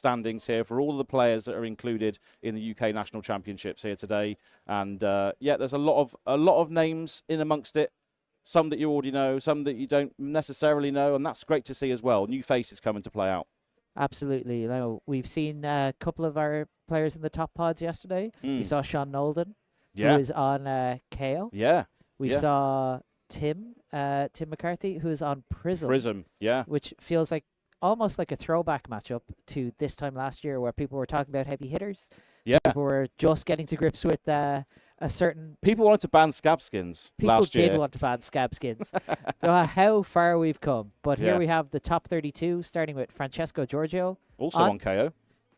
standings here for all of the players that are included in the UK National Championships here today. And yeah, there's a lot of names in amongst it. Some that you already know, some that you don't necessarily know, and that's great to see as well. New faces coming to play out. Absolutely. Now, we've seen a couple of our players in the top pods yesterday. We saw Sean Holden, who is on KO. Yeah. We saw Tim McCarthy, who is on Prism. Prism, yeah. Which feels like almost like a throwback matchup to this time last year, where people were talking about heavy hitters. Yeah. People were just getting to grips with a certain... People wanted to ban scab skins last year. People did want to ban scab skins. How far we've come. But here we have the top 32, starting with Francesco Giorgio. Also on KO.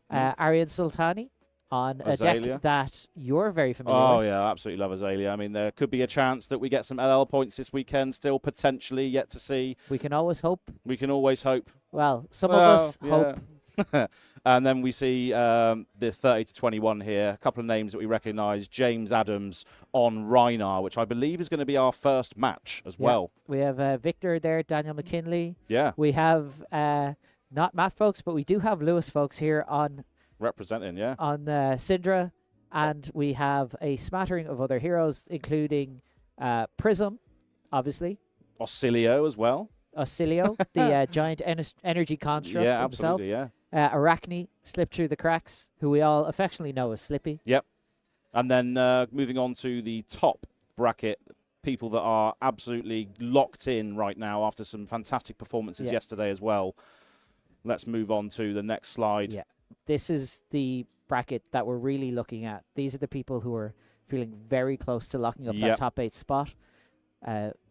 Arian Sultani on Azalea. a deck that you're very familiar with. Oh, yeah, I absolutely love Azalea. I mean, there could be a chance that we get some LL points this weekend, still potentially yet to see. We can always hope. We can always hope. Well, some of us hope. And then we see the 30 to 21 here. A couple of names that we recognise. James Adams on Rhinar, which I believe is going to be our first match as well. We have Victor there, Daniel McKinlay. Yeah. We have not Matt folks, but we do have Lewis folks here on... Representing, yeah. On Syndra. And we have a smattering of other heroes, including Prism, obviously. Oscilio as well. Oscilio, the giant energy construct himself. Absolutely, yeah. Arakni slipped through the cracks, who we all affectionately know as Slippy. Yep. And then moving on to the top bracket, people that are absolutely locked in right now after some fantastic performances yesterday as well. Let's move on to the next slide. Yeah. This is the bracket that we're really looking at. These are the people who are feeling very close to locking up that top 8 spot.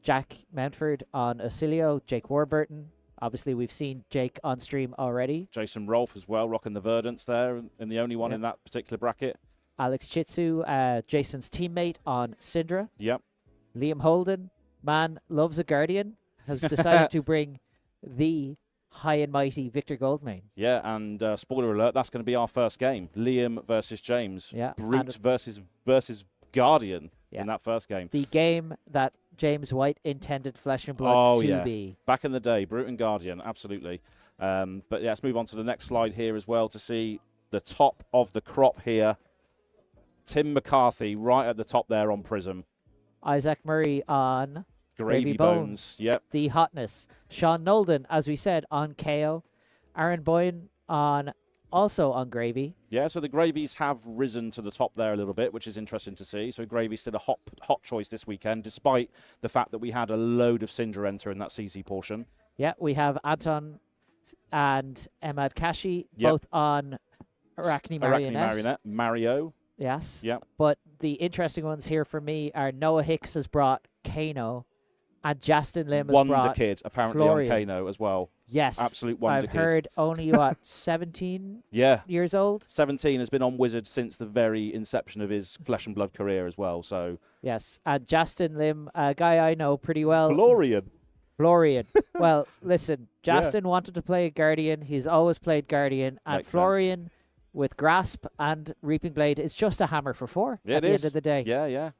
Jack Mountford on Oscilio, Jake Warburton. Obviously, we've seen Jake on stream already. Jason Rolfe as well, rocking the Verdance there, and the only one in that particular bracket. Alex Chitsu, Jason's teammate on Syndra. Yep. Liam Holden, man loves a Guardian, has decided to bring the high and mighty Victor Goldmane. Yeah, and spoiler alert, that's going to be our first game. Liam versus James. Yeah. Brute versus Guardian in that first game. The game that James White intended Flesh and Blood to be. Back in the day, Brute and Guardian, absolutely. But yeah, let's move on to the next slide here as well to see the top of the crop here. Tim McCarthy right at the top there on Prism. Isaac Murray on Gravy Bones. Yep. The hotness. Sean Nolden, as we said, on KO. Aaron Boyhan also on Gravy. Yeah, so the Gravies have risen to the top there a little bit, which is interesting to see. So Gravy's still a hot choice this weekend, despite the fact that we had a load of Syndra enter in that CC portion. Yeah, we have Anton and Emad Kashi, both on Arakni Marionette. Mario. Yes. Yeah. But the interesting ones here for me are Noah Hicks has brought Kano, and Justin Lim has brought Wonder Kid, apparently Florian. on Kano as well. Yes. Absolute wonder kid. I've heard only, 17 years old? 17, has been on Wizard since the very inception of his Flesh and Blood career as well. So yes. And Justin Lim, a guy I know pretty well. Florian. Well, listen, Justin wanted to play Guardian. He's always played Guardian. And Makes Florian, sense. with Grasp and Reaping Blade, is just a hammer for 4 at the end of the day.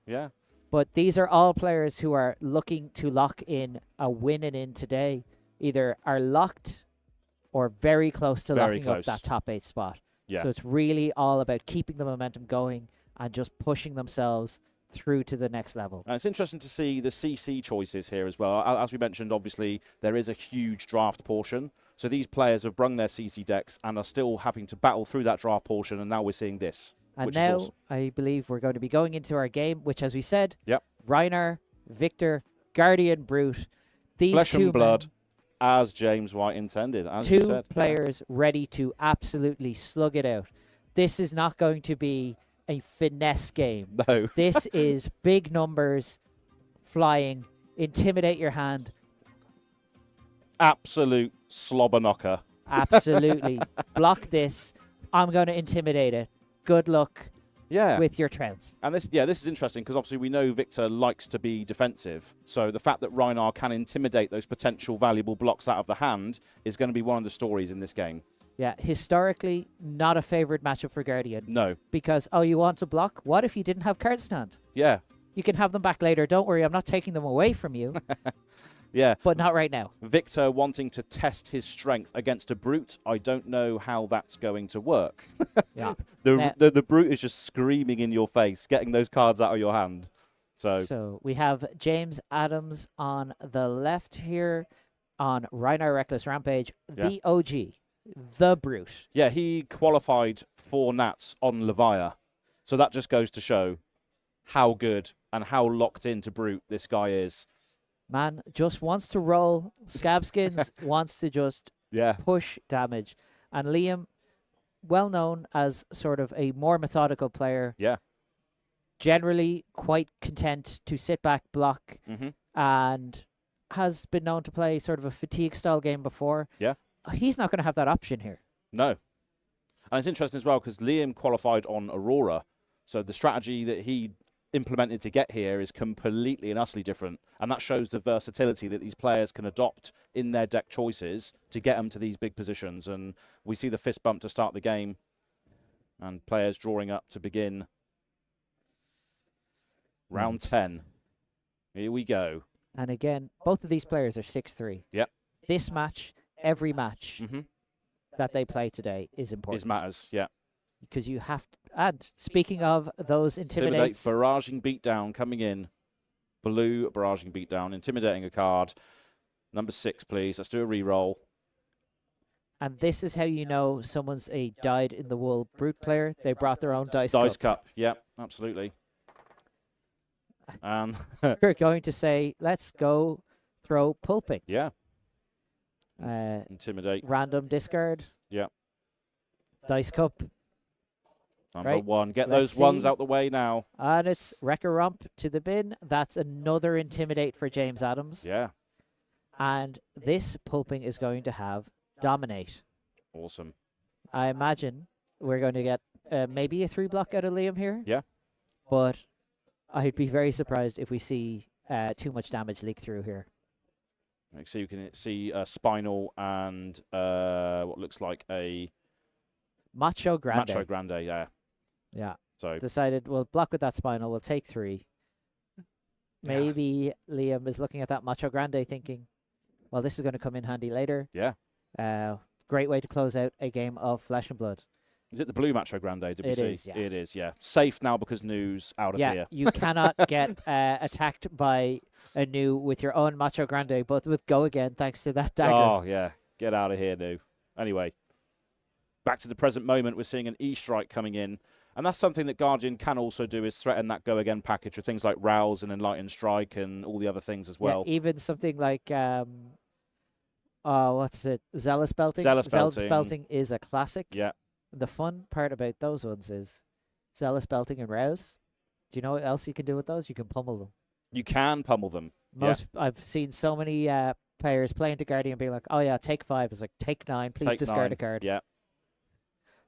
Yeah. But these are all players who are looking to lock in a win and in today. Either are locked or very close to locking up that top 8 spot. Yeah. So it's really all about keeping the momentum going and just pushing themselves through to the next level. And it's interesting to see the CC choices here as well. As we mentioned, obviously, there is a huge draft portion. So these players have brung their CC decks and are still having to battle through that draft portion, and now we're seeing this. And now I believe we're going to be going into our game, which, as we said, yep. Rhinar, Victor, Guardian, Brute. These Flesh two and Blood, as James White intended. As two you said. players ready to absolutely slug it out. This is not going to be a finesse game. No. This is big numbers, flying, intimidate your hand. Absolute slobber knocker. Absolutely. Block this. I'm going to intimidate it. Good luck with your trends. And this is interesting because obviously we know Victor likes to be defensive. So the fact that Rhinar can intimidate those potential valuable blocks out of the hand is going to be one of the stories in this game. Yeah, historically, not a favorite matchup for Guardian. No. Because, you want to block? What if you didn't have cards in hand? Yeah. You can have them back later. Don't worry, I'm not taking them away from you. Yeah. But not right now. Victor wanting to test his strength against a brute. I don't know how that's going to work. Yeah. The brute is just screaming in your face, getting those cards out of your hand. So we have James Adams on the left here on Rhinar Reckless Rampage, the OG, the brute. Yeah, he qualified for Nats on Leviah. So that just goes to show how good and how locked into brute this guy is. Man just wants to roll. Scabskins wants to just push damage. And Liam, well known as sort of a more methodical player. Yeah. Generally quite content to sit back, block, and has been known to play sort of a fatigue-style game before. Yeah. He's not going to have that option here. No. And it's interesting as well because Liam qualified on Aurora. So the strategy that he implemented to get here is completely and utterly different. And that shows the versatility that these players can adopt in their deck choices to get them to these big positions. And we see the fist bump to start the game. And players drawing up to begin round 10. Here we go. And again, both of these players are 6'3". Yep. This match, every match that they play today is important. It matters, yeah. Because you have to, and speaking of those intimidates. Barraging beatdown coming in. Blue barraging beatdown, intimidating a card. Number 6, please. Let's do a re-roll. And this is how you know someone's a dyed-in-the-wool brute player. They brought their own dice cup. Yeah, absolutely. We're going to say, let's go throw pulping. Yeah. Intimidate. Random discard. Yeah. Dice cup. Number 1. Get those ones out the way now. And it's Wrecker Romp to the bin. That's another intimidate for James Adams. Yeah. And this pulping is going to have dominate. Awesome. I imagine we're going to get maybe a 3-block out of Liam here. Yeah. But I'd be very surprised if we see too much damage leak through here. So you can see Spinal and what looks like a Macho Grande. Macho Grande, yeah. Yeah. So decided we'll block with that Spinal. We'll take 3. Maybe Liam is looking at that Macho Grande thinking, well, this is going to come in handy later. Yeah. Great way to close out a game of Flesh and Blood. Is it the blue Macho Grande? Did we see? It is, yeah. It is, yeah. Safe now because news out of here. Yeah, you cannot get attacked by a new with your own Macho Grande, but with Go Again, thanks to that dagger. Oh, yeah. Get out of here, new. Anyway, back to the present moment, we're seeing an E-Strike coming in. And that's something that Guardian can also do, is threaten that Go Again package with things like Rouse and Enlightened Strike and all the other things as well. Yeah, even something like, what's it? Zealous Belting? Zealous Belting is a classic. Yeah. The fun part about those ones is Zealous Belting and Rouse. Do you know what else you can do with those? You can pummel them. You can pummel them. I've seen so many players playing to Guardian being like, oh yeah, take 5. It's like, take 9, please discard a card. Yeah.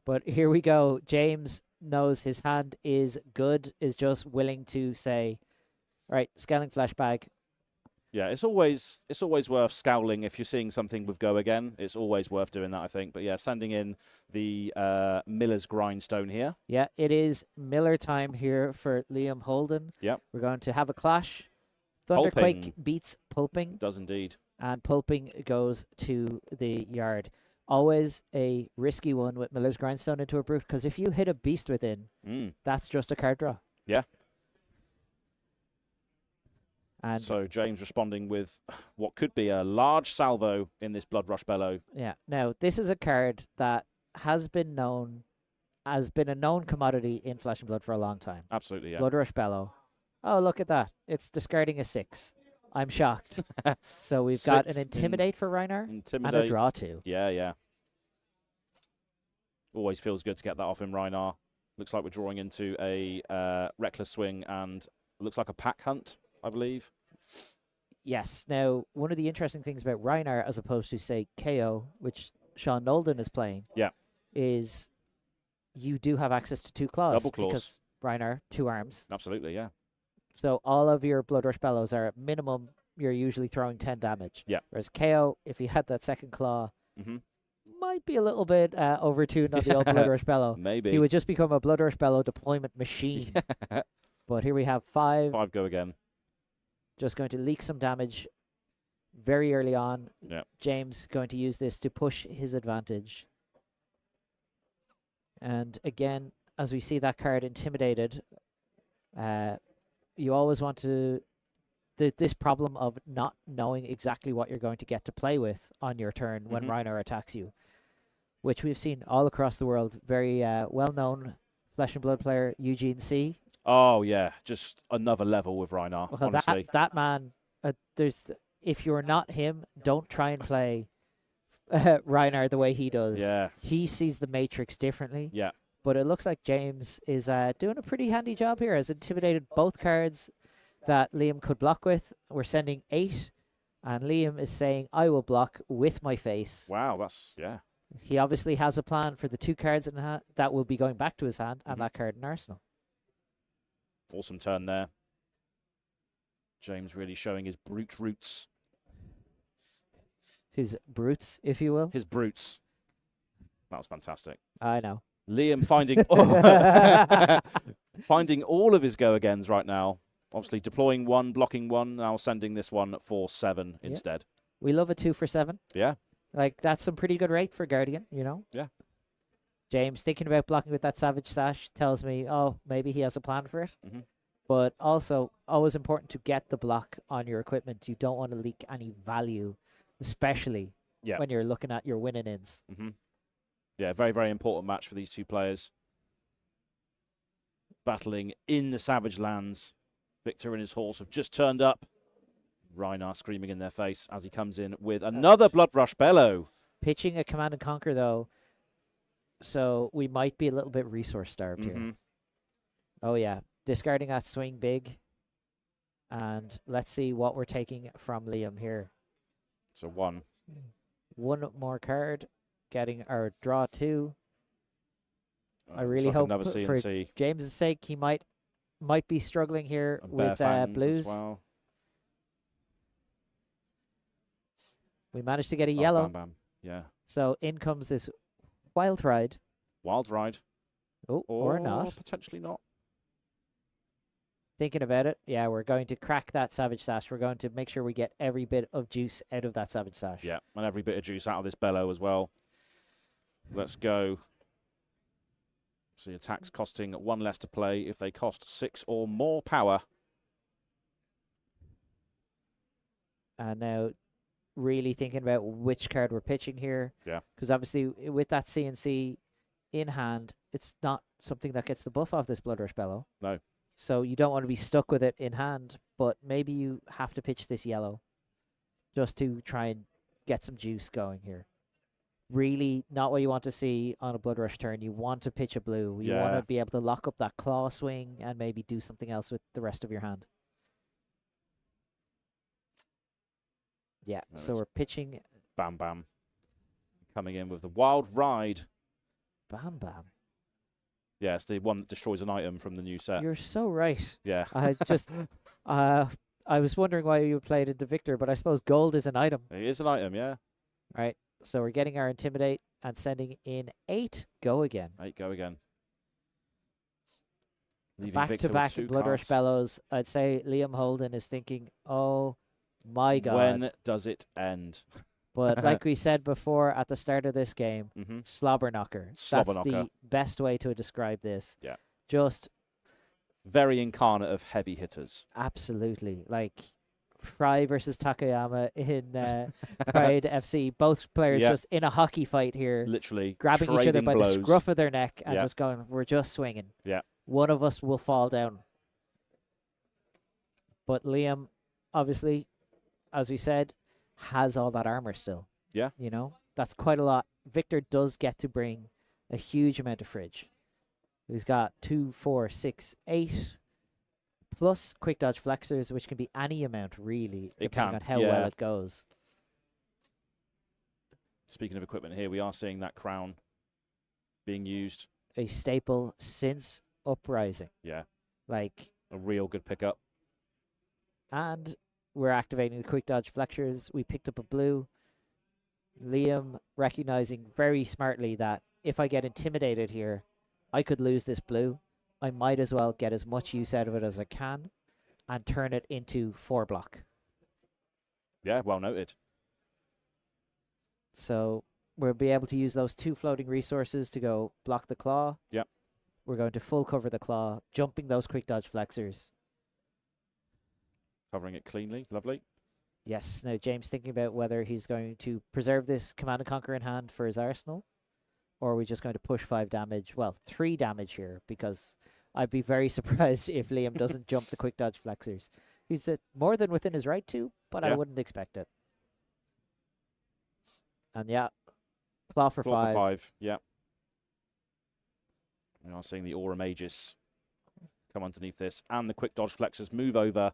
But here we go. James knows his hand is good, is just willing to say, right, Scaling Flashbag. Yeah, it's always worth scowling if you're seeing something with Go Again. It's always worth doing that, I think. But yeah, sending in the Miller's Grindstone here. Yeah, it is Miller time here for Liam Holden. Yep. We're going to have a clash. Thunderquake beats Pulping. Does indeed. And Pulping goes to the yard. Always a risky one with Miller's Grindstone into a brute, because if you hit a beast within, that's just a card draw. Yeah. And so James responding with what could be a large salvo in this Blood Rush Bellow. Yeah. Now, this is a card that has been a known commodity in Flesh and Blood for a long time. Absolutely, yeah. Blood Rush Bellow. Oh, look at that. It's discarding a 6. I'm shocked. So we've got an Intimidate for Rhinar and a draw 2. Yeah, yeah. Always feels good to get that off in Rhinar. Looks like we're drawing into a Reckless Swing and it looks like a Pack Hunt, I believe. Yes. Now, one of the interesting things about Rhinar, as opposed to, say, KO, which Sean Nolden is playing, is you do have access to 2 claws. Double claws. Because Rhinar, 2 arms. Absolutely, yeah. So all of your Blood Rush Bellows are at minimum, you're usually throwing 10 damage. Yeah. Whereas KO, if he had that second claw, might be a little bit overtuned on the old Blood Rush Bellow. Maybe. He would just become a Blood Rush Bellow deployment machine. But here we have 5. 5 Go Again. Just going to leak some damage very early on. Yeah. James going to use this to push his advantage. And again, as we see that card intimidated, you always want to... this problem of not knowing exactly what you're going to get to play with on your turn when Rhinar attacks you, which we've seen all across the world. Very well-known Flesh and Blood player, Eugene C. Oh, yeah. Just another level with Rhinar, Well, honestly. that man, if you're not him, don't try and play Rhinar the way he does. Yeah. He sees the Matrix differently. Yeah. But it looks like James is doing a pretty handy job here. Has intimidated both cards that Liam could block with. We're sending 8, and Liam is saying, I will block with my face. Wow, that's, yeah. He obviously has a plan for the 2 cards in that will be going back to his hand, and that card in arsenal. Awesome turn there. James really showing his brute roots. His brutes, if you will. His brutes. That was fantastic. I know. Liam finding finding all of his go-agains right now. Obviously deploying 1, blocking 1, now sending this one for 7 instead. We love a 2 for 7. Yeah. Like, that's some pretty good rate for Guardian, you know? Yeah. James, thinking about blocking with that Savage Sash, tells me, oh, maybe he has a plan for it. But also, always important to get the block on your equipment. You don't want to leak any value, especially when you're looking at your winning ins. Yeah, very, very important match for these 2 players. Battling in the Savage Lands. Victor and his horse have just turned up. Rhinar screaming in their face as he comes in with another Blood Rush Bellow. Pitching a Command and Conquer, though, so we might be a little bit resource starved here. Oh, yeah. Discarding that swing big. And let's see what we're taking from Liam here. So 1. 1 more card. Getting our draw 2. I really like hope another for CNC. James' sake he might be struggling here with blues. As well. We managed to get a yellow. Bam, bam. Yeah. So in comes this Wild Ride. Wild Ride. Oh, or not. Potentially not. Thinking about it, yeah, we're going to crack that Savage Sash. We're going to make sure we get every bit of juice out of that Savage Sash. Yeah, and every bit of juice out of this Bellow as well. Let's go. See, attacks costing 1 less to play if they cost 6 or more power. And now really thinking about which card we're pitching here. Yeah. Because obviously with that CNC in hand, it's not something that gets the buff off this Blood Rush Bellow. No. So you don't want to be stuck with it in hand, but maybe you have to pitch this yellow just to try and get some juice going here. Really not what you want to see on a Blood Rush turn. You want to pitch a blue. You want to be able to lock up that claw swing and maybe do something else with the rest of your hand. Yeah, so we're pitching. Bam Bam. Coming in with the Wild Ride. Bam Bam. Yeah, it's the one that destroys an item from the new set. You're so right. Yeah. I just, I was wondering why you played into Victor, but I suppose gold is an item. It is an item, yeah. Right. So we're getting our Intimidate and sending in 8. Go again. 8 go again. Back-to-back Blood Rush Bellows. I'd say Liam Holden is thinking, oh my God. When does it end? But like we said before at the start of this game, Slobber Knocker. That's the best way to describe this. Yeah. Just very incarnate of heavy hitters. Absolutely. Like Fry versus Takayama in Pride FC. Both players just in a hockey fight here. Literally. Grabbing each other by blows. the scruff of their neck and just going, we're just swinging. Yeah. One of us will fall down. But Liam, obviously, as we said, has all that armor still. Yeah. You know, that's quite a lot. Victor does get to bring a huge amount of fridge. He's got 2, 4, 6, 8 plus quick dodge flexors, which can be any amount really, depending on how well it goes. Speaking of equipment here, we are seeing that crown being used. A staple since Uprising. Yeah. Like a real good pickup. And we're activating the quick dodge flexors. We picked up a blue. Liam recognizing very smartly that if I get intimidated here, I could lose this blue. I might as well get as much use out of it as I can and turn it into 4 block. Yeah, well noted. So we'll be able to use those 2 floating resources to go block the claw. Yep. We're going to full cover the claw, jumping those quick dodge flexors. Covering it cleanly. Lovely. Yes. Now James thinking about whether he's going to preserve this Command and Conquer in hand for his arsenal, or are we just going to push 5 damage? Well, 3 damage here, because I'd be very surprised if Liam doesn't jump the quick dodge flexors. He's more than within his right to, but I wouldn't expect it. And yeah, claw for 5. Claw for 5, yeah. We are seeing the Aura Mages come underneath this, and the quick dodge flexors move over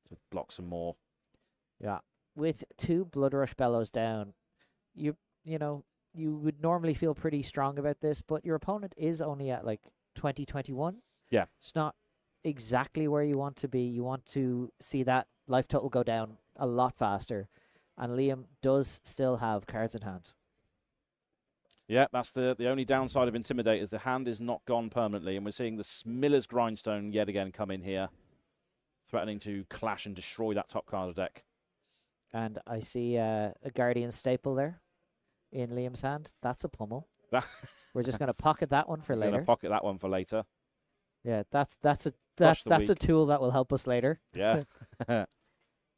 to block some more. Yeah, with 2 Blood Rush Bellows down, you know, you would normally feel pretty strong about this, but your opponent is only at like 20-21. Yeah. It's not exactly where you want to be. You want to see that life total go down a lot faster. And Liam does still have cards in hand. Yeah, that's the only downside of Intimidate is the hand is not gone permanently, and we're seeing the Miller's Grindstone yet again come in here, threatening to clash and destroy that top card of the deck. And I see a Guardian Staple there in Liam's hand. That's a pummel. We're just going to pocket that one for later. Going to pocket that one for later. Yeah, that's a tool that will help us later. Yeah.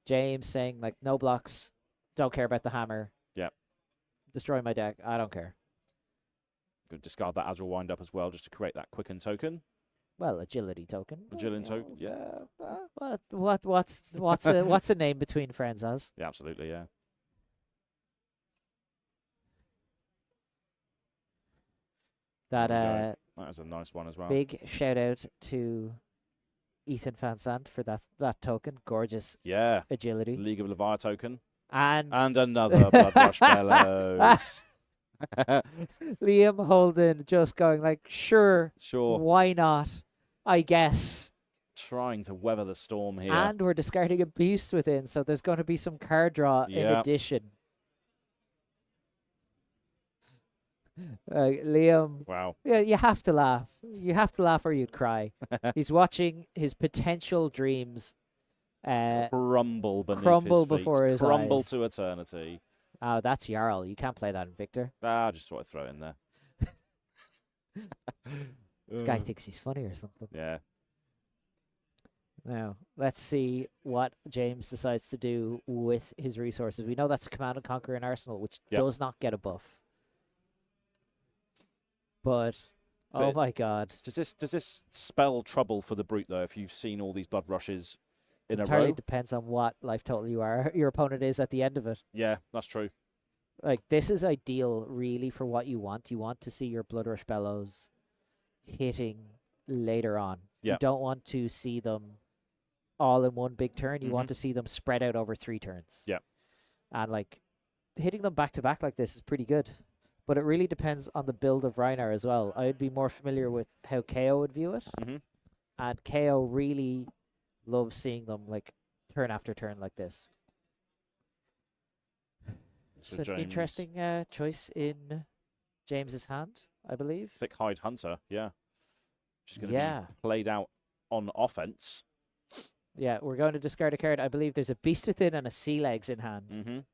James saying like no blocks, don't care about the hammer. Yeah. Destroy my deck. I don't care. Could discard that Azrael wind up as well, just to create that quicken token. Well, agility token. Agility token, yeah. What's a name between friends as? Yeah, absolutely, yeah. That is a nice one as well. Big shout out to Ethan Van Sant for that token. Gorgeous. Yeah. Agility. League of Leviathan token. And another Blood Rush Bellows. Liam Holden just going like, sure, why not? I guess. Trying to weather the storm here. And we're discarding a beast within, so there's going to be some card draw in addition. Liam. Wow. Yeah, you have to laugh. You have to laugh or you'd cry. He's watching his potential dreams crumble beneath crumble his feet. Crumble before his crumble eyes. To eternity. Oh, that's Jarl. You can't play that in Victor. I just thought I'd throw it in there. This guy thinks he's funny or something. Yeah. Now, let's see what James decides to do with his resources. We know that's a Command and Conquer in Arsenal, which does not get a buff. But oh my God. Does this spell trouble for the Brute, though, if you've seen all these blood rushes in a row? Entirely depends on what life total your opponent is at the end of it. Yeah, that's true. Like, this is ideal, really, for what you want. You want to see your Blood Rush Bellows hitting later on. Yeah. You don't want to see them all in one big turn. You want to see them spread out over 3 turns. Yeah. And, like, hitting them back-to-back like this is pretty good. But it really depends on the build of Rhinar as well. I would be more familiar with how KO would view it. And KO really loves seeing them, like, turn after turn like this. It's an interesting choice in James's hand, I believe. Thick Hide Hunter, yeah. Which is going to be played out on offense. Yeah, we're going to discard a card. I believe there's a Beast Within and a Sea Legs in hand.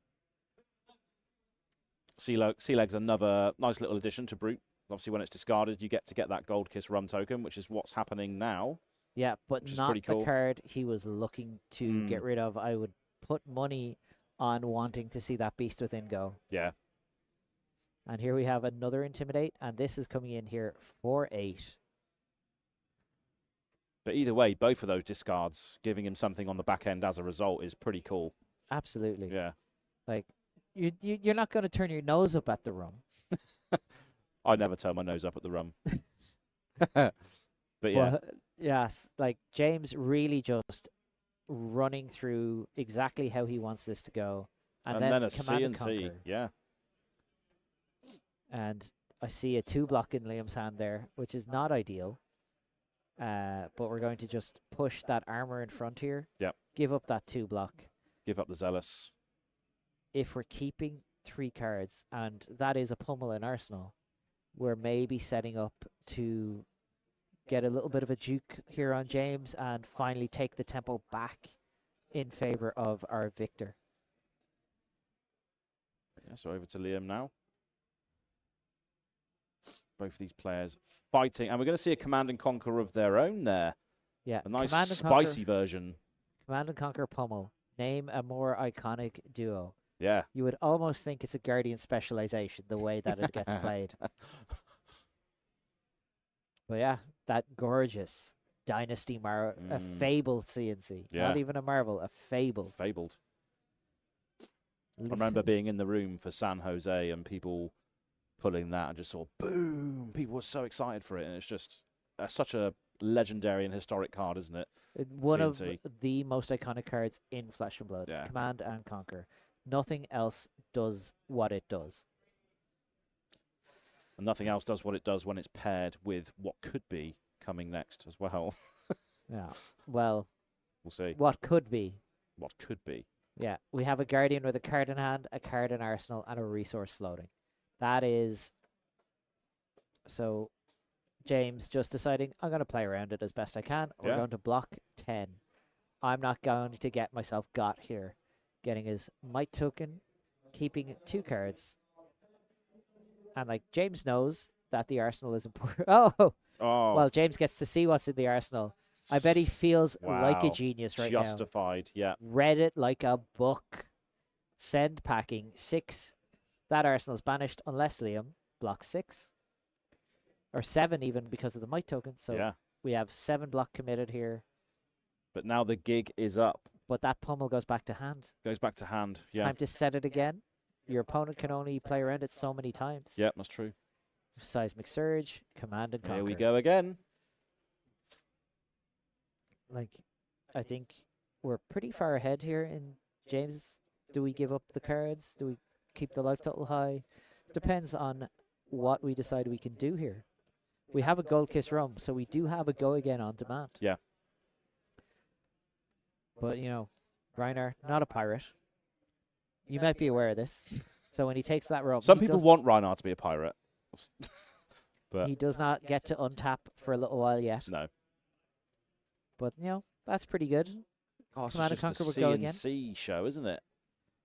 Sea Legs, another nice little addition to Brute. Obviously, when it's discarded, you get that Gold Kiss Rum token, which is what's happening now. Yeah, but not the card he was looking to get rid of. I would put money on wanting to see that Beast Within go. Yeah. And here we have another Intimidate, and this is coming in here for 8. But either way, both of those discards, giving him something on the back end as a result, is pretty cool. Absolutely. Yeah. Like, you're not going to turn your nose up at the rum. I never turn my nose up at the rum. But yeah. Well, yes, like James really just running through exactly how he wants this to go. And then a CNC, yeah. And I see a 2 block in Liam's hand there, which is not ideal. But we're going to just push that armor in front here. Yeah. Give up that 2 block. Give up the Zealous. If we're keeping 3 cards, and that is a pummel in Arsenal, we're maybe setting up to get a little bit of a juke here on James and finally take the tempo back in favor of our Victor. Yeah, so over to Liam now. Both of these players fighting. And we're going to see a Command and Conquer of their own there. Yeah. A nice spicy version. Command and Conquer Pummel. Name a more iconic duo. Yeah. You would almost think it's a Guardian specialization, the way that it gets played. But yeah, that gorgeous Dynasty a fabled CNC. Yeah. Not even a marvel, a fable. Fabled. I remember being in the room for San Jose and people pulling that and just saw boom. People were so excited for it. And it's just such a legendary and historic card, isn't it? One CNC. of the most iconic cards in Flesh and Blood. Yeah. Command and Conquer. Nothing else does what it does. And nothing else does what it does when it's paired with what could be coming next as well. Yeah. Well, we'll see. What could be. What could be. Yeah. We have a Guardian with a card in hand, a card in arsenal, and a resource floating. That is... So, James just deciding, I'm going to play around it as best I can. We're going to block 10. I'm not going to get myself got here. Getting his Might token, keeping 2 cards. And, like, James knows that the arsenal is important. Oh! Well, James gets to see what's in the arsenal. I bet he feels like a genius right Justified, now. yeah. Read it like a book. Send packing 6. That arsenal's banished unless Liam blocks 6. Or 7 even because of the Might token. So we have 7 block committed here. But now the gig is up. But that pummel goes back to hand. Goes back to hand, yeah. Time to set it again. Your opponent can only play around it so many times. Yeah, that's true. Seismic Surge, Command and Conquer. Here we go again. Like, I think we're pretty far ahead here in James. Do we give up the cards? Do we keep the life total high? Depends on what we decide we can do here. We have a Gold Kiss Rum, so we do have a go again on demand. Yeah. But, you know, Rhinar, not a pirate. You might be aware of this. So when he takes that rum... Some people want Rhinar to be a pirate. But he does not get to untap for a little while yet. No. But, you know, that's pretty good. Command and Conquer would go again. It's a CNC show, isn't it?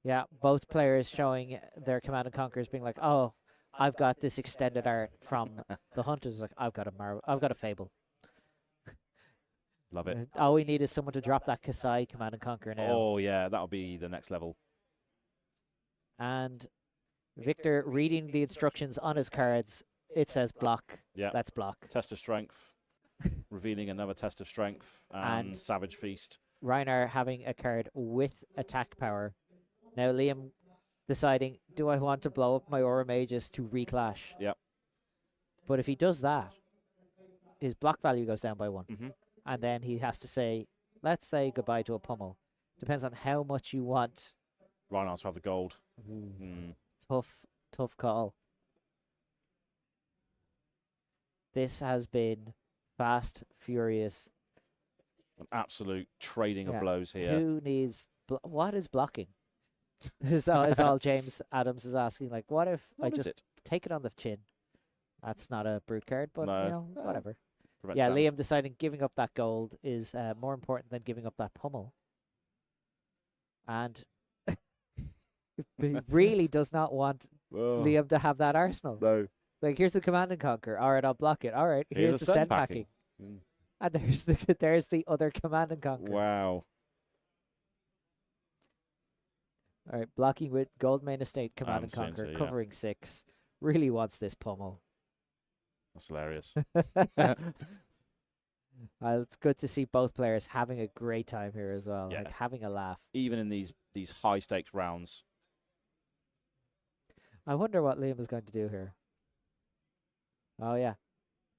Yeah, both players showing their Command and Conquers being like, oh, I've got this extended art from the Hunters. Like, I've got a Fable. Love it. All we need is someone to drop that Kasai Command and Conquer now. Oh, yeah, that'll be the next level. And Victor reading the instructions on his cards, it says block. Yeah. Let's block. Test of Strength. Revealing another Test of Strength. And Savage Feast. Rhinar having a card with attack power. Now Liam deciding, do I want to blow up my Aura Mejias to reclash? Yep. But if he does that, his block value goes down by 1. Mm-hmm. And then he has to say, let's say goodbye to a pummel. Depends on how much you want. Rhinar to have the gold. Tough call. This has been fast, furious. An absolute trading of blows here. Who needs... what is blocking? is all James Adams is asking. Like, what if I just take it on the chin? That's not a brute card, but, you know, whatever. Yeah, damage. Liam deciding giving up that gold is more important than giving up that pummel. And he really does not want Liam to have that arsenal. No. Like, here's the Command and Conquer. All right, I'll block it. All right, here's the send packing. And there's the other Command and Conquer. Wow. All right, blocking with Goldmane Estate, Command and Conquer, covering 6. Really wants this pummel. That's hilarious. It's good to see both players having a great time here as well, like having a laugh. Even in these high stakes rounds. I wonder what Liam is going to do here. Oh yeah,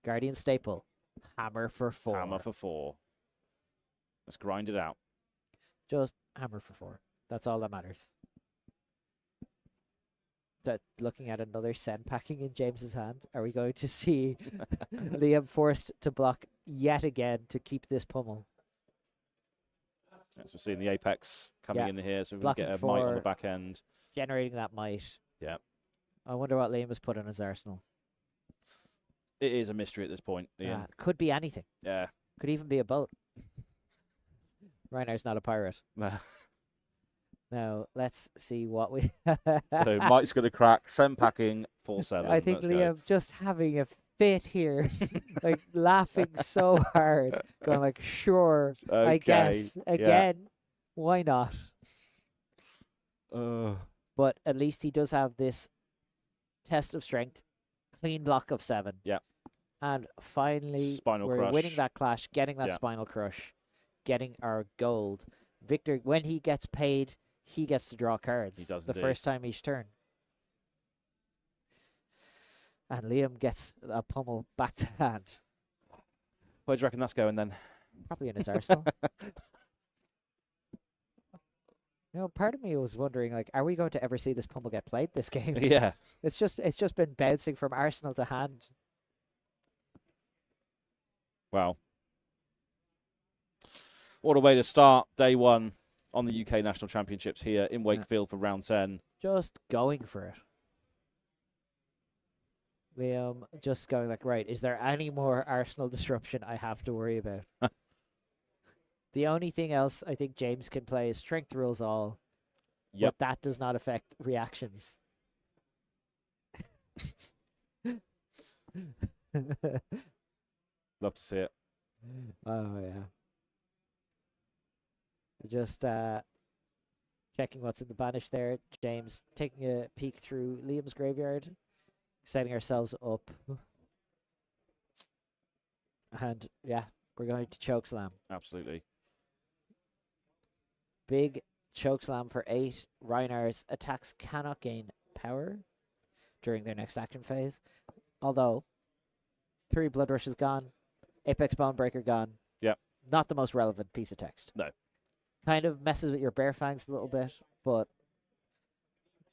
Guardian Staple, hammer for 4. Hammer for 4. Let's grind it out. Just hammer for 4. That's all that matters. Looking at another send packing in James's hand, are we going to see Liam forced to block yet again to keep this pummel? As we're seeing the Apex coming in here, so we can get a 4, might on the back end. Generating that might. Yeah. I wonder what Liam has put in his arsenal. It is a mystery at this point, Ian. Could be anything. Yeah. Could even be a boat. Rhinar's not a pirate. Now, let's see what we... So Mike's going to crack. Send packing 4-7. I think Let's Liam just having a fit here, like laughing so hard, going like, sure, I guess, again, why not? But at least he does have this test of strength, clean block of 7. Yeah. And finally, we're winning that clash, getting that spinal crush, getting our gold. Victor, when he gets paid, he gets to draw cards. He does the indeed. First time each turn. And Liam gets a pummel back to hand. Where do you reckon that's going then? Probably in his arsenal. You know, part of me was wondering, like, are we going to ever see this pummel get played this game? Yeah. It's just been bouncing from arsenal to hand. Wow. What a way to start day 1 on the UK National Championships here in Wakefield for round 10. Just going for it. Liam just going like, right, is there any more arsenal disruption I have to worry about? The only thing else I think James can play is strength rules all. Yep. But that does not affect reactions. Love to see it. Oh, yeah. Just checking what's in the banish there. James taking a peek through Liam's graveyard, setting ourselves up. And, yeah, we're going to chokeslam. Absolutely. Big chokeslam for 8. Rhinar's attacks cannot gain power during their next action phase. Although, 3 Blood Rush is gone. Apex Bonebreaker gone. Yep. Not the most relevant piece of text. No. Kind of messes with your Bear Fangs a little bit, but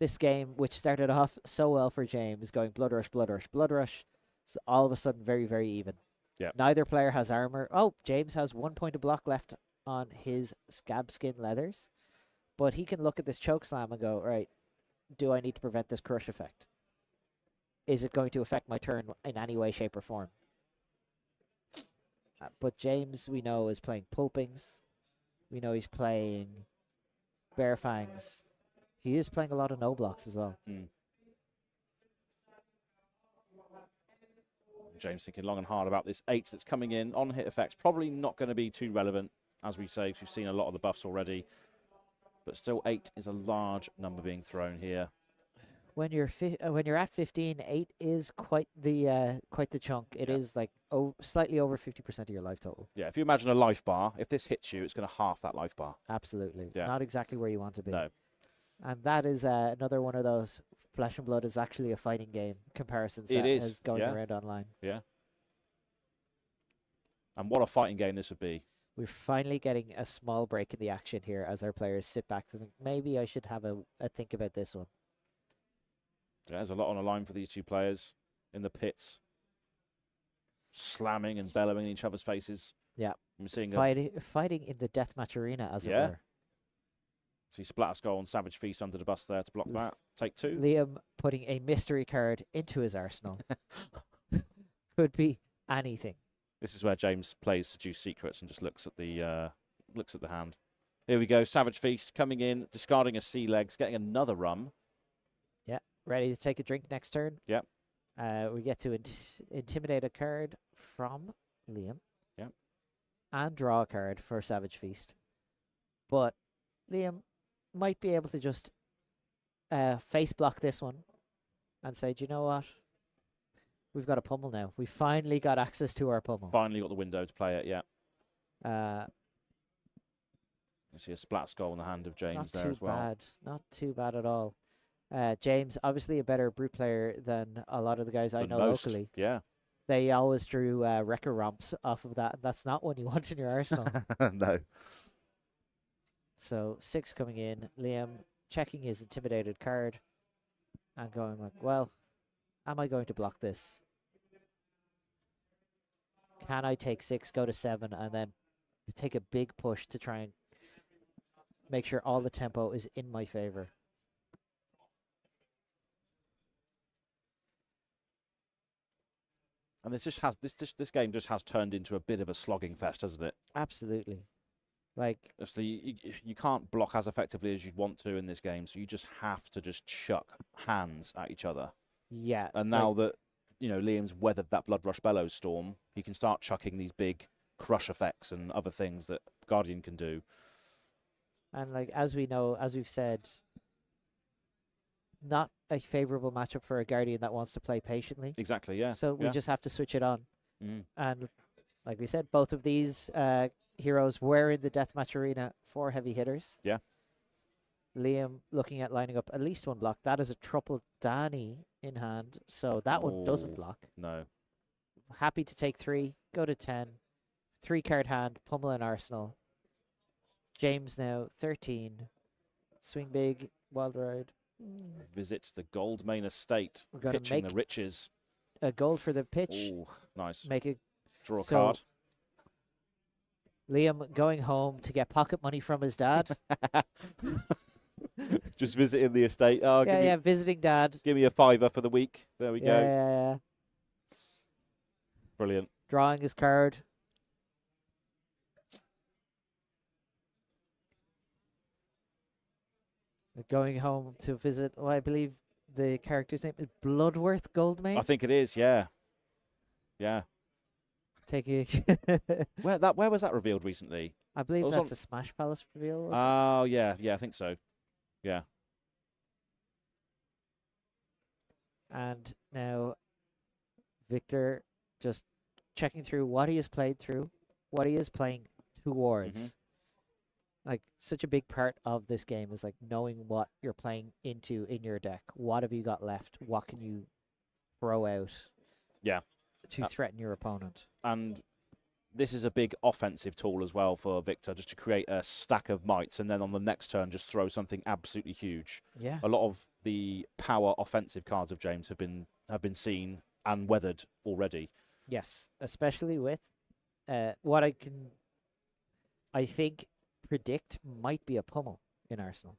this game, which started off so well for James, going Blood Rush, Blood Rush, Blood Rush, so all of a sudden very, very even. Yeah. Neither player has armor. Oh, James has 1 point of block left on his Scab Skin Leathers, but he can look at this chokeslam and go, right, do I need to prevent this crush effect? Is it going to affect my turn in any way, shape, or form? But James, we know, is playing Pulpings. We know he's playing Bear Fangs. He is playing a lot of no blocks as well. James thinking long and hard about this 8 that's coming in on hit effects. Probably not going to be too relevant, as we say, because we've seen a lot of the buffs already. But still, 8 is a large number being thrown here. When you're at 15, 8 is quite the chunk. It is like slightly over 50% of your life total. Yeah, if you imagine a life bar, if this hits you, it's going to half that life bar. Absolutely. Yeah. Not exactly where you want to be. No. And that is another one of those Flesh and Blood is actually a fighting game comparisons that is going around online. Yeah. And what a fighting game this would be. We're finally getting a small break in the action here as our players sit back to think, maybe I should have a think about this one. Yeah, there's a lot on the line for these two players in the pits, slamming and bellowing in each other's faces. Yeah. I'm seeing fighting in the deathmatch arena, as it were. See Splatter Skull and Savage Feast under the bus there to block that. Take 2. Liam putting a mystery card into his arsenal. Could be anything. This is where James plays Seduce Secrets and just looks at the hand. Here we go. Savage Feast coming in, discarding a sea legs, getting another rum. Yeah, ready to take a drink next turn. Yep. We get to intimidate a card from Liam. Yep. And draw a card for Savage Feast. But Liam might be able to just face block this one and say, do you know what? We've got a pummel now. We finally got access to our pummel. Finally got the window to play it, yeah. You see a Splat Skull in the hand of James there as well. Not too bad at all. James, obviously a better brute player than a lot of the guys I know locally. Yeah. They always drew Wrecker Romps off of that. That's not one you want in your arsenal. No. So 6 coming in. Liam checking his intimidated card and going like, well, am I going to block this? Can I take 6, go to 7, and then take a big push to try and make sure all the tempo is in my favor? And this game just has turned into a bit of a slogging fest, hasn't it? Absolutely. Like, you can't block as effectively as you'd want to in this game, so you just have to just chuck hands at each other. yeah. And now that, Liam's weathered that Blood Rush Bellows storm, he can start chucking these big crush effects and other things that Guardian can do. And like, as we know, as we've said, not a favorable matchup for a Guardian that wants to play patiently. Exactly, yeah. So we just have to switch it on. Mm. And like we said, both of these heroes were in the deathmatch arena for heavy hitters. Yeah. Liam looking at lining up at least one block. That is a triple Danny in hand, so that one doesn't block. No. Happy to take 3, go to 10. 3-card hand, pummel and Arsenal. James now 13. Swing big, wild ride. Visit the Goldmane estate, We're gonna pitching make the riches. a gold for the pitch. Ooh, nice. Make a Draw a card. Liam going home to get pocket money from his dad. Just visiting the estate. Oh, Visiting dad. Give me a $5 for the week. There we go. Yeah. Brilliant. Drawing his card. Going home to visit, I believe the character's name is Bloodworth Goldmane. I think it is, yeah. Yeah. Taking Where was that revealed recently? I believe that's a Smash Palace reveal. Oh, yeah, I think so. Yeah. And now Victor just checking through what he has played through, what he is playing towards. Like, such a big part of this game is like knowing what you're playing into in your deck. What have you got left? What can you throw out? Yeah. To threaten your opponent. And this is a big offensive tool as well for Victor, just to create a stack of mites and then on the next turn just throw something absolutely huge. Yeah. A lot of the power offensive cards of James have been seen and weathered already. Yes, especially with what I think predict might be a pummel in Arsenal.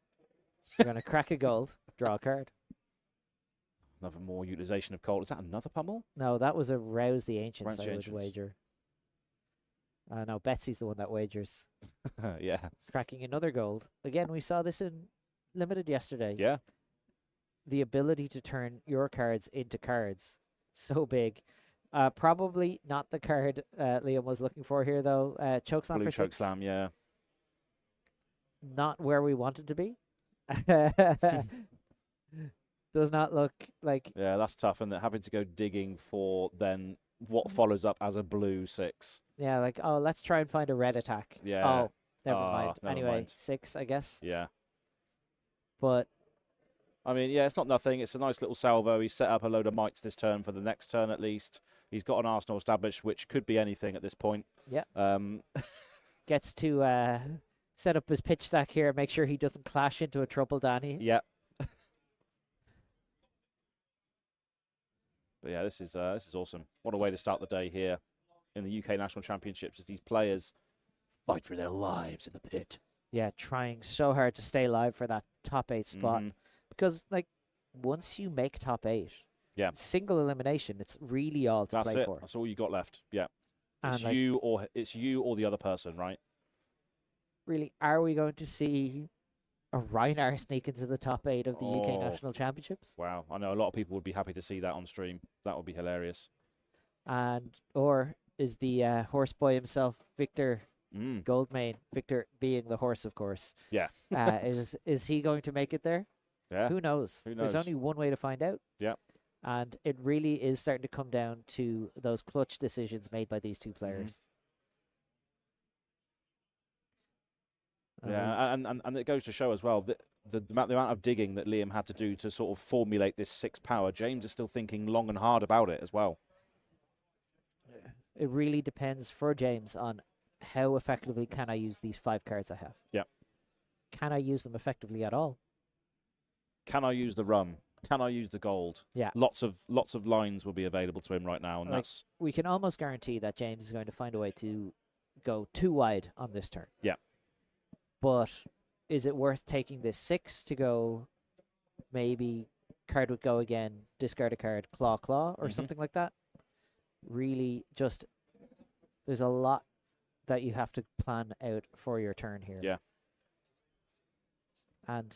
We're going to crack a gold, draw a card. Another more utilization of Colt. Is that another pummel? No, that was a Rouse the Ancients, Rouse the I would Ancients. wager. No, Betsy's the one that wagers. Yeah. Cracking another gold. Again, we saw this in Limited yesterday. Yeah. The ability to turn your cards into cards. So big. Probably not the card Liam was looking for here, though. Chokeslam Blue for 6. Chokeslam, yeah. Not where we wanted to be. Does not look like... Yeah, that's tough. And having to go digging for then what follows up as a blue 6. Yeah, like, oh, let's try and find a red attack. Yeah. Oh, never mind. Never Anyway, mind. 6, I guess. Yeah. But... I mean, yeah, it's not nothing. It's a nice little salvo. He's set up a load of mites this turn for the next turn at least. He's got an Arsenal established, which could be anything at this point. Yeah. Gets to set up his pitch stack here, make sure he doesn't clash into a triple Danny. Yeah. But yeah, this is awesome. What a way to start the day here in the UK National Championships as these players fight for their lives in the pit. Yeah, trying so hard to stay alive for that top 8 spot. Because, like, once you make top 8, yeah, single elimination, it's really all to play for. That's all you got left. Yeah. It's and you or the other person, right? Really, are we going to see a Rhinar sneak into the top 8 of the UK National Championships? Wow. I know a lot of people would be happy to see that on stream. That would be hilarious. Or is the horse boy himself, Victor Goldmane, Victor being the horse, of course. Yeah. Is he going to make it there? Yeah. Who knows? There's only one way to find out. Yeah. And it really is starting to come down to those clutch decisions made by these two players. Yeah, and it goes to show as well that the amount of digging that Liam had to do to sort of formulate this 6 power, James is still thinking long and hard about it as well. It really depends for James on how effectively can I use these 5 cards I have. Yeah. Can I use them effectively at all? Can I use the rum? Can I use the gold? Yeah. Lots of lines will be available to him right now, and that's we can almost guarantee that James is going to find a way to go too wide on this turn. Yeah. But is it worth taking this 6 to go maybe card would go again, discard a card, claw, or something like that? Really just there's a lot that you have to plan out for your turn here. Yeah. And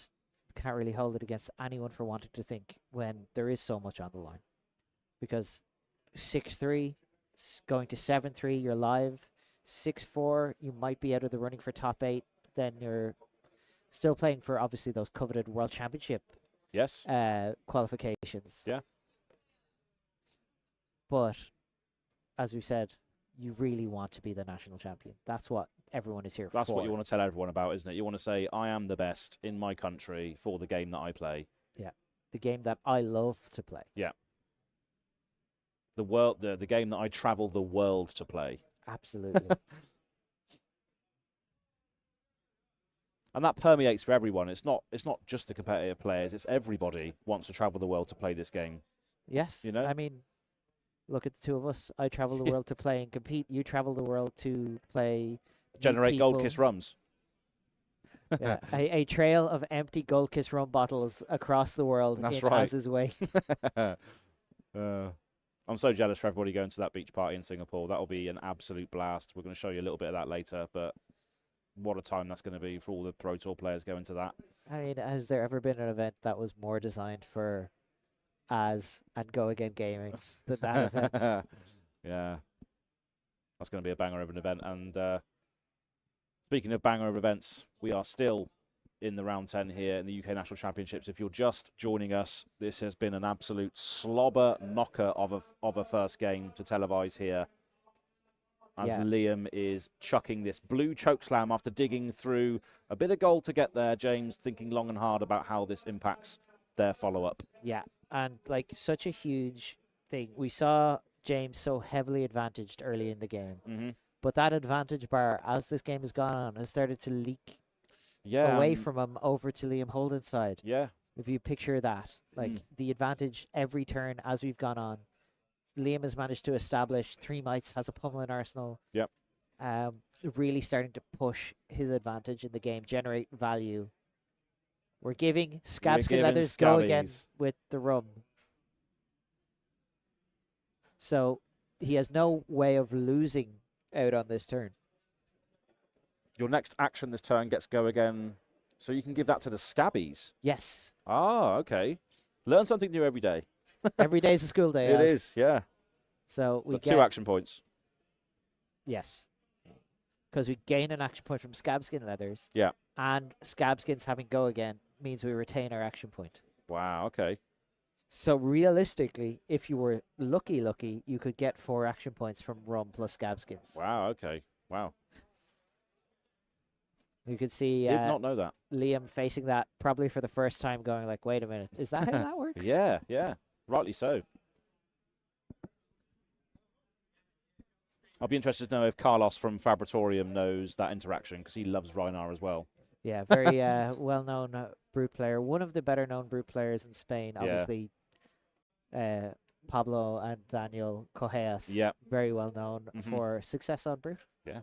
can't really hold it against anyone for wanting to think when there is so much on the line. Because 6-3, going to 7-3, you're live. 6-4, you might be out of the running for top 8. Then you're still playing for, obviously, those coveted World Championship qualifications. Yeah. But, as we said, you really want to be the national champion. That's what everyone is here for. That's what you want to tell everyone about, isn't it? You want to say, I am the best in my country for the game that I play. Yeah. The game that I love to play. Yeah. The game that I travel the world to play. Absolutely. And that permeates for everyone. It's not just the competitive players. It's everybody wants to travel the world to play this game. Yes. You know? I mean, look at the two of us. I travel the world to play and compete. You travel the world to play. Generate Gold Kiss rums. Yeah, a trail of empty Gold Kiss rum bottles across the world. That's in right. Azz's way. I'm so jealous for everybody going to that beach party in Singapore. That'll be an absolute blast. We're going to show you a little bit of that later, but what a time that's going to be for all the Pro Tour players going to that. I mean, has there ever been an event that was more designed for Azz and Go Again Gaming than that event? Yeah. That's going to be a banger of an event. And speaking of banger of events, we are still in the round 10 here in the UK National Championships. If you're just joining us, this has been an absolute slobber knocker of a first game to televise here. As Liam is chucking this blue chokeslam after digging through a bit of gold to get there. James thinking long and hard about how this impacts their follow-up. Yeah, and like such a huge thing. We saw James so heavily advantaged early in the game. But that advantage bar, as this game has gone on, has started to leak away from him over to Liam Holden's side. Yeah. If you picture that, like the advantage every turn as we've gone on, Liam has managed to establish 3 mites, has a pummel in arsenal. Yep. Really starting to push his advantage in the game, generate value. We're giving Scabskin Leathers go again with the rum. So he has no way of losing out on this turn. Your next action this turn gets go again, so you can give that to the Scabbies. Yes. Ah, okay. Learn something new every day. Every day is a school day. It is, yeah. So we get 2 action points. Yes. Because we gain an action point from Scabskin Leathers. Yeah. And Scabskins having go again means we retain our action point. Wow, okay. So realistically, if you were lucky, you could get 4 action points from rum plus Scabskins. Wow, okay. Wow. You could see Did not know that. Liam facing that probably for the first time going like, wait a minute, is that how that works? Yeah, yeah. Rightly so. I'll be interested to know if Carlos from Fabritorium knows that interaction, because he loves Rhinar as well. Yeah, very well-known brute player. One of the better-known brute players in Spain, obviously. Pablo and Daniel Cojeas. Yeah. Very well-known for success on brute. Yeah.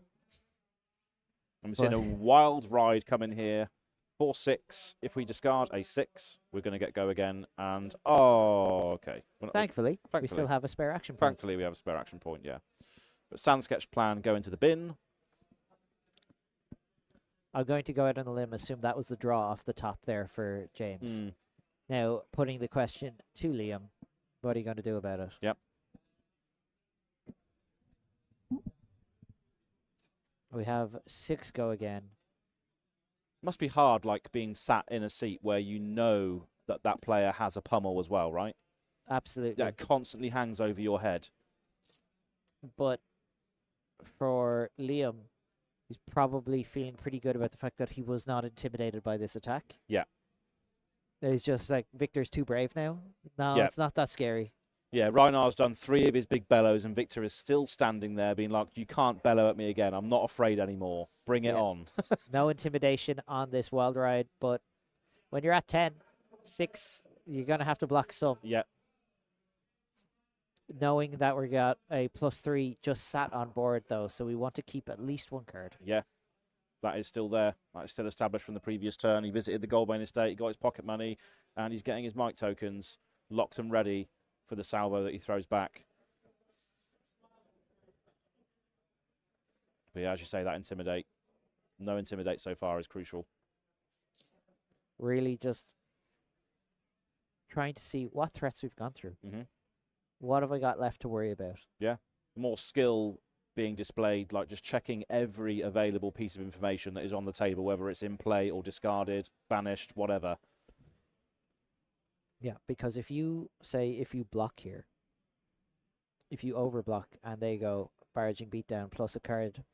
I'm seeing a wild ride coming here. 4-6. If we discard a 6, we're going to get go again. And, okay. Thankfully, we still have a spare action point. Thankfully, we have a spare action point, yeah. But Sand Sketch Plan go into the bin. I'm going to go out on a limb, assume that was the draw off the top there for James. Now, putting the question to Liam, what are you going to do about it? Yep. We have 6 go again. Must be hard, like, being sat in a seat where you know that that player has a pummel as well, right? Absolutely. That constantly hangs over your head. But for Liam, he's probably feeling pretty good about the fact that he was not intimidated by this attack. Yeah. He's just like, Victor's too brave now. No, it's not that scary. Yeah, Rhinar's done 3 of his big bellows, and Victor is still standing there being like, you can't bellow at me again. I'm not afraid anymore. Bring it on. No intimidation on this wild ride, but when you're at 10, 6, you're going to have to block some. Yeah. Knowing that we got a +3 just sat on board, though, so we want to keep at least 1 card. Yeah, that is still there. That is still established from the previous turn. He visited the Goldmane estate, he got his pocket money, and he's getting his mic tokens locked and ready for the salvo that he throws back. But yeah, as you say, that intimidate. No intimidate so far is crucial. Really just trying to see what threats we've gone through. Mm-hmm. What have I got left to worry about? Yeah. More skill being displayed, like just checking every available piece of information that is on the table, whether it's in play or discarded, banished, whatever. Yeah, because if you block here, if you overblock and they go barraging beatdown plus a card,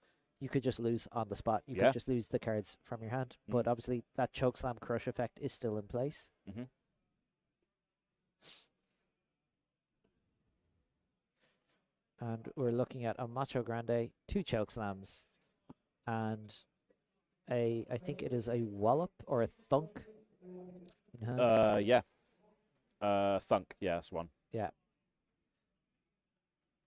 you could just lose on the spot. You could just lose the cards from your hand. Mm. But obviously that chokeslam crush effect is still in place. Mm-hmm. And we're looking at a Macho Grande, 2 chokeslams, and I think it is a wallop or a thunk in hand. Yeah. Thunk, yeah, that's one. Yeah.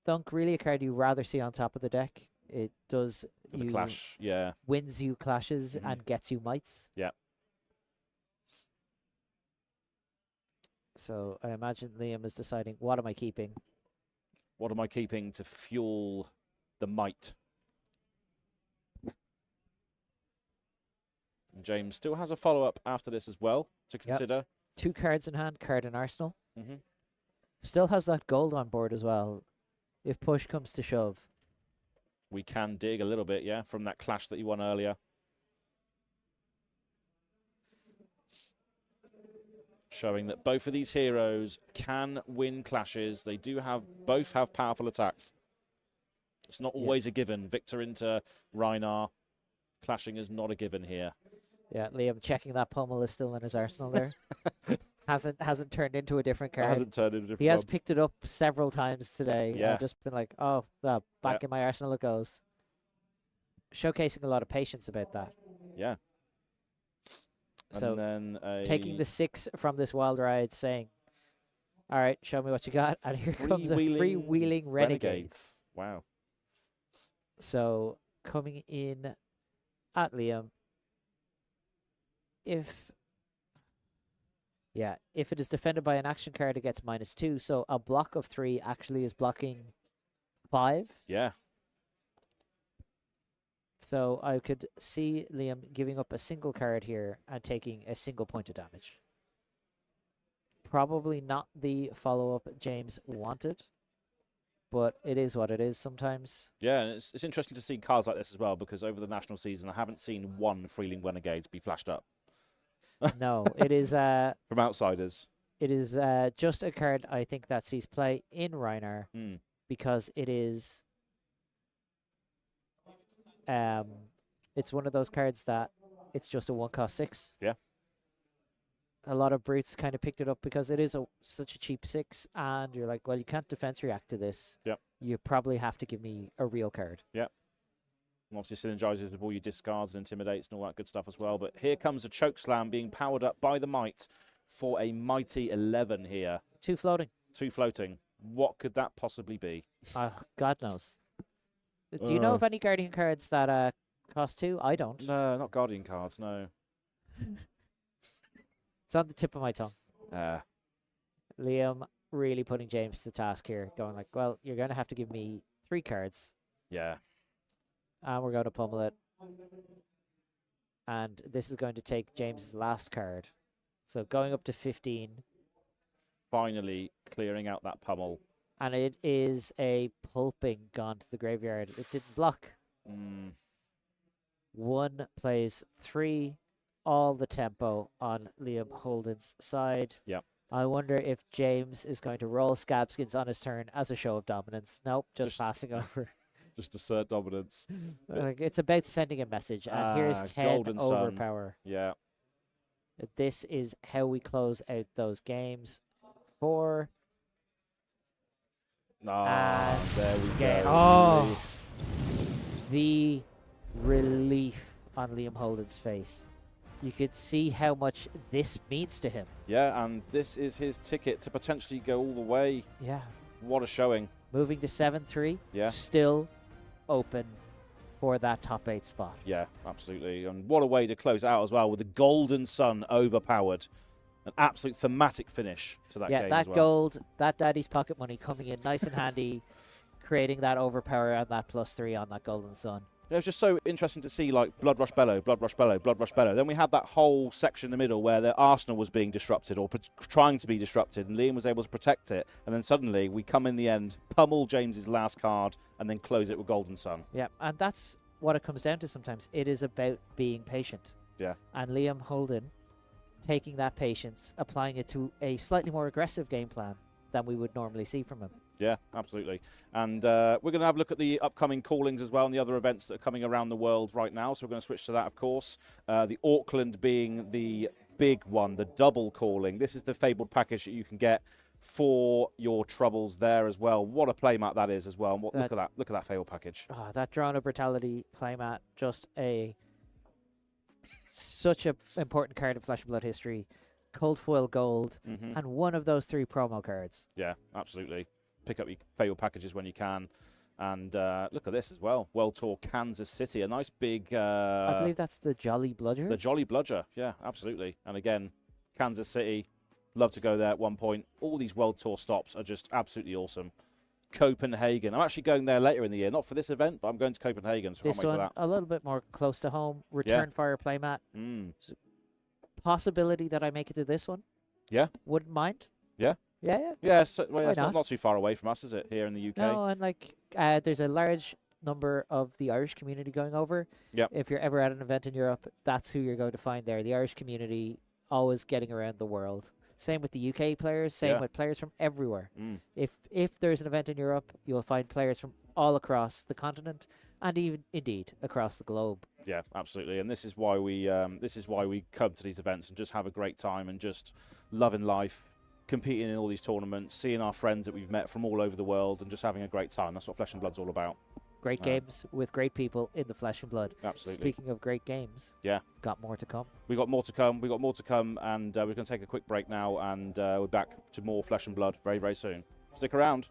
Thunk, really a card you rather see on top of the deck. It does For the clash, yeah. Wins you clashes and gets you mites. Yeah. So I imagine Liam is deciding, what am I keeping? What am I keeping to fuel the might? And James still has a follow-up after this as well to consider. Yep. 2 cards in hand, card in arsenal. Mm-hmm. Still has that gold on board as well. If push comes to shove. We can dig a little bit, yeah, from that clash that you won earlier. Showing that both of these heroes can win clashes. They do both have powerful attacks. It's not always a given. Victor into Rhinar. Clashing is not a given here. Yeah, Liam checking that pummel is still in his arsenal there. hasn't turned into a different card. Hasn't turned into a different He has picked it up several times today. Yeah. I've just been like, oh, back in my arsenal it goes. Showcasing a lot of patience about that. Yeah. So and then taking the 6 from this wild ride, saying, all right, show me what you got. And here comes a freewheeling Renegades. Wow. So coming in at Liam, if it is defended by an action card, it gets -2. So a block of 3 actually is blocking 5. Yeah. So I could see Liam giving up a single card here and taking a single point of damage. Probably not the follow-up James wanted, but it is what it is sometimes. Yeah, and it's interesting to see cards like this as well, because over the national season, I haven't seen one Freeling Renegades be flashed up. No, it is... from outsiders. It is just a card, I think, that sees play in Rhinar because it is... it's one of those cards that it's just a 1-cost 6. Yeah. A lot of brutes kind of picked it up because it is such a cheap 6, and you're like, well, you can't defense react to this. Yeah. You probably have to give me a real card. Yeah. And obviously synergizes with all your discards and intimidates and all that good stuff as well. But here comes a chokeslam being powered up by the might for a mighty 11 here. 2 floating. 2 floating. What could that possibly be? God knows. Do you know of any Guardian cards that cost 2? I don't. No, not Guardian cards, no. It's on the tip of my tongue. Liam really putting James to task here, going like, well, you're going to have to give me 3 cards. Yeah. And we're going to pummel it. And this is going to take James's last card. So going up to 15. Finally clearing out that pummel. And it is a pulping gone to the graveyard. It didn't block. 1 plays 3. All the tempo on Liam Holden's side. Yep. I wonder if James is going to roll Scabskins on his turn as a show of dominance. Nope, just passing over. Just assert dominance. Like, it's about sending a message. And here's 10 overpower. Yeah. This is how we close out those games. 4. There we go. Oh, the relief on Liam Holden's face. You could see how much this means to him. Yeah, and this is his ticket to potentially go all the way. Yeah. What a showing. Moving to 7-3. Yeah. Still open for that top 8 spot. Yeah, absolutely. And what a way to close out as well with the Golden Sun overpowered. An absolute thematic finish to that game as well. Yeah, that gold, that daddy's pocket money coming in nice and handy, creating that overpower and that +3 on that Golden Sun. It was just so interesting to see, like, Blood Rush Bellow, Blood Rush Bellow, Blood Rush Bellow. Then we had that whole section in the middle where the Arsenal was being disrupted or trying to be disrupted, and Liam was able to protect it. And then suddenly we come in the end, pummel James's last card, and then close it with Golden Sun. Yeah, and that's what it comes down to sometimes. It is about being patient. Yeah. And Liam Holden taking that patience, applying it to a slightly more aggressive game plan than we would normally see from him. Yeah, absolutely. And we're going to have a look at the upcoming callings as well and the other events that are coming around the world right now. So we're going to switch to that, of course. The Auckland being the big one, the double calling. This is the Fabled package that you can get for your troubles there as well. What a playmat that is as well. And look at that. Look at that Fabled package. Oh, that Drawn of Brutality playmat, just such an important card in Flesh and Blood history. Cold Foil Gold, and one of those 3 promo cards. Yeah, absolutely. Pick up your Fabled packages when you can. And look at this as well. World Tour Kansas City. A nice big... I believe that's the Jolly Bludger. The Jolly Bludger. Yeah, absolutely. And again, Kansas City. Love to go there at one point. All these World Tour stops are just absolutely awesome. Copenhagen. I'm actually going there later in the year. Not for this event, but I'm going to Copenhagen. So this I can't wait one, for that. a little bit more close to home. Return Fire playmat. Possibility that I make it to this one. Yeah. Wouldn't mind. Yeah. Yeah. Yeah, so, well, it's not? not too far away from us, is it, here in the UK? No, and like there's a large number of the Irish community going over. Yep. If you're ever at an event in Europe, that's who you're going to find there. The Irish community always getting around the world. Same with the UK players, same with players from everywhere. If there's an event in Europe, you'll find players from all across the continent and even indeed across the globe. Yeah, absolutely. And this is why we come to these events and just have a great time and just loving life, competing in all these tournaments, seeing our friends that we've met from all over the world and just having a great time. That's what Flesh and Blood's all about. Great games with great people in the Flesh and Blood. Absolutely. Speaking of great games, got more to come. We got more to come. And we're going to take a quick break now, and we're back to more Flesh and Blood very, very soon. Stick around.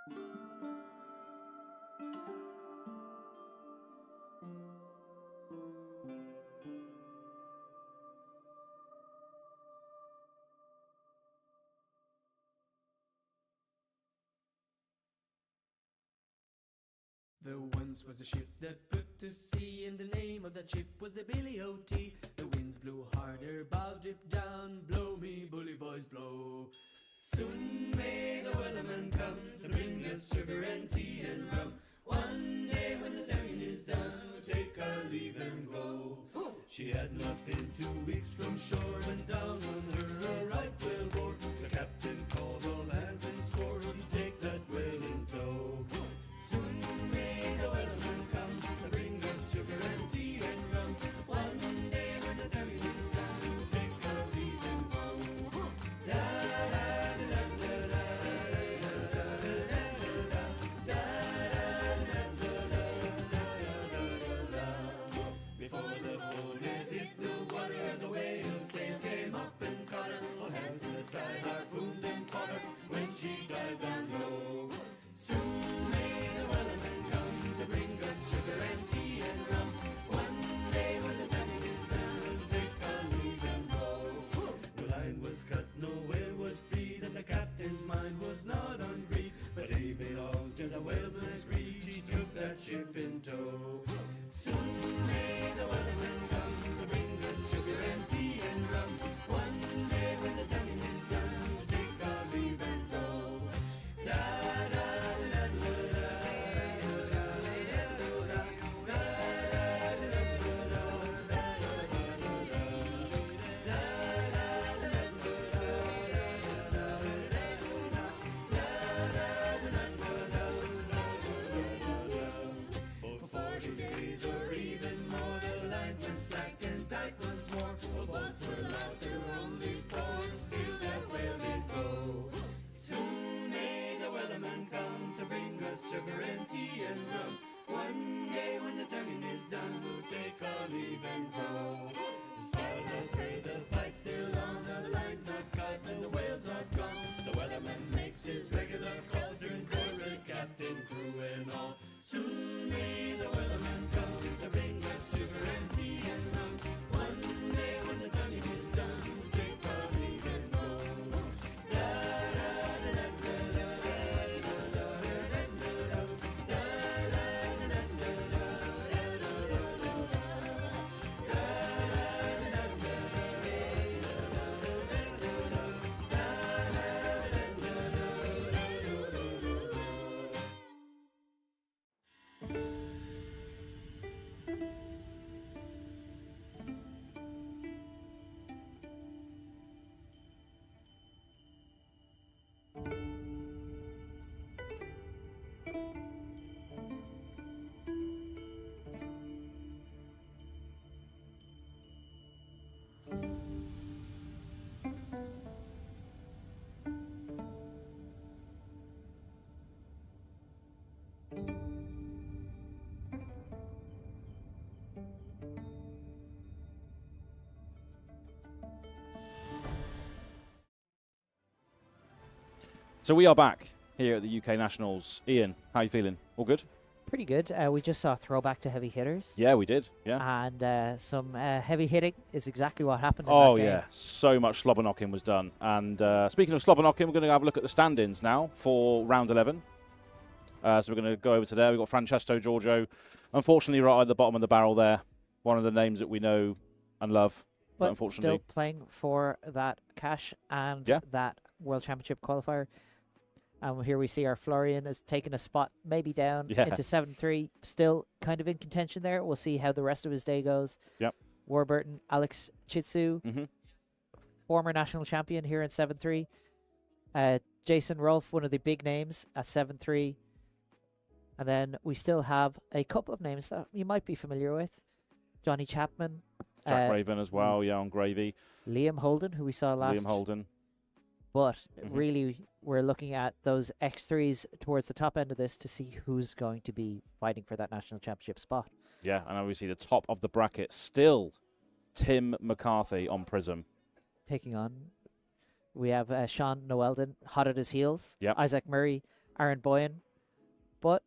There once was a ship that put to sea, and the name of that ship was the Billy O.T. The winds blew harder, bow dip down, blow me bully boys blow. Soon may the wellerman come to bring us sugar and tea and rum. One day when the tonguing is done, we'll take our leave and go. She had not been 2 weeks from shore when down on her a right whale bore. The captain called all hands and swore he'd take that whale in tow. Soon may the wellerman come to bring us sugar and tea and rum. One day when the tonguing is done, we'll take our leave and go. Before the boat had hit the water, the whale's tail came up and caught her. All hands to the side, harpooned and caught her when she dived down low. Soon may the wellerman come to bring us sugar and tea and rum. One day when the tonguing is done, we'll take our leave and go. The line was cut, no whale was freed, and the captain's mind was not on greed, but he belonged to the whales and agreed. She took that ship in tow. Soon may the wellerman come to bring us sugar and tea and rum. One day when the tonguing is done, we'll take our leave and go. For 40 days or even more, the line went slack and tight once more. The boats were lost, there were only 4, still that whale did go. Soon may the wellerman come to bring us sugar and tea and rum. One day when the tonguing is done, we'll take our leave and go. As far as I've heard, the fight's still on, and the line's not cut and the whale's not gone. The wellerman makes his regular call, turn chorus, captain, crew and all. Soon may the wellerman come to bring us sugar and tea and rum. One day when the tonguing is done, we'll take our leave and go. So we are back here at the UK Nationals. Ian, how are you feeling? All good? Pretty good. We just saw a throwback to heavy hitters. Yeah, we did. Yeah. And some heavy hitting is exactly what happened in Oh, that game. yeah. So much slobber knocking was done. And speaking of slobber knocking, we're going to have a look at the stand-ins now for round 11. So we're going to go over to there. We've got Francesco Giorgio. Unfortunately, right at the bottom of the barrel there. One of the names that we know and love. But unfortunately, still playing for that cash and that World Championship qualifier. And here we see our Florian has taken a spot maybe down into 7-3. Still kind of in contention there. We'll see how the rest of his day goes. Yep. Warburton, Alex Chitsu, former national champion here in 7-3. Jason Rolfe, one of the big names at 7-3. And then we still have a couple of names that you might be familiar with. Johnny Chapman. Jack Raven as well, on Gravy. Liam Holden, who we saw last. Liam Holden. But really, we're looking at those X3s towards the top end of this to see who's going to be fighting for that national championship spot. Yeah, and obviously the top of the bracket still Tim McCarthy on Prism. Taking on, we have Sean Noeldon hot at his heels. Yep. Isaac Murray, Aaron Boyhan. But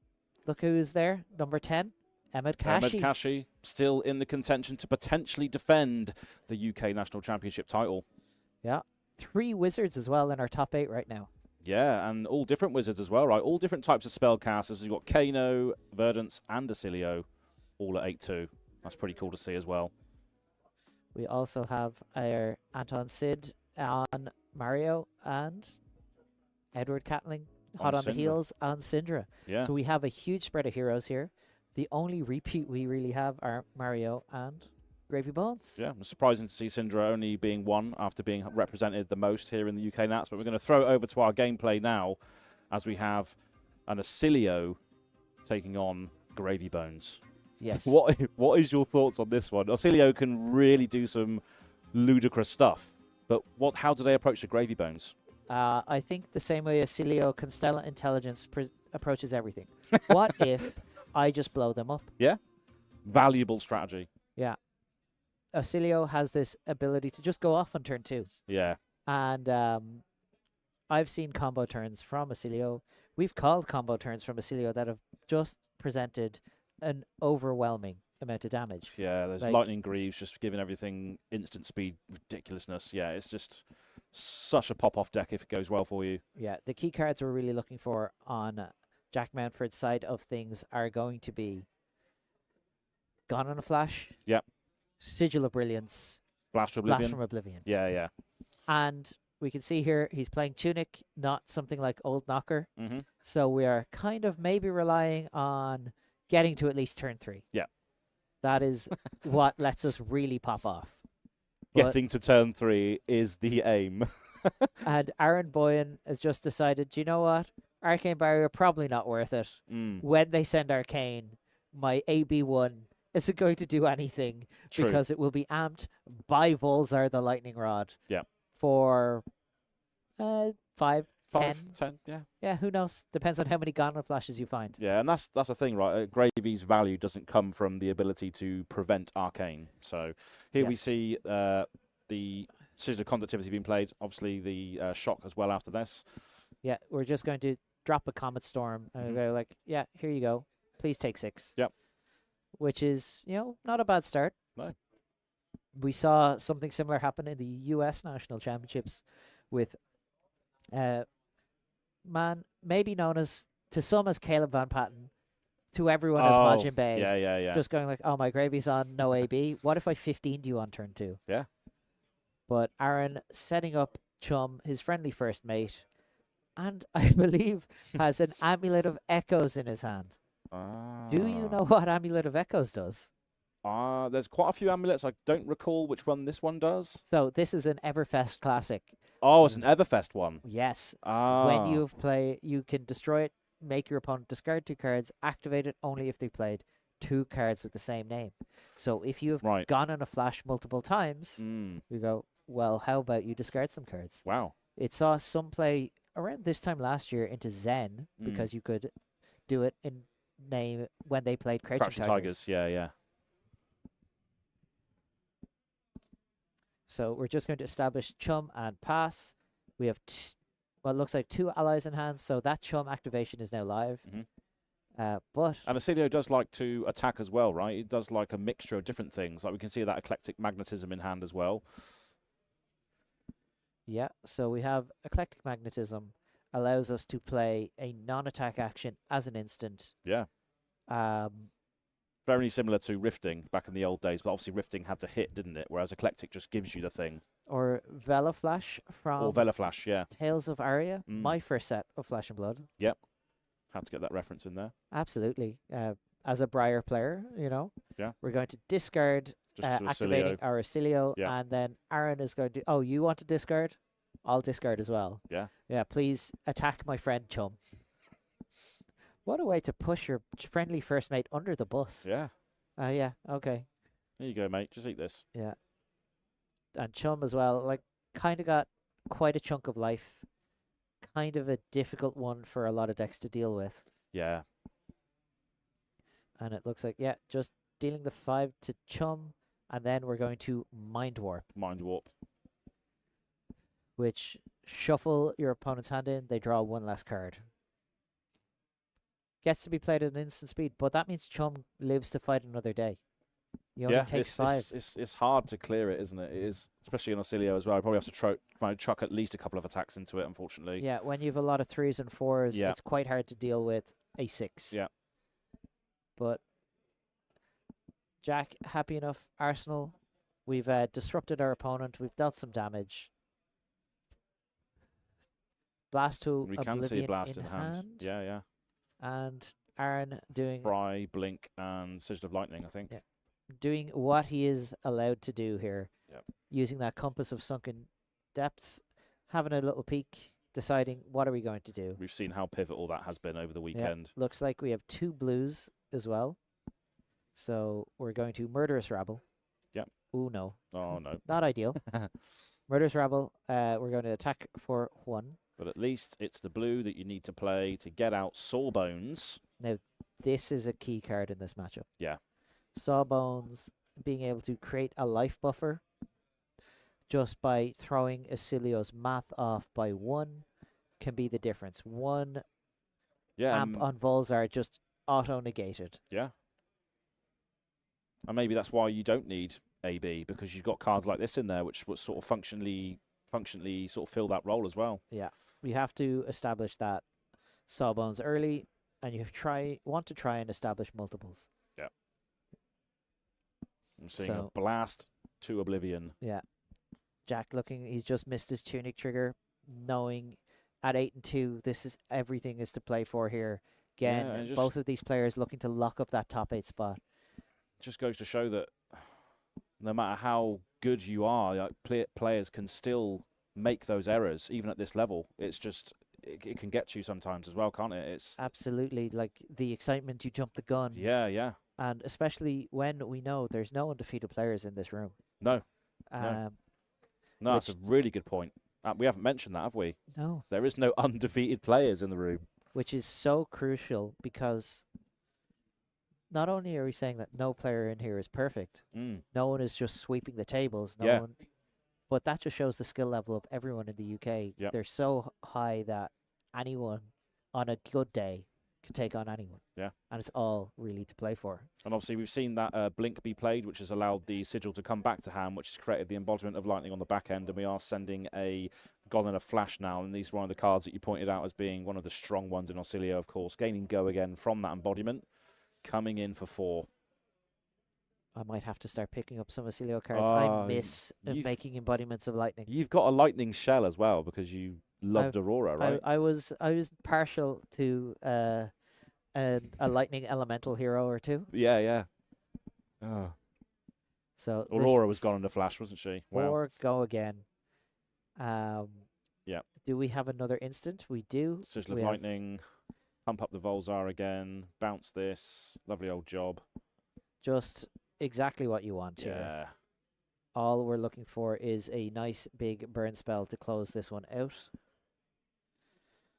look who's there. Number 10, Ahmed Kashi. Ahmed Kashi still in the contention to potentially defend the UK National Championship title. Yeah. 3 wizards as well in our top 8 right now. Yeah, and all different wizards as well, right? All different types of spellcasters. You've got Kano, Verdance, and Oscilio, all at 8-2. That's pretty cool to see as well. We also have our Anton Sid on Mario and Edward Catling hot on the heels on Syndra. Yeah. So we have a huge spread of heroes here. The only repeat we really have are Mario and Gravy Bones. Yeah, it's surprising to see Syndra only being one after being represented the most here in the UK Nats. But we're going to throw it over to our gameplay now as we have an Oscilio taking on Gravy Bones. Yes. What is your thoughts on this one? Oscilio can really do some ludicrous stuff, but how do they approach the Gravy Bones? I think the same way Oscilio Constella Intelligence approaches everything. What if I just blow them up? Yeah. Valuable strategy. Yeah. Oscilio has this ability to just go off on turn 2. Yeah. And I've seen combo turns from Oscilio. We've called combo turns from Oscilio that have just presented an overwhelming amount of damage. Yeah, there's Lightning Greaves just giving everything instant speed ridiculousness. Yeah, it's just such a pop-off deck if it goes well for you. Yeah, the key cards we're really looking for on Jack Mountford's side of things are going to be Gone on a Flash. Yep. Sigil of Brilliance. Blast from Oblivion. Yeah, yeah. And we can see here he's playing Tunic, not something like Old Knocker. Mm-hmm. So we are kind of maybe relying on getting to at least turn 3. Yeah. That is what lets us really pop off. Getting to turn 3 is the aim. And Aaron Boyhan has just decided, do you know what? Arcane Barrier, probably not worth it. When they send Arcane, my AB1 isn't going to do anything. True. Because it will be amped by Volzar the Lightning Rod. Yeah. For 5, 10, yeah. Yeah, who knows? Depends on how many Gone on Flashes you find. Yeah, and that's the thing, right? Gravy's value doesn't come from the ability to prevent Arcane. So here we see the Sigil of Conductivity being played. Obviously, the Shock as well after this. Yeah, we're just going to drop a Comet Storm and go like, yeah, here you go. Please take 6. Yep. Which is, not a bad start. No. We saw something similar happen in the U.S. National Championships with man maybe known as, to some as Caleb Van Patten, to everyone as Majin Bay. Yeah. Just going like, oh, my Gravy's on, no AB. What if I 15'd you on turn 2? Yeah. But Aaron setting up Chum, his friendly first mate, and I believe has an Amulet of Echoes in his hand. Do you know what Amulet of Echoes does? There's quite a few amulets. I don't recall which one this one does. So this is an Everfest classic. Oh, it's an Everfest one. Yes. When you play, you can destroy it, make your opponent discard 2 cards, activate it only if they played 2 cards with the same name. So if you have gone on a flash multiple times, we go, well, how about you discard some cards? Wow. It saw some play around this time last year into Zen because you could do it in name when they played Crouching Tigers. Yeah. So we're just going to establish Chum and pass. We have what looks like 2 allies in hand, so that Chum activation is now live. But and Oscilio does like to attack as well, right? It does like a mixture of different things. Like we can see that Eclectic Magnetism in hand as well. Yeah, so we have Eclectic Magnetism allows us to play a non-attack action as an instant. Yeah. Very similar to Rifting back in the old days, but obviously Rifting had to hit, didn't it? Whereas Eclectic just gives you the thing. Or Velaflash from Velaflash, yeah. Tales of Aria, my first set of Flesh and Blood. Yep. Had to get that reference in there. Absolutely. As a Briar player, Yeah. We're going to discard activating our Oscilio, and then Aaron is going to, oh, you want to discard? I'll discard as well. Yeah. Yeah, please attack my friend Chum. What a way to push your friendly first mate under the bus. Yeah. Yeah, okay. There you go, mate. Just eat this. Yeah. And Chum as well, kind of got quite a chunk of life. Kind of a difficult one for a lot of decks to deal with. Yeah. And it looks like, just dealing the 5 to Chum, and then we're going to Mind Warp. Mind Warp. Which shuffle your opponent's hand in, they draw 1 less card. gets to be played at an instant speed, but that means Chum lives to fight another day. He only takes 5. It's hard to clear it, isn't it? It is, especially in Oscilio as well. I probably have to chuck at least a couple of attacks into it, unfortunately. Yeah, when you have a lot of 3s and 4s, Yeah. it's quite hard to deal with a 6. Yeah. But Jack, happy enough. Arsenal, we've disrupted our opponent. We've dealt some damage. Blast tool. We can see a blast in hand. Yeah, yeah. And Aaron doing Fry, Blink, and Sigil of Lightning, I think. Yeah. Doing what he is allowed to do here. Yep. Using that compass of sunken depths, having a little peek, deciding what are we going to do. We've seen how pivotal that has been over the weekend. Yeah. Looks like we have 2 blues as well. So we're going to Murderous Rabble. Yep. Ooh, no. Oh, no. Not ideal. Murderous Rabble, we're going to attack for 1. But at least it's the blue that you need to play to get out Sawbones. Now, this is a key card in this matchup. Yeah. Sawbones being able to create a life buffer just by throwing Oscilio's math off by 1 can be the difference. 1 amp on Volzar just auto-negated. Yeah. And maybe that's why you don't need AB, because you've got cards like this in there which would sort of functionally sort of fill that role as well. Yeah. We have to establish that Sawbones early, and you want to try and establish multiples. Yeah. I'm seeing a blast to Oblivion. Yeah. Jack he's just missed his Tunic trigger, knowing at 8 and 2, everything is to play for here. Again, both of these players looking to lock up that top 8 spot. Just goes to show that no matter how good you are, like, players can still make those errors, even at this level. It's just, it can get you sometimes as well, can't it? It's absolutely, like the excitement, you jump the gun. Yeah, yeah. And especially when we know there's no undefeated players in this room. No. No, that's a really good point. We haven't mentioned that, have we? No. There is no undefeated players in the room. Which is so crucial, because not only are we saying that no player in here is perfect, no one is just sweeping the tables, but that just shows the skill level of everyone in the UK. Yep. They're so high that anyone on a good day can take on anyone. Yeah. And it's all really to play for. And obviously we've seen that Blink be played, which has allowed the Sigil to come back to hand, which has created the embodiment of Lightning on the back end, and we are sending a Golden a Flash now, and these are one of the cards that you pointed out as being one of the strong ones in Oscilio, of course. Gaining Go again from that embodiment, coming in for 4. I might have to start picking up some Oscilio cards. I miss making embodiments of Lightning. You've got a Lightning Shell as well, because you loved Aurora, right? I was partial to a Lightning Elemental hero or 2. Yeah, yeah. Oh. So Aurora was gone under Flash, wasn't she? Wow. Or Go again. Yeah. Do we have another instant? We do. Sigil of Lightning. Pump up the Volzar again. Bounce this. Lovely old job. Just exactly what you want here. All we're looking for is a nice big burn spell to close this one out.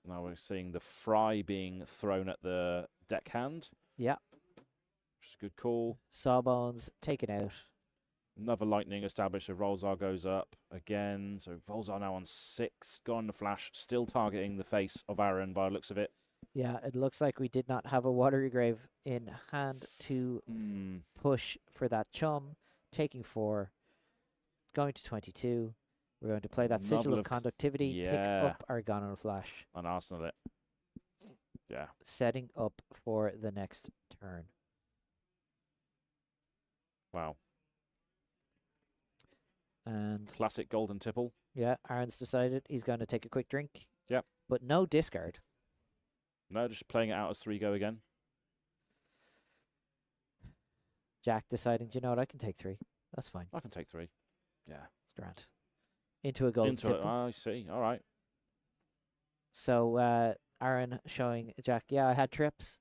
Now we're seeing the Fry being thrown at the deckhand. Yeah. Which is a good call. Sawbones taken out. Another Lightning established, so Volzar goes up again. So Volzar now on 6. Gone in the Flash. Still targeting the face of Aaron by the looks of it. Yeah, it looks like we did not have a Watery Grave in hand to push for that Chum. Taking 4. Going to 22. We're going to play that Sigil of Conductivity. Pick up our Gone Flash. And Arsenal it. Yeah. Setting up for the next turn. Wow. And classic Golden Tipple. Yeah, Aaron's decided he's going to take a quick drink. Yep. But no discard. No, just playing it out as 3 go again. Jack deciding, do you know what, I can take 3. That's fine. I can take 3. Yeah. It's grand. Into a Golden Tipple. I see. All right. So Aaron showing Jack, yeah, I had trips.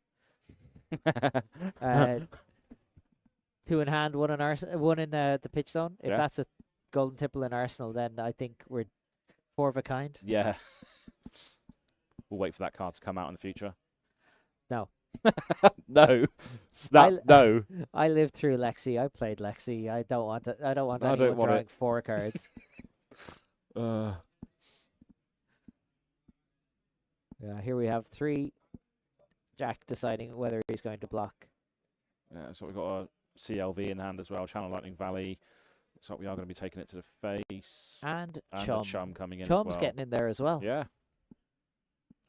2 in hand, 1 in the pitch zone. If that's a Golden Tipple in Arsenal, then I think we're 4 of a kind. Yeah. We'll wait for that card to come out in the future. No. No. No. I lived through Lexi. I played Lexi. I don't want anyone drawing 4 cards. Yeah, here we have 3 Jack deciding whether he's going to block. Yeah, so we've got a CLV in hand as well, Channel Lightning Valley. Looks like we are going to be taking it to the face. And a Chum. coming in Chum's as well. getting in there as well. Yeah.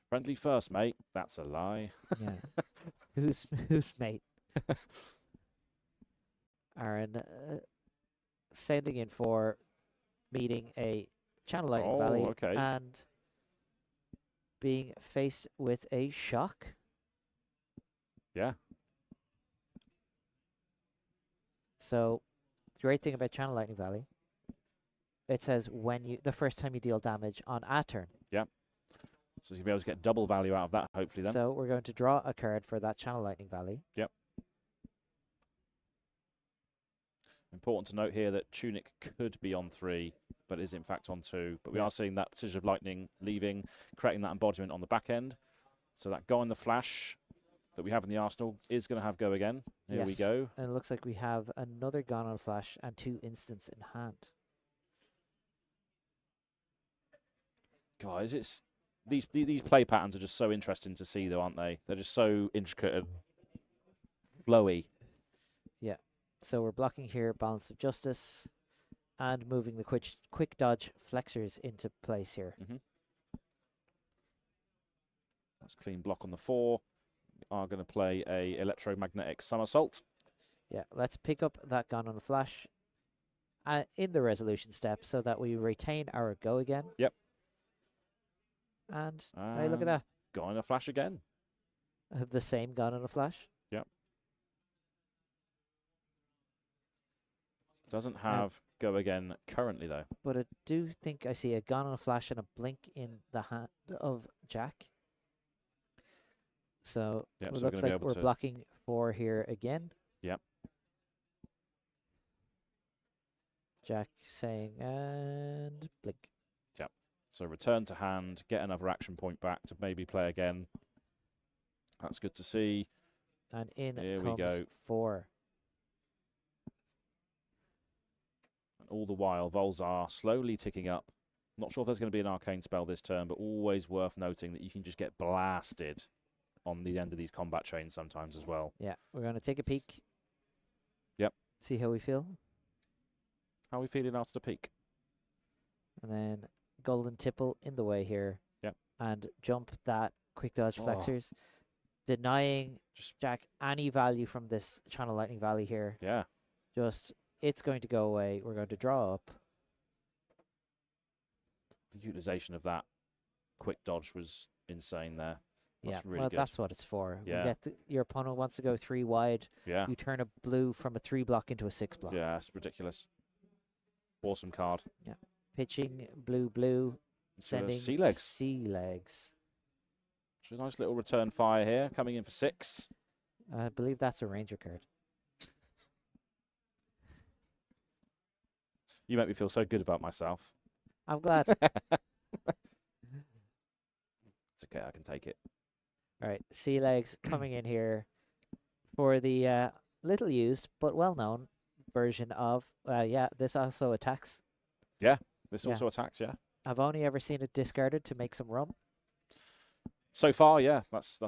Friendly first, mate. That's a lie. Yeah. Who's mate? Aaron sending in for meeting a Channel Lightning Valley okay. and being faced with a shock. Yeah. So the great thing about Channel Lightning Valley, it says the first time you deal damage on a turn. Yeah. So you'll be able to get double value out of that, hopefully, then. So we're going to draw a card for that Channel Lightning Valley. Yep. Important to note here that Tunic could be on 3, but is in fact on 2. But we are seeing that Decision of Lightning leaving, creating that embodiment on the back end. So that Go in the Flash that we have in the arsenal is going to have Go again. Here we go. And it looks like we have another Gone on Flash and 2 instants in hand. Guys, it's these play patterns are just so interesting to see, though, aren't they? They're just so intricate and flowy. Yeah. So we're blocking here, Balance of Justice, and moving the quick dodge flexors into place here. That's clean block on the 4. We are going to play a electromagnetic somersault. Yeah, let's pick up that Gone on a Flash in the resolution step so that we retain our Go again. Yep. And hey, look at that. Go in a Flash again. The same Gone on a Flash. Yep. Doesn't have Go again currently, though. But I do think I see a Gone on a Flash and a blink in the hand of Jack. So it looks like we're blocking 4 here again. Yep. Jack saying, and blink. Yep. So return to hand, get another action point back to maybe play again. That's good to see. And in Here comes we go. 4. And all the while, vols are slowly ticking up. Not sure if there's going to be an arcane spell this turn, but always worth noting that you can just get blasted on the end of these combat chains sometimes as well. Yeah, we're going to take a peek. Yep. See how we feel. How are we feeling after the peak? And then Golden Tipple in the way here. Yep. And jump that quick dodge flexors. Denying Jack any value from this Channel Lightning Valley here. Yeah. Just, it's going to go away. We're going to draw up. The utilization of that quick dodge was insane there. That's really well, good. that's what it's for. Yeah. Your opponent wants to go 3 wide. Yeah. You turn a blue from a 3 block into a 6 block. Yeah, that's ridiculous. Awesome card. Yeah. Pitching blue, sending sea legs. Sea legs. It's a nice little return fire here, coming in for 6. I believe that's a Ranger card. You make me feel so good about myself. I'm glad. It's okay, I can take it. All right, Sea Legs coming in here for the little used but well known version of this also attacks. Yeah, this also attacks. Yeah, I've only ever seen it discarded to make some rum. So far, yeah, that's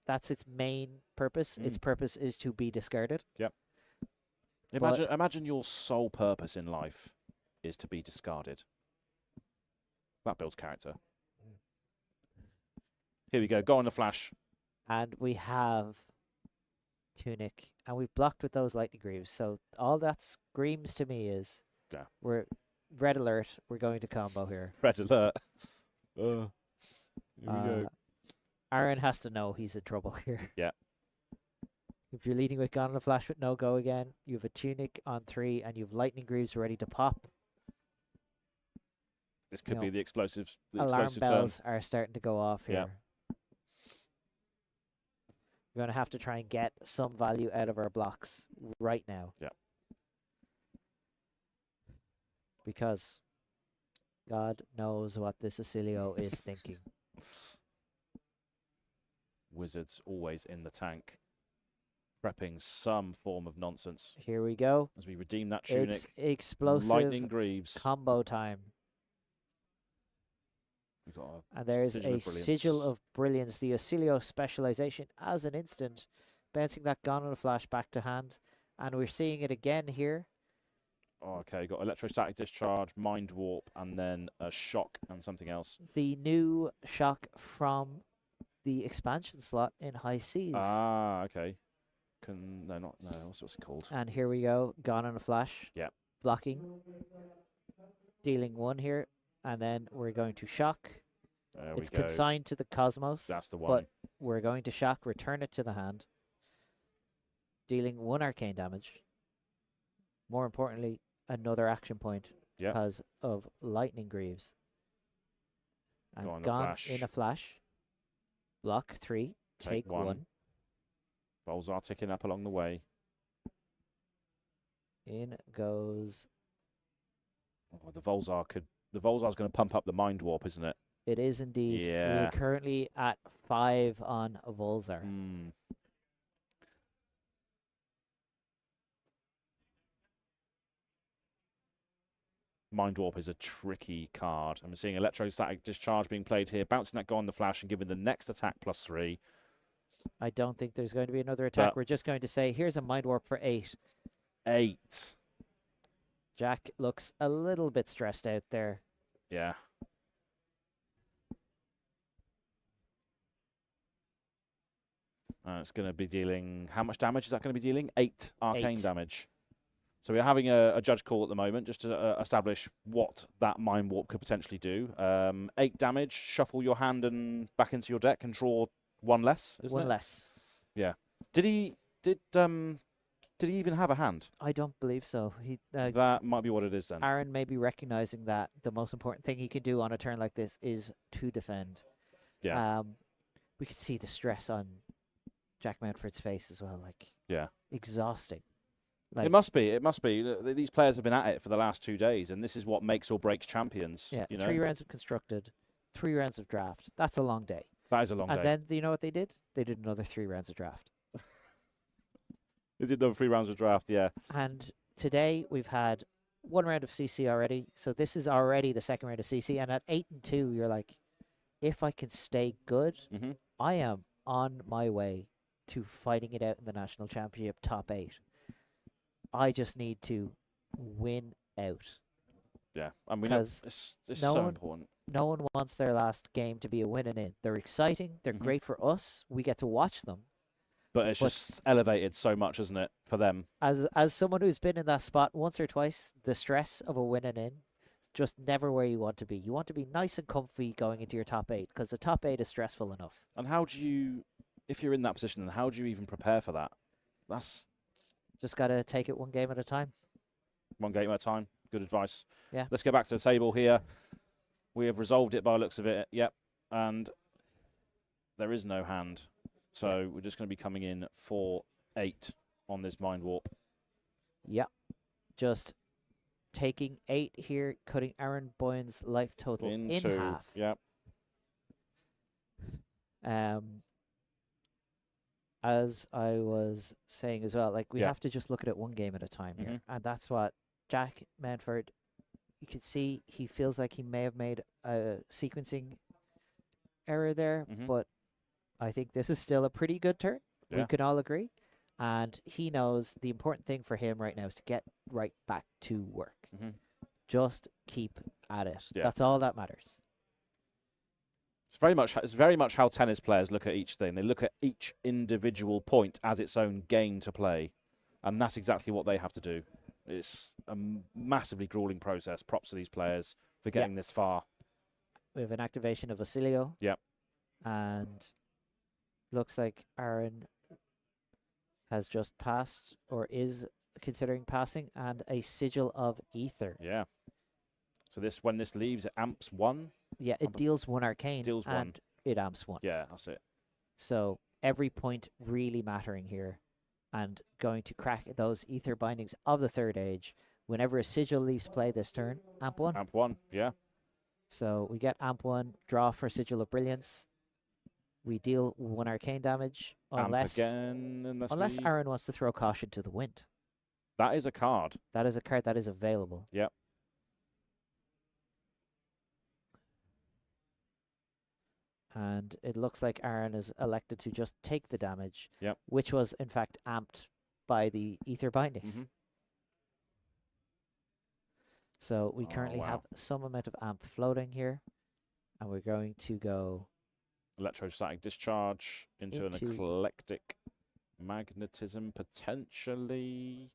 That's its main purpose. Its purpose is to be discarded. Yep. Imagine your sole purpose in life is to be discarded. That builds character. Here we go. Go on the Flash. And we have Tunic, and we've blocked with those Lightning Greaves. So all that screams to me is, we're red alert. We're going to combo here. Red alert. Here we go. Aaron has to know he's in trouble here. Yeah. If you're leading with Gone on a Flash with no Go again, you have a Tunic on 3, and you have Lightning Greaves ready to pop. This could be the explosive. Alarm bells are starting to go off here. Yeah. We're going to have to try and get some value out of our blocks right now. Yeah. Because God knows what this Oscilio is thinking. Wizards always in the tank. Prepping some form of nonsense. Here we go. As we redeem that Tunic. It's explosive Lightning Greaves. combo time. We've got And there's a Sigil of Brilliance, the Oscilio specialization as an instant, bouncing that Gone on a Flash back to hand. And we're seeing it again here. Oh, okay, got Electrostatic Discharge, Mind Warp, and then a Shock and something else. The new Shock from the expansion slot in High Seas. Ah, okay. No, what's it called? And here we go, Gone on a Flash. Yeah. Blocking. Dealing 1 here. And then we're going to Shock. It's consigned to the Cosmos. That's the one. But we're going to Shock, return it to the hand. Dealing 1 arcane damage. More importantly, another action point because of Lightning Greaves. And gone in a flash. Block 3, take 1. Volzar ticking up along the way. In goes. Oh, the Volzar's going to pump up the Mind Warp, isn't it? It is indeed. Yeah. We're currently at 5 on Volzar. Mind Warp is a tricky card. I'm seeing Electrostatic Discharge being played here, bouncing that Go on the Flash and giving the next attack +3. I don't think there's going to be another attack. We're just going to say, here's a Mind Warp for 8. 8. Jack looks a little bit stressed out there. Yeah. It's going to be dealing... How much damage is that going to be dealing? 8 arcane damage. So we're having a judge call at the moment just to establish what that Mind Warp could potentially do. 8 damage, shuffle your hand and back into your deck and draw 1 less, isn't it? 1 less. Yeah. Did he even have a hand? I don't believe so. That might be what it is then. Aaron may be recognizing that the most important thing he can do on a turn like this is to defend. Yeah. We could see the stress on Jack Mountford's face as well. Exhausting. It must be. These players have been at it for the last 2 days, and this is what makes or breaks champions. Yeah, you know? 3 rounds of constructed, 3 rounds of draft. That's a long day. That is a long day. And then, you know what they did? They did another 3 rounds of draft. They did another 3 rounds of draft, yeah. And today we've had 1 round of CC already, so this is already the 2nd round of CC. And at 8 and 2, you're like, if I can stay good, I am on my way to fighting it out in the national championship top 8. I just need to win out. Yeah, I mean, it's so important. No one wants their last game to be a win and in. They're exciting. They're great for us. We get to watch them. But it's just elevated so much, isn't it, for them? As someone who's been in that spot once or twice, the stress of a win and in is just never where you want to be. You want to be nice and comfy going into your top 8 because the top 8 is stressful enough. And how do you, if you're in that position, then how do you even prepare for that? That's... Just got to take it 1 game at a time. 1 game at a time. Good advice. Yeah. Let's get back to the table here. We have resolved it by the looks of it. Yep. And there is no hand. So we're just going to be coming in for 8 on this Mind Warp. Yep. Just taking 8 here, cutting Aaron Boyhan's life total in half. Yep. As I was saying as well, we have to just look at it 1 game at a time here. And that's what Jack Mountford, you can see he feels like he may have made a sequencing error there, but I think this is still a pretty good turn. Yeah. We can all agree. And he knows the important thing for him right now is to get right back to work. Just keep at it. Yeah. That's all that matters. It's very much how tennis players look at each thing. They look at each individual point as its own game to play. And that's exactly what they have to do. It's a massively grueling process. Props to these players for getting this far. We have an activation of Oscilio. Yep. And looks like Aaron has just passed or is considering passing, and a Sigil of Aether. Yeah. So when this leaves, it amps 1. Yeah, it deals 1 arcane. Deals 1. And it amps 1. Yeah, that's it. So every point really mattering here, and going to crack those Aether bindings of the 3rd age. Whenever a Sigil leaves play this turn, amp 1. Amp 1, yeah. So we get amp 1, draw for Sigil of Brilliance. We deal 1 arcane damage, unless Aaron wants to throw caution to the wind. That is a card. That is a card that is available. Yep. And it looks like Aaron is elected to just take the damage, Yep. which was in fact amped by the Aether bindings. So we currently have some amount of amp floating here, and we're going to go Electrostatic discharge into an eclectic magnetism, potentially.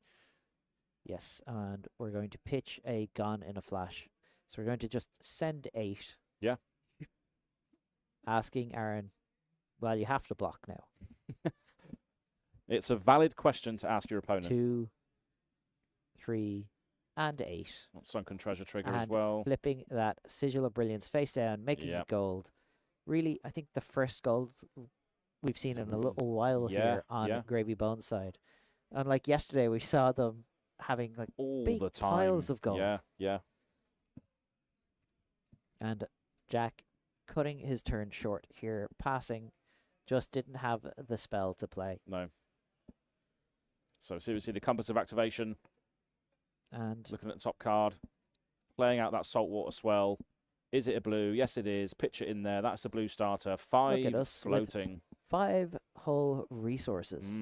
Yes, and we're going to pitch a gun in a flash. So we're going to just send 8. Yeah. Asking Aaron, well, you have to block now. It's a valid question to ask your opponent. 2, 3, and 8. Sunken treasure trigger and as well. Flipping that Sigil of Brilliance face down, making it gold. Really, I think the first gold we've seen in a little while here on Gravy Bones side. And like yesterday, we saw them having like all big the time. piles of gold. Yeah. And Jack cutting his turn short here, passing, just didn't have the spell to play. No. So seriously, the compass of activation. And looking at the top card, playing out that saltwater swell. Is it a blue? Yes, it is. Pitch it in there. That's a blue starter. 5 look at us floating. 5 whole resources.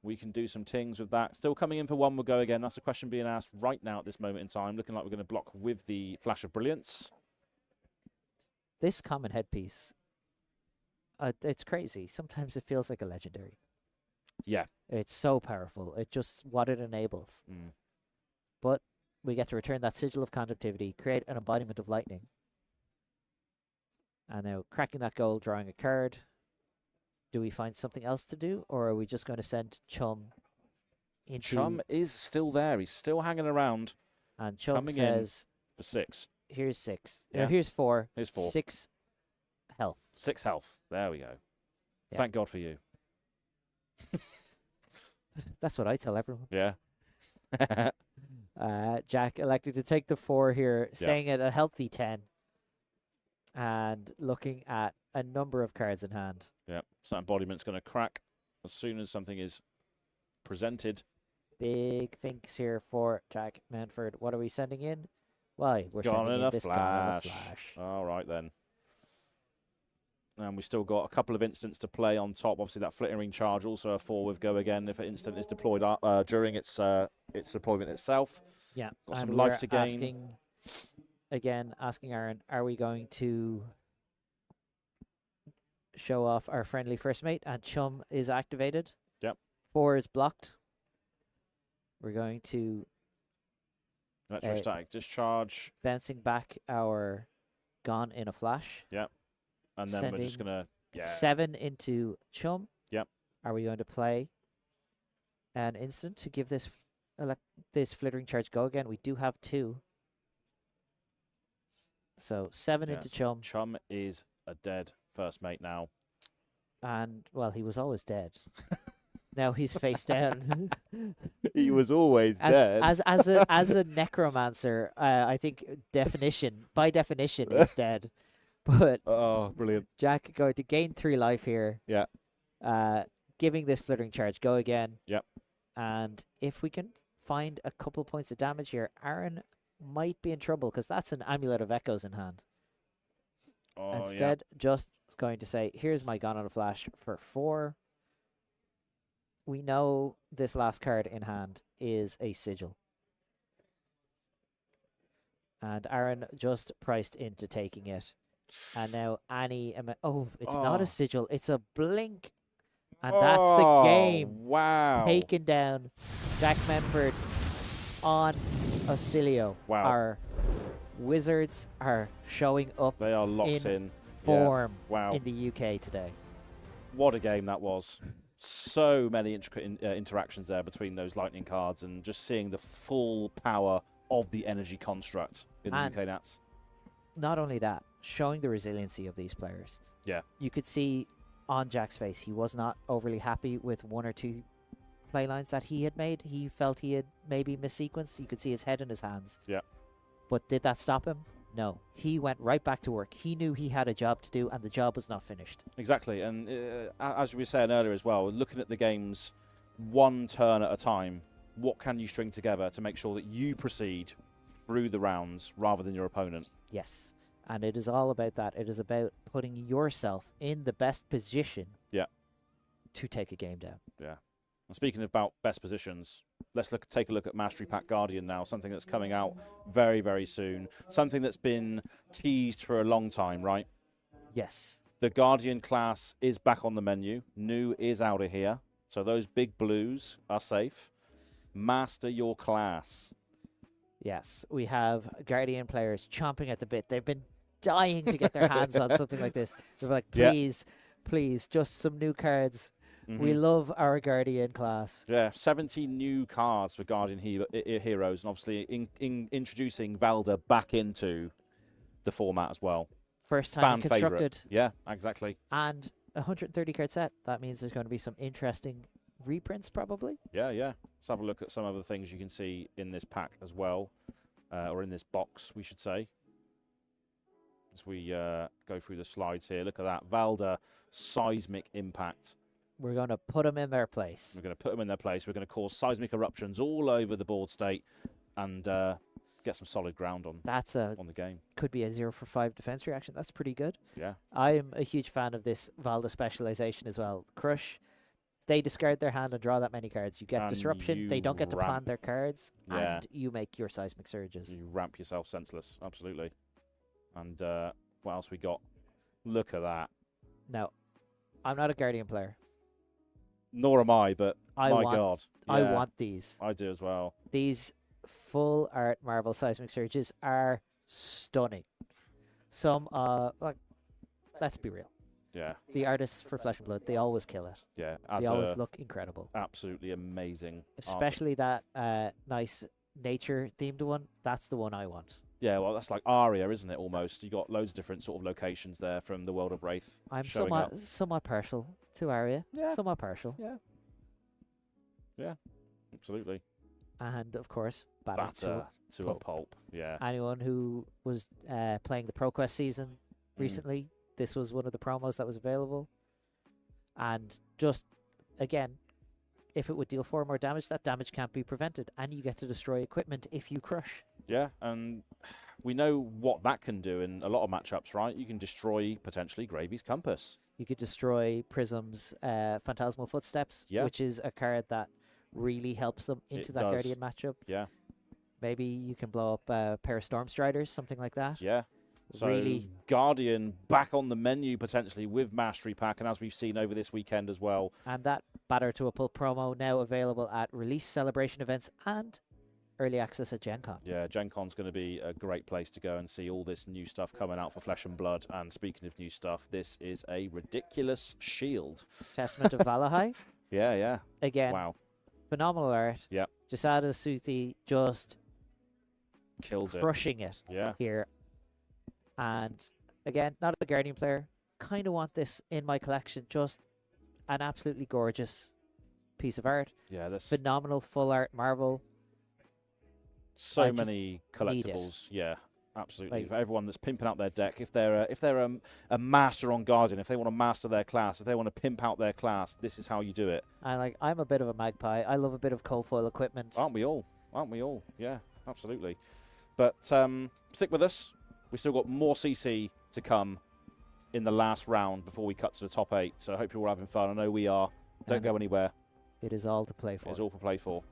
We can do some tings with that. Still coming in for 1 will go again. That's a question being asked right now at this moment in time. Looking like we're going to block with the Flash of Brilliance. This common headpiece, it's crazy. Sometimes it feels like a legendary. Yeah. It's so powerful. It just, what it enables. But we get to return that Sigil of Conductivity, create an embodiment of lightning. And now cracking that gold, drawing a card. Do we find something else to do, or are we just going to send Chum into... Chum is still there. He's still hanging around. And Chum says... for 6. Here's 6. Yeah. Here's 4. Here's 4. 6 health. 6 health. There we go. Yeah. Thank God for you. That's what I tell everyone. Yeah. Jack elected to take the 4 here, staying at a healthy 10. And looking at a number of cards in hand. Yeah, so that embodiment's going to crack as soon as something is presented. Big thinks here for Jack Mountford. What are we sending in? Why, we're sending in this Gone in a Flash. All right, then. And we still got a couple of instants to play on top. Obviously, that flittering charge, also a 4 with go again if an instant is deployed during its deployment itself. Yeah, got some life to gain. Asking Aaron, are we going to show off our friendly first mate? And Chum is activated. Yep. 4 is blocked. We're going to electrostatic discharge. Bouncing back our Gone in a Flash. Yep. And then we're just going to 7 into Chum. Yep. Are we going to play an instant to give this flittering charge go again? We do have 2. So 7 into Chum. Chum is a dead first mate now. And, well, he was always dead. Now he's face down. He was always dead. As a necromancer, I think by definition, he's dead. But oh, brilliant. Jack going to gain 3 life here. Yeah. Giving this flittering charge go again. Yep. And if we can find a couple of points of damage here, Aaron might be in trouble because that's an Amulet of Echoes in hand. Oh, Instead, just going to say, here's my Gone on a Flash for 4. We know this last card in hand is a Sigil. And Aaron just priced into taking it. And now Annie... it's not a Sigil. It's a Blink. And that's the game. Wow. Taken down Jack Mountford on Oscilio. Wow. Our Wizards are showing up. They are locked in form in the UK today. What a game that was. So many intricate interactions there between those lightning cards and just seeing the full power of the energy construct in the UK Nats. Not only that, showing the resiliency of these players. Yeah. You could see on Jack's face, he was not overly happy with 1 or 2 playlines that he had made. He felt he had maybe missequenced. You could see his head in his hands. Yeah. But did that stop him? No. He went right back to work. He knew he had a job to do, and the job was not finished. Exactly. And as we were saying earlier as well, looking at the games 1 turn at a time, what can you string together to make sure that you proceed through the rounds rather than your opponent? Yes. And it is all about that. It is about putting yourself in the best position to take a game down. Yeah. And speaking about best positions, let's take a look at Mastery Pack Guardian now, something that's coming out very, very soon. Something that's been teased for a long time, right? Yes. The Guardian class is back on the menu. New is out of here. So those big blues are safe. Master your class. Yes. We have Guardian players chomping at the bit. They've been dying to get their hands on something like this. They're like, please, please, just some new cards. We love our Guardian class. Yeah, 70 new cards for Guardian heroes, and obviously introducing Valda back into the format as well. First time constructed. Yeah, exactly. And a 130 card set. That means there's going to be some interesting reprints probably. Yeah, yeah. Let's have a look at some of the things you can see in this pack as well, or in this box, we should say. As we go through the slides here, look at that. Valda, Seismic Impact. We're going to put them in their place. We're going to put them in their place. We're going to cause seismic eruptions all over the board state and get some solid ground on the game. Could be a 0 for 5 defense reaction. That's pretty good. Yeah. I'm a huge fan of this Valda specialization as well. Crush, they discard their hand and draw that many cards. You get disruption. They don't get to plan their cards. Yeah. And you make your seismic surges. You ramp yourself senseless. Absolutely. And what else we got? Look at that. Now, I'm not a Guardian player. Nor am I, but my God. I want these. I do as well. These full art Marvel seismic surges are stunning. Some, let's be real. Yeah. The artists for Flesh and Blood, they always kill it. Yeah. They always look incredible. Absolutely amazing. Especially that nice nature themed one. That's the one I want. Yeah, well, that's like Aria, isn't it, almost? You got loads of different sort of locations there from the world of Wraith. I'm somewhat partial to Aria. Yeah. Somewhat partial. Yeah. Yeah, absolutely. And, of course, Batter to a pulp. Yeah. Anyone who was playing the ProQuest season recently, this was one of the promos that was available. And just, again, if it would deal 4 more damage, that damage can't be prevented. And you get to destroy equipment if you crush. Yeah, and we know what that can do in a lot of matchups, right? You can destroy, potentially, Gravy's Compass. You could destroy Prism's Phantasmal Footsteps, which is a card that really helps them into that Guardian matchup. Yeah. Maybe you can blow up a pair of Stormstriders, something like that. Yeah. So really, Guardian back on the menu, potentially, with Mastery Pack, and as we've seen over this weekend as well. And that Batter to a Pulp promo now available at release celebration events and early access at Gen Con. Yeah, Gen Con's going to be a great place to go and see all this new stuff coming out for Flesh and Blood. And speaking of new stuff, this is a ridiculous shield. Testament of Valahai. Yeah, yeah. Again, wow. Phenomenal art. Yeah. Jasada Suthi just kills crushing it here. And again, not a Guardian player. Kind of want this in my collection. Just an absolutely gorgeous piece of art. Yeah, that's phenomenal full art Marvel. So many collectibles. Yeah, absolutely. For everyone that's pimping out their deck, if they're a master on Guardian, if they want to master their class, if they want to pimp out their class, this is how you do it. And I'm a bit of a magpie. I love a bit of cold foil equipment. Aren't we all? Aren't we all? Yeah, absolutely. But stick with us. We've still got more CC to come in the last round before we cut to the top 8. So I hope you're all having fun. I know we are. Don't go anywhere. It is all to play for. It's all for play for.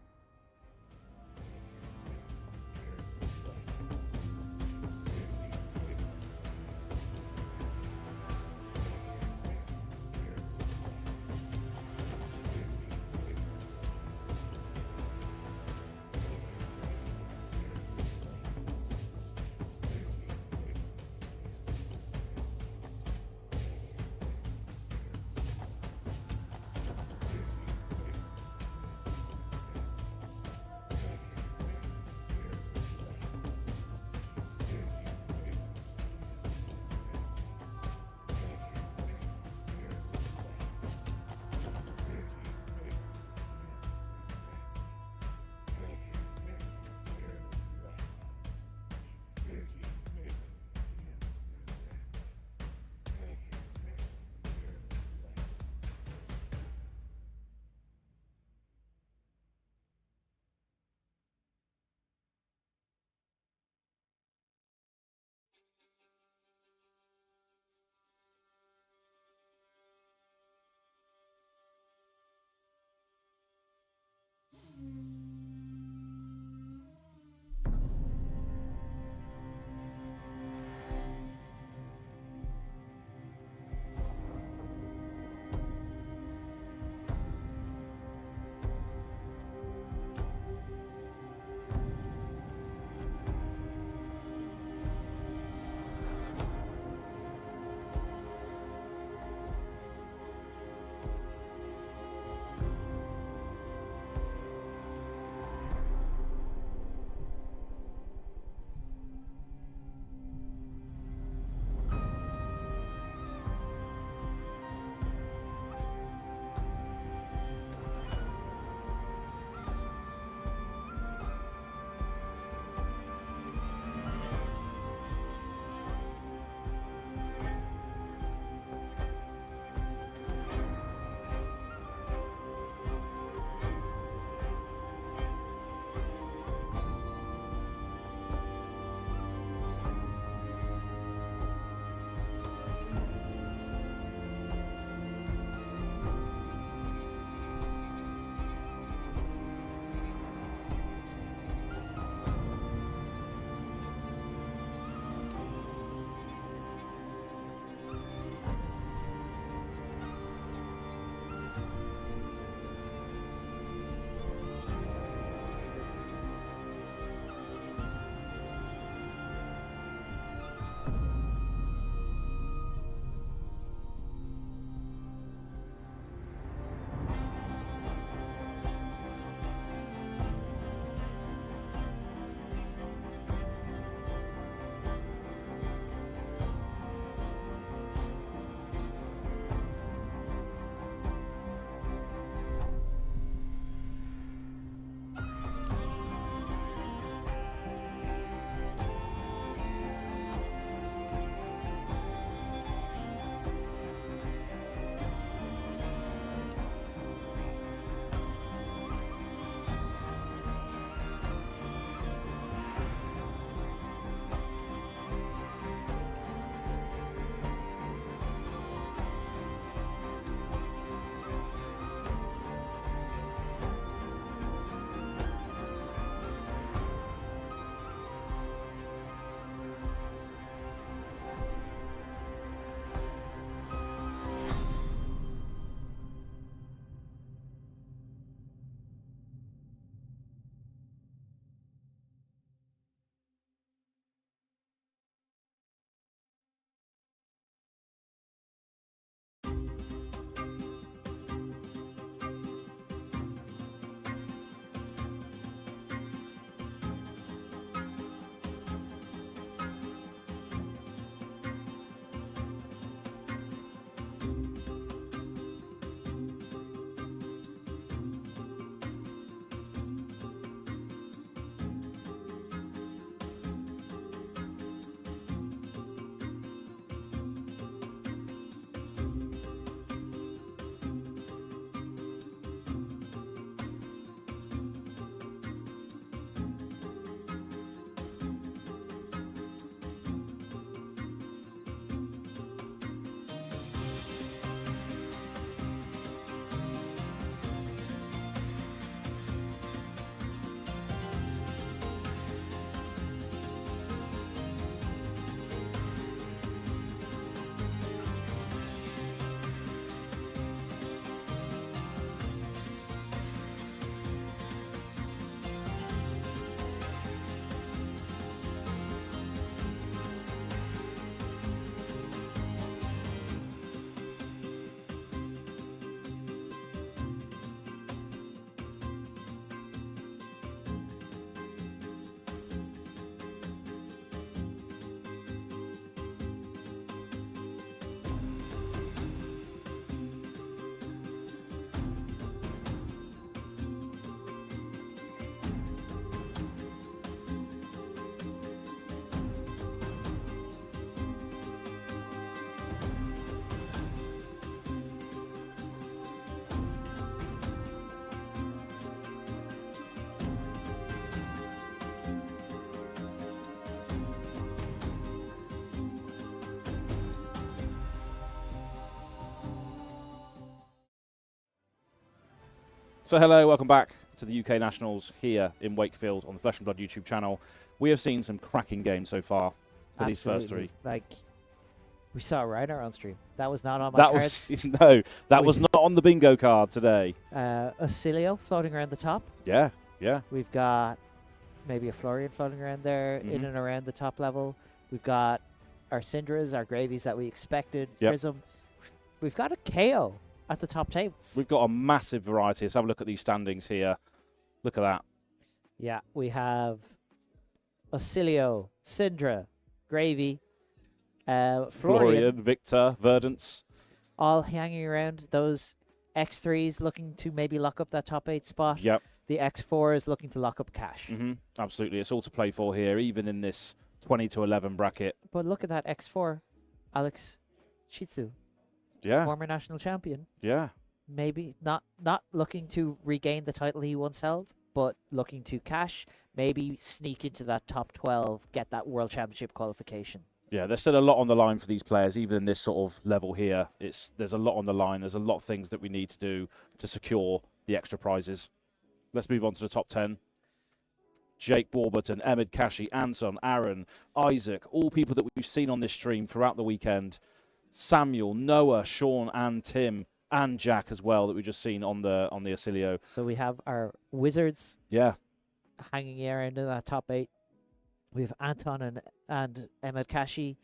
So hello, welcome back to the UK Nationals here in Wakefield on the Flesh and Blood YouTube channel. We have seen some cracking games so far for these first three. Like, we saw Rhinar on stream. That was not on my That cards. was no, that was not on the bingo card today. Oscilio floating around the top. Yeah, yeah. We've got maybe a Florian floating around there, in and around the top level. We've got our Syndras, our Gravies that we expected. Prism. We've got a KO at the top tables. We've got a massive variety. Let's have a look at these standings here. Look at that. Yeah, we have Oscilio, Syndra, Gravy, Florian, Victor, Verdance. all hanging around. Those X3s looking to maybe lock up that top 8 spot. Yep. The X4 is looking to lock up cash. Absolutely. It's all to play for here, even in this 20 to 11 bracket. But look at that X4. Alex Shitsu, Yeah. former national champion. Yeah. Maybe not looking to regain the title he once held, but looking to cash, maybe sneak into that top 12, get that World Championship qualification. Yeah, there's still a lot on the line for these players, even in this sort of level here. There's a lot on the line. There's a lot of things that we need to do to secure the extra prizes. Let's move on to the top 10. Jake Warburton, Emmett Kashi, Anton, Aaron, Isaac, all people that we've seen on this stream throughout the weekend. Samuel, Noah, Sean, and Tim, and Jack as well that we've just seen on the Oscilio. So we have our Wizards hanging around in that top 8. We have Anton and Emmett Kashi.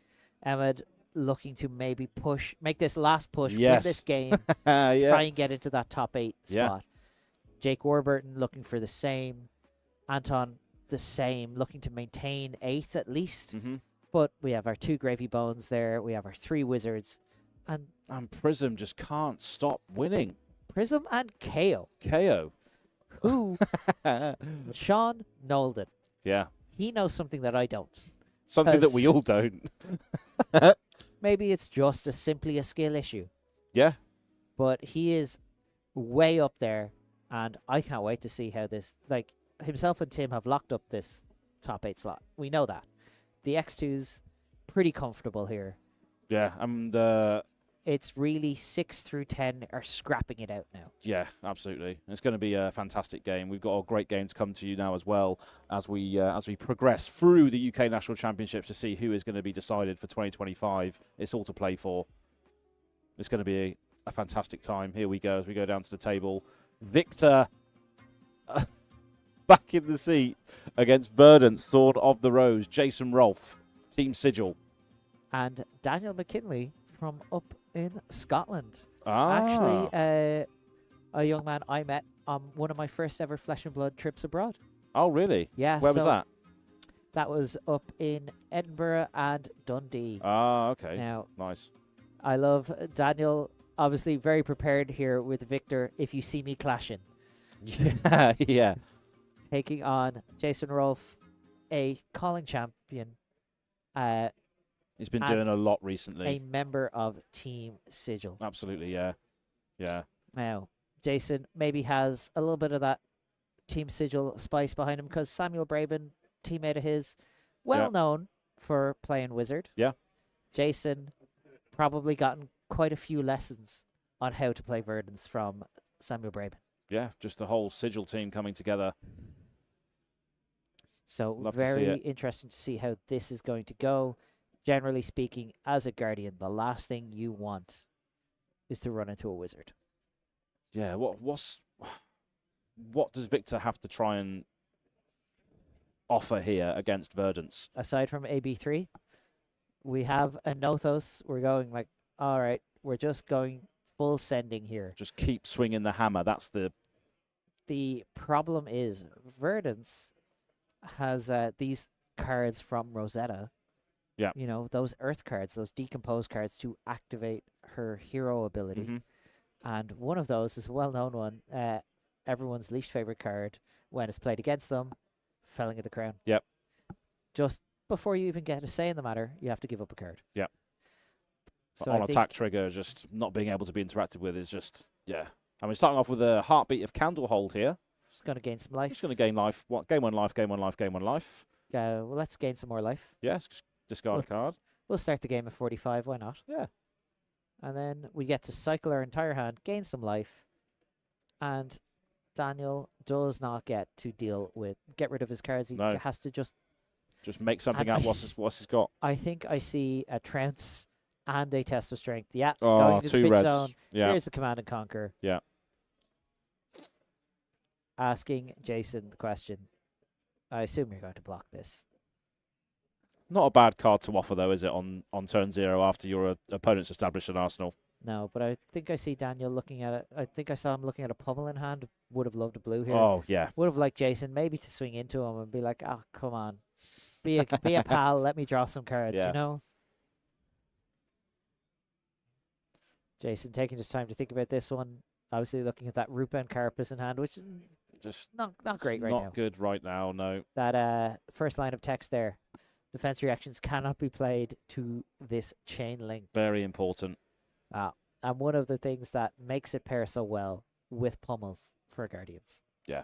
Emmett looking to maybe make this last push, win this game, try and get into that top 8 spot. Jake Warburton looking for the same. Anton the same, looking to maintain 8th at least. But we have our 2 Gravy Bones there. We have our 3 Wizards. And Prism just can't stop winning. Prism and KO. KO. Who? Sean Nolden. Yeah. He knows something that I don't. Something that we all don't. Maybe it's just simply a skill issue. Yeah. But he is way up there, and I can't wait to see how this, like, himself and Tim have locked up this top 8 slot. We know that. The X2's pretty comfortable here. Yeah, and it's really 6 through 10 are scrapping it out now. Yeah, absolutely. It's going to be a fantastic game. We've got a great game to come to you now as well as we progress through the UK National Championships to see who is going to be decided for 2025. It's all to play for. It's going to be a fantastic time. Here we go as we go down to the table. Victor back in the seat against Verdance, Thorn of the Rose, Jason Rolfe, Team Sigil. And Daniel McKinlay from up in Scotland. Ah. Actually, a young man I met on one of my first ever Flesh and Blood trips abroad. Oh, really? Yeah. Where was that? That was up in Edinburgh and Dundee. Ah, okay. Now, nice. I love Daniel, obviously very prepared here with Victor, if you see me clashing. Yeah, yeah. Taking on Jason Rolfe, a calling champion. He's been doing a lot recently. A member of Team Sigil. Absolutely, yeah. Yeah. Now, Jason maybe has a little bit of that Team Sigil spice behind him because Samuel Braben, teammate of his, well known for playing Wizard. Yeah. Jason probably gotten quite a few lessons on how to play Verdance from Samuel Braben. Yeah, just the whole Sigil team coming together. So very interesting to see how this is going to go. Generally speaking, as a Guardian, the last thing you want is to run into a Wizard. Yeah, what does Victor have to try and offer here against Verdance? Aside from AB3, we have a Nothos. We're going like, all right, we're just going full sending here. Just keep swinging the hammer. That's the... The problem is Verdance has these cards from Rosetta. Yeah. You know, those Earth cards, those Decomposed cards to activate her hero ability. And one of those is a well-known one, everyone's least favorite card when it's played against them, Felling of the Crown. Yep. Just before you even get a say in the matter, you have to give up a card. Yep. So on attack trigger, just not being able to be interacted with is just, yeah. I mean, starting off with a Heartbeat of Candlehold here. Just going to gain some life. Just going to gain life. What? Gain 1 life, gain 1 life, gain 1 life. Well, let's gain some more life. Yes, discard a card. We'll start the game at 45, why not? Yeah. And then we get to cycle our entire hand, gain some life, and Daniel does not get to get rid of his cards. He No. has to just make something And out. I What's he's got? I think I see a Trance and a Test of Strength. Yeah, Oh, going to the 2 big reds. zone. Yeah. Here's the Command and Conquer. Yeah. Asking Jason the question. I assume you're going to block this. Not a bad card to offer, though, is it, on turn 0 after your opponent's established an arsenal? No, but I think I see Daniel looking at it. I think I saw him looking at a pummel in hand. Would have loved a blue here. Oh, yeah. Would have liked Jason maybe to swing into him and be like, oh, come on. Be a pal. Let me draw some cards, Yeah. you know? Jason taking his time to think about this one. Obviously looking at that Rupen Carapace in hand, which is Just not great right not now. good right now, no. That first line of text there. Defense reactions cannot be played to this chain link. Very important. And one of the things that makes it pair so well with pummels for Guardians. Yeah.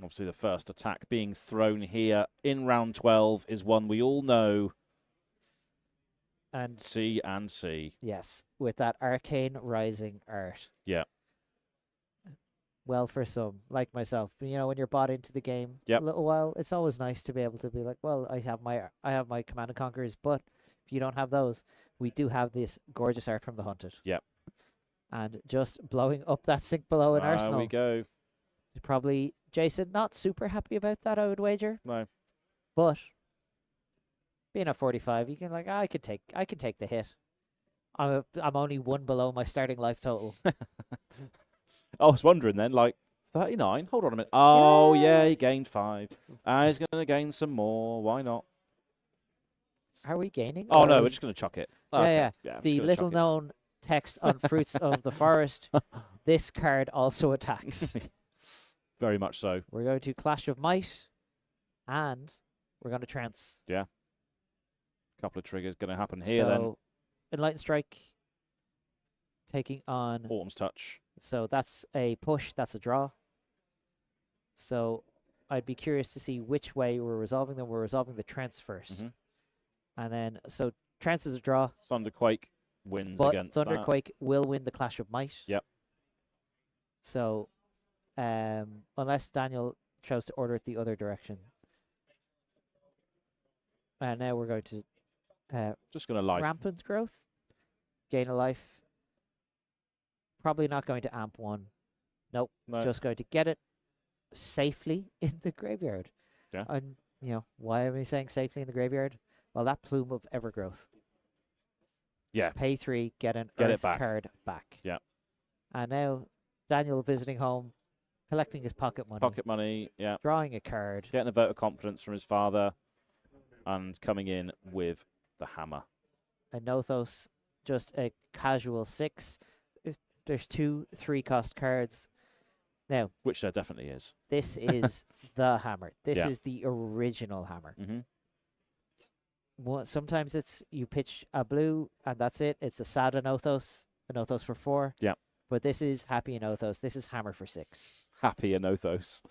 Obviously, the first attack being thrown here in round 12 is one we all know. And See and see. yes, with that Arcane Rising art. Yeah. Well, for some, like myself, you know, when you're bought into the game Yep. a little while, it's always nice to be able to be like, well, I have my Command and Conquerors, but if you don't have those, we do have this gorgeous art from the Hunted. Yep. And just blowing up that sink below in Arsenal. There we go. Probably Jason not super happy about that, I would wager. No. But being at 45, you can like, I could take the hit. I'm only 1 below my starting life total. I was wondering then, like, 39? Hold on a minute. Oh, yeah, he gained 5. He's going to gain some more. Why not? Are we gaining? Oh, or no, are we're we- just going to chuck it. Yeah, Okay. yeah. I'm just The gonna little chuck it. known text on Fruits of the Forest. This card also attacks. Very much so. We're going to Clash of Might, and we're going to Trance. Yeah. Couple of triggers going to happen here then. Enlightened Strike taking on. Autumn's Touch. So that's a push. That's a draw. So I'd be curious to see which way we're resolving them. We're resolving the Trance first. Mhm. And then, so Trance is a draw. Thunderquake wins But against that. Thunderquake will win the Clash of Might. Yep. So, unless Daniel chose to order it the other direction. And now we're going to Just going to life. Rampant Growth. Gain a life. Probably not going to amp 1. Nope. No. Just going to get it safely in the graveyard. Yeah. And, you know, why am I saying safely in the graveyard? Well, that Plume of Evergrowth. Yeah. Pay 3, get an Get it Earth back. card back. Yeah. And now Daniel visiting home, collecting his pocket money, Pocket money, yeah. drawing a card. Getting a vote of confidence from his father and coming in with the hammer. A Nothos, just a casual 6. There's 2 3-cost cards. Now, Which there definitely is. this is the hammer. This Yeah. is the original hammer. Mm-hmm. Sometimes it's you pitch a blue and that's it. It's a sad Anothos for 4. Yeah. But this is Happy Anothos. This is hammer for 6. Happy Anothos.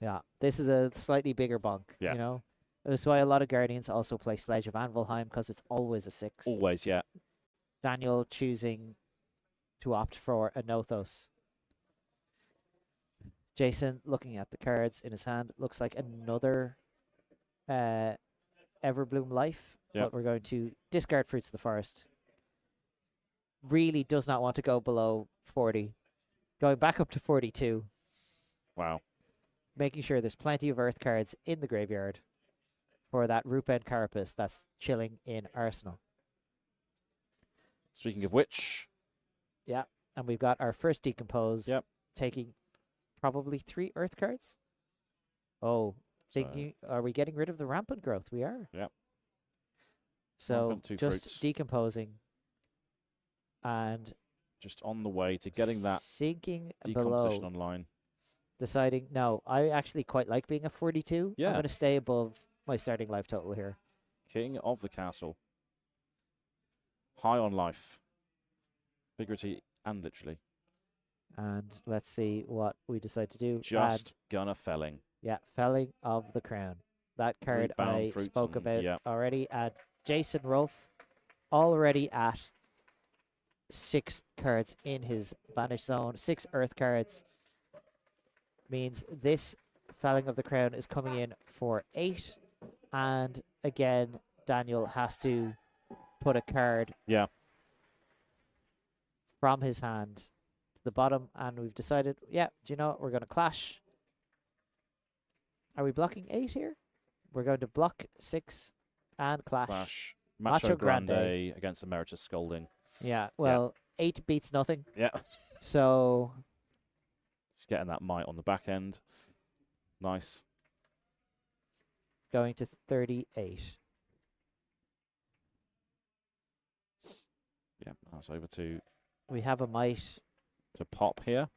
Yeah. This is a slightly bigger bonk. Yeah. You know? That's why a lot of Guardians also play Sledge of Anvilheim because it's always a 6. Always, yeah. Daniel choosing to opt for Anothos. Jason looking at the cards in his hand. Looks like another Everbloom Life. Yep. But we're going to discard Fruits of the Forest. Really does not want to go below 40. Going back up to 42. Wow. Making sure there's plenty of Earth cards in the graveyard for that Rupen Carapace that's chilling in Arsenal. Speaking of which, Yeah. And we've got our first Decompose. Yep. Taking probably 3 Earth cards. Oh, thinking, are we getting rid of the Rampant Growth? We are. Yep. So Rampant, 2 just fruits. decomposing and just on the way to getting that sinking decomposition below. online. Deciding, no, I actually quite like being a 42. Yeah. I'm going to stay above my starting life total here. King of the castle. High on life. Figuratively and literally. And let's see what we decide to do. Just gonna felling. Yeah, Felling of the Crown. That card Rebound I fruits spoke and- about yeah. already. Jason Rolfe already at 6 cards in his banish zone. 6 earth cards means this Felling of the Crown is coming in for 8. And again, Daniel has to put a card from his hand to the bottom. And we've decided, yeah, do you know what? We're going to clash. Are we blocking 8 here? We're going to block 6 and clash. Macho Grande against Emeritus Scolding. Yeah, well, 8 beats nothing. Yeah. So Just getting that might on the back end. Nice. going to 38. Yeah, that's over to We have a might. Pop here.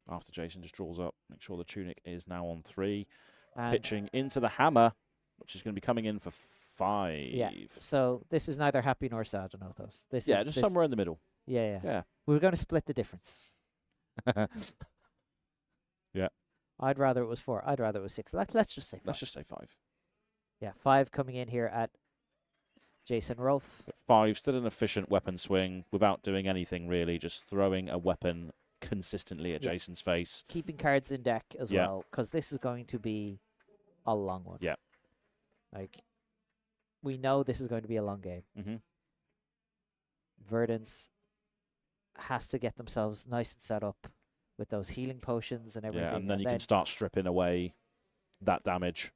After Jason just draws up, make sure the tunic is now on 3. And Pitching into the hammer, which is going to be coming in for 5. yeah, so this is neither happy nor sad, Anothos. This Yeah, is just somewhere in the middle. Yeah. We're going to split the difference. Yeah. I'd rather it was 4. I'd rather it was 6. Let's just say 5. Let's just say 5. Yeah, 5 coming in here at Jason Rolfe. 5, still an efficient weapon swing without doing anything really, just throwing a weapon consistently at Jason's face. Keeping cards in deck as well, because this is going to be a long one. Yeah. Like, we know this is going to be a long game. Mm-hmm. Verdance has to get themselves nice and set up with those healing potions and everything. Yeah, and then you can start stripping away that damage.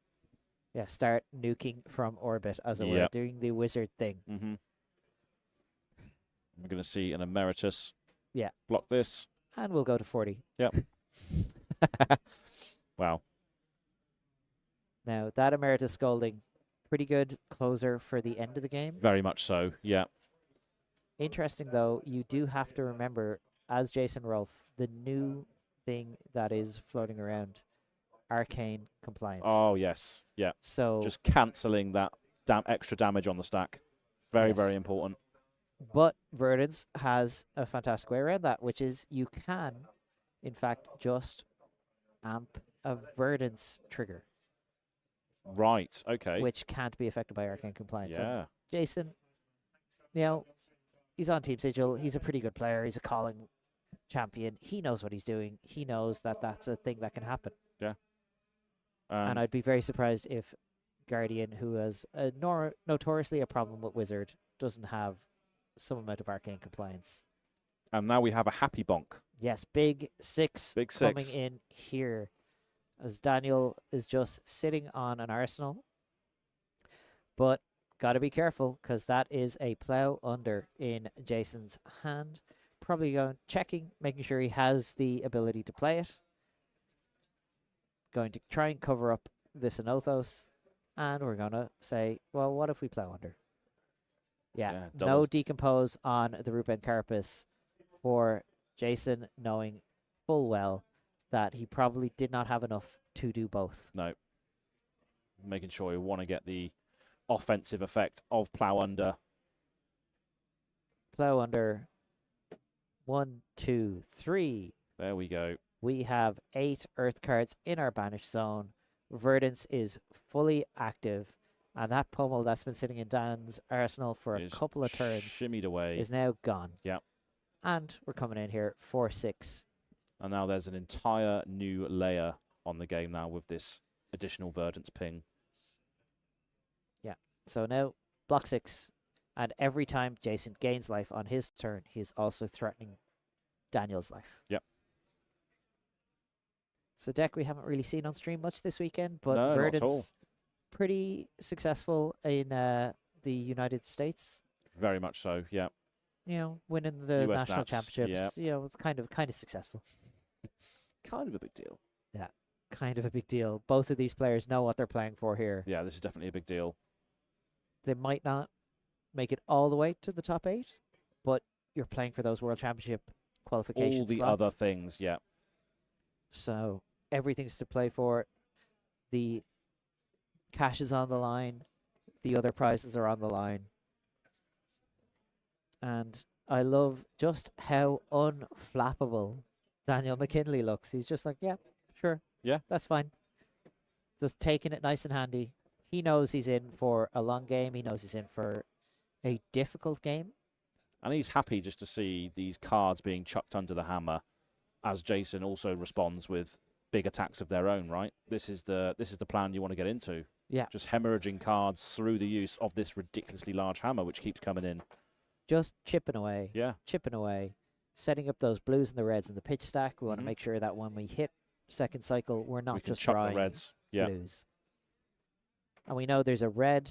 Yeah, start nuking from orbit, as it were, doing the wizard thing. Mm-hmm. We're going to see an Emeritus block this. And we'll go to 40. Yep. Wow. Now, that Emeritus Scolding, pretty good closer for the end of the game. Very much so, yeah. Interesting, though, you do have to remember, as Jason Rolfe, the new thing that is floating around, arcane compliance. Oh, yes. Yeah. So just cancelling that extra damage on the stack. Very, very important. But Verdance has a fantastic way around that, which is you can, in fact, just amp a Verdance trigger. Right, okay. Which can't be affected by arcane compliance. Yeah. And Jason, you know, he's on Team Sigil. He's a pretty good player. He's a calling champion. He knows what he's doing. He knows that that's a thing that can happen. Yeah. And I'd be very surprised if Guardian, who has notoriously a problem with Wizard, doesn't have some amount of arcane compliance. And now we have a happy bonk. Yes, big 6 coming in here. As Daniel is just sitting on an arsenal. But got to be careful, because that is a plow under in Jason's hand. Probably going checking, making sure he has the ability to play it. Going to try and cover up this Anothos. And we're going to say, well, what if we plow under? Yeah, no decompose on the Ruben Carapace for Jason, knowing full well that he probably did not have enough to do both. No. Making sure we want to get the offensive effect of plow under. Plow under. 1, 2, 3. There we go. We have 8 earth cards in our banish zone. Verdance is fully active. And that pummel that's been sitting in Dan's arsenal for a couple of turns shimmied away. Is now gone. Yeah. And we're coming in here 4-6. And now there's an entire new layer on the game now with this additional Verdance ping. Yeah. So now block 6. And every time Jason gains life on his turn, he's also threatening Daniel's life. Yep. So deck we haven't really seen on stream much this weekend, but no, Verdance pretty successful in the United States. Very much so, yeah. You know, winning the US national championships. Yeah. You know, it's kind of successful. Kind of a big deal. Yeah, kind of a big deal. Both of these players know what they're playing for here. Yeah, this is definitely a big deal. They might not make it all the way to the top 8, but you're playing for those World Championship qualification All the slots. other things, yeah. So everything's to play for. The cash is on the line. The other prizes are on the line. And I love just how unflappable Daniel McKinlay looks. He's just like, yeah, sure. Yeah. That's fine. Just taking it nice and handy. He knows he's in for a long game. He knows he's in for a difficult game. And he's happy just to see these cards being chucked under the hammer as Jason also responds with big attacks of their own, right? This is the plan you want to get into. Yeah. Just hemorrhaging cards through the use of this ridiculously large hammer, which keeps coming in. Just chipping away. Yeah. Chipping away. Setting up those blues and the reds in the pitch stack. We want to make sure that when we hit second cycle, we're not just chuck drawing the reds. blues. And we know there's a red,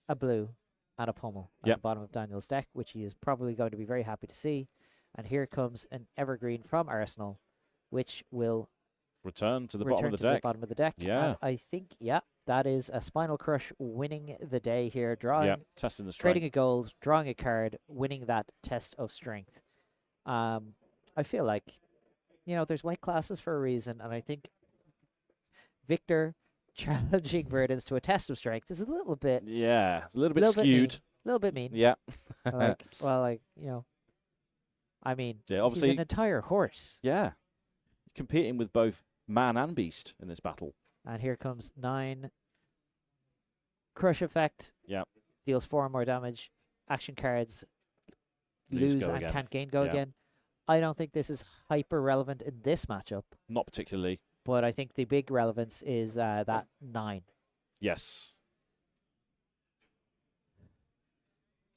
a blue, and a pummel at the bottom of Daniel's deck, which he is probably going to be very happy to see. And here comes an evergreen from Arsenal, which will return to the bottom of the deck. Yeah. And I think, that is a Spinal Crush winning the day here. Drawing, testing the strength. trading a gold, drawing a card, winning that test of strength. I feel like, there's weight classes for a reason, and I think Victor challenging Verdance to a test of strength is a little bit... Yeah, it's a little bit skewed. A little bit mean. Yeah. I mean, obviously, he's an entire horse. Yeah. Competing with both man and beast in this battle. And here comes 9. Crush effect. Yeah. Deals 4 more damage. Action cards lose and again. Can't gain go again. I don't think this is hyper relevant in this matchup. Not particularly. But I think the big relevance is that 9. Yes.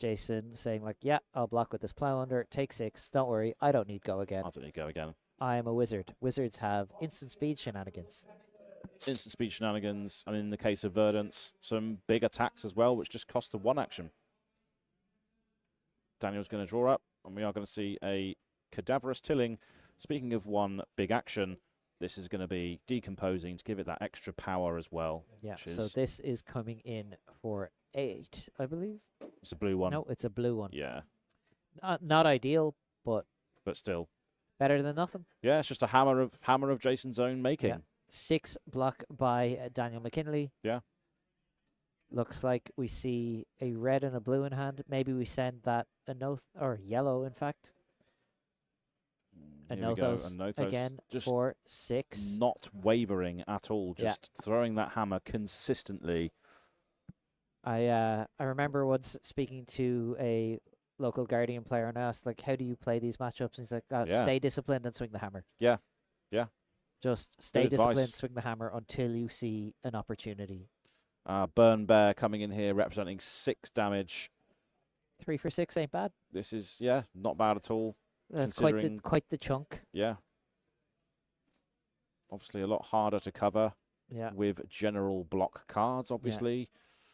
Jason saying like, I'll block with this plow under. Take 6. Don't worry. I don't need go again. I don't need go again. I am a wizard. Wizards have instant speed shenanigans. Instant speed shenanigans. And in the case of Verdance, some big attacks as well, which just cost the 1 action. Daniel's going to draw up, and we are going to see a Cadaverous Tilling. Speaking of 1 big action, this is going to be decomposing to give it that extra power as well. Yeah, so this is coming in for 8, I believe. It's a blue one. No, it's a blue one. Yeah. Not ideal, but still. Better than nothing. Yeah, it's just a hammer of Jason's own making. Yeah. 6 block by Daniel McKinlay. Yeah. Looks like we see a red and a blue in hand. Maybe we send that or yellow, in fact. Anothos again just for 6. Not wavering at all, just throwing that hammer consistently. I remember once speaking to a local Guardian player and I asked, like, how do you play these matchups? And he's like, stay disciplined and swing the hammer. Yeah. Just stay disciplined, swing the hammer until you see an opportunity. Burn Bear coming in here representing 6 damage. 3 for 6 ain't bad. This is, not bad at all. That's quite the chunk. Yeah. Obviously a lot harder to cover with general block cards, obviously. Yeah.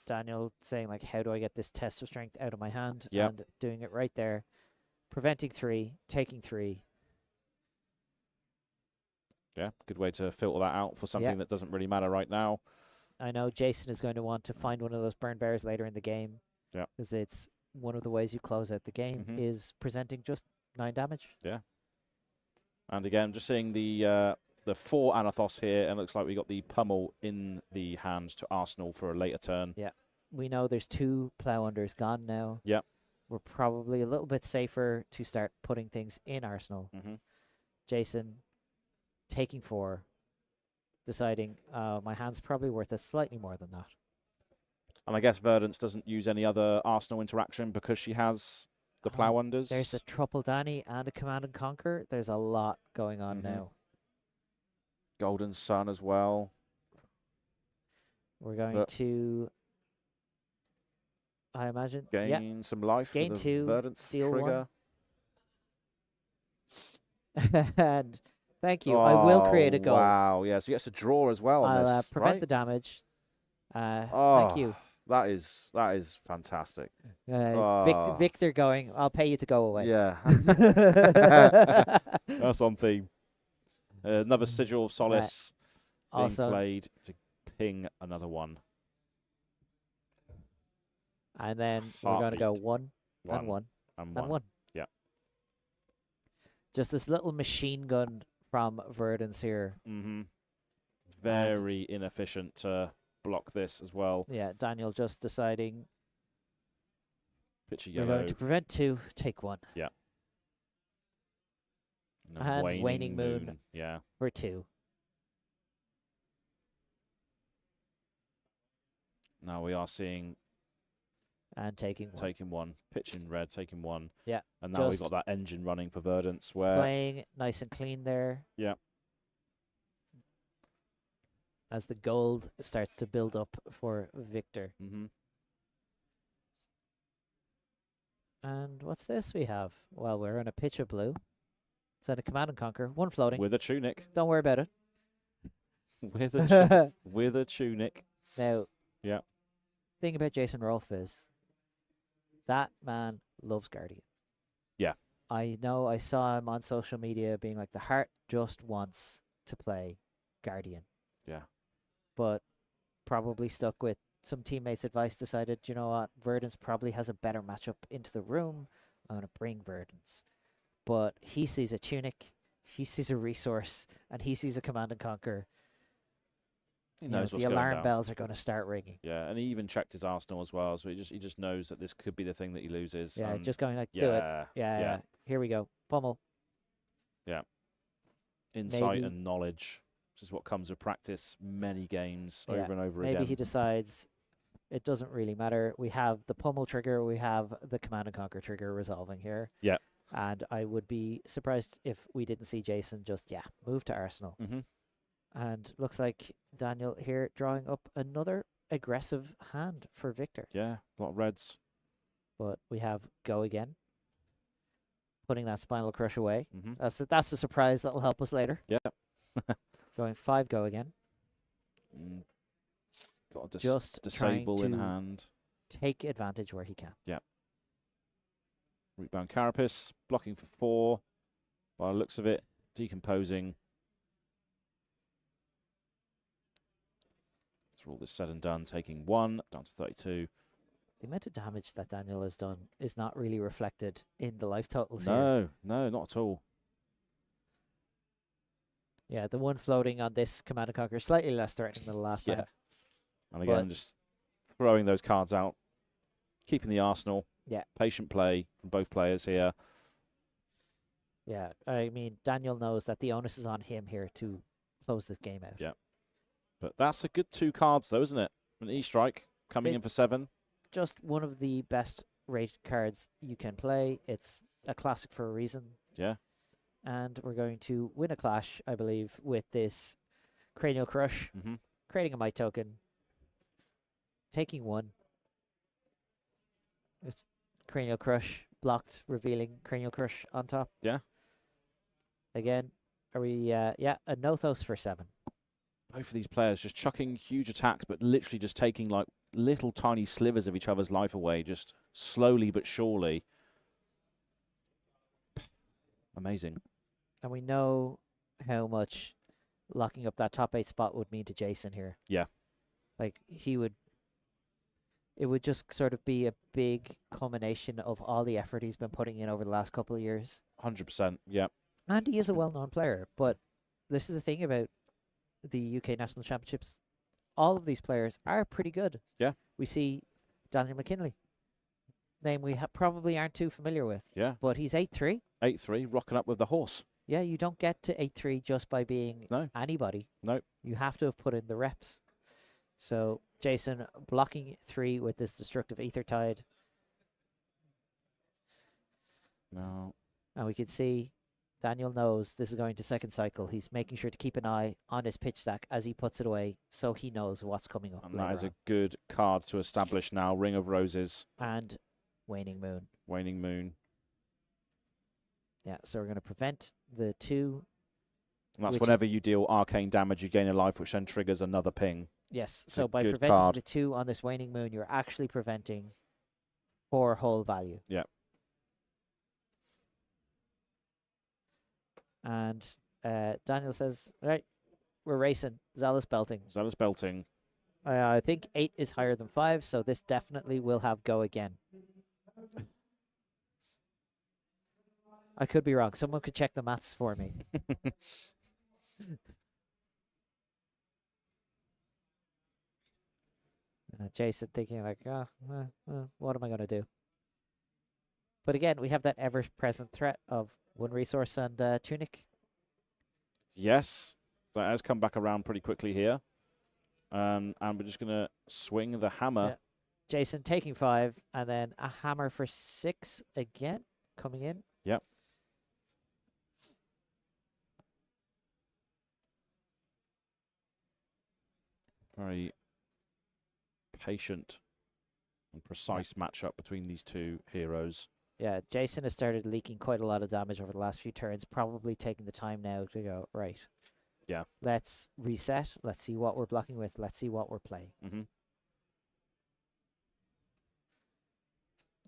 Daniel saying, like, how do I get this test of strength out of my hand? Yeah. And doing it right there. Preventing 3, taking 3. Yeah, good way to filter that out for something that doesn't really matter right now. I know Jason is going to want to find one of those burn bears later in the game. Yeah. Because it's one of the ways you close out the game is presenting just 9 damage. Yeah. And again, just seeing the 4 Anothos here, and it looks like we got the pummel in the hand to Arsenal for a later turn. Yeah. We know there's 2 plow unders gone now. Yeah. We're probably a little bit safer to start putting things in Arsenal. Jason taking 4. Deciding, my hand's probably worth a slightly more than that. And I guess Verdance doesn't use any other Arsenal interaction because she has the plow unders. There's a Triple Danny and a Command and Conquer. There's a lot going on now. Golden Sun as well. We're going to, I imagine, gain some life. Gain for the 2, Verdance steal trigger. 1. And thank you. I will create a gold. Wow, yeah, so he gets to draw as well on I'll this, prevent right? the damage. Thank you. That is fantastic. Victor going, I'll pay you to go away. Yeah. That's on theme. Another Sigil of Solace being played to ping another one. And then we're going to go 1 and 1 and 1. Yeah. Just this little machine gun from Verdance here. Very inefficient to block this as well. Yeah, Daniel just deciding Pitch a we're yellow. going to prevent 2, take 1. Yeah. And Waning Moon. Yeah. For 2. Now we are seeing And taking one. Taking one. Pitching red, taking one. Yeah. And now we've got that engine running for Verdance where... Playing nice and clean there. Yeah. As the gold starts to build up for Victor. Mm-hmm. And what's this we have? Well, we're in a pitch of blue. Is that a Command and Conquer? One floating. With a tunic. Don't worry about it. With a tunic. Now, yeah. Thing about Jason Rolfe is that man loves Guardian. Yeah. I know I saw him on social media being like, the heart just wants to play Guardian. Yeah. But probably stuck with some teammates' advice, decided, you know what, Verdance probably has a better matchup into the room. I'm going to bring Verdance. But he sees a tunic, he sees a resource, and he sees a Command and Conquer. He knows what's the going alarm down. bells are going to start ringing. Yeah, and he even checked his Arsenal as well, so he just knows that this could be the thing that he loses. Yeah, just going like, do it. Yeah. Here we go. Pummel. Yeah. Insight Maybe. and knowledge. This is what comes with practice, many games over and over Maybe again. he decides it doesn't really matter. We have the pummel trigger, we have the Command and Conquer trigger resolving here. Yeah. And I would be surprised if we didn't see Jason just, move to Arsenal. Mm-hmm. And looks like Daniel here drawing up another aggressive hand for Victor. Yeah, a lot of reds. But we have go again. Putting that Spinal Crush away. Mm-hmm. That's a surprise that will help us later. Yeah. Going 5 go again. Got a Just disable trying in to hand. Take advantage where he can. Yeah. Rootbound Carapace, blocking for 4. By the looks of it, decomposing. After all this said and done, taking 1, down to 32. The amount of damage that Daniel has done is not really reflected in the life totals here. No, not at all. Yeah, the one floating on this Command and Conquer is slightly less threatening than the last time. And again, just throwing those cards out, keeping the arsenal. Yeah. Patient play from both players here. Yeah, I mean, Daniel knows that the onus is on him here to close this game out. Yeah. But that's a good 2 cards, though, isn't it? An E-Strike coming in for 7. Just one of the best rated cards you can play. It's a classic for a reason. Yeah. And we're going to win a clash, I believe, with this Cranial Crush. Mm-hmm. Creating a Might token. Taking 1. It's Cranial Crush blocked, revealing Cranial Crush on top. Yeah. Again, are we, a Nothos for 7. Both of these players just chucking huge attacks, but literally just taking like little tiny slivers of each other's life away, just slowly but surely. Amazing. And we know how much locking up that top 8 spot would mean to Jason here. Yeah. Like, it would just sort of be a big culmination of all the effort he's been putting in over the last couple of years. 100%, yeah. And he is a well-known player, but this is the thing about the UK National Championships. All of these players are pretty good. Yeah. We see Daniel McKinlay, name we probably aren't too familiar with. Yeah. But he's 8-3. 8-3, rocking up with the horse. Yeah, you don't get to 8-3 just by being anybody. No. You have to have put in the reps. So Jason blocking 3 with this destructive Aether Tide. No. And we can see Daniel knows this is going to second cycle. He's making sure to keep an eye on his pitch stack as he puts it away so he knows what's coming up. And that is on. a good card to establish now. Ring of Roses. And Waning Moon. Waning Moon. Yeah, so we're going to prevent the 2. And that's whenever you deal arcane damage, you gain a life, which then triggers another ping. Yes, It's so a by good preventing card. the 2 on this Waning Moon, you're actually preventing 4 whole value. Yeah. And Daniel says, all right, we're racing. Zealous belting. Zealous belting. I think 8 is higher than 5, so this definitely will have go again. I could be wrong. Someone could check the maths for me. Jason thinking like, what am I going to do? But again, we have that ever-present threat of 1 resource and tunic. Yes, that has come back around pretty quickly here. And we're just going to swing the hammer Jason taking 5, and then a hammer for 6 again coming in. Yep. Very patient and precise matchup between these two heroes. Yeah, Jason has started leaking quite a lot of damage over the last few turns, probably taking the time now to go, right. Yeah. Let's reset. Let's see what we're blocking with. Let's see what we're playing. Mm-hmm.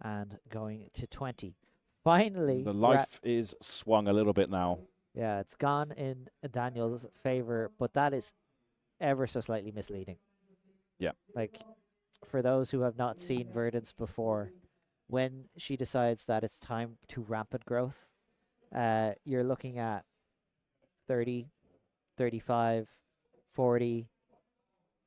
And going to 20. Finally. The life is swung a little bit now. Yeah, it's gone in Daniel's favor, but that is ever so slightly misleading. Yeah. Like, for those who have not seen Verdance before, when she decides that it's time to rampant growth, you're looking at 30, 35, 40.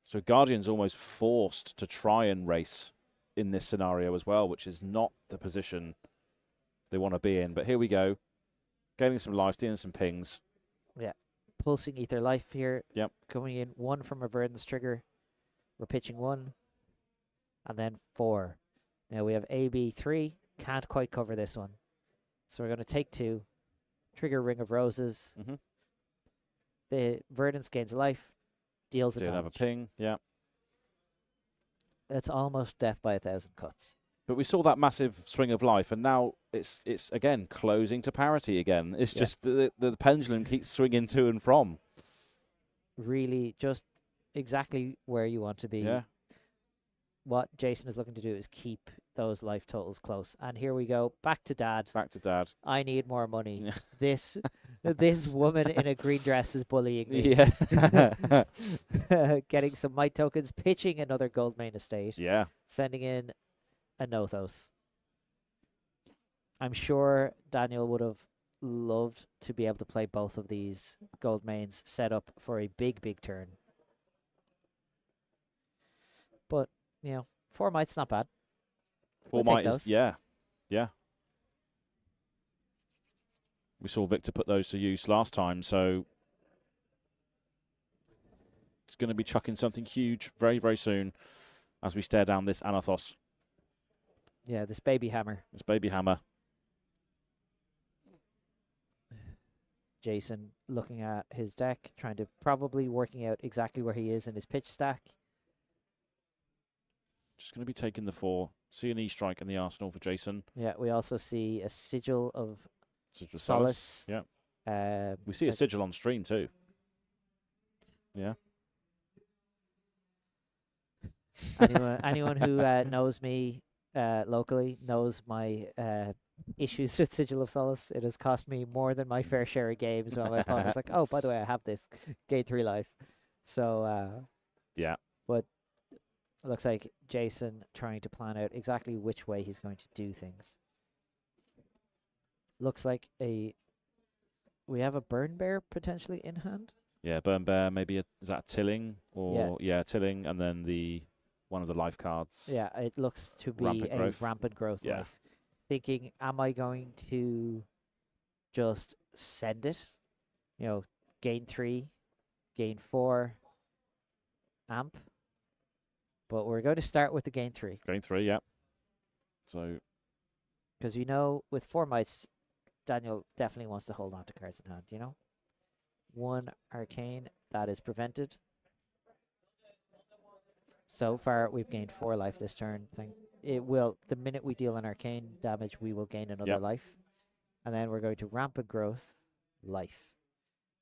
So Guardian's almost forced to try and race in this scenario as well, which is not the position they want to be in. But here we go. Gaining some life, dealing some pings. Yeah. Pulsing Ether Life here. Yep. Coming in 1 from a Verdance trigger. We're pitching 1. And then 4. Now we have AB 3. Can't quite cover this one. So we're going to take 2. Trigger Ring of Roses. Mm-hmm. The Verdance gains life. Deals a Did have a damage. ping, yeah. It's almost death by 1,000 cuts. But we saw that massive swing of life, and now it's again closing to parity again. It's just the pendulum keeps swinging to and from. Really, just exactly where you want to be. Yeah. What Jason is looking to do is keep those life totals close. And here we go, back to Dad. Back to Dad. I need more money. This woman in a green dress is bullying me. Yeah. Getting some might tokens, pitching another Goldmane estate. Yeah. Sending in a Nothos. I'm sure Daniel would have loved to be able to play both of these Goldmanes set up for a big, big turn. But, 4 might's not bad. 4 We'll might take is, those. yeah. Yeah. We saw Victor put those to use last time, so it's going to be chucking something huge very, very soon as we stare down this Anathos. Yeah, this baby hammer. This baby hammer. Jason looking at his deck, trying to probably working out exactly where he is in his pitch stack. Just going to be taking the 4. See an E-strike in the arsenal for Jason. Yeah, we also see a sigil of Sigil of Solace. Yeah. We see a sigil on stream too. Yeah. Anyone who knows me locally knows my issues with Sigil of Solace. It has cost me more than my fair share of games when my opponent was like, oh, by the way, I have this. Gain 3 life. So, yeah. But it looks like Jason trying to plan out exactly which way he's going to do things. Looks like we have a Burn Bear potentially in hand. Yeah, Burn Bear, maybe is that a Tilling? Or yeah, Tilling, and then one of the life cards. Yeah, it looks to be rampant growth life. Thinking, am I going to just send it? Gain 3, gain 4, amp. But we're going to start with the gain 3. Gain 3, yeah. So, because with 4 mites, Daniel definitely wants to hold on to cards in hand, 1 arcane, that is prevented. So far, we've gained 4 life this turn. The minute we deal an arcane damage, we will gain another life. And then we're going to rampant growth, life.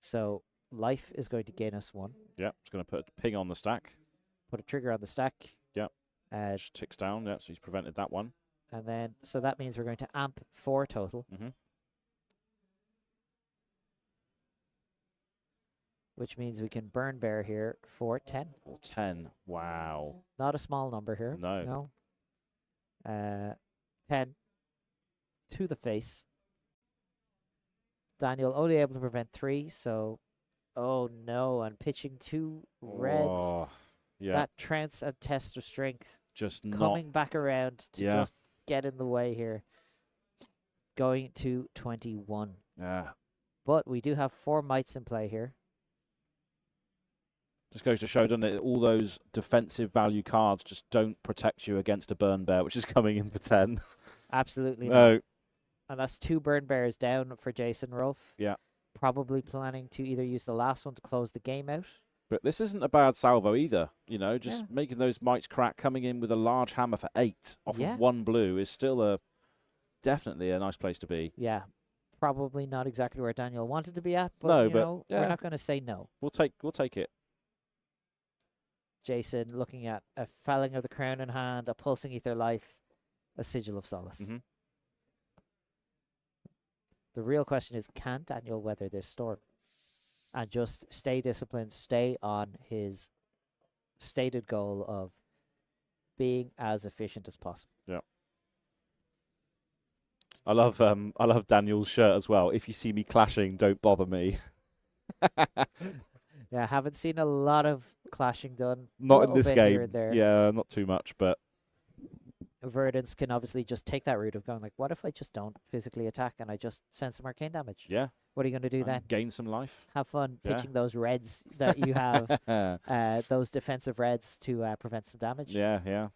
So life is going to gain us 1. Yeah, it's going to put a ping on the stack. Put a trigger on the stack. Yeah. Just ticks down. Yeah, so he's prevented that one. And then, so that means we're going to amp 4 total. Mm-hmm. Which means we can Burn Bear here for 10. For 10. Wow. Not a small number here. No. 10 to the face. Daniel only able to prevent 3, so oh no, and pitching 2 reds. Oh, yeah. That trance and test of strength. Just coming back around to just get in the way here. Going to 21. Yeah. But we do have 4 mites in play here. Just goes to show, doesn't it? All those defensive value cards just don't protect you against a burn bear, which is coming in for 10. Absolutely No. not. And that's 2 burn bears down for Jason Rolfe. Yeah. Probably planning to either use the last one to close the game out. But this isn't a bad salvo either. You know, just making those mites crack, coming in with a large hammer for 8 off of 1 blue is still definitely a nice place to be. Yeah. Probably not exactly where Daniel wanted to be at, but, no, you but know, we're not going to say no. We'll take it. Jason looking at a felling of the crown in hand, a pulsing ether life, a sigil of solace. Mm-hmm. The real question is, can Daniel weather this storm and just stay disciplined, stay on his stated goal of being as efficient as possible? Yeah. I love Daniel's shirt as well. If you see me clashing, don't bother me. Yeah, I haven't seen a lot of clashing done. Not in this game. Here and there. Yeah, not too much, but Verdance can obviously just take that route of going like, what if I just don't physically attack and I just send some arcane damage? Yeah. What are you going to do then? Gain some life. Have fun pitching those reds that you have, those defensive reds to prevent some damage. Yeah, yeah.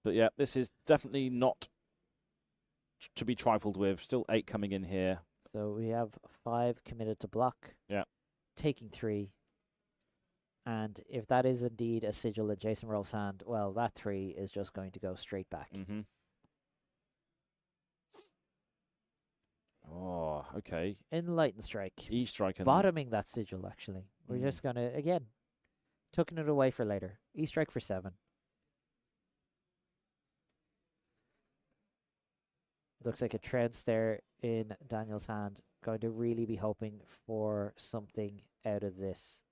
But yeah, this is definitely not to be trifled with. Still 8 coming in here. So we have 5 committed to block. Yeah. Taking 3. And if that is indeed a sigil in Jason Rolfe's hand, well, that 3 is just going to go straight back. Mm-hmm. Oh, okay. Enlighten Strike. E-Strike. Bottoming that sigil, actually. We're just going to, again, tucking it away for later. E-Strike for 7. Looks like a trance there in Daniel's hand. Going to really be hoping for something out of this.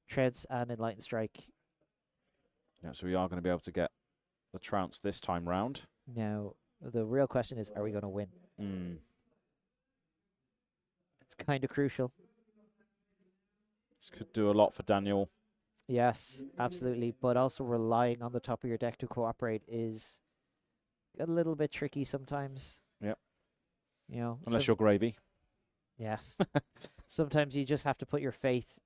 Trance and Enlighten Strike. Yeah, so we are going to be able to get the trounce this time round. Now, the real question is, are we going to win? It's kind of crucial. This could do a lot for Daniel. Yes, absolutely. But also relying on the top of your deck to cooperate is a little bit tricky sometimes. Yep. You know, unless you're gravy. Yes. Sometimes you just have to put your faith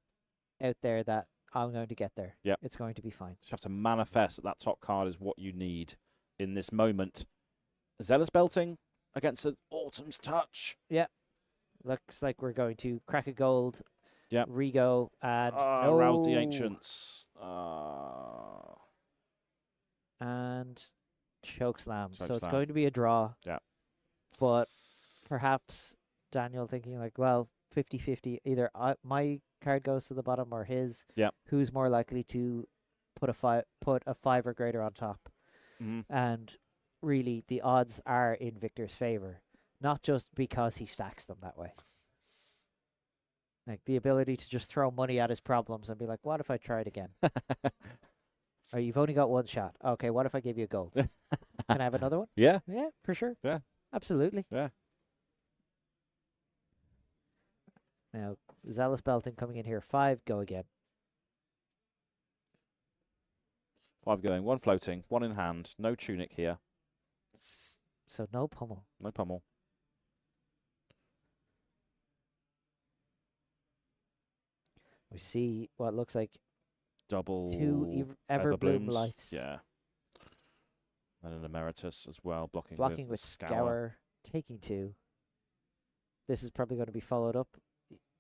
out there that I'm going to get there. Yep. It's going to be fine. Just have to manifest that top card is what you need in this moment. Zealous Belting against an Autumn's Touch. Yeah. Looks like we're going to crack a gold. Yep. Rego and Rouse the Ancients. And Chokeslam. So it's Chokeslam. going to be a draw. Yeah. But perhaps Daniel thinking like, well, 50-50. Either my card goes to the bottom or his. Yeah. Who's more likely to put a 5 or greater on top? Mm-hmm. And really, the odds are in Victor's favor, not just because he stacks them that way. Like the ability to just throw money at his problems and be like, what if I tried again? Or you've only got one shot. Okay, what if I give you a gold? Can I have another one? Yeah. Yeah, for sure. Yeah. Absolutely. Yeah. Now, Zealous Belting coming in here. 5, go again. 5 going, 1 floating, 1 in hand. No tunic here. So no pummel. No pummel. We see what looks like Double 2 Everbloom lives. Yeah. And an Emeritus as well, blocking with Scour. Taking 2. This is probably going to be followed up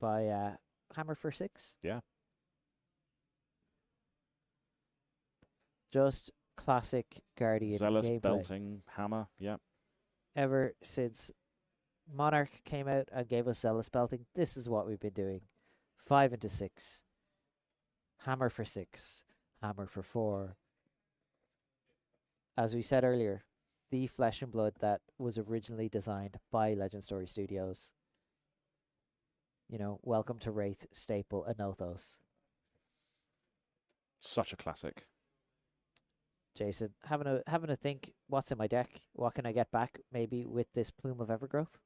by Hammer for 6. Yeah. Just classic Guardian Zealous gameplay. Belting Hammer. Yeah. Ever since Monarch came out and gave us Zealous Belting, this is what we've been doing. 5 into 6. Hammer for 6. Hammer for 4. As we said earlier, the Flesh and Blood that was originally designed by Legend Story Studios. You know, welcome to Wraith, Staple, and Nothos. Such a classic. Jason, having a think, what's in my deck? What can I get back maybe with this Plume of Evergrowth?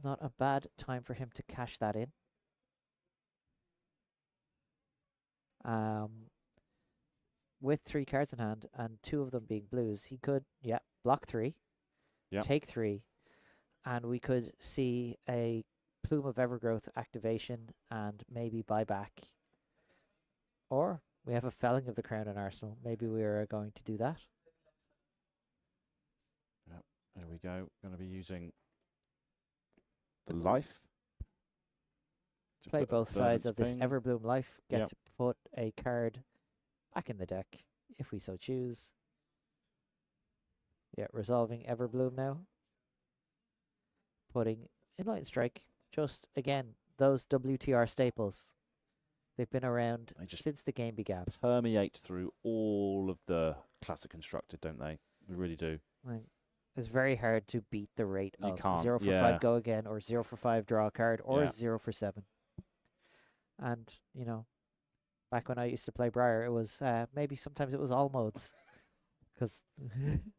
Not a bad time for him to cash that in. With 3 cards in hand and 2 of them being blues, he could, block 3, take 3, And we could see a Plume of Evergrowth activation and maybe buyback. Or we have a Felling of the Crown in Arsenal. Maybe we are going to do that. Yep, there we go. Going to be using the life. to Play put both sides of this Verdance ping. Everbloom life. Get Yep. to put a card back in the deck if we so choose. Yeah, resolving Everbloom now. Putting Enlightened Strike. Just, again, those WTR staples. They've been around They just since the game began. permeate through all of the Classic Constructed, don't they? They really do. Like, it's very hard to beat the rate You of can't, 0 for yeah. 5 go again, or 0 for 5 draw a card, or Yeah. 0 for 7. And, you know, back when I used to play Briar, it was maybe sometimes it was all modes. Because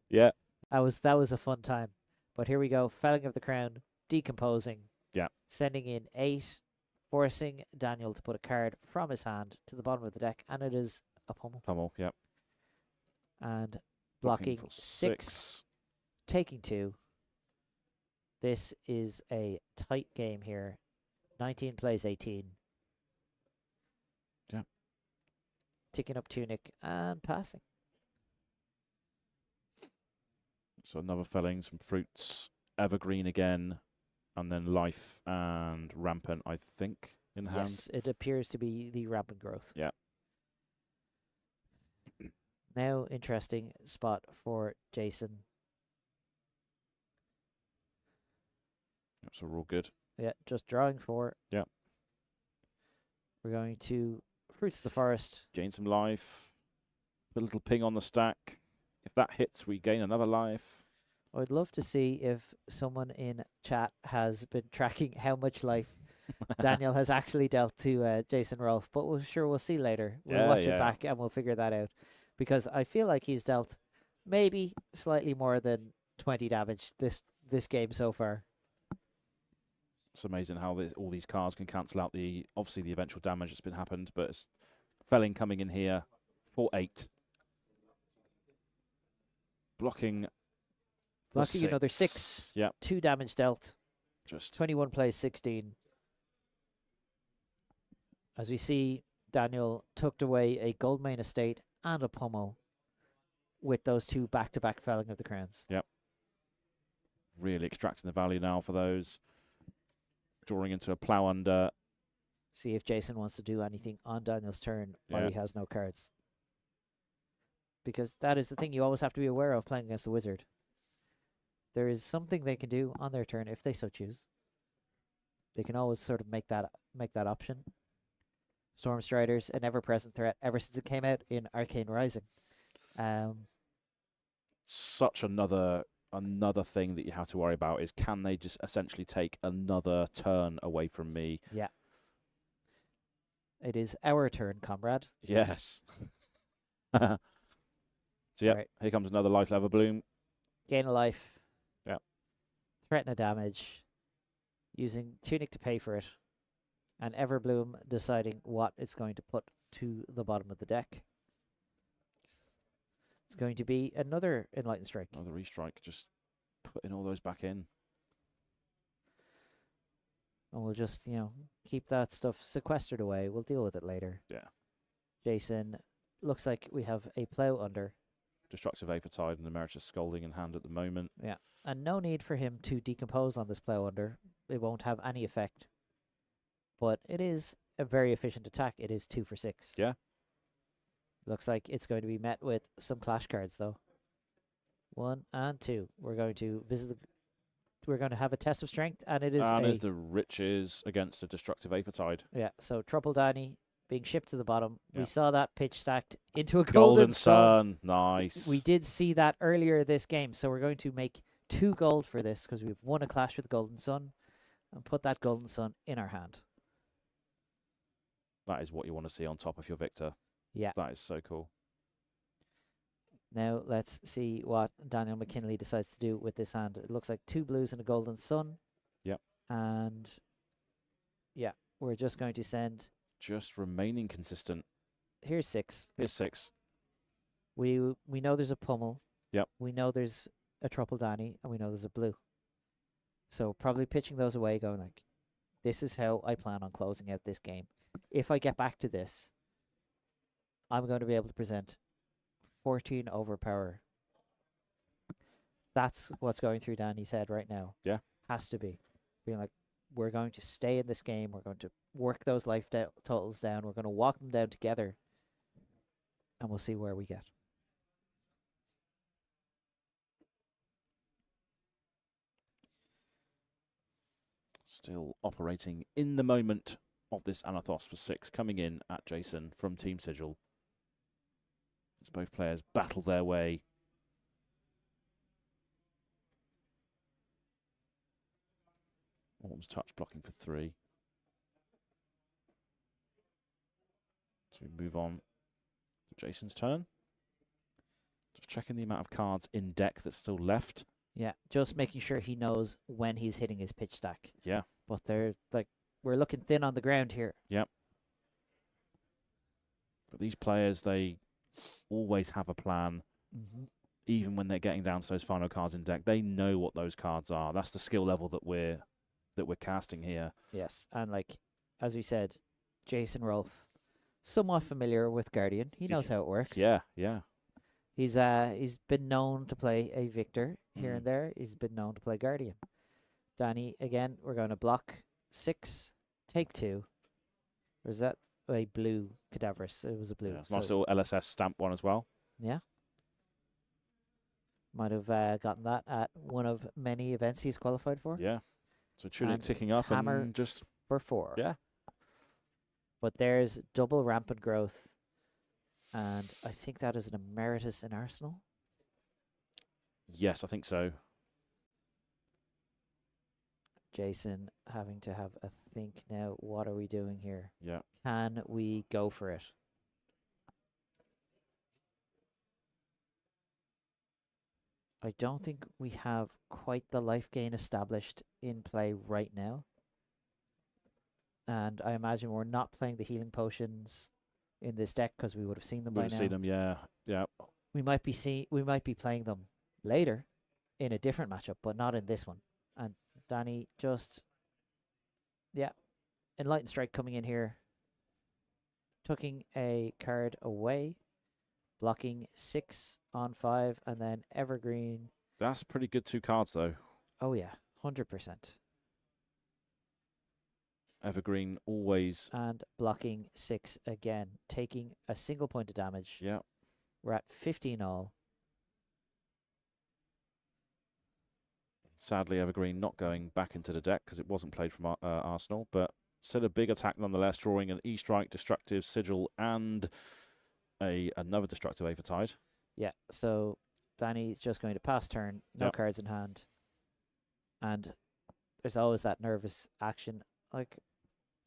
Yeah. that was a fun time. But here we go. Felling of the Crown, decomposing. Yeah. Sending in 8, forcing Daniel to put a card from his hand to the bottom of the deck, and it is a pummel. Pummel, yep. And blocking for 6, taking 2. This is a tight game here. 19 plays 18. Yeah. Ticking up Tunic and passing. So another felling, some fruits, evergreen again, and then life and rampant, I think, in hand. Yes, it appears to be the rampant growth. Yeah. Now, interesting spot for Jason. So we're all good. Yeah, just drawing 4. Yeah. We're going to Fruits of the Forest. Gain some life. Put a little ping on the stack. If that hits, we gain another life. I'd love to see if someone in chat has been tracking how much life Daniel has actually dealt to Jason Rolfe, but we'll see later. We'll watch it back and we'll figure that out. Because I feel like he's dealt maybe slightly more than 20 damage this game so far. It's amazing how all these cards can cancel out obviously the eventual damage that's been happened, but it's felling coming in here for 8. Blocking another 6. Yeah. 2 damage dealt. Just 21 plays 16. As we see, Daniel tucked away a Goldmane estate and a pummel with those 2 back-to-back felling of the crowns. Yep. Really extracting the value now for those. Drawing into a plow under. See if Jason wants to do anything on Daniel's turn while he has no cards. Because that is the thing you always have to be aware of playing against the wizard. There is something they can do on their turn if they so choose. They can always sort of make that option. Stormstriders, an ever-present threat ever since it came out in Arcane Rising. Such another thing that you have to worry about is, can they just essentially take another turn away from me? Yeah. It is our turn, comrade. Yes. So yeah, Right. Here comes another life level bloom. Gain a life. Yeah. Threaten a damage. Using Tunic to pay for it. And Everbloom deciding what it's going to put to the bottom of the deck. It's going to be another Enlightened Strike. Another restrike, just putting all those back in. And we'll just, keep that stuff sequestered away. We'll deal with it later. Yeah. Jason, looks like we have a plow under. Destructive Aether and Emeritus Scolding in hand at the moment. Yeah. And no need for him to decompose on this plow under. It won't have any effect. But it is a very efficient attack. It is 2 for 6. Yeah. Looks like it's going to be met with some clash cards, though. 1 and 2. We're going to we're going to have a test of strength, and it is there's the riches against the Destructive Aether. Yeah, so Trouble Danny being shipped to the bottom. Yeah. We saw that pitch stacked into a Golden Golden Sun. Nice. We did see that earlier this game, so we're going to make 2 gold for this because we've won a clash with the Golden Sun and put that Golden Sun in our hand. That is what you want to see on top of your victor. Yeah. That is so cool. Now let's see what Daniel McKinlay decides to do with this hand. It looks like 2 blues and a Golden Sun. Yep. And yeah, we're just going to send. Just remaining consistent. Here's 6. Here's 6. We know there's a pummel. Yep. We know there's a Trouble Danny, and we know there's a blue. So probably pitching those away, going like, this is how I plan on closing out this game. If I get back to this, I'm going to be able to present 14 overpower. That's what's going through Danny's head right now. Yeah. Has to be. Being like, we're going to stay in this game. We're going to work those life totals down. We're going to walk them down together. And we'll see where we get. Still operating in the moment of this Anathos for 6, coming in at Jason from Team Sigil. As both players battle their way. Autumn's touch blocking for 3. So we move on to Jason's turn. Just checking the amount of cards in deck that's still left. Yeah, just making sure he knows when he's hitting his pitch stack. Yeah. But they're like, we're looking thin on the ground here. Yep. But these players, they always have a plan. Even when they're getting down to those final cards in deck, they know what those cards are. That's the skill level that we're casting here. Yes, and like as we said, Jason Rolfe, somewhat familiar with Guardian. He knows how it works. Yeah, yeah. He's been known to play a Victor here and there. He's been known to play Guardian. Danny, again, we're going to block 6, take 2. Or is that a blue Cadaverous? It was a blue. Yeah. Nice little LSS stamp one as well. Yeah. Might have gotten that at one of many events he's qualified for. Yeah. So Tunic And ticking up hammer and just for 4. Yeah. But there's double rampant growth. And I think that is an Emeritus in Arsenal. Yes, I think so. Jason having to have a think now. What are we doing here? Yeah. Can we go for it? I don't think we have quite the life gain established in play right now. And I imagine we're not playing the healing potions in this deck because we would have seen them by now. We've seen them, yeah. Yeah. We might be playing them later in a different matchup, but not in this one. And Danny just, yeah, Enlightened Strike coming in here, tucking a card away, blocking 6 on 5, and then Evergreen. That's pretty good 2 cards, though. Oh, yeah, 100%. Evergreen always. And blocking 6 again, taking a single point of damage. Yeah. We're at 15 all. Sadly, Evergreen not going back into the deck because it wasn't played from Arsenal, but still a big attack nonetheless, drawing an E-Strike, Destructive, Sigil, and another Destructive Aethertide. Yeah, so Danny's just going to pass turn, no cards in hand. And there's always that nervous action. Like,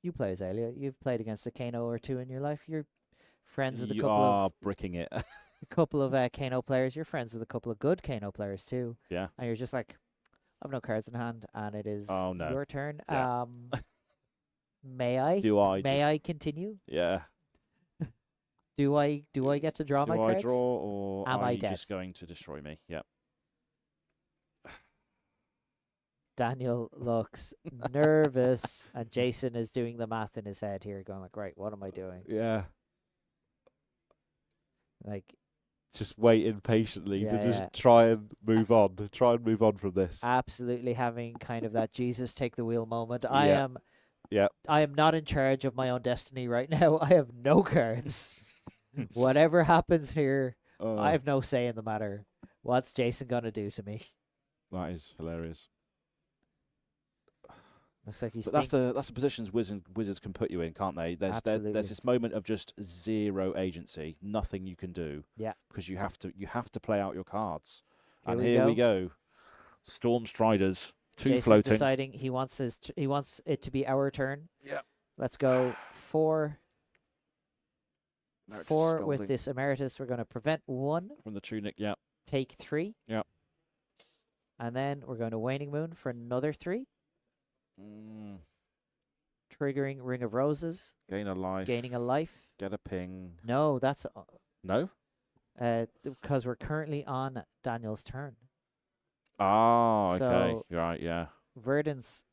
you play Azalea, you've played against a Kano or 2 in your life. You're friends with a couple of bricking it. a couple of Kano players. You're friends with a couple of good Kano players too. Yeah. And you're just like, I've no cards in hand, and it is your turn. Yeah. May I? May I continue? Yeah. Do I get to draw my cards? Do I draw, or am are I you dead? just going to destroy me? Yeah. Daniel looks nervous, and Jason is doing the math in his head here, going like, right, what am I doing? Yeah. Like, just waiting patiently to just try and move on. Try and move on from this. Absolutely having kind of that Jesus take the wheel moment. Yeah. I am not in charge of my own destiny right now. I have no cards. Whatever happens here, I have no say in the matter. What's Jason gonna do to me? That is hilarious. Looks like he's. But that's the positions wizards can put you in, can't they? There's this moment of just zero agency, nothing you can do. Yeah. Because you have to play out your cards. Here we go. Storm Striders, 2 Jason floating. deciding he wants it to be our turn. Yeah. Let's go 4. Emeritus 4 Scalding. with this Emeritus. We're going to prevent 1. From the Tunic, yeah. Take 3. Yeah. And then we're going to Waning Moon for another 3. Triggering Ring of Roses. Gain a life. Gaining a life. Get a ping. No, that's... No? Because we're currently on Daniel's turn. Oh, okay. So Right, yeah. Verdance,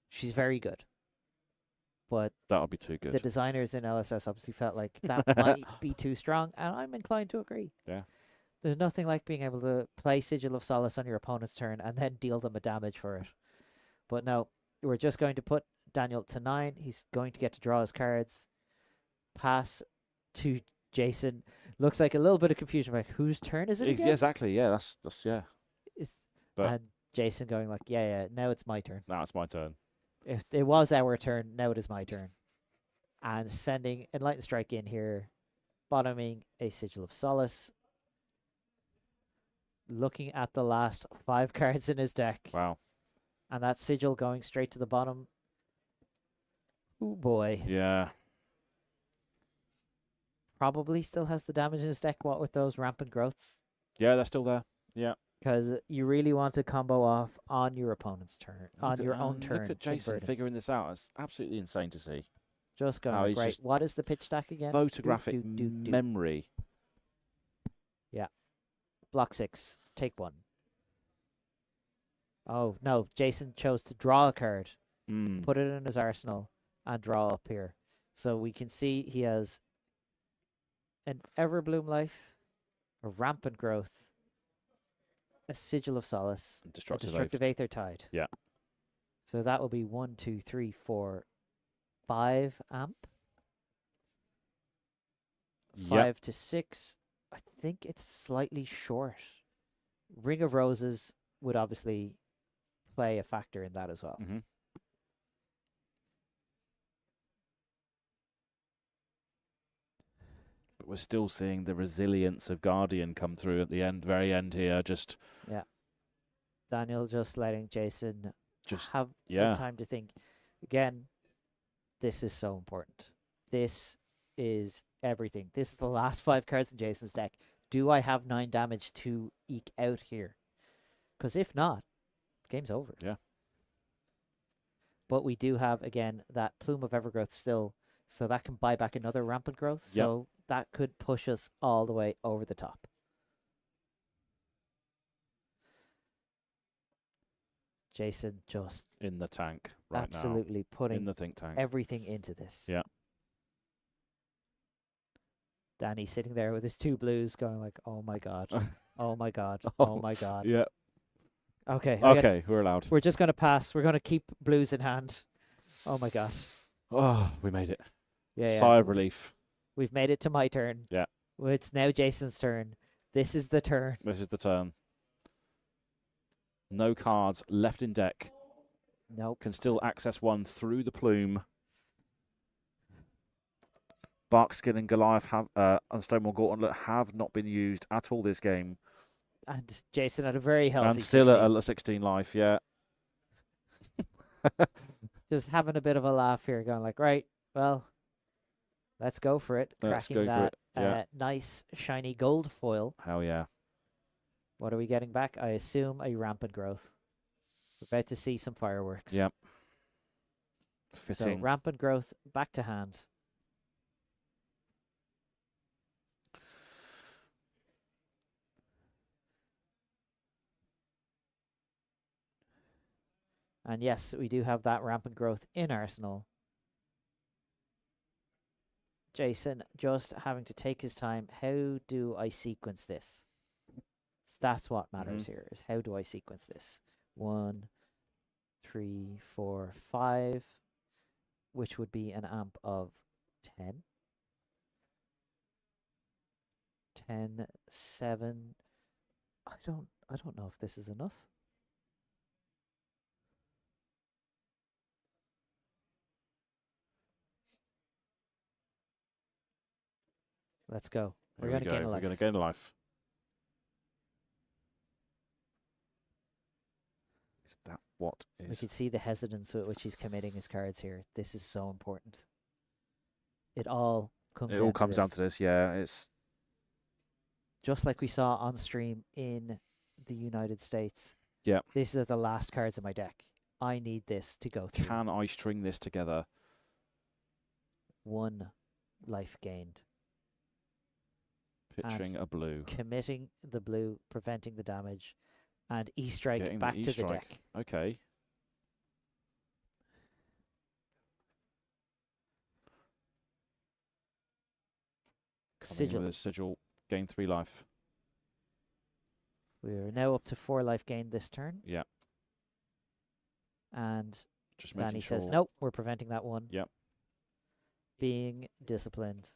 she's very good. But That'll be too good. the designers in LSS obviously felt like that might be too strong, and I'm inclined to agree. Yeah. There's nothing like being able to play Sigil of Solace on your opponent's turn and then deal them a damage for it. But no, we're just going to put Daniel to 9. He's going to get to draw his cards. Pass to Jason. Looks like a little bit of confusion, like whose turn is it again? Yeah, exactly. Yeah, that's yeah. But And Jason going like, yeah, now it's my turn. now it's my turn. If it was our turn, now it is my turn. And sending Enlightened Strike in here, bottoming a Sigil of Solace. Looking at the last 5 cards in his deck. Wow. And that Sigil going straight to the bottom. Oh boy. Yeah. Probably still has the damage in his deck, what with those rampant growths. Yeah, they're still there. Yeah. Because you really want to combo off on your opponent's turn, on Look your at, own turn. Look at in Jason Verdance. figuring this out. It's absolutely insane to see. Just going, How like, he's right, just what is the pitch stack again? Photographic Do. memory. Yeah. Block 6. Take 1. Oh, no. Jason chose to draw a card, put it in his arsenal, and draw up here. So we can see he has an Everbloom Life, a Rampant Growth, a Sigil of Solace, a Destructive Aether Tide. Yeah. So that will be 1, 2, 3, 4, 5 amp. 5 to 6. I think it's slightly short. Ring of Roses would obviously play a factor in that as well. Mm-hmm. But we're still seeing the resilience of Guardian come through at the end, very end here. Just Daniel just letting Jason have time to think. Again, this is so important. This is everything. This is the last 5 cards in Jason's deck. Do I have 9 damage to eke out here? Because if not, game's over. Yeah. But we do have, again, that Plume of Evergrowth still, so that can buy back another Rampant Growth. So that could push us all the way over the top. Jason just in the tank right absolutely now. Putting in the think tank. Everything into this. Yeah. Danny sitting there with his 2 blues going like, oh my God. Oh my God. Oh my God. Yeah. Okay. Okay, we're allowed. We're just going to pass. We're going to keep blues in hand. Oh my God. Oh, we made it. Yeah. Sigh of relief. We've made it to my turn. Yeah. It's now Jason's turn. This is the turn. This is the turn. No cards left in deck. Nope. Can still access 1 through the plume. Barkskin and Goliath have and Stonewall Gauntlet have not been used at all this game. And Jason had a very healthy and still 16. at 16 life, yeah. Just having a bit of a laugh here, going like, right, well, let's go for it. Let's Cracking go for that it. Yeah. nice shiny gold foil. Hell yeah. What are we getting back? I assume a Rampant Growth. We're about to see some fireworks. Yep. Fitting. So Rampant Growth back to hand. And yes, we do have that Rampant Growth in Arsenal. Jason just having to take his time. How do I sequence this? So that's what matters here, is how do I sequence this? 1, 3, 4, 5, which would be an amp of 10. 10, 7. I don't know if this is enough. Let's go. We're going to gain a life. We're going to gain a life. Is that what is? We can see the hesitance with which he's committing his cards here. This is so important. It all comes down to this, yeah. It's just like we saw on stream in the United States. Yeah. These are the last cards in my deck. I need this to go through. Can I string this together? 1 life gained. Pitching a blue. Committing the blue, preventing the damage, and E-strike Getting back the to the E-strike. deck. Okay. Sigil. With a sigil, gain 3 life. We're now up to 4 life gain this turn. Yeah. And Just making Danny sure. says, nope, we're preventing that one. Yep. Being disciplined.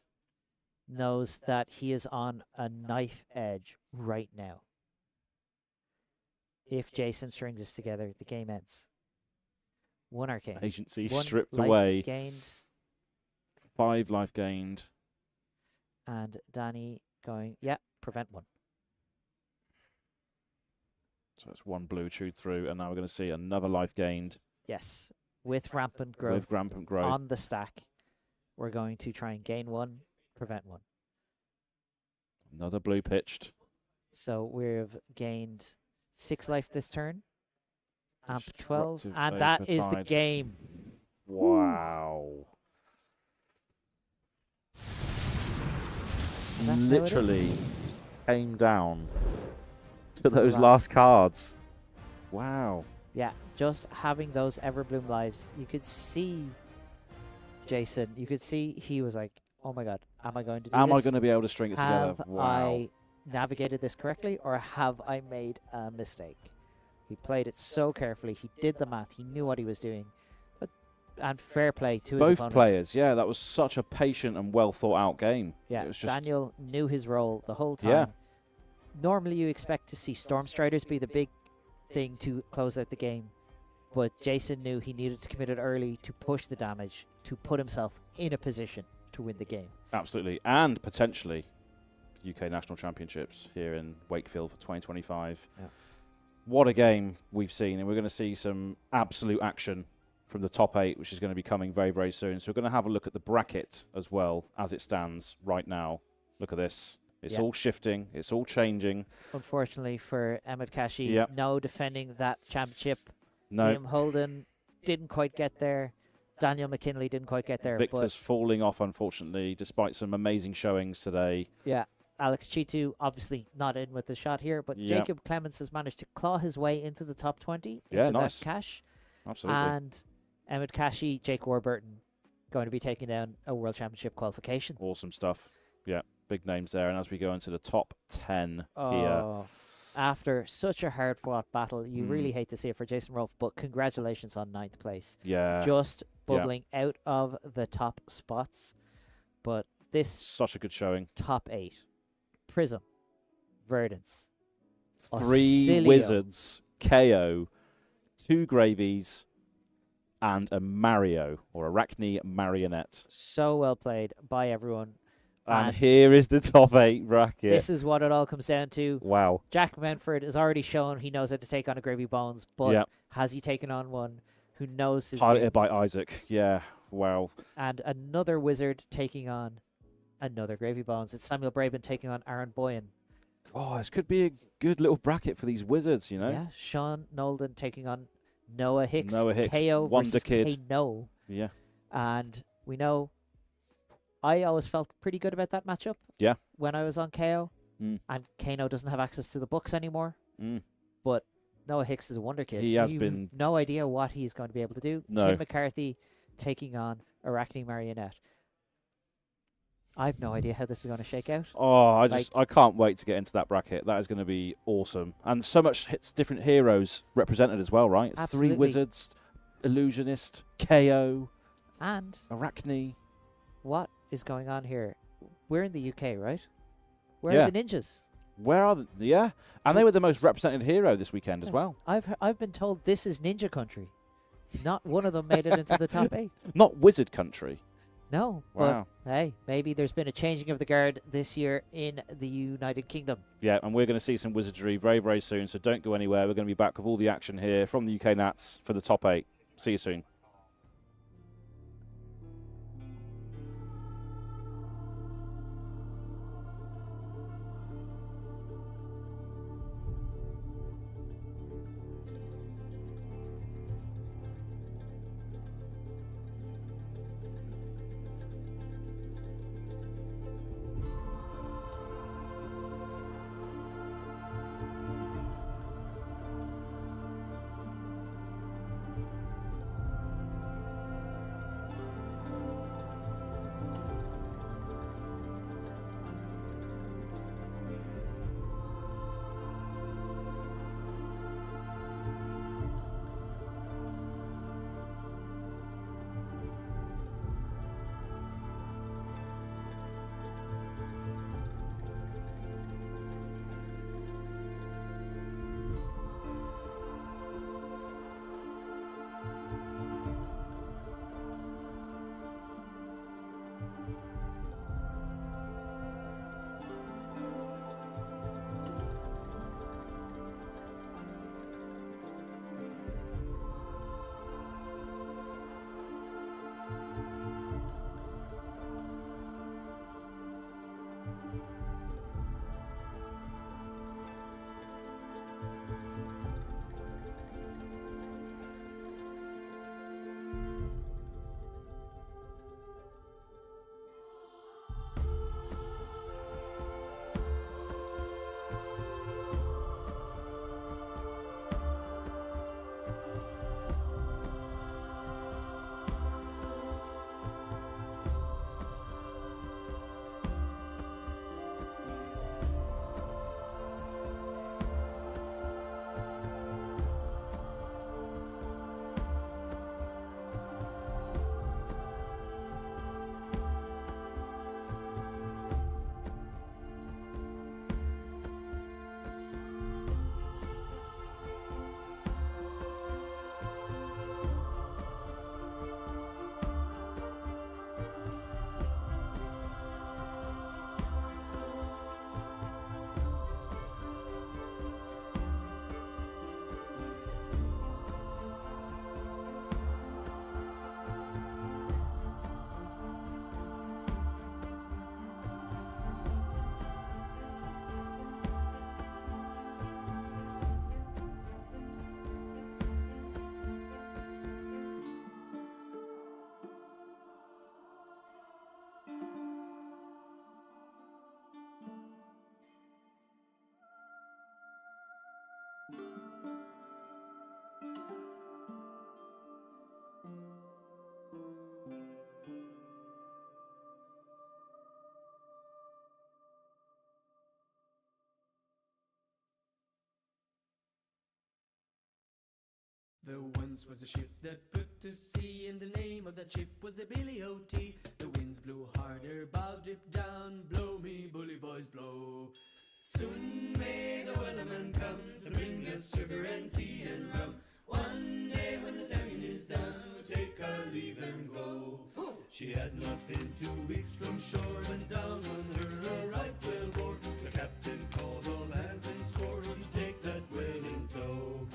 Knows that he is on a knife edge right now. If Jason strings us together, the game ends. 1 arcane. Agency 1 stripped life away. Gained. 5 life gained. And Danny going, yeah, prevent 1. So it's 1 blue chewed through, and now we're going to see another life gained. Yes, with rampant growth. With rampant growth. On the stack, we're going to try and gain 1, prevent 1. Another blue pitched. So we've gained 6 life this turn. Amp 12, Destructive and Aether that is the Tide. game. Wow. And that's how it is. Literally came down to those last- last cards. Wow. Yeah, just having those Everbloom lives, you could see Jason. You could see he was like, "Oh my God, am I going to do Am I this? going to be able to string it Have together? Wow. I navigated this correctly, or have I made a mistake?" He played it so carefully. He did the math. He knew what he was doing. And fair play to his Both opponent. players, yeah, that was such a patient and well thought out game. Yeah, It was just, Daniel knew his role the whole time. Yeah. Normally you expect to see Stormstriders be the big thing to close out the game, but Jason knew he needed to commit it early to push the damage, to put himself in a position to win the game. absolutely. And potentially UK National Championships here in Wakefield for 2025. Yeah. What a game we've seen, and we're going to see some absolute action from the top 8, which is going to be coming very, very soon. So we're going to have a look at the bracket as well as it stands right now. Look at this. It's all shifting. It's all changing. Unfortunately for Emmett Kashi, Yep. no defending that championship. No, Liam Holden didn't quite get there. Daniel McKinlay didn't quite get there. Victor's falling off, unfortunately, despite some amazing showings today. But yeah, Alex Chitu obviously not in with the shot here, but Yeah. Jacob Clements has managed to claw his way into the top 20. Yeah, into nice. that cash. Absolutely. And Emmett Kashi, Jake Warburton going to be taking down a World Championship qualification. Awesome stuff. Yeah, big names there. And as we go into the top 10 here. Oh, after such a hard-fought battle, you Mm. really hate to see it for Jason Rolfe, but congratulations on 9th place. Yeah, Just bubbling out of the top spots. But this such a good showing. top 8, Prism, Verdance, 3 Oscilio. wizards, KO, 2 gravies, and a Mario, or Arakni Marionette. So well played by everyone. And here is the top 8 bracket. This is what it all comes down to. Wow. Jack Mountford has already shown he knows how to take on a Gravy Bones, but Yeah. has he taken on one who knows his Piloted game? by Isaac. Yeah, wow. And another wizard taking on another Gravy Bones. It's Samuel Braben taking on Aaron Boyhan. Oh, this could be a good little bracket for these wizards, you know? Yeah, Sean Nolden taking on Noah Hicks. Noah Hicks, KO Wonder versus Kid. Kano. Yeah. And we know I always felt pretty good about that matchup. Yeah. When I was on KO. Mm. And Kano doesn't have access to the books anymore. Mm. But Noah Hicks is a wonder kid. He has You've been- no idea what he's going to be able to do. No. Tim McCarthy taking on Arakni Marionette. I have no idea how this is going to shake out. Oh, I can't wait to get into that bracket. That is going to be awesome. And so much different heroes represented as well, right? Absolutely. 3 wizards, Illusionist, KO, And Arakni. what is going on here? We're in the UK, right? Where Yeah. are the ninjas? Where are the... Yeah. And they were the most represented hero this weekend as well. I've been told this is ninja country. Not one of them made it into the top 8. Not wizard country. No, Wow. but hey, maybe there's been a changing of the guard this year in the United Kingdom. Yeah, and we're going to see some wizardry very, very soon, so don't go anywhere. We're going to be back with all the action here from the UK Nats for the top 8. See you soon. There once was a ship that put to sea, and the name of that ship was the Billy O.T. The winds blew harder, bow dip down, blow me bully boys blow. Soon may the wellerman come to bring us sugar and tea and rum. One day when the tonguing is done, we'll take our leave and go. She had not been 2 weeks from shore when down on her a right whale bore. The captain called all hands and swore he'd take that whale in tow.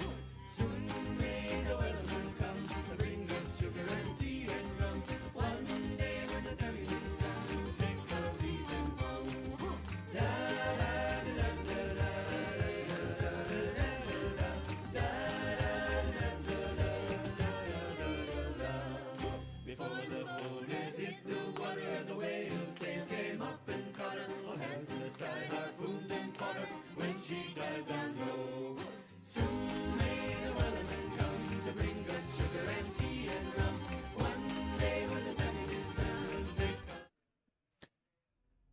Soon may the wellerman come to bring us sugar and tea and rum. One day when the tonguing is done, we'll take our leave and go. Da da da da da da da da da da. Before the boat had hit the water, the whale's tail came up and caught her. All hands to the side, harpooned and caught her when she dived down low. Soon may the wellerman come to bring us sugar and tea and rum. One day when the tonguing is done, we'll take our...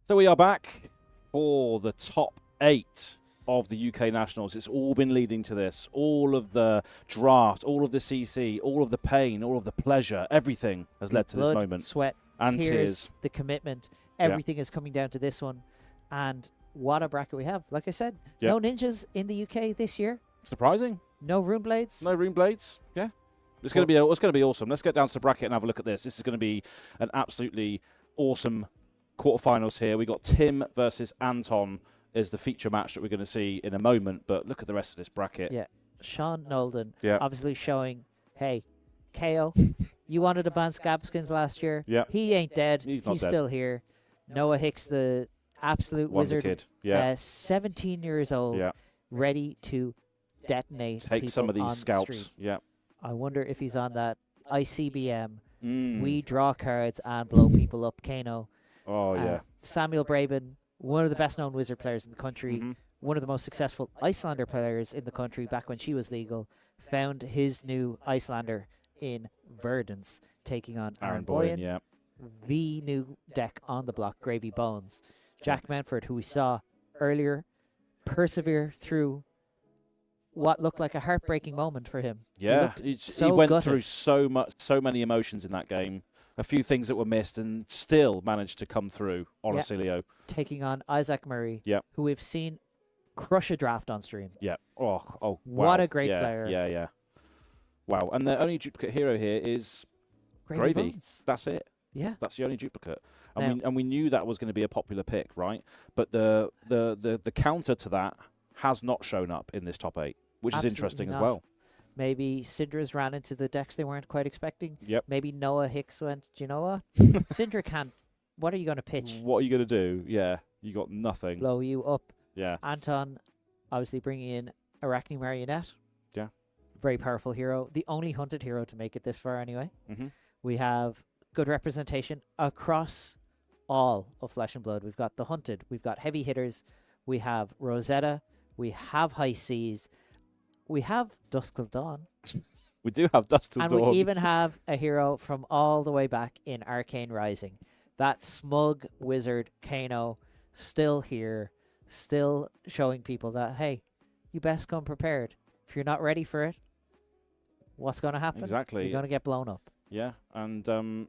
So we are back for the top 8 of the UK Nationals. It's all been leading to this. All of the draft, all of the CC, all of the pain, all of the pleasure, everything has led to Blood, this moment. sweat, And tears. the commitment, everything is coming down to this one. And what a bracket we have. Like I said, no ninjas in the UK this year. Surprising. No rune blades. No rune blades. Yeah. It's going to be awesome. Let's get down to the bracket and have a look at this. This is going to be an absolutely awesome quarterfinals here. We got Tim versus Anton is the feature match that we're going to see in a moment, but look at the rest of this bracket. Yeah. Sean Nolden Yeah. obviously showing, hey, KO, you wanted to ban Scabskins last year. Yeah. He ain't dead. He's not dead. Still here. Noah Hicks, the absolute Wonder wizard. kid. Yeah. 17 years old, Yeah. ready to detonate Take some of people these on the scalps. street. Yeah. I wonder if he's on that ICBM. Mm. We draw cards and blow people up. Kano. Oh, yeah. Samuel Braben, one of the best known wizard players in the country, Mhm. one of the most successful Icelander players in the country back when she was legal, found his new Icelander in Verdance, taking on Aaron Boyhan. Yeah. The new deck on the block, Gravy Bones. Jack Mountford, who we saw earlier, persevere through what looked like a heartbreaking moment for him. Yeah. He He went through so many emotions in that game. A few things that were missed and still managed to come through on Yeah. Oscilio. taking on Isaac Murray, Yeah. who we've seen crush a draft on stream. Yeah. Oh, wow. What a great Yeah, player. Yeah. Wow. And the only duplicate hero here is Gravy. Bones. That's it. Yeah. That's the only duplicate. Now- And we knew that was going to be a popular pick, right? But the counter to that has not shown up in this top 8, which is Absolutely interesting as not. well. Maybe Syndra's ran into the decks they weren't quite expecting. Yep. Maybe Noah Hicks went, do you know what? Syndra can't. What are you going to pitch? What are you going to do? Yeah. You got nothing. Blow you up. Yeah. Anton, obviously bringing in Arakni Marionette. Yeah. Very powerful hero. The only hunted hero to make it this far anyway. Mm-hmm. We have good representation across all of Flesh and Blood. We've got the hunted. We've got heavy hitters. We have Rosetta. We have High Seas. We have Dusk Till Dawn. We do have Dust Till And Dawn. we even have a hero from all the way back in Arcane Rising. That smug wizard Kano, still here, still showing people that, hey, you best come prepared. If you're not ready for it, what's going to happen? Exactly. You're going to get blown up. Yeah, and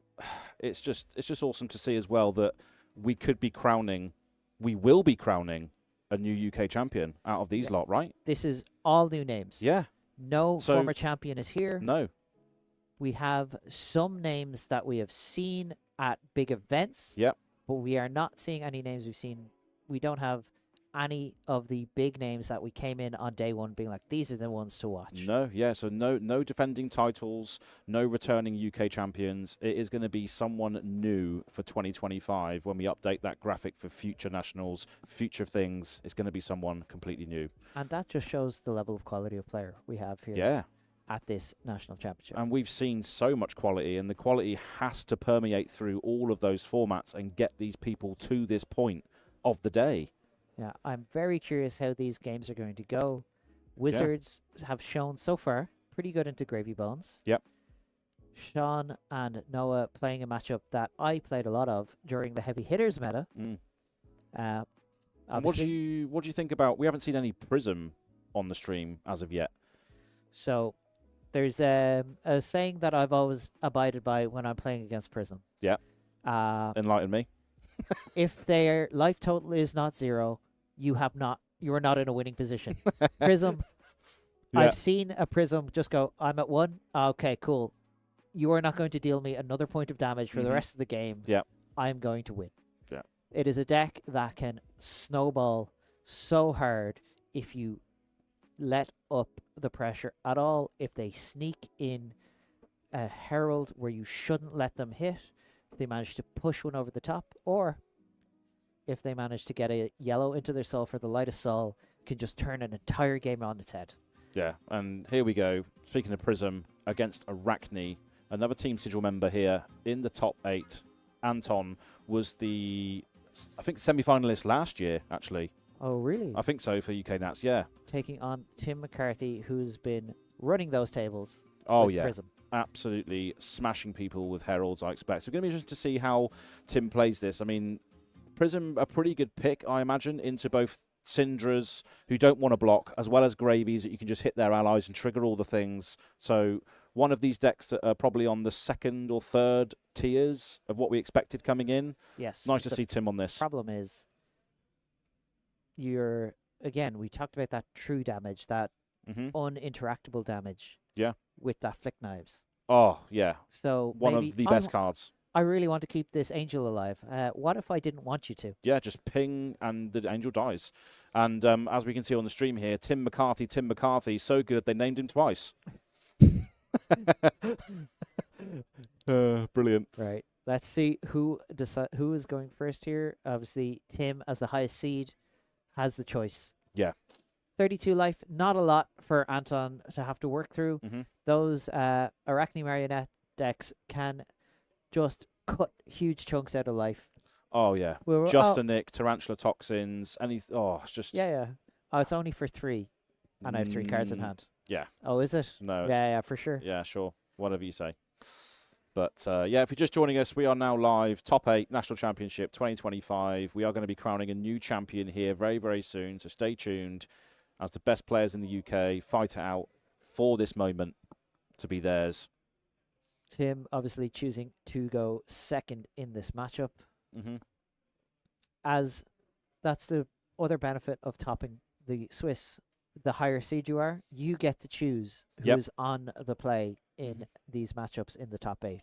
it's just awesome to see as well that we will be crowning a new UK champion out of these lot, right? This is all new names. Yeah. No So- former champion is here. No. We have some names that we have seen at big events. Yep. But we are not seeing any names we've seen. We don't have any of the big names that we came in on day one being like, these are the ones to watch. No, yeah, so no defending titles, no returning UK champions. It is going to be someone new for 2025 when we update that graphic for future nationals, future things. It's going to be someone completely new. And that just shows the level of quality of player we have here Yeah, at this national championship. and we've seen so much quality, and the quality has to permeate through all of those formats and get these people to this point of the day. Yeah, I'm very curious how these games are going to go. Wizards have shown so far pretty good into Gravy Bones. Yep. Sean and Noah playing a matchup that I played a lot of during the heavy hitters meta. And Obviously, what do you think about? We haven't seen any Prism on the stream as of yet. so there's a saying that I've always abided by when I'm playing against Prism. Yeah. Enlighten me. If their life total is not 0, you are not in a winning position. Prism, Yeah. I've seen a Prism just go, I'm at 1. Okay, cool. You are not going to deal me another point of damage for the rest of the game. Yeah. I'm going to win. Yeah. It is a deck that can snowball so hard if you let up the pressure at all. If they sneak in a Herald where you shouldn't let them hit, if they manage to push one over the top, or if they manage to get a yellow into their soul for the lightest soul, can just turn an entire game on its head. Yeah, and here we go. Speaking of Prism, against Arakni, another Team Sigil member here in the top 8. Anton was I think, semi-finalist last year, actually. Oh, really? I think so for UK Nats, yeah. Taking on Tim McCarthy, who's been running those tables Oh, with yeah. Prism. Absolutely smashing people with Heralds, I expect. So it's going to be interesting to see how Tim plays this. I mean, Prism, a pretty good pick, I imagine, into both Syndras, who don't want to block, as well as Gravies that you can just hit their allies and trigger all the things. So one of these decks that are probably on the 2nd or 3rd tiers of what we expected coming in. Yes. Nice to see Tim on this. Problem is, again, we talked about that true damage, that uninteractable damage. Yeah. With that flick knives. Oh, yeah. So one maybe of the best cards. I really want to keep this angel alive. What if I didn't want you to? Yeah, just ping and the angel dies. And as we can see on the stream here, Tim McCarthy, so good they named him twice. Brilliant. Right. Let's see who is going first here. Obviously, Tim, as the highest seed, has the choice. Yeah. 32 life, not a lot for Anton to have to work through. Those Arakni Marionette decks can just cut huge chunks out of life. Oh, yeah. Just a nick, Tarantula Toxins, it's just... Yeah. Oh, it's only for 3, and I have 3 cards in hand. Yeah. Oh, is it? No. Yeah, for sure. Yeah, sure. Whatever you say. But, yeah, if you're just joining us, we are now live. Top 8 National Championship 2025. We are going to be crowning a new champion here very, very soon, so stay tuned as the best players in the UK fight it out for this moment to be theirs. Tim obviously choosing to go second in this matchup. As that's the other benefit of topping the Swiss. The higher seed you are, you get to choose who's on the play in these matchups in the top 8.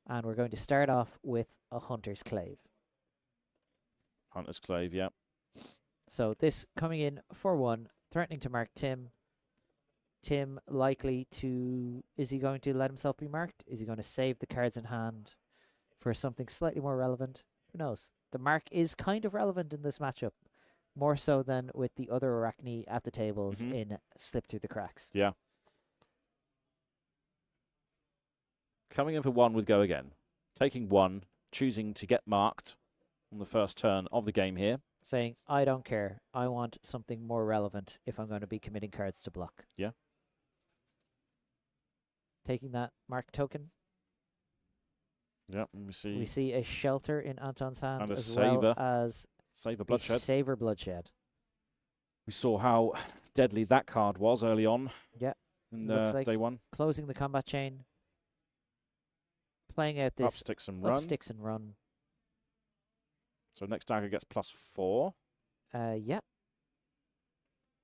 And we're going to start off with a Hunter's Clave. Hunter's Clave, yeah. So this coming in for 1, threatening to mark Tim. Tim likely to... Is he going to let himself be marked? Is he going to save the cards in hand for something slightly more relevant? Who knows? The mark is kind of relevant in this matchup. More so than with the other Arakni at the tables in Slip Through the Cracks. Yeah. Coming in for 1 with Go Again. Taking 1, choosing to get marked on the first turn of the game here. Saying, I don't care. I want something more relevant if I'm going to be committing cards to block. Yeah. Taking that mark token. Yeah, let me see. We see a Shelter in Anton's hand And a as Saver. well as Saver Bloodshed. Saver Bloodshed. We saw how deadly that card was early on. Yeah. In like day 1. Closing the combat chain. Playing out this Up sticks and run. Up sticks and run. So next dagger gets +4. Yeah.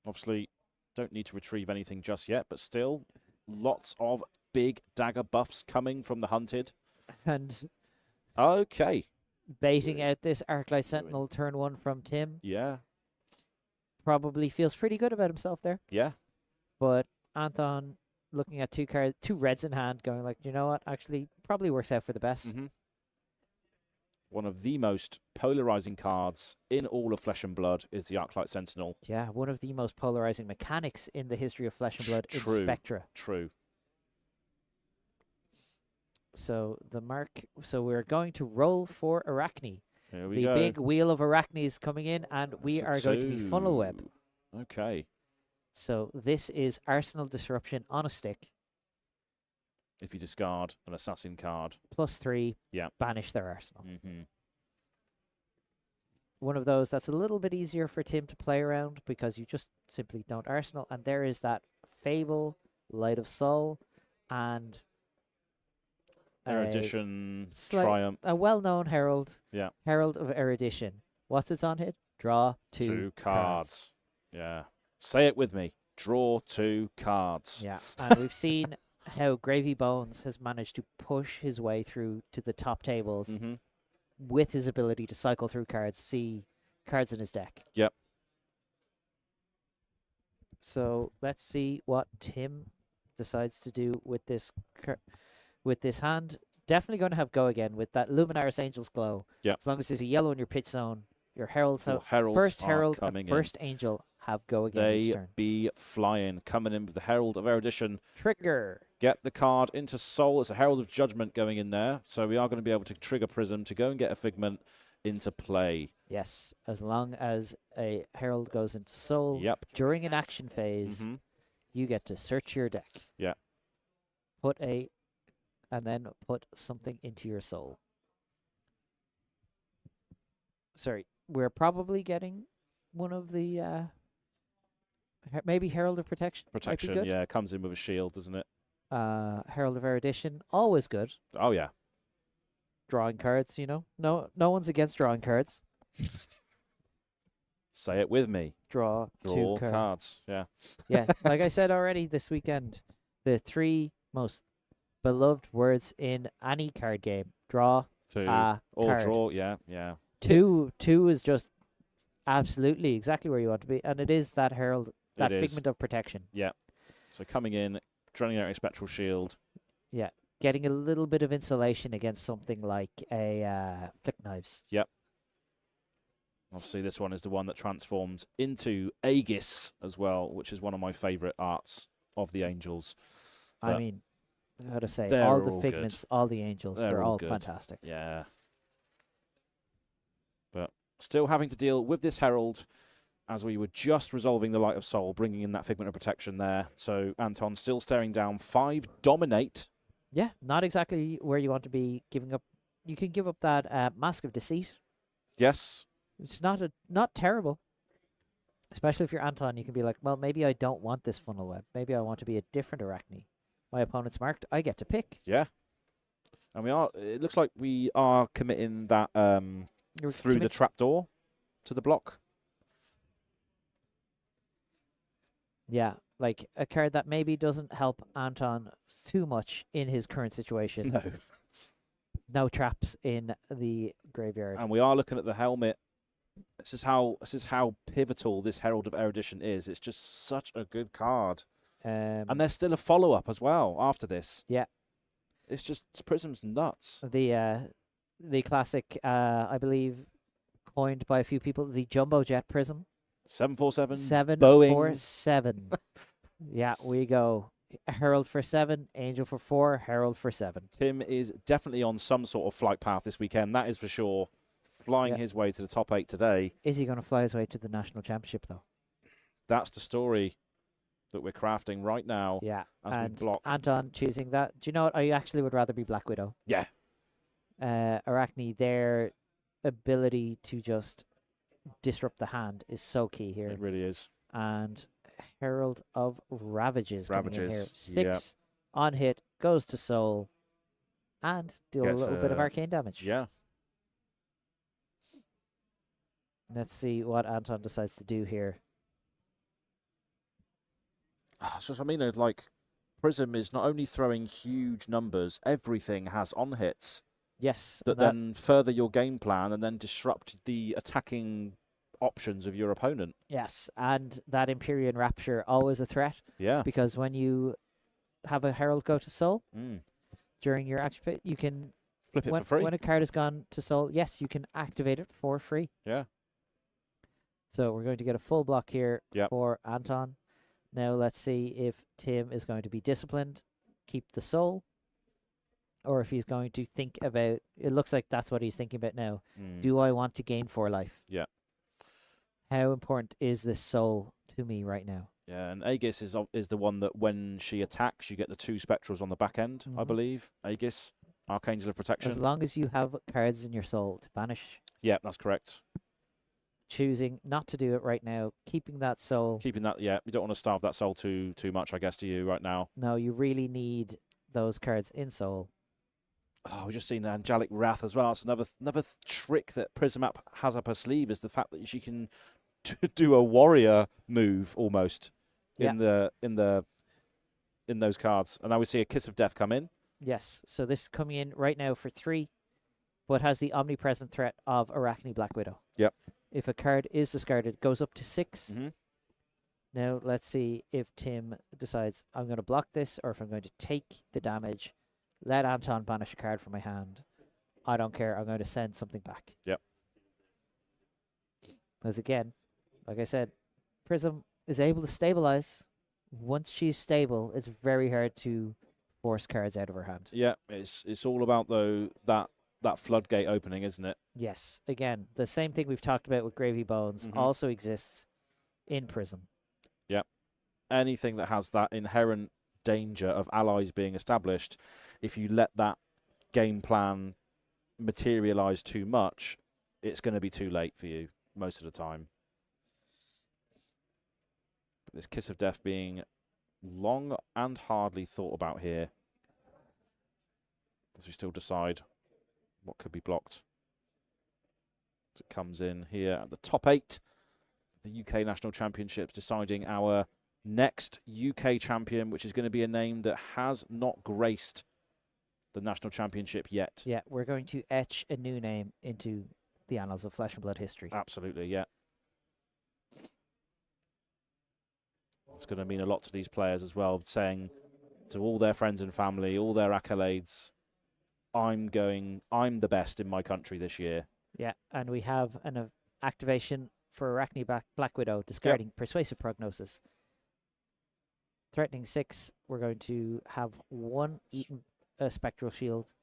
Obviously, don't need to retrieve anything just yet, but still, lots of big dagger buffs coming from the hunted. And okay. Baiting out this Arclight Sentinel turn 1 from Tim. Yeah. Probably feels pretty good about himself there. Yeah. But Anton looking at 2 cards, 2 reds in hand, going like, you know what? Actually, probably works out for the best. One of the most polarizing cards in all of Flesh and Blood is the Arclight Sentinel. Yeah, one of the most polarizing mechanics in the history of Flesh and Blood in Spectra. True. So we're going to roll for Arakni. Here we the go. Big wheel of Arakni is coming in, and we are going to be Funnel Web. Okay. So this is Arsenal Disruption on a stick. If you discard an assassin card. +3. Yeah. Banish their arsenal. Mm-hmm. One of those that's a little bit easier for Tim to play around because you just simply don't arsenal. And there is that Fable, Light of Soul, and Erudition, Triumph. a well-known Herald. Yeah. Herald of Erudition. What's its on hit? Draw 2 cards. Yeah. Say it with me. Draw 2 cards. Yeah. And we've seen how Gravy Bones has managed to push his way through to the top tables with his ability to cycle through cards, see cards in his deck. Yep. So let's see what Tim decides to do with this hand. Definitely going to have go again with that Luminaris Angel's Glow. Yeah. As long as there's a yellow in your pitch zone, your Heralds have first Herald and first Angel have go again each turn. They be flying, coming in with the Herald of Erudition. Trigger. Get the card into Soul. It's a Herald of Judgment going in there. So we are going to be able to trigger Prism to go and get a Figment into play. Yes, as long as a Herald goes into Soul. Yep. During an action phase, you get to search your deck. Yeah. And then put something into your Soul. Sorry, we're probably getting one of the maybe Herald of Protection. Protection, yeah, comes in with a shield, doesn't it? Herald of Erudition, always good. Oh yeah. Drawing cards, you know. No one's against drawing cards. Say it with me. Draw 2 cards. Yeah. Yeah, like I said already this weekend, the 3 most beloved words in any card game. Draw 2. Card. Draw, yeah. 2 is just absolutely exactly where you want to be, and it is that Herald, that Figment of Protection. Yeah. So coming in, draining out a Spectral Shield. Yeah. Getting a little bit of insulation against something like a Flick Knives. Yep. Obviously, this one is the one that transforms into Aegis as well, which is one of my favourite arts of the Angels. I mean, I gotta say, they're all the all Figments, good. all the Angels, they're all fantastic. Yeah. But still having to deal with this Herald as we were just resolving the Light of Soul, bringing in that Figment of Protection there. So Anton still staring down 5 Dominate. Yeah, not exactly where you want to be giving up. You can give up that Mask of Deceit. Yes. It's not terrible. Especially if you're Anton, you can be like, well, maybe I don't want this Funnel Web. Maybe I want to be a different Arakni. My opponent's marked. I get to pick. Yeah. And it looks like we are committing that through the trapdoor to the block. Yeah, like a card that maybe doesn't help Anton too much in his current situation. No. No traps in the graveyard. And we are looking at the helmet. This is how pivotal this Herald of Erudition is. It's just such a good card. And there's still a follow-up as well after this. Yeah. It's just, Prism's nuts. The classic, I believe, coined by a few people, the Jumbo Jet Prism. 747. 747. Yeah, we go. Herald for 7, Angel for 4, Herald for 7. Tim is definitely on some sort of flight path this weekend, that is for sure. Flying his way to the top 8 today. Is he going to fly his way to the National Championship, though? That's the story that we're crafting right now. Yeah. As we block. Anton choosing that. Do you know what? I actually would rather be Black Widow. Yeah. Arakni, their ability to just disrupt the hand is so key here. It really is. And Herald of Ravages. Coming in here. 6 yep. on hit, goes to Soul, and deal a little bit of arcane damage. Yeah. Let's see what Anton decides to do here. So I mean, like, Prism is not only throwing huge numbers, everything has on hits. Yes. That then further your game plan and then disrupt the attacking options of your opponent. Yes, and that Empyrean Rapture, always a threat. Yeah. Because when you have a Herald go to Soul, during your action phase, you can flip it for free. When a card has gone to Soul, yes, you can activate it for free. Yeah. So we're going to get a full block here for Anton. Now let's see if Tim is going to be disciplined, keep the Soul, or if he's going to think about, it looks like that's what he's thinking about now. Do I want to gain 4 life? Yeah. How important is this Soul to me right now. Yeah, and Aegis is the one that when she attacks, you get the 2 spectrals on the back end, I believe. Aegis, Archangel of Protection. As long as you have cards in your soul to banish. Yeah, that's correct. Choosing not to do it right now, keeping that soul. Keeping that, yeah. You don't want to starve that soul too much, I guess, do you, right now? No, you really need those cards in soul. Oh, we've just seen Angelic Wrath as well. It's another trick that Prism app has up her sleeve is the fact that she can do a warrior move almost in those cards. And now we see a Kiss of Death come in. Yes, so this is coming in right now for 3, but has the omnipresent threat of Arakni Black Widow. Yep. If a card is discarded, it goes up to 6. Mm-hmm. Now let's see if Tim decides I'm going to block this or if I'm going to take the damage. Let Anton banish a card from my hand. I don't care. I'm going to send something back. Yep. Because again, like I said, Prism is able to stabilize. Once she's stable, it's very hard to force cards out of her hand. Yeah, it's all about though that floodgate opening, isn't it? Yes. Again, the same thing we've talked about with Gravy Bones also exists in Prism. Yep. Anything that has that inherent danger of allies being established, if you let that game plan materialize too much, it's going to be too late for you most of the time. But this Kiss of Death being long and hardly thought about here as we still decide what could be blocked. As it comes in here at the top 8, the UK National Championships, deciding our next UK champion, which is going to be a name that has not graced the National Championship yet. Yeah, we're going to etch a new name into the annals of Flesh and Blood history. Absolutely, yeah. It's going to mean a lot to these players as well, saying to all their friends and family, all their accolades, I'm the best in my country this year. Yeah, and we have an activation for Arakni Black Widow, discarding Persuasive Prognosis. Threatening 6, we're going to have 1 eaten Spectral Shield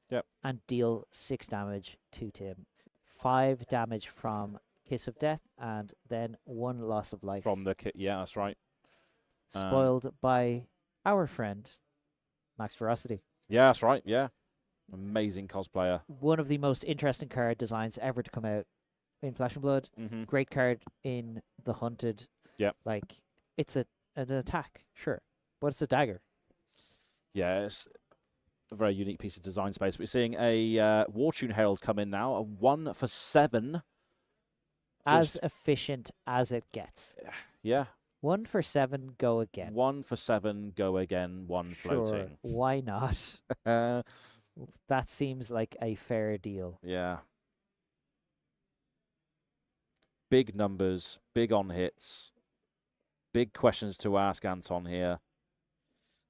and deal 6 damage to Tim. 5 damage from Kiss of Death and then 1 loss of life. From the kit, yeah, that's right. Spoiled by our friend, Max Ferocity. Yeah, that's right, yeah. Amazing cosplayer. One of the most interesting card designs ever to come out in Flesh and Blood. Great card in The Hunted. Yep. Like, it's an attack, sure, but it's a dagger. Yeah, it's a very unique piece of design space. We're seeing a Wartune Herald come in now, a 1 for 7. As efficient as it gets. Yeah. 1 for 7, go again. 1 for 7, go again, 1 sure, floating. Why not? That seems like a fair deal. Yeah. Big numbers, big on hits, big questions to ask Anton here.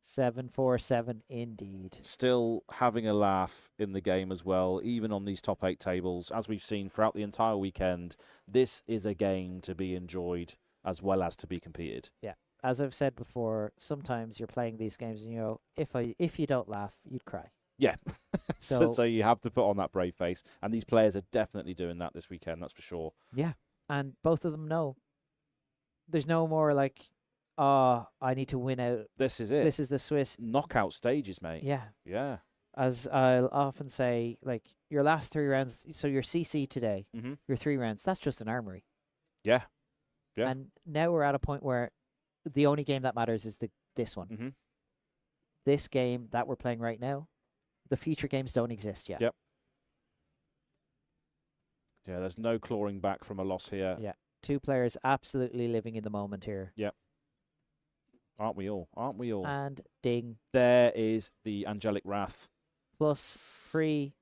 7-4-7 indeed. Still having a laugh in the game as well, even on these top 8 tables. As we've seen throughout the entire weekend, this is a game to be enjoyed as well as to be competed. Yeah. As I've said before, sometimes you're playing these games and you go, if you don't laugh, you'd cry. Yeah. So you have to put on that brave face. And these players are definitely doing that this weekend, that's for sure. Yeah. And both of them know. There's no more like, I need to win out. This is it. This is the Swiss. Knockout stages, mate. Yeah. Yeah. As I'll often say, like, your last 3 rounds, so your CC today, your 3 rounds, that's just an armory. Yeah. Yeah. And now we're at a point where the only game that matters is this one. This game that we're playing right now, the future games don't exist yet. Yep. Yeah, there's no clawing back from a loss here. Yeah. 2 players absolutely living in the moment here. Yep. Aren't we all? Aren't we all? And ding. There is the Angelic Wrath. +3.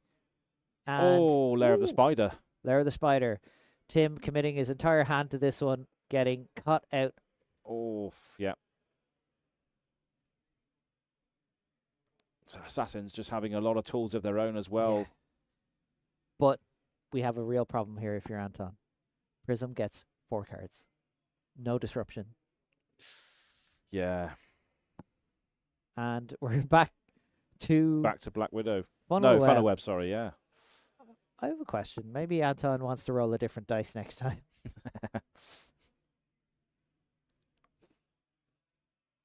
And oh, Lair of the Spider. Lair of the Spider. Tim committing his entire hand to this one, getting cut out. Oh, yeah. So Assassin's just having a lot of tools of their own as well. Yeah. But we have a real problem here if you're Anton. Prism gets 4 cards. No disruption. Yeah. And we're back to Black Widow. Funnel Funnel Web, sorry, yeah. I have a question. Maybe Anton wants to roll a different dice next time.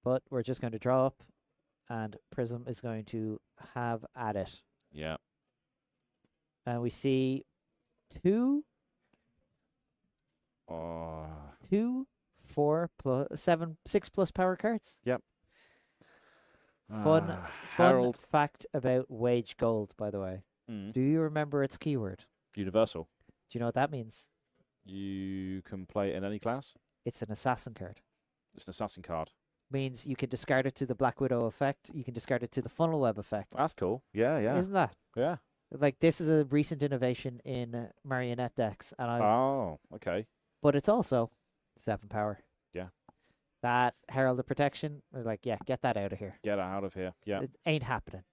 But we're just going to draw up, and Prism is going to have at it. Yeah. And we see two, Oh. 4 plus 7, 6+ power cards. Yep. Fun Herald. fact about wage gold, by the way. Mm. Do you remember its keyword? Universal. Do you know what that means? You can play it in any class. It's an assassin card. It's an assassin card. Means you can discard it to the Black Widow effect. You can discard it to the Funnel Web effect. That's cool. Yeah, yeah. Isn't that? Yeah. Like, this is a recent innovation in Marionette decks, and Oh, okay. but it's also 7 power. Yeah. That Herald of Protection, they're like, yeah, get that out of here. Get it out of here. Yeah. It ain't happening.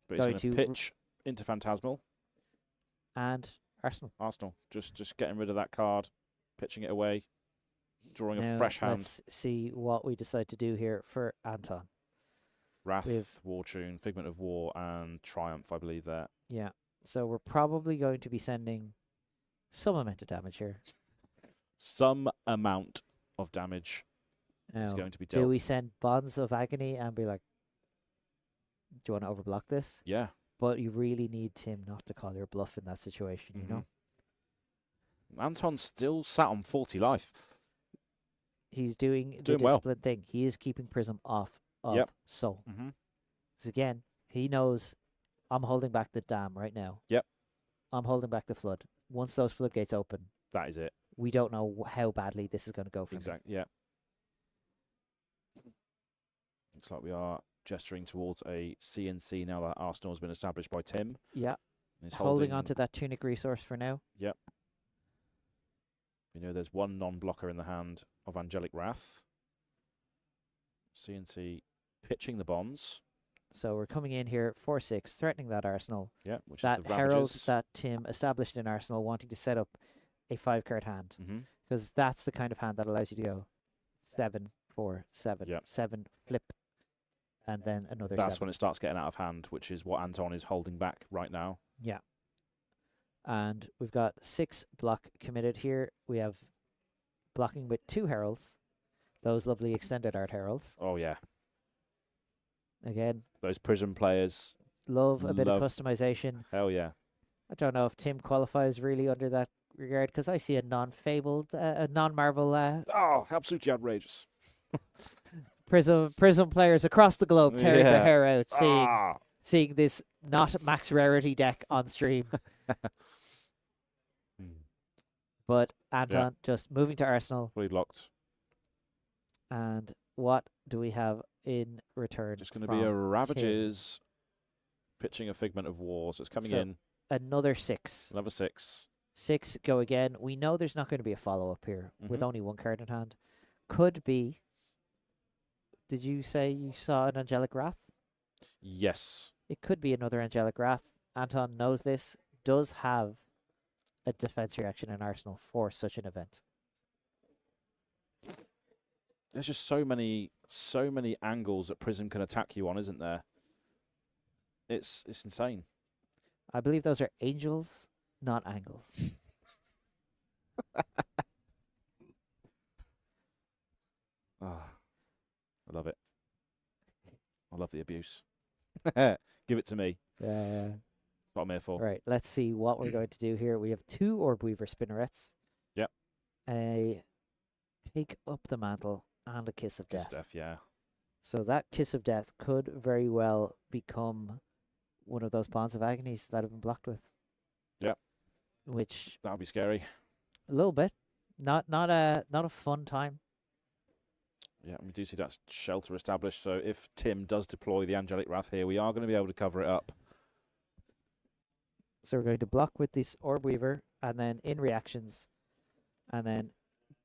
But he's going going to to pitch into Phantasmal. And Arsenal. Arsenal. Just getting rid of that card, pitching it away, drawing Now, a fresh hand. let's see what we decide to do here for Anton. Wrath, War Tune, Figment of War, and Triumph, I believe there. Yeah. So we're probably going to be sending some amount of damage here. Some amount of damage is Now, going to be dealt. do we send Bonds of Agony and be like, do you want to overblock this? Yeah. But you really need Tim not to call your bluff in that situation, you know? Anton's still sat on 40 life. He's doing the Doing well. discipline thing. He is keeping Prism off of Yep. Soul. Mm-hmm. Because again, he knows I'm holding back the dam right now. Yep. I'm holding back the flood. Once those floodgates open, That is it. we don't know how badly this is going to go for me. Exactly. Yeah. Looks like we are gesturing towards a CNC now that Arsenal has been established by Tim. Yeah. And he's Holding on to that tunic resource for now. Yep. We know there's one non-blocker in the hand of Angelic Wrath. CNC pitching the bonds. So we're coming in here 4-6, threatening that Arsenal. Yeah, which that is the Herald Ravages. that Tim established in Arsenal, wanting to set up a 5-card hand. Mm-hmm. Because that's the kind of hand that allows you to go 7, 4, 7, Yep. 7, flip, and then another That's 7. when it starts getting out of hand, which is what Anton is holding back right now. Yeah. And we've got 6 block committed here. We have blocking with 2 heralds. Those lovely extended art heralds. Oh, yeah. Again, Those Prism players. love a bit of Love. customization. Hell yeah. I don't know if Tim qualifies really under that regard, because I see a non-fabled, a non-Marvel Oh, absolutely outrageous. Prism players across the globe tearing their Yeah. hair out, Ah. seeing this not max rarity deck on stream. But Anton just moving to Arsenal. Fully blocked. And what do we have in return? Just going to be a Ravages pitching a Figment of War. So it's coming in. Another 6. Another 6. 6 go again. We know there's not going to be a follow-up here with Mhm. only 1 card in hand. Could be. Did you say you saw an Angelic Wrath? Yes. It could be another Angelic Wrath. Anton knows this. Does have a defense reaction in Arsenal for such an event. There's just so many angles that Prism can attack you on, isn't there? It's insane. I believe those are angels, not angles. I love it. I love the abuse. Give it to me. Yeah. That's what I'm here for. Right, let's see what we're going to do here. We have 2 Orb Weaver Spinnerets. Yep. A Take Up the Mantle and a Kiss of Good Death. stuff, yeah. So that Kiss of Death could very well become one of those Bonds of Agonies that have been blocked with. Yep. Which That'll be scary. a little bit, not a fun time. Yeah, we do see that shelter established. So if Tim does deploy the Angelic Wrath here, we are going to be able to cover it up. So we're going to block with this Orb Weaver, and then in reactions, and then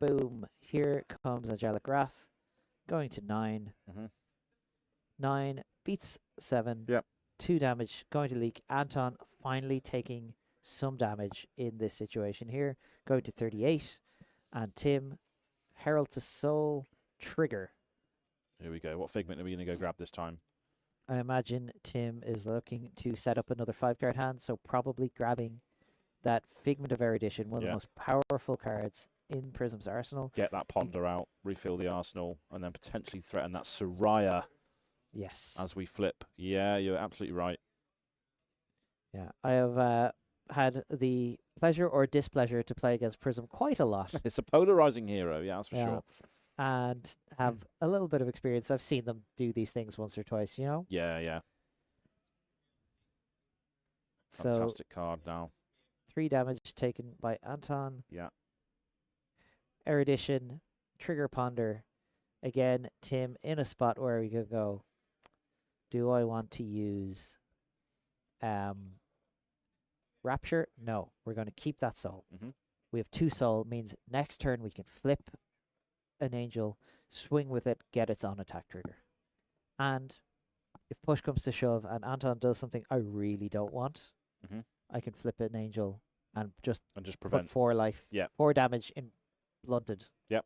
boom, here comes Angelic Wrath, going to 9. Mm-hmm. 9 beats 7. Yep. 2 damage, going to leak. Anton finally taking some damage in this situation here, going to 38. And Tim, Herald to Soul, trigger. Here we go. What Figment are we going to go grab this time? I imagine Tim is looking to set up another 5-card hand, so probably grabbing that Figment of Erudition, one of Yeah. the most powerful cards in Prism's arsenal. Get that Ponder out, refill the arsenal, and then potentially threaten that Soraya Yes. as we flip. Yeah, you're absolutely right. Yeah, I have had the pleasure or displeasure to play against Prism quite a lot. It's a polarizing hero, yeah, that's for Yeah. sure. And have a little bit of experience. I've seen them do these things once or twice, you know? Yeah, yeah. So Fantastic card now. 3 damage taken by Anton. Yeah. Erudition, Trigger Ponder. Again, Tim in a spot where we could go, do I want to use Rapture? No, we're going to keep that soul. Mm-hmm. We have 2 soul, means next turn we can flip an angel, swing with it, get its on attack trigger. And if push comes to shove and Anton does something I really don't want, Mm-hmm. I can flip an angel and just prevent. put 4 life, Yeah. 4 damage in blunted. Yep.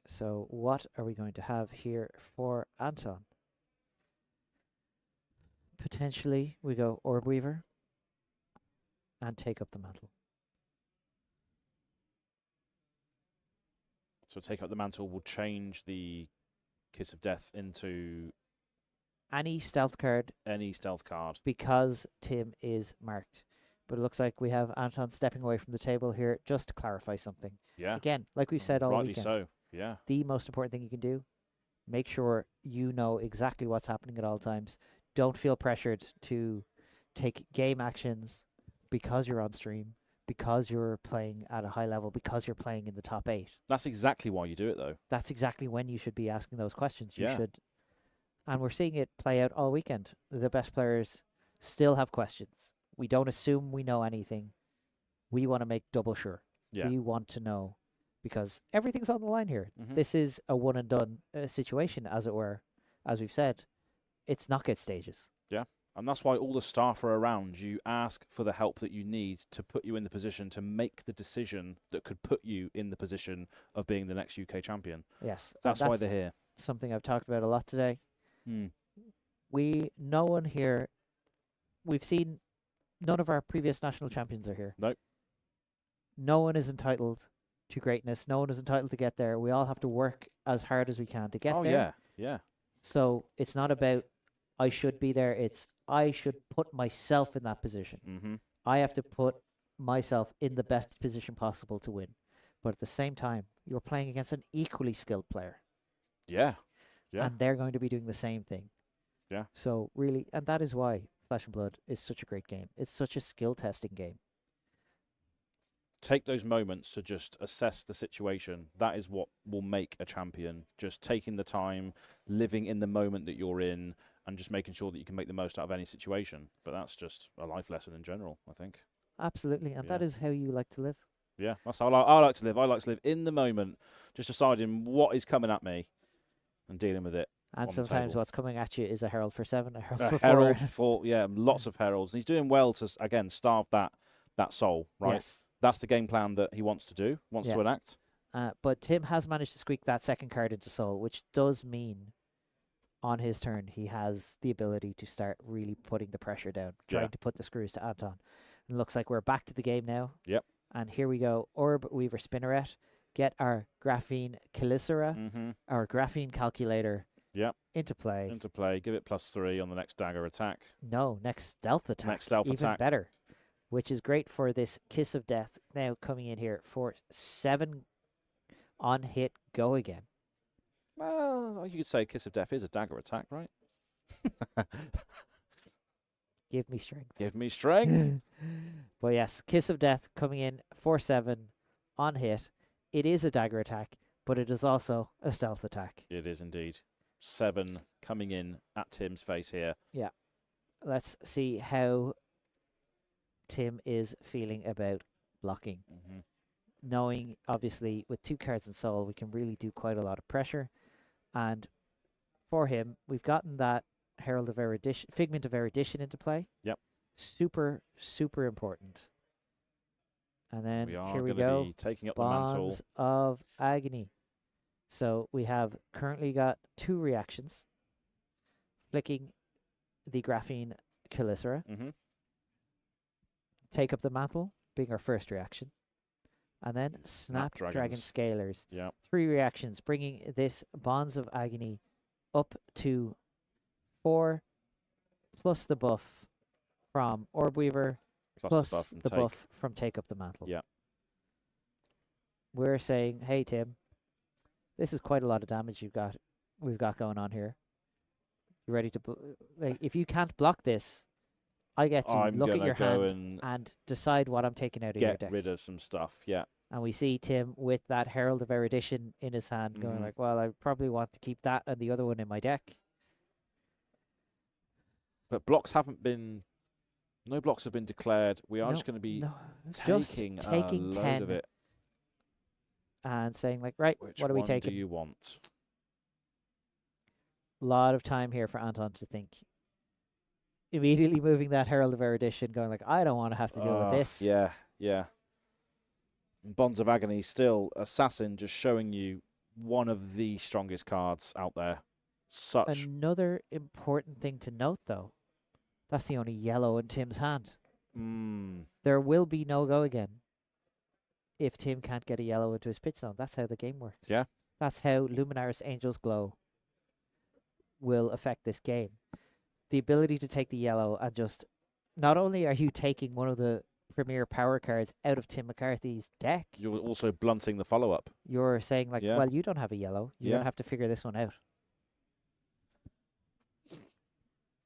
So what are we going to have here for Anton? Potentially we go Orb Weaver and take up the mantle. So take up the mantle will change the Kiss of Death into Any stealth card any stealth card. because Tim is marked. But it looks like we have Anton stepping away from the table here just to clarify something. Yeah. Again, like we've said all Rightly weekend, so. Yeah. the most important thing you can do, make sure you know exactly what's happening at all times. Don't feel pressured to take game actions because you're on stream, because you're playing at a high level, because you're playing in the top 8. That's exactly why you do it, though. That's exactly when you should be asking those questions. You Yeah. should. And we're seeing it play out all weekend. The best players still have questions. We don't assume we know anything. We want to make double sure. Yeah. We want to know because everything's on the line here. Mhm. This is a one and done situation, as it were. As we've said, it's knockout stages. And that's why all the staff are around. You ask for the help that you need to put you in the position to make the decision that could put you in the position of being the next UK champion. Yes. and That's why they're here. something I've talked about a lot today. Mm. No one here, we've seen none of our previous national champions are here. Nope. No one is entitled to greatness. No one is entitled to get there. We all have to work as hard as we can to get Oh, there. yeah. Yeah. So it's not about I should be there. It's I should put myself in that position. Mm-hmm. I have to put myself in the best position possible to win. But at the same time, you're playing against an equally skilled player. Yeah. Yeah. And they're going to be doing the same thing. Yeah. So really, and that is why Flesh and Blood is such a great game. It's such a skill testing game. Take those moments to just assess the situation. That is what will make a champion. Just taking the time, living in the moment that you're in, and just making sure that you can make the most out of any situation. But that's just a life lesson in general, I think. Absolutely. And that is how you like to live. Yeah, that's how I like to live. I like to live in the moment, just deciding what is coming at me and dealing with it. And on the sometimes table. what's coming at you is a Herald for 7, a Herald A for 4. herald for, lots of heralds. And he's doing well to, again, starve that soul, right? Yes. That's the game plan that he wants to do, wants to enact. But Tim has managed to squeak that second card into Soul, which does mean on his turn he has the ability to start really putting the pressure down, trying to put the screws to Anton. And it looks like we're back to the game now. Yep. And here we go. Orb Weaver Spinneret. Get our Graphene Calicera, Mm-hmm. our Graphene Calculator into play. Into play. Give it +3 on the next dagger attack. No, next stealth attack. Next stealth even attack. better. Which is great for this Kiss of Death now coming in here for 7 on hit, go again. Well, you could say Kiss of Death is a dagger attack, right? Give me strength. Give me strength. But yes, Kiss of Death coming in for 7 on hit. It is a dagger attack, but it is also a stealth attack. It is indeed. 7 coming in at Tim's face here. Yeah. Let's see how Tim is feeling about blocking. Mm-hmm. Knowing, obviously, with 2 cards in Soul, we can really do quite a lot of pressure. And for him, we've gotten that Herald of Erudition, Figment of Erudition into play. Yep. Super, super important. And then We are here we going to go. be taking up the mantle. Bonds of Agony. So we have currently got 2 reactions. Flicking the Graphene Calicera. Mm-hmm. Take Up the Mantle being our first reaction. And then Snapdragon Scalers. Yeah. 3 reactions, bringing this Bonds of Agony up to 4 plus the buff from Orb Weaver plus the buff from Take Up the Mantle. Yeah. We're saying, hey, Tim, this is quite a lot of damage we've got going on here. You ready to... like, if you can't block this, I get to look at your hand and decide what I'm taking out of your deck. Get rid of some stuff, yeah. And we see Tim with that Herald of Erudition in his hand going like, well, I probably want to keep that and the other one in my deck. But blocks haven't been... No blocks have been declared. We are just going to be taking a 10 load of it. And saying like, right, what are we taking? Which one do you want? A lot of time here for Anton to think. Immediately moving that Herald of Erudition, going like, I don't want to have to deal with this. Yeah, yeah. Bonds of Agony still. Assassin just showing you one of the strongest cards out there. Another important thing to note, though, that's the only yellow in Tim's hand. There will be no go again if Tim can't get a yellow into his pitch zone. That's how the game works. Yeah. That's how Luminaris Angel's Glow will affect this game. The ability to take the yellow and just... Not only are you taking one of the premier power cards out of Tim McCarthy's deck... You're also blunting the follow-up. You're saying, like, well, you don't have a yellow. You're going to have to figure this one out.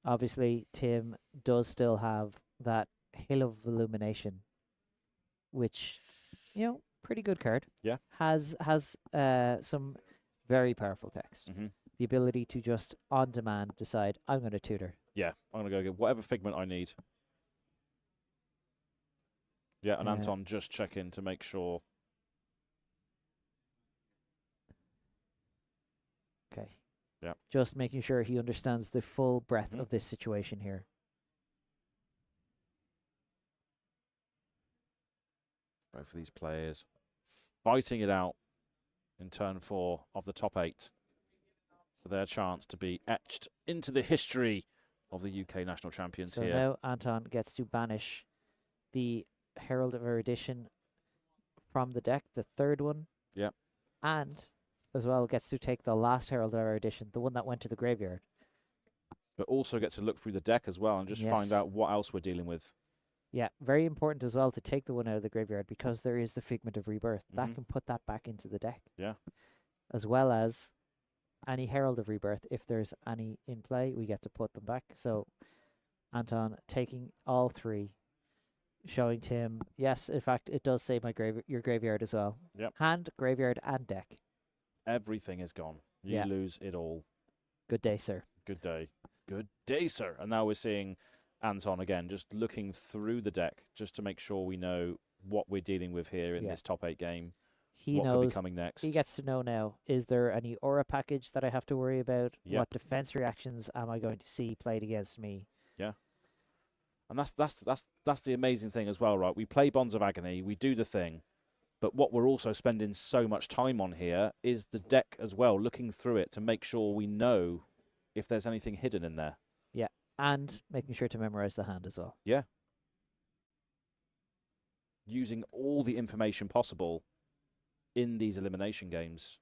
Obviously, Tim does still have that Hill of Illumination, which, you know, pretty good card. Yeah. Has some very powerful text. The ability to just, on demand, decide, I'm going to tutor. Yeah, I'm going to go get whatever figment I need. Yeah, and Anton just check in to make sure. Okay. Yeah. Just making sure he understands the full breadth of this situation here. Both of these players fighting it out in turn 4 of the top 8 for their chance to be etched into the history of the UK national champions here. So now Anton gets to banish the Herald of Erudition from the deck, the third one. Yeah. And as well gets to take the last Herald of Erudition, the one that went to the graveyard. But also get to look through the deck as well and just find out what else we're dealing with. Yeah, very important as well to take the one out of the graveyard because there is the Figment of Rebirth. That can put that back into the deck. Yeah. As well as any Herald of Rebirth. If there's any in play, we get to put them back. So Anton taking all 3, showing Tim, yes, in fact, it does say your graveyard as well. Yep. Hand, graveyard, and deck. Everything is gone. You lose it all. Good day, sir. Good day. Good day, sir. And now we're seeing Anton again, just looking through the deck just to make sure we know what we're dealing with here in this top 8 game. He knows what could be coming next. He gets to know now, is there any aura package that I have to worry about? What defense reactions am I going to see played against me? Yeah. And that's the amazing thing as well, right? We play Bonds of Agony, we do the thing, but what we're also spending so much time on here is the deck as well, looking through it to make sure we know if there's anything hidden in there. Yeah, and making sure to memorize the hand as well. Yeah. Using all the information possible in these elimination games.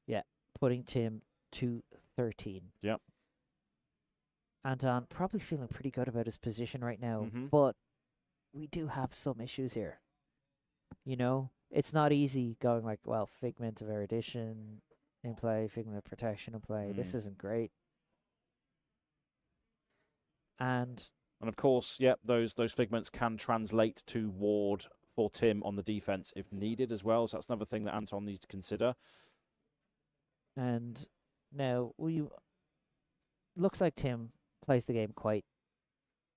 Yeah, putting Tim to 13. Yeah. Anton probably feeling pretty good about his position right now, but we do have some issues here. You know, it's not easy going like, well, Figment of Erudition in play, Figment of Protection in play. This isn't great. And of course, those figments can translate to ward for Tim on the defense if needed as well. So that's another thing that Anton needs to consider. And now looks like Tim plays the game quite,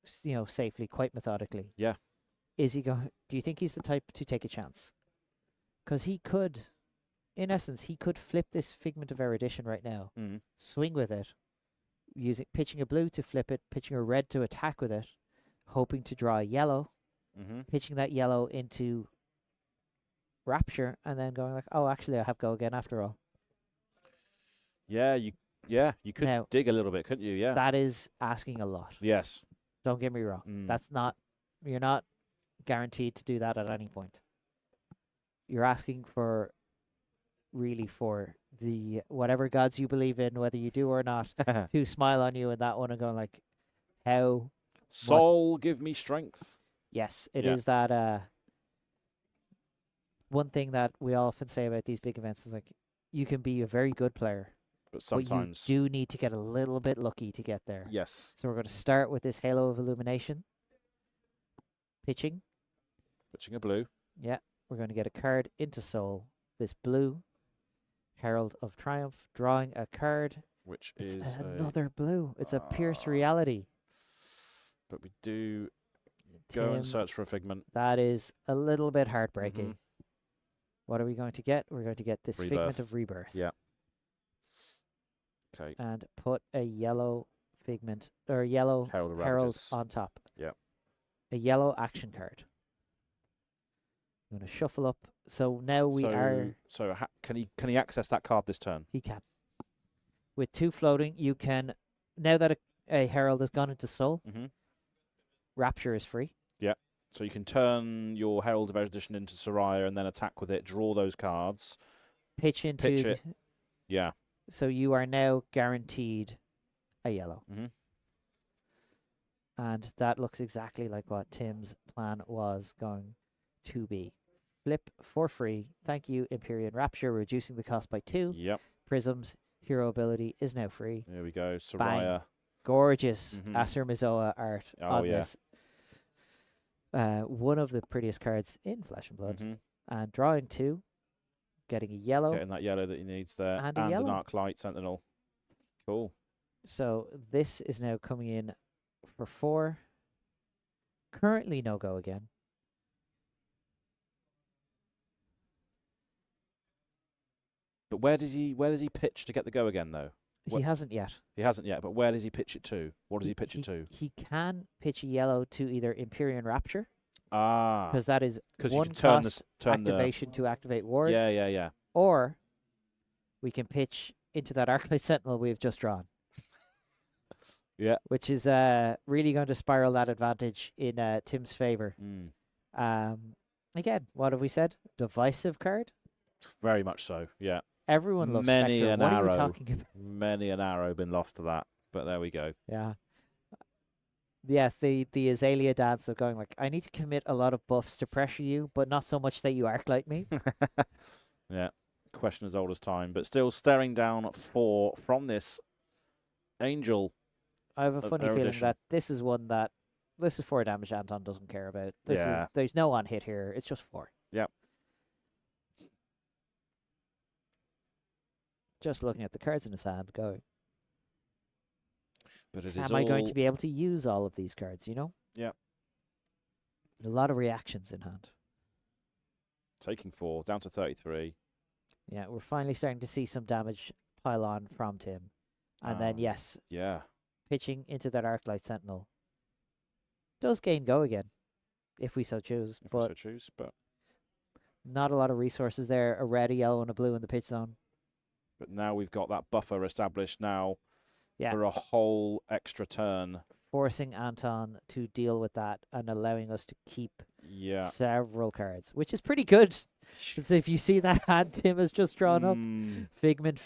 safely, quite methodically. Yeah. Is he going? Do you think he's the type to take a chance? Because he could, in essence, he could flip this Figment of Erudition right now, swing with it, pitching a blue to flip it, pitching a red to attack with it, hoping to draw a yellow, pitching that yellow into Rapture, and then going like, oh, actually, I have go again after all. Yeah, you could now, dig a little bit, couldn't you? Yeah. That is asking a lot. Yes. Don't get me wrong. That's not, you're not guaranteed to do that at any point. You're asking for really for the whatever gods you believe in, whether you do or not, to smile on you in that one and go like, how? Soul, give me strength. Yes, it is that. One thing that we often say about these big events is like, you can be a very good player, But sometimes. but you do need to get a little bit lucky to get there. Yes. So we're going to start with this Halo of Illumination. Pitching. Pitching a blue. Yeah, we're going to get a card into Soul. This blue. Herald of Triumph. Drawing a card. Which It's is another blue. It's a Pierce Reality. But we do go and Tim, search for a figment. that is a little bit heartbreaking. Mhm. What are we going to get? We're going to get this Figment Rebirth. of Rebirth. Yeah. Okay. And put a yellow figment, or yellow Herald of Herald Ravages. on top. Yeah. A yellow action card. I'm going to shuffle up. So now we are... So can he access that card this turn? He can. With 2 floating, you can... Now that a Herald has gone into Soul, Mm-hmm. Rapture is free. So you can turn your Herald of Erudition into Soraya and then attack with it, draw those cards. Pitch into... Pitch it. Yeah. So you are now guaranteed a yellow. Mm-hmm. And that looks exactly like what Tim's plan was going to be. Flip for free. Thank you, Empyrean Rapture, reducing the cost by 2. Yep. Prism's hero ability is now free. There we go. Soraya. Bang. Gorgeous Mhm. Acer Mizoa art on this. One of the prettiest cards in Flesh and Blood. Mhm. And drawing 2, getting a yellow. Getting that yellow that he needs there. And And, a yellow. an Arc Light Sentinel. Cool. So this is now coming in for 4. Currently no go again. But where does he pitch to get the go again though? He hasn't yet. He hasn't yet, but where does he pitch it to? What does he pitch it to? He can pitch a yellow to either Empyrean Rapture, Ah. because that is Because you one can turn cost turn activation to activate ward, Yeah. or we can pitch into that Arclight Sentinel we've just drawn. Yeah. Which is really going to spiral that advantage in Tim's favor. Mm. Again, what have we said? Divisive card? Very much so. Yeah. Everyone loves Many Spectre. an What are arrow. you talking about? Many an arrow been lost to that. But there we go. Yeah. Yes, the Azalea dance of going like, I need to commit a lot of buffs to pressure you, but not so much that you Arclight me. Yeah. Question as old as time, but still staring down 4 from this Angel. I have a funny feeling Erudition. that this is one that this is 4 damage Anton doesn't care about. This Yeah. is there's no on hit here. It's just 4. Yep. Just looking at the cards in his hand, going, But it is am I going all- to be able to use all of these cards? You know. Yeah. A lot of reactions in hand. Taking 4 down to 33. Yeah, we're finally starting to see some damage pile on from Tim, and then yes, Yeah. pitching into that Arclight Sentinel does gain go again, if we so choose. If we But so choose, but not a lot of resources there. A red, a yellow, and a blue in the pitch zone. now we've got that buffer established now Yeah, for a whole extra turn. forcing Anton to deal with that and allowing us to keep Yeah. several cards, which is pretty good. Because if you see that hand Tim has just drawn up, Mm, Figment,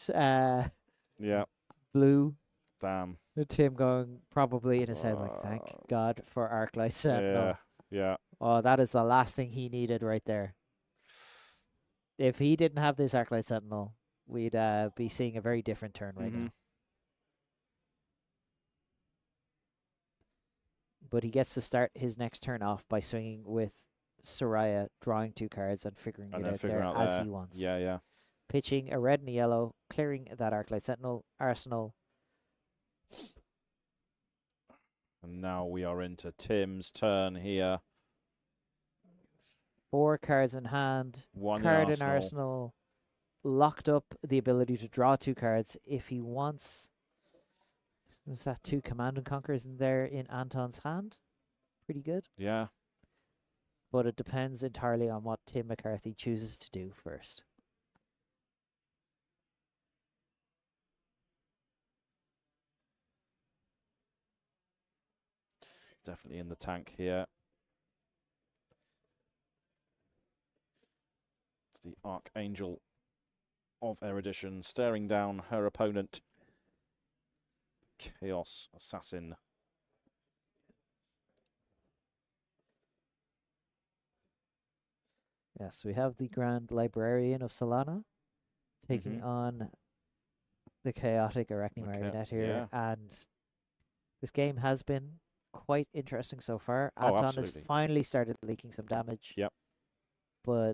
yeah. blue. Damn. Tim going probably in his head like, thank God for Arclight Sentinel. Yeah. Oh, that is the last thing he needed right there. If he didn't have this Arclight Sentinel, we'd be seeing a very different turn right now. But he gets to start his next turn off by swinging with Soraya, drawing 2 cards and figuring And it then out figuring there out as there. he wants. Yeah. Pitching a red and a yellow, clearing that Arclight Sentinel arsenal. And now we are into Tim's turn here. 4 cards in hand. 1 Card in in arsenal. Locked up the ability to draw 2 cards if he wants. Is that 2 Command and Conquers in there in Anton's hand? Pretty good. Yeah. But it depends entirely on what Tim McCarthy chooses to do first. Definitely in the tank here. the Archangel of Erudition, staring down her opponent, Chaos Assassin. Yes, we have the Grand Librarian of Solana taking on the chaotic Arakni Marionette here. And this game has been quite interesting so far. Anton has finally started leaking some damage. Yep. But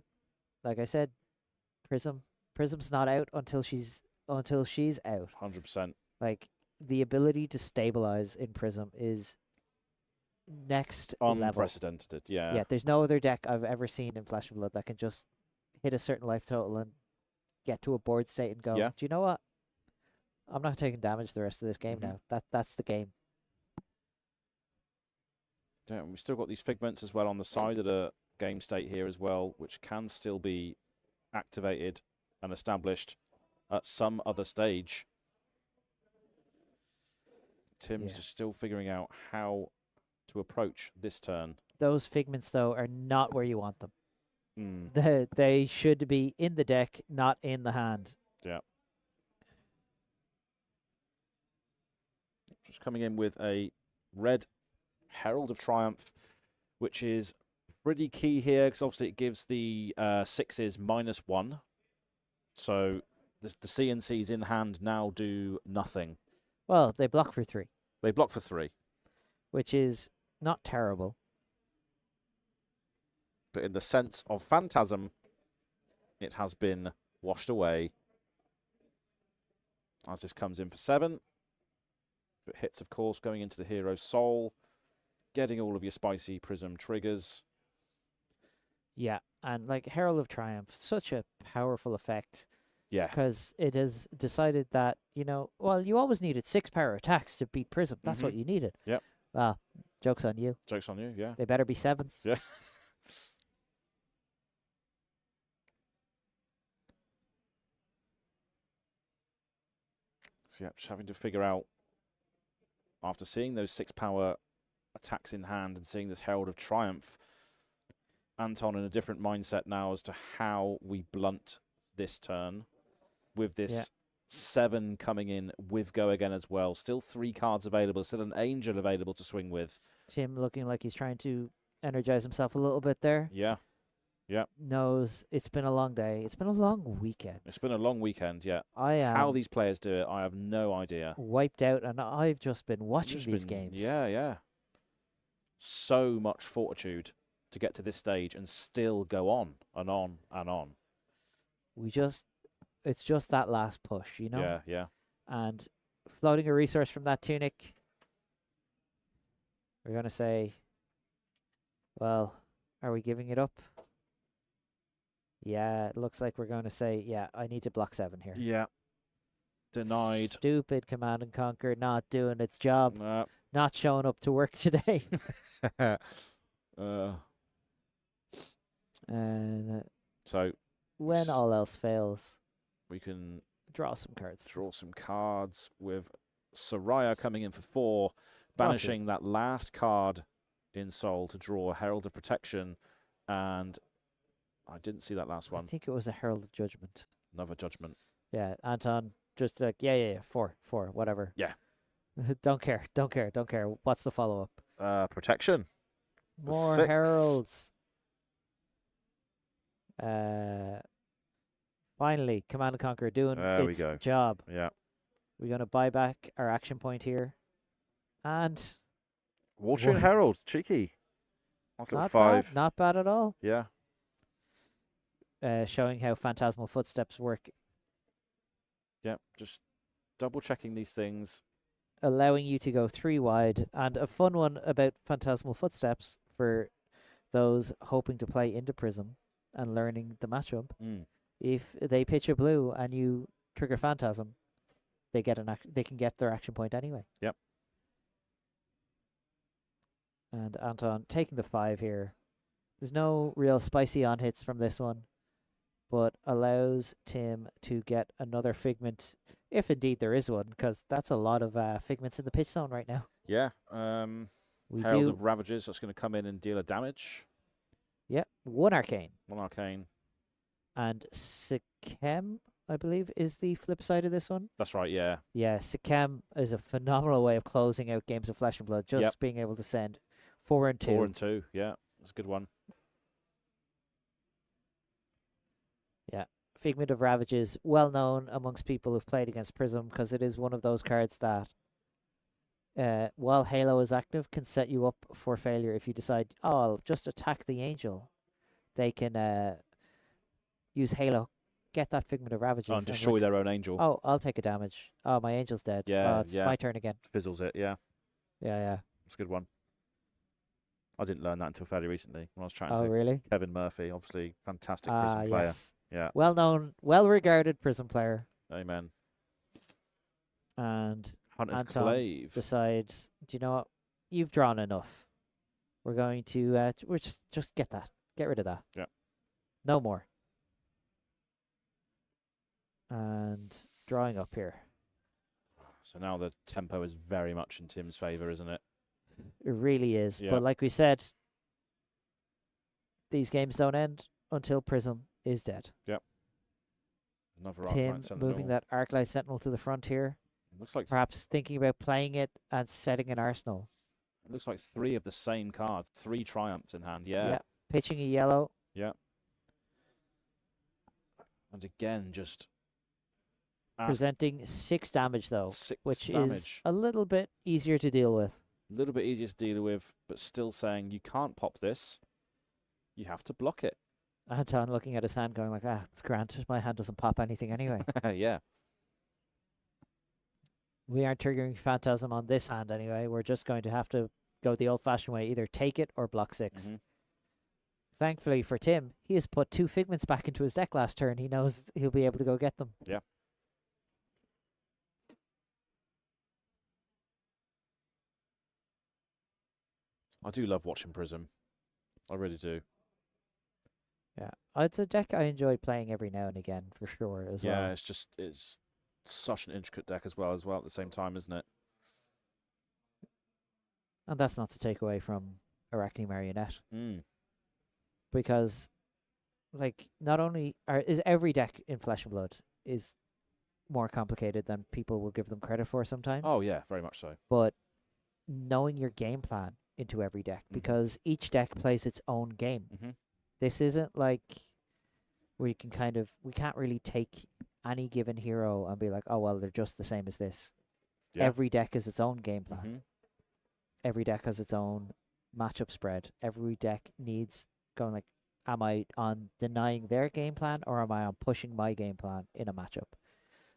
like I said, Prism's not out until she's out. 100%. Like, the ability to stabilize in Prism is next level. Unprecedented, yeah. Yeah, there's no other deck I've ever seen in Flesh and Blood that can just hit a certain life total and get to a board state and go, do you know what? I'm not taking damage the rest of this game now. That's the game. Yeah, we've still got these figments as well on the side of the game state here as well, which can still be activated and established at some other stage. Tim's just still figuring out how to approach this turn. Those figments, though, are not where you want them. Mm. They should be in the deck, not in the hand. Yeah. Just coming in with a red Herald of Triumph, which is pretty key here, because obviously it gives the 6s -1. So the CNCs in hand now do nothing. Well, they block for 3. They block for 3. Which is not terrible. But in the sense of Phantasm, it has been washed away. As this comes in for 7. If it hits, of course, going into the Hero's Soul, getting all of your spicy Prism triggers. Yeah, and like Herald of Triumph, such a powerful effect. Yeah. Because it has decided that, you know, well, you always needed 6 power attacks to beat Prism. That's what you needed. Yep. Well, joke's on you. Joke's on you, yeah. They better be 7s. Yeah. So, yeah, just having to figure out, after seeing those 6 power attacks in hand and seeing this Herald of Triumph, Anton in a different mindset now as to how we blunt this turn with this 7 coming in with Go Again as well. Still 3 cards available, still an Angel available to swing with. Tim looking like he's trying to energize himself a little bit there. Yeah. Yeah. Knows it's been a long day. It's been a long weekend. It's been a long weekend, yeah. I am how these players do it, I have no idea. Wiped out, and I've just been watching these games. Yeah, yeah. So much fortitude to get to this stage and still go on and on and on. It's just that last push, you know? Yeah, yeah. And floating a resource from that tunic, we're going to say, well, are we giving it up? Yeah, it looks like we're going to say, yeah, I need to block 7 here. Yeah. Denied. Stupid Command and Conquer not doing its job. Not showing up to work today. And so when all else fails, we can draw some cards. Draw some cards with Soraya coming in for 4, banishing that last card in Soul to draw a Herald of Protection, and I didn't see that last one. I think it was a Herald of Judgment. Another Judgment. Yeah, Anton just like, yeah, 4, whatever. Yeah. Don't care. What's the follow-up? Protection. More Heralds. Finally, Command and Conquer doing its job. Yeah. We're going to buy back our action point here. And Watching Herald, cheeky. That's not 5. Bad, not bad at all. Yeah. Showing how Phantasmal Footsteps work. Yeah, just double checking these things. Allowing you to go 3 wide. And a fun one about Phantasmal Footsteps for those hoping to play into Prism and learning the matchup. If they pitch a blue and you trigger Phantasm, they get they can get their action point anyway. Yep. And Anton taking the 5 here. There's no real spicy on hits from this one, but allows Tim to get another Figment, if indeed there is one, because that's a lot of Figments in the pitch zone right now. Yeah. Herald of Ravages, that's going to come in and deal a damage. Yep. 1 Arcane. 1 Arcane. And Sikem, I believe, is the flip side of this one. That's right, yeah. Yeah, Sikem is a phenomenal way of closing out games of Flesh and Blood. Just being able to send 4 and 2. 4 and 2, yeah. That's a good one. Yeah. Figment of Ravages, well known amongst people who've played against Prism, because it is one of those cards that, while Halo is active, can set you up for failure if you decide, oh, I'll just attack the Angel. They can use Halo, get that Figment of Ravages. And destroy their own Angel. Oh, I'll take a damage. Oh, my Angel's dead. Yeah, oh, it's my turn again. Fizzles it, yeah. Yeah. It's a good one. I didn't learn that until fairly recently when I was chatting Oh, to really? Kevin Murphy, obviously fantastic Prism player. Yes. Yeah. Well known, well regarded Prism player. Amen. And Hunter's Anton Clave. decides, do you know what? You've drawn enough. We're going to we're just get that. Get rid of that. Yeah. No more. And drawing up here. So now the tempo is very much in Tim's favour, isn't it? It really is. Yeah. But like we said, these games don't end until Prism is dead. Yep. Another Tim Arclight Sentinel. moving that Arclight Sentinel to the front here. Looks like Perhaps thinking about playing it and setting an arsenal. it looks like 3 of the same cards, 3 triumphs in hand. Yeah. Pitching a yellow. Yeah. And again, just Presenting 6 damage though, 6 which damage. is a little bit easier to deal with. A little bit easier to deal with, but still saying you can't pop this. You have to block it. Anton looking at his hand going like, it's grand. My hand doesn't pop anything anyway. Yeah. We aren't triggering Phantasm on this hand anyway. We're just going to have to go the old-fashioned way, either take it or block 6. Mm-hmm. Thankfully for Tim, he has put 2 Figments back into his deck last turn. He knows he'll be able to go get them. Yeah. I do love watching Prism. I really do. Yeah, it's a deck I enjoy playing every now and again, for sure, as well. Yeah, it's such an intricate deck as well at the same time, isn't it? And that's not to take away from Arakni Marionette. Mm. Because, like, not only is every deck in Flesh and Blood is more complicated than people will give them credit for sometimes. Oh, yeah, very much so. But knowing your game plan into every deck, because each deck plays its own game. Mm-hmm. This isn't like we can't really take any given hero and be like, oh, well, they're just the same as this. Yeah. Every deck has its own game plan. Mm-hmm. Every deck has its own matchup spread. Every deck needs going like, am I on denying their game plan or am I on pushing my game plan in a matchup?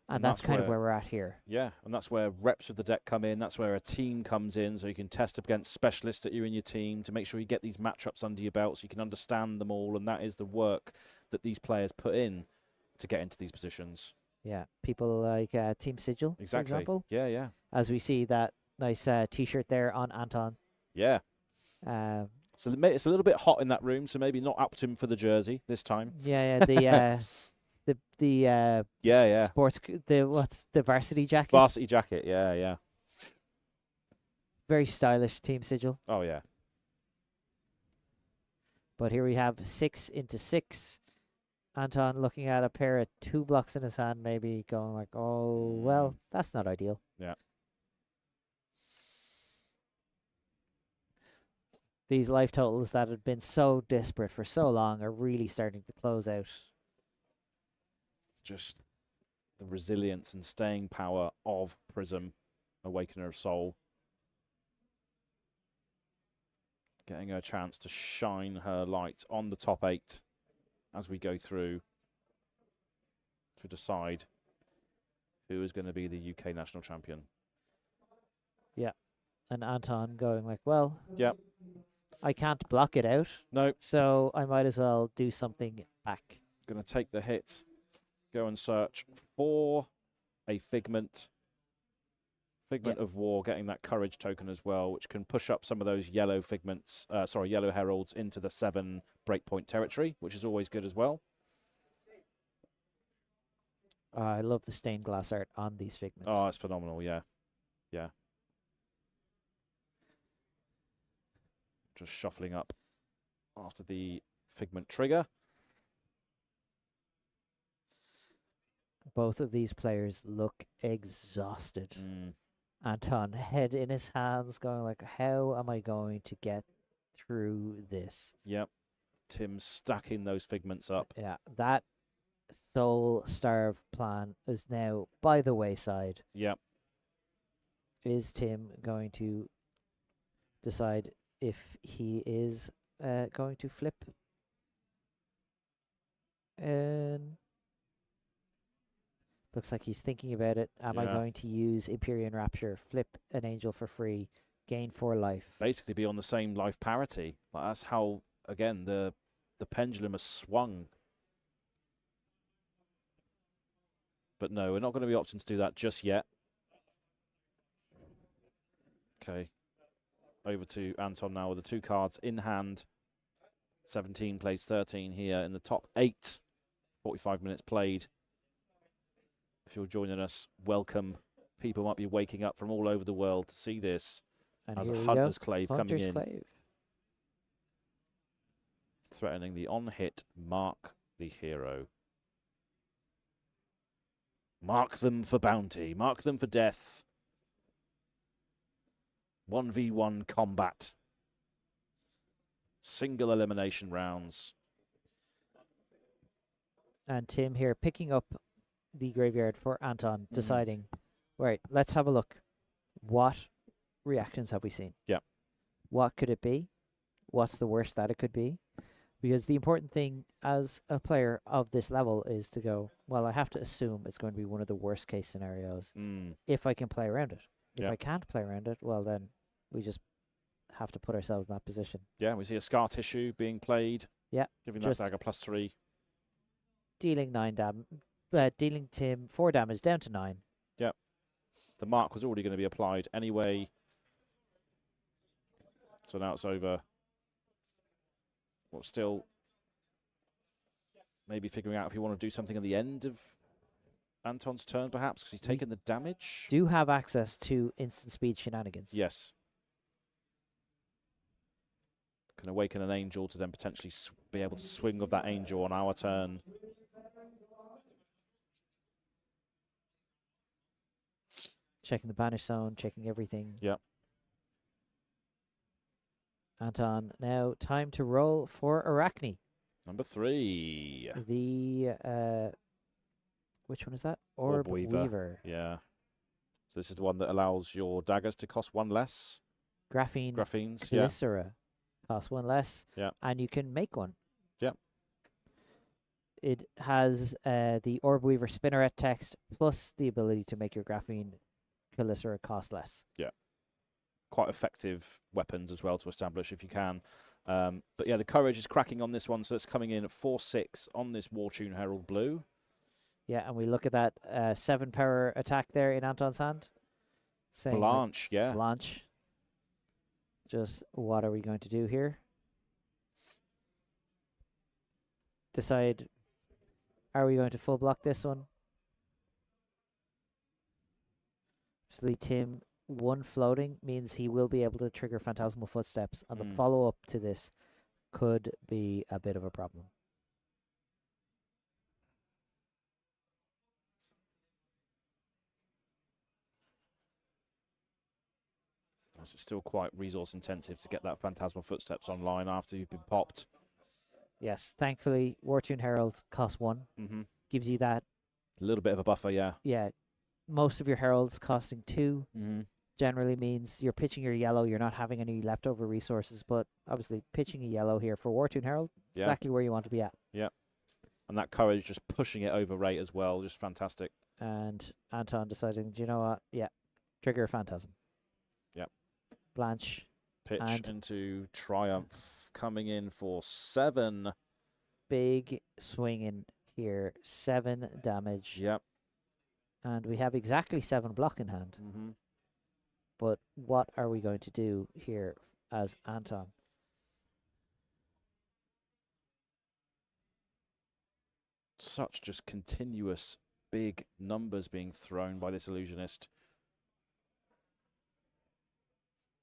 And that's kind of where we're at here. Yeah, and that's where reps of the deck come in. That's where a team comes in, so you can test up against specialists that you're in your team to make sure you get these matchups under your belt so you can understand them all. And that is the work that these players put in to get into these positions. Yeah, people like Team Sigil, Exactly. for example. Yeah. As we see that nice T-shirt there on Anton. Yeah. So it's a little bit hot in that room, so maybe not up to him for the jersey this time. Yeah, the yeah. Sports, what's the varsity jacket? Varsity jacket, yeah. Very stylish Team Sigil. Oh, yeah. But here we have 6 into 6. Anton looking at a pair of 2 blocks in his hand, maybe going like, oh, well, that's not ideal. Yeah. These life totals that had been so disparate for so long are really starting to close out. Just the resilience and staying power of Prism, Awakener of Soul. Getting her a chance to shine her light on the top 8 as we go through to decide who is going to be the UK national champion. Yeah. And Anton going like, well, yeah, I can't block it out. No. So I might as well do something back. Going to take the hit. Go and search for a Figment. Figment of War, getting that courage token as well, which can push up some of those yellow Figments, yellow Heralds into the 7 breakpoint territory, which is always good as well. I love the stained glass art on these Figments. Oh, it's phenomenal, yeah. Yeah. Just shuffling up after the Figment trigger. Both of these players look exhausted. Mm. Anton, head in his hands, going like, how am I going to get through this? Yep. Tim stacking those figments up. Yeah, that soul starve plan is now by the wayside. Yep. Is Tim going to decide if he is going to flip? And looks like he's thinking about it. Am I Yeah. going to use Empyrean Rapture, flip an angel for free, gain 4 life? Basically be on the same life parity. Like, that's how, again, the pendulum has swung. But no, we're not going to be opting to do that just yet. Okay. Over to Anton now with the 2 cards in hand. 17 plays 13 here in the top 8. 45 minutes played. If you're joining us, welcome. People might be waking up from all over the world to see this. And As here a we Hunter's go. Clave Hunter's coming in. Clave. Threatening the on-hit Mark the Hero. Mark them for bounty. Mark them for death. 1v1 combat. Single elimination rounds. And Tim here picking up the graveyard for Anton, deciding, right, let's have a look. What reactions have we seen? Yeah. What could it be? What's the worst that it could be? Because the important thing as a player of this level is to go, well, I have to assume it's going to be one of the worst case scenarios if I can play around it. If I can't play around it, well, then we just have to put ourselves in that position. Yeah, we see a Scar Tissue being played. Yeah. Giving that dagger +3. Dealing dealing Tim 4 damage down to 9. Yep. The mark was already going to be applied anyway. So now it's over. Well, still maybe figuring out if you want to do something at the end of Anton's turn, perhaps, because he's taken the damage. Do have access to instant speed shenanigans. Yes. Can awaken an angel to then potentially be able to swing with that angel on our turn. Checking the banish zone, checking everything. Yep. Anton, now time to roll for Arakni. Number 3. The, which one is that? Orb Weaver. Yeah. So this is the one that allows your daggers to cost 1 less. Calycera Graphenes, costs 1 less. Yeah. And you can make one. Yep. It has the Orb Weaver Spinneret text plus the ability to make your Graphene Calycera cost less. Yeah. Quite effective weapons as well to establish if you can. But yeah, the courage is cracking on this one, so it's coming in at 4/6 on this Wartune Herald Blue. Yeah, and we look at that 7 power attack there in Anton's hand. Saying Blanche, yeah. Blanche. Just what are we going to do here? Decide, are we going to full block this one? Obviously, Tim, 1 floating means he will be able to trigger Phantasmal Footsteps, and the follow-up to this could be a bit of a problem. It's still quite resource intensive to get that Phantasmal Footsteps online after you've been popped. Yes, thankfully, Wartune Herald costs 1. Gives you that. A little bit of a buffer, yeah. Yeah, most of your heralds costing 2 generally means you're pitching your yellow, you're not having any leftover resources, but obviously pitching a yellow here for Wartune Herald, exactly where you want to be at. Yeah. And that courage just pushing it over rate as well, just fantastic. And Anton deciding, do you know what? Yeah, trigger a Phantasm. Yep. Blanche. Pitch into Triumph, coming in for 7. Big swing in here, 7 damage. Yep. And we have exactly 7 block in hand. But what are we going to do here as Anton? Such just continuous big numbers being thrown by this illusionist.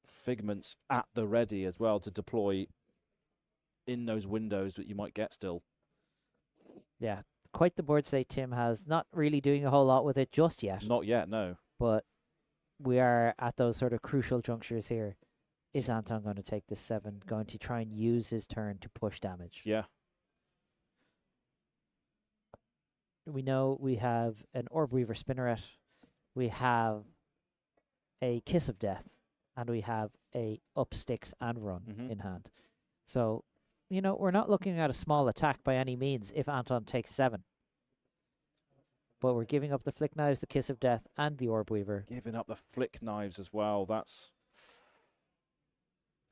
Figments at the ready as well to deploy in those windows that you might get still. Yeah, quite the board state Tim has. Not really doing a whole lot with it just yet. Not yet, no. But we are at those sort of crucial junctures here. Is Anton going to take this 7? Going to try and use his turn to push damage? Yeah. We know we have an Orb Weaver Spinneret. We have a Kiss of Death. And we have a Up Sticks and Run in hand. So, we're not looking at a small attack by any means if Anton takes 7. But we're giving up the Flick Knives, the Kiss of Death, and the Orb Weaver. Giving up the Flick Knives as well. That's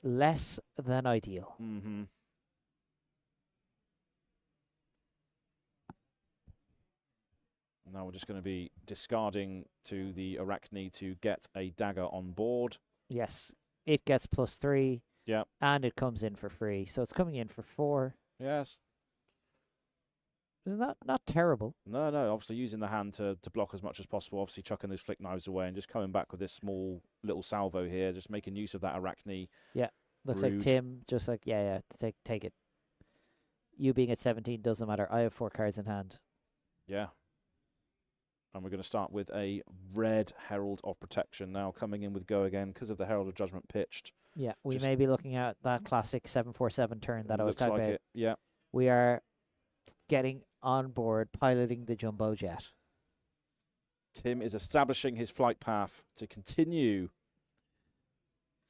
less than ideal. Mm-hmm. Now we're just going to be discarding to the Arakni to get a dagger on board. Yes. It gets +3. Yeah. And it comes in for free. So it's coming in for 4. Yes. Isn't that not terrible? No. Obviously using the hand to block as much as possible. Obviously chucking those Flick Knives away and just coming back with this small little salvo here. Just making use of that Arakni. Yeah. Looks brood. like Tim just like, yeah, take it. You being at 17 doesn't matter. I have 4 cards in hand. Yeah. And we're going to start with a red Herald of Protection now coming in with go again because of the Herald of Judgment pitched. Yeah, we may be looking at that classic 7/4/7 turn that I was talking about. It. Yeah. We are getting on board, piloting the Jumbo Jet. Tim is establishing his flight path to continue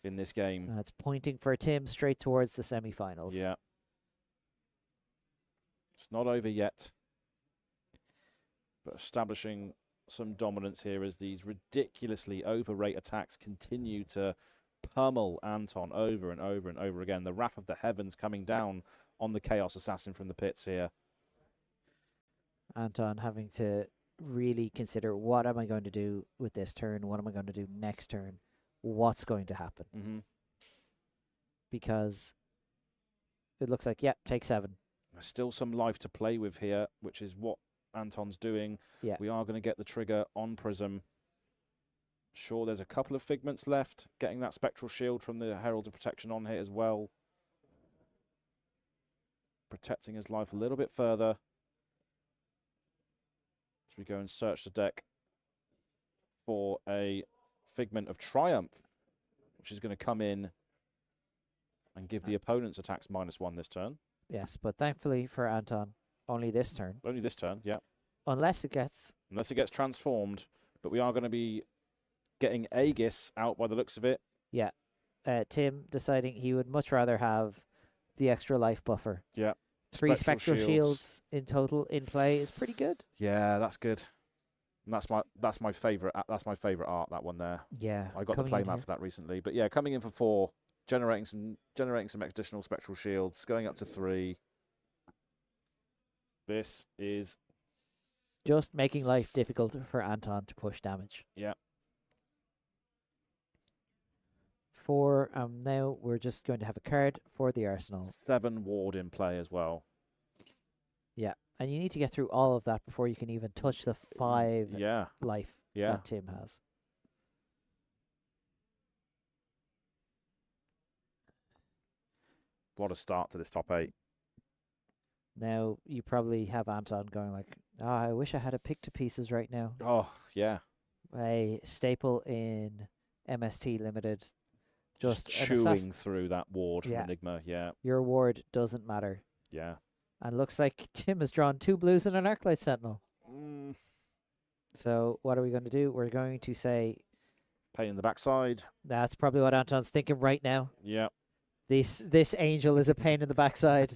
in this game. It's pointing for Tim straight towards the semi-finals. Yeah. It's not over yet. But establishing some dominance here as these ridiculously overrate attacks continue to pummel Anton over and over and over again. The wrath of the heavens coming down on the Chaos Assassin from the pits here. Anton having to really consider, what am I going to do with this turn? What am I going to do next turn? What's going to happen? Mm-hmm. Because it looks like, take 7. There's still some life to play with here, which is what Anton's doing. Yeah. We are going to get the trigger on Prism. Sure, there's a couple of figments left. Getting that Spectral Shield from the Herald of Protection on here as well. Protecting his life a little bit further. As we go and search the deck for a Figment of Triumph, which is going to come in and give the opponent's attacks -1 this turn. Yes, but thankfully for Anton, only this turn. Only this turn, yeah. Unless it gets transformed. But we are going to be getting Aegis out by the looks of it. Yeah. Tim deciding he would much rather have the extra life buffer. Yeah. 3 Spectral Shields in total in play is pretty good. Yeah, that's good. And that's my favorite. That's my favorite art. That one there. Yeah. I got the playmat for that recently. But yeah, coming in for 4, generating some additional Spectral Shields, going up to 3. This is just making life difficult for Anton to push damage. Yeah. 4. Now we're just going to have a card for the arsenal. 7 ward in play as well. Yeah, and you need to get through all of that before you can even touch the 5 life that Tim has. What a start to this top 8. Now you probably have Anton going like, I wish I had a pick to pieces right now. Oh, yeah. A staple in MST Limited. Just chewing through that ward from Enigma, yeah. Your ward doesn't matter. Yeah. And looks like Tim has drawn 2 blues and an Arclight Sentinel. So what are we going to do? We're going to say... Pain in the backside. That's probably what Anton's thinking right now. Yeah. This angel is a pain in the backside.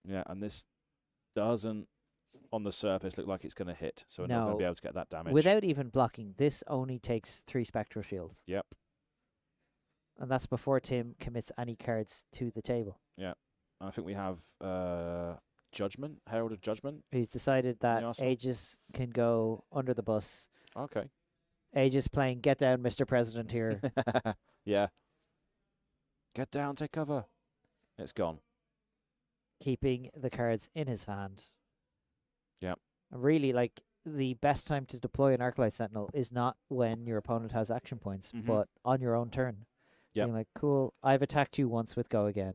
Yeah, and this doesn't, on the surface, look like it's going to hit. So we're not going to be able to get that damage. Without even blocking, this only takes 3 Spectral Shields. Yep. And that's before Tim commits any cards to the table. Yeah. I think we have Judgment, Herald of Judgment. He's decided that Aegis can go under the bus. Okay. Aegis playing Get Down, Mr. President here. Yeah. Get down, take cover. It's gone. Keeping the cards in his hand. Yeah. Really, like, the best time to deploy an Arclight Sentinel is not when your opponent has action points, but on your own turn. Yeah. Being like, cool, I've attacked you once with Go Again.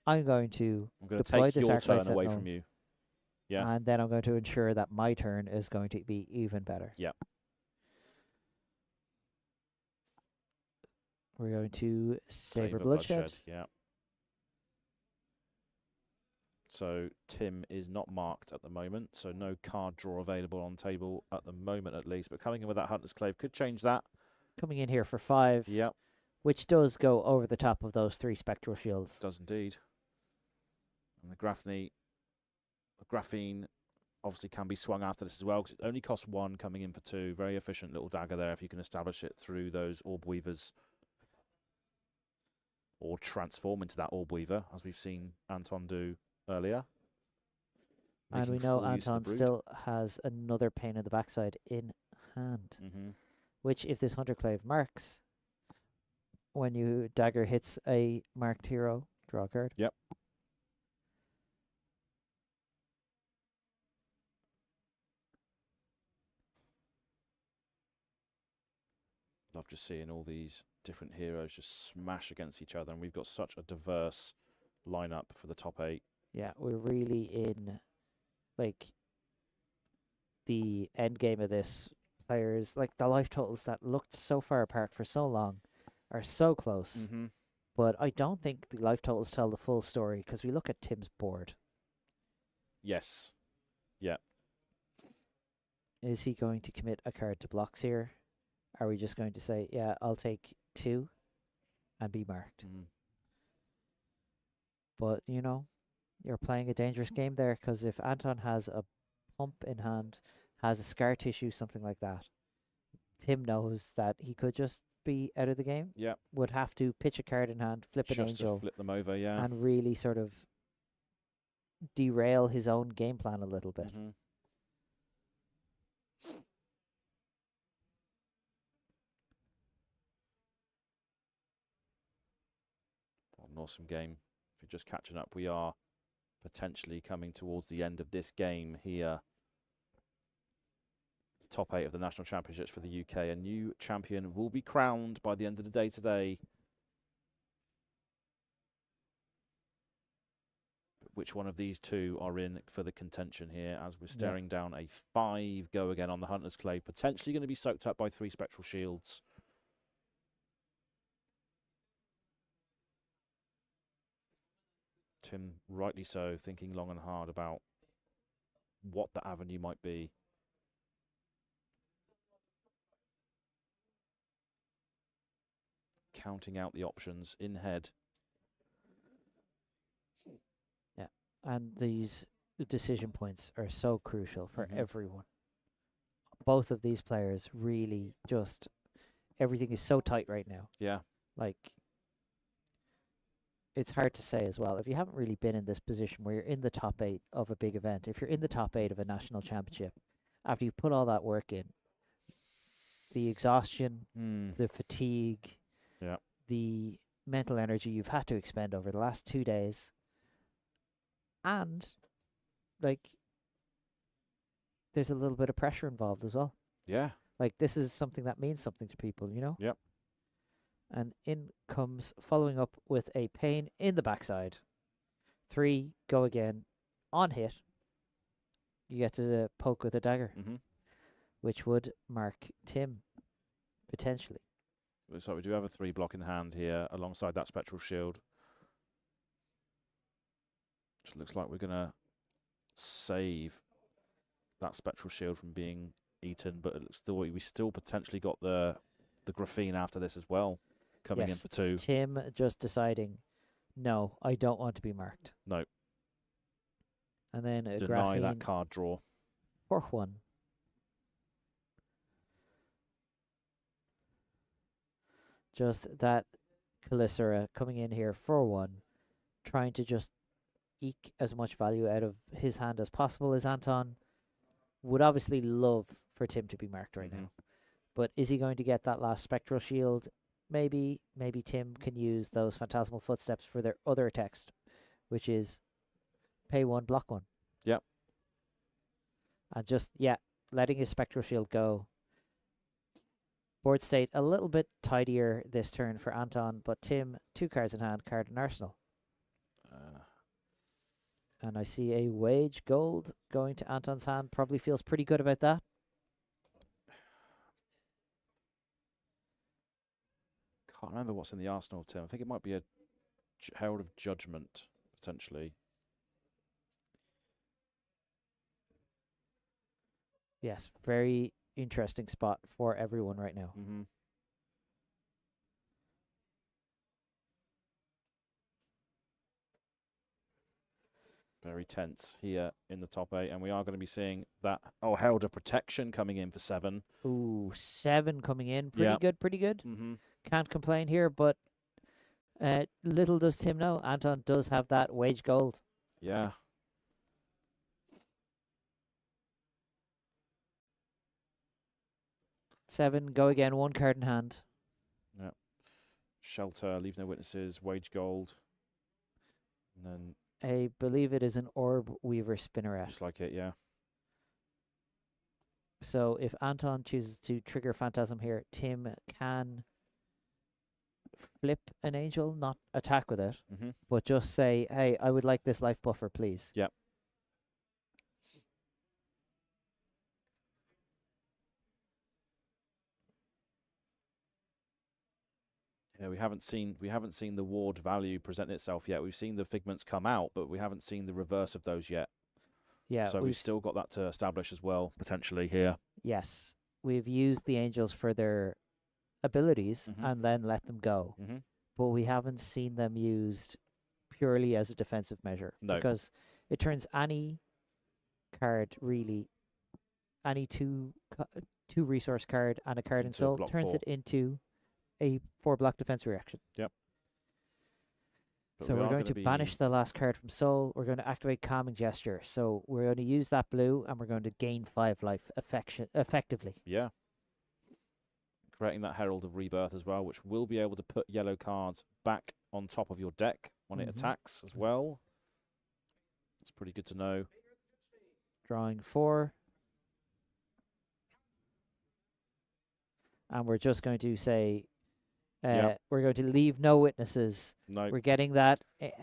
I'm going to I'm going to deploy take this your Arclight turn away Sentinel, from you. Yeah. and then I'm going to ensure that my turn is going to be even better. Yeah. We're going to Saber Savor Bloodshed. Yeah. So Tim is not marked at the moment, so no card draw available on table at the moment at least. But coming in with that Hunter's Clave could change that. Coming in here for 5. Yeah, Which does go over the top of those 3 Spectral Shields. does indeed. And the Graphene obviously can be swung after this as well, because it only costs 1 coming in for 2. Very efficient little dagger there if you can establish it through those Orb Weavers. Or transform into that Orb Weaver, as we've seen Anton do earlier. And we know Anton still has another pain in the backside in hand. Which, if this Hunterclave marks, when you dagger hits a marked hero, draw a card. Yep. Love just seeing all these different heroes just smash against each other, and we've got such a diverse lineup for the top 8. Yeah, we're really in, like, the end game of this. Players, like, the life totals that looked so far apart for so long are so close. But I don't think the life totals tell the full story, because we look at Tim's board. Yes. Yeah. Is he going to commit a card to blocks here? Are we just going to say, yeah, I'll take 2 and be marked? But, you know, you're playing a dangerous game there, because if Anton has a pump in hand, has a scar tissue, something like that, Tim knows that he could just be out of the game. Yeah. Would have to pitch a card in hand, flip an angel, to flip them over, yeah. and really sort of derail his own game plan a little bit. An awesome game. If you're just catching up, we are potentially coming towards the end of this game here. The top 8 of the National Championships for the UK. A new champion will be crowned by the end of the day today. But which one of these 2 are in for the contention here, as we're staring down a 5 go again on the Hunter's Clave, potentially going to be soaked up by 3 Spectral Shields. Tim, rightly so, thinking long and hard about what the avenue might be. Counting out the options in head. Yeah, and these decision points are so crucial for everyone. Both of these players really just, everything is so tight right now. Yeah. Like, it's hard to say as well. If you haven't really been in this position where you're in the top 8 of a big event, if you're in the top 8 of a national championship, after you put all that work in, the exhaustion, the fatigue, the mental energy you've had to expend over the last 2 days, and, like, there's a little bit of pressure involved as well. Yeah. Like, this is something that means something to people, you know? Yep. And in comes following up with a pain in the backside. 3, go again. On hit, you get to poke with a dagger, which would mark Tim, potentially. So we do have a 3 block in hand here alongside that Spectral Shield. Which looks like we're going to save that Spectral Shield from being eaten, but it looks still, we still potentially got the Graphene after this as well. Coming in for 2. Tim just deciding, no, I don't want to be marked. No. And then a Deny Graphene that card draw. for 1. Just that Calicera coming in here for 1, trying to just eke as much value out of his hand as possible, as Anton would obviously love for Tim to be marked right now. But is he going to get that last Spectral Shield? Maybe Tim can use those Phantasmal Footsteps for their other text, which is pay 1, block 1. Yep. And just, letting his Spectral Shield go. Board state a little bit tidier this turn for Anton, but Tim, 2 cards in hand, card in arsenal. And I see a wage gold going to Anton's hand. Probably feels pretty good about that. Can't remember what's in the arsenal, Tim. I think it might be a Herald of Judgment, potentially. Yes, very interesting spot for everyone right now. Mm-hmm. Very tense here in the top 8, and we are going to be seeing that Herald of Protection coming in for 7. Ooh, 7 coming in. Pretty good, pretty good. Mm-hmm. Can't complain here, but little does Tim know, Anton does have that wage gold. Yeah. Seven, go again, 1 card in hand. Yeah. Shelter, leave no witnesses, wage gold. And then I believe it is an Orb Weaver Spinneret. just like it, yeah. So if Anton chooses to trigger Phantasm here, Tim can flip an angel, not attack with it, but just say, hey, I would like this life buffer, please. Yep. Yeah, we haven't seen the ward value present itself yet. We've seen the figments come out, but we haven't seen the reverse of those yet. Yeah. So we've still got that to establish as well, potentially here. Yes. We've used the angels for their abilities and then let them go. But we haven't seen them used purely as a defensive measure. No. Because it turns any card, really, any two resource card and a card in soul, turns 4. it into a 4-block defense reaction. Yep. But So we're going to banish the last card from soul. We're going to activate Calming Gesture. So we're going to use that blue and we're going to gain 5 life effectively. Yeah. Creating that Herald of Rebirth as well, which will be able to put yellow cards back on top of your deck when it attacks as well. It's pretty good to know. Drawing 4. And we're just going to say, we're going to leave no witnesses. No. We're getting that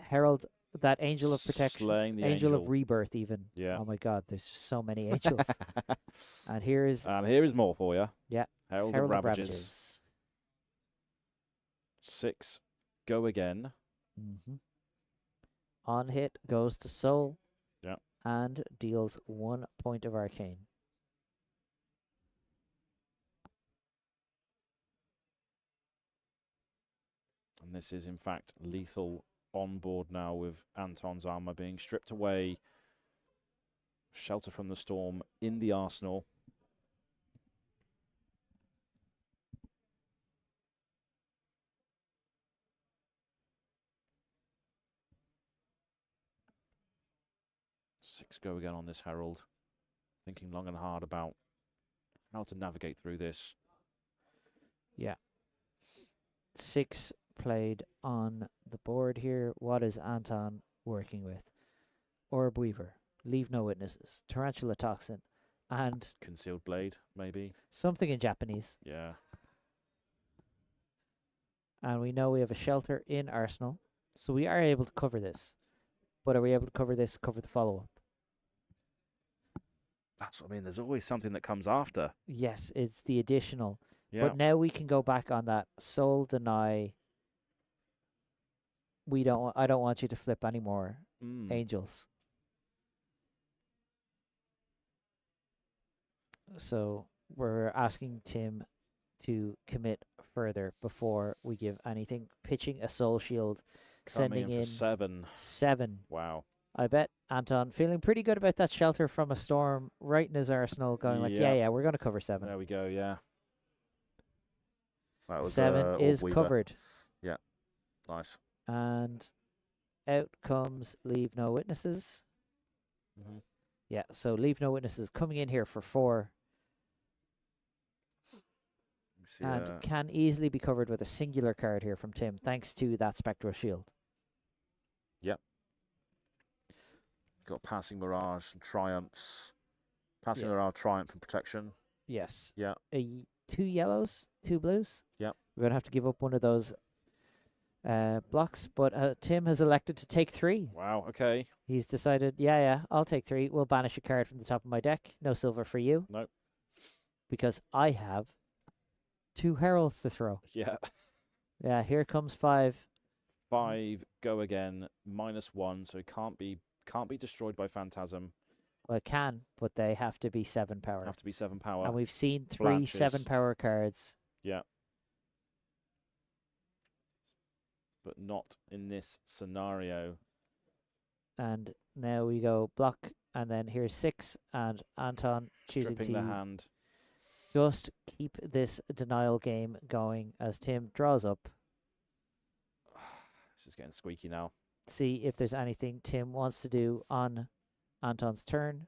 Herald, that Angel of Protection. Slaying the Angel of Rebirth even. Yeah. Oh my God, there's just so many angels. And here is more for you. Yeah. Herald of Ravages. 6, go again. On hit goes to soul. Yeah. And deals 1 point of arcane. And this is, in fact, lethal on board now with Anton's armor being stripped away. Shelter from the Storm in the arsenal. Six go again on this Herald. Thinking long and hard about how to navigate through this. Yeah. 6 played on the board here. What is Anton working with? Orb Weaver, Leave No Witnesses, Tarantula Toxin, and Concealed Blade, maybe. Something in Japanese. Yeah. And we know we have a shelter in Arsenal, so we are able to cover this. But are we able to cover this, cover the follow-up? That's what I mean. There's always something that comes after. Yes, it's the additional. Yeah. But now we can go back on that. Soul Deny. I don't want you to flip any more angels. So we're asking Tim to commit further before we give anything. Pitching a soul shield, Coming sending in 7. 7. Wow. I bet Anton feeling pretty good about that shelter from a storm right in his arsenal, going like, yeah, we're going to cover 7. There we go, yeah. That was 7 is Weaver. covered. Yeah, nice. And out comes Leave No Witnesses. Yeah, so Leave No Witnesses coming in here for 4. And can easily be covered with a singular card here from Tim, thanks to that Spectral Shield. Yep. Got Passing Mirage and Triumphs. Passing Mirage, Triumph, and Protection. Yes. Yeah. 2 yellows, 2 blues. Yep. We're going to have to give up one of those blocks, but Tim has elected to take 3. Wow. Okay. He's decided, yeah, I'll take 3. We'll banish a card from the top of my deck. No silver for you. Nope. Because I have 2 heralds to throw. Yeah. Yeah, here comes 5. 5 go again. -1, so it can't be destroyed by Phantasm. Well, it can, but they have to be 7 power. Have to be 7 power. And we've seen 3 Blanches. 7 power cards. Yeah. But not in this scenario. And now we go block, and then here's 6, and Anton choosing Stripping to the hand. just keep this denial game going as Tim draws up. This is getting squeaky now. See if there's anything Tim wants to do on Anton's turn.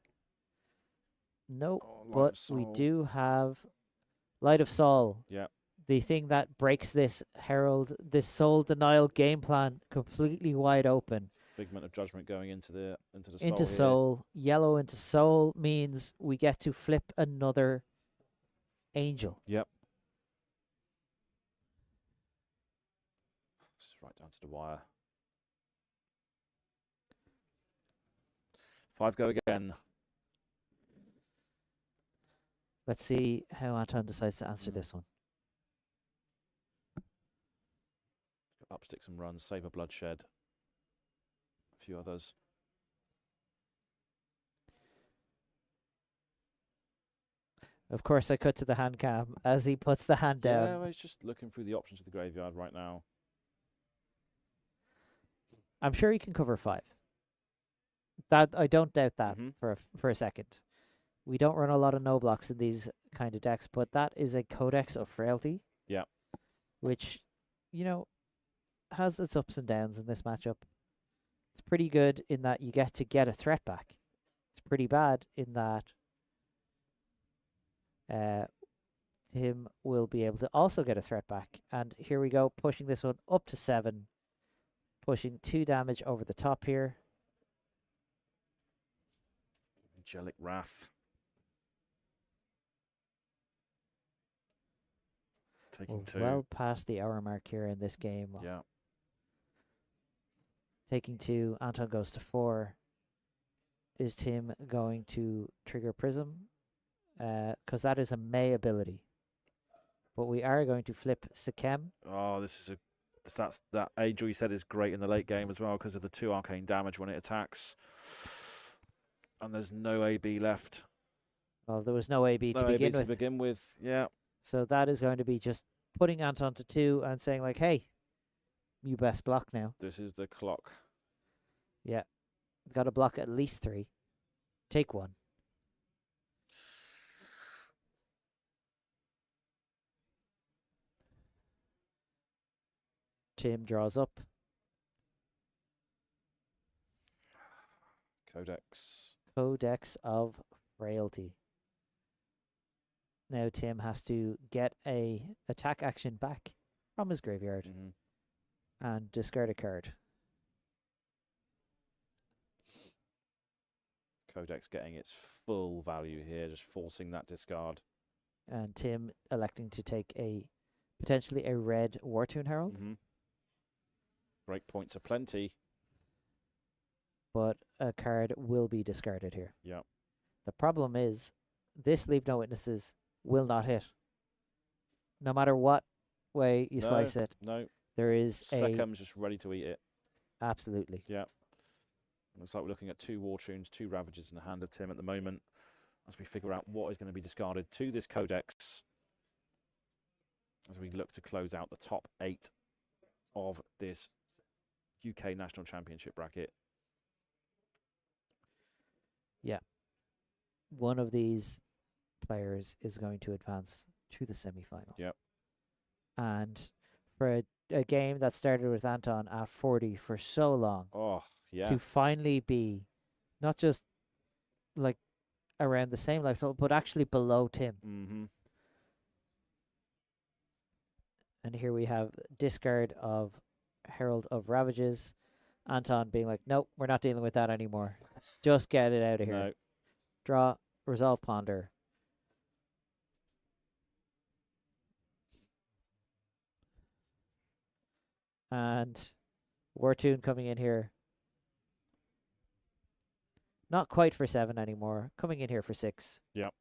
No, Oh, Light of but we Soul. do have Light of Soul. Yeah. The thing that breaks this soul denial game plan completely wide open. Figment of Judgment going into the soul. Into here. soul, yellow into soul means we get to flip another angel. Yep. This is right down to the wire. 5 go again. Let's see how Anton decides to answer this one. Up sticks and runs. Save a bloodshed. A few others. Of course, I cut to the hand cam as he puts the hand down. Yeah, well, he's just looking through the options of the graveyard right now. I'm sure he can cover 5. That I don't doubt that Mhm. for a second. We don't run a lot of no blocks in these kind of decks, but that is a Codex of Frailty. Yeah. Which, has its ups and downs in this matchup. It's pretty good in that you get a threat back. It's pretty bad in that Tim will be able to also get a threat back. And here we go, pushing this one up to 7. Pushing 2 damage over the top here. Angelic Wrath. Taking We're 2. well past the hour mark here in this game. Yeah. Taking 2, Anton goes to 4. Is Tim going to trigger Prism? Because that is a May ability. But we are going to flip Sikem. Oh, that Angel you said is great in the late game as well because of the 2 arcane damage when it attacks. And there's no AB left. Well, there was no AB to begin with. Yeah. So that is going to be just putting Anton to 2 and saying like, hey, you best block now. This is the clock. Yeah. Got to block at least 3. Take 1. Tim draws up. Codex of Frailty. Now Tim has to get a attack action back from his graveyard and discard a card. Codex getting its full value here, just forcing that discard. And Tim electing to take potentially a red Wartune Herald. Break points are plenty. But a card will be discarded here. Yeah. The problem is this Leave No Witnesses will not hit. No matter what way you slice it. No. There is Sekem's just ready to eat it. Absolutely. Yeah. Looks like we're looking at 2 War Tunes, 2 Ravages in the hand of Tim at the moment as we figure out what is going to be discarded to this Codex as we look to close out the top 8 of this UK National Championship bracket. Yeah. One of these players is going to advance to the semi-final. Yep. And for a game that started with Anton at 40 for so long, to finally be not just like around the same life level, but actually below Tim. And here we have discard of Herald of Ravages. Anton being like, nope, we're not dealing with that anymore. Just get it out of here. No. Draw, resolve, ponder. And Wartoon coming in here. Not quite for 7 anymore. Coming in here for 6. Yep.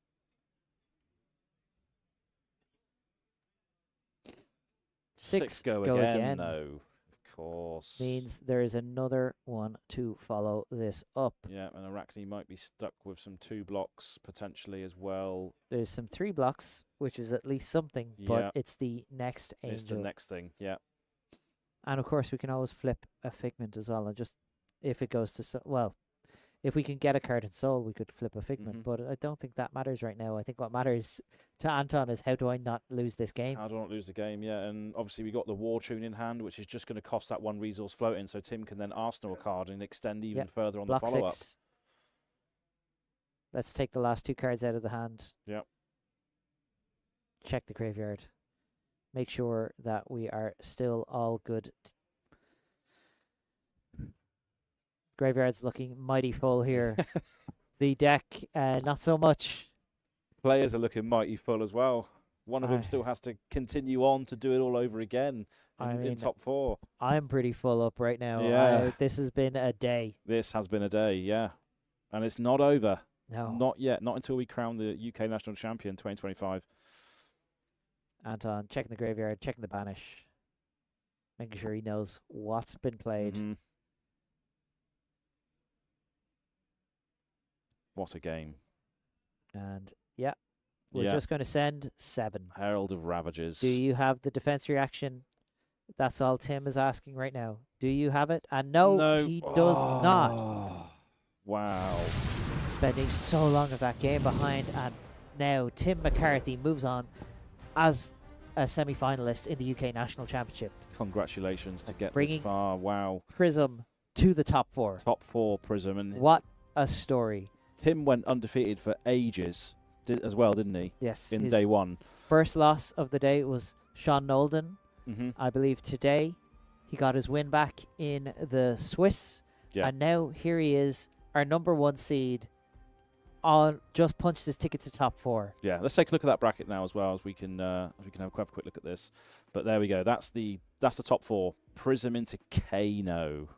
Six go again, though. Of course. Means there is another one to follow this up. Yeah, and Arakni might be stuck with some 2 blocks potentially as well. There's some 3 blocks, which is at least something, but Yeah. it's the next angel. It's the next thing, yeah. And of course, we can always flip a Figment as well. And just if it goes to well, if we can get a card in Soul, we could flip a Figment. But I don't think that matters right now. I think what matters to Anton is how do I not lose this game? How do I not lose the game? Yeah, and obviously we got the War Tune in hand, which is just going to cost that 1 resource floating, so Tim can then Arsenal a card and extend even further on Block the follow-up. 6. Let's take the last 2 cards out of the hand. Yep. Check the graveyard. Make sure that we are still all good. Graveyard's looking mighty full here. The deck, not so much. Players are looking mighty full as well. One of them still has to continue on to do it all over again in top 4. I'm pretty full up right now. Yeah. This has been a day. This has been a day, yeah. And it's not over. No. Not yet. Not until we crown the UK National Champion 2025. Anton checking the graveyard, checking the banish. Making sure he knows what's been played. What a game. And yeah, we're just going to send 7. Herald of Ravages. Do you have the defense reaction? That's all Tim is asking right now. Do you have it? And no. He does not. Wow. Spending so long of that game behind, and now Tim McCarthy moves on as a semi-finalist in the UK National Championship. Congratulations to get bringing this far. Wow. Prism to the top 4. Top 4 Prism. And what a story. Tim went undefeated for ages as well, didn't he? Yes. In day 1. First loss of the day was Sean Holden. I believe today he got his win back in the Swiss. Yeah. And now here he is, our number 1 seed. Just punched his ticket to top 4. Yeah, let's take a look at that bracket now as well, as we can have a quick look at this. But there we go. That's the top 4. Prism into Kano.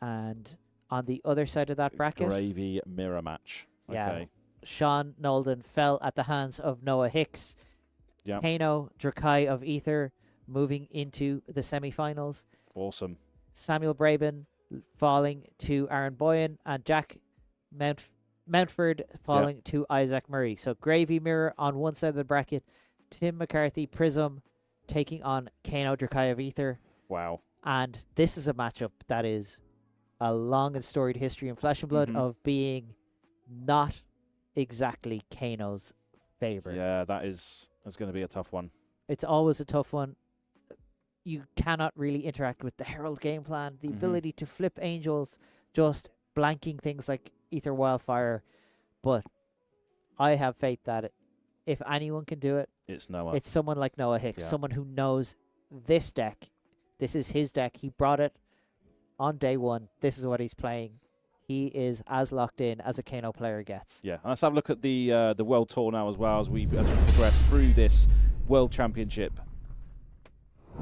And on the other side of that bracket, gravy mirror match. Yeah. Okay. Sean Holden fell at the hands of Noah Hicks. Yeah. Kano, Dracai of Aether moving into the semi-finals. Awesome. Samuel Braben falling to Aaron Boyhan, and Jack Mountford falling to Isaac Murray. So gravy mirror on one side of the bracket. Tim McCarthy, Prism, taking on Kano, Dracai of Aether. Wow. And this is a matchup that is a long and storied history in Flesh and Blood of being not exactly Kano's favorite. Yeah, that's going to be a tough one. It's always a tough one. You cannot really interact with the Herald game plan. The ability to flip angels, just blanking things like Aether Wildfire. But I have faith that if anyone can do it, it's Noah. It's someone like Noah Hicks, someone who knows this deck. This is his deck. He brought it on day 1. This is what he's playing. He is as locked in as a Kano player gets. Yeah, let's have a look at the World Tour now as well as we progress through this World Championship.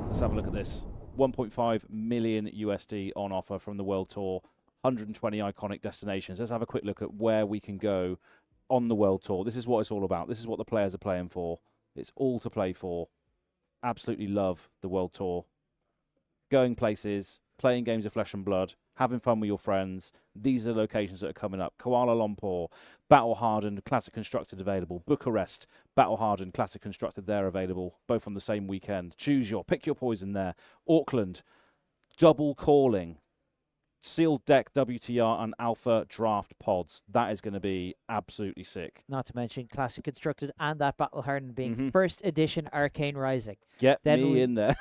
Let's have a look at this. 1.5 million USD on offer from the World Tour. 120 iconic destinations. Let's have a quick look at where we can go on the World Tour. This is what it's all about. This is what the players are playing for. It's all to play for. Absolutely love the World Tour. Going places, playing games of Flesh and Blood, having fun with your friends. These are the locations that are coming up. Kuala Lumpur, Battle Hardened, Classic Constructed available. Bucharest, Battle Hardened, Classic Constructed, they're available. Both on the same weekend. Pick your poison there. Auckland, double calling. Sealed deck, WTR, and Alpha Draft pods. That is going to be absolutely sick. Not to mention Classic Constructed and that Battle Hardened being first edition Arcane Rising. Get me in there.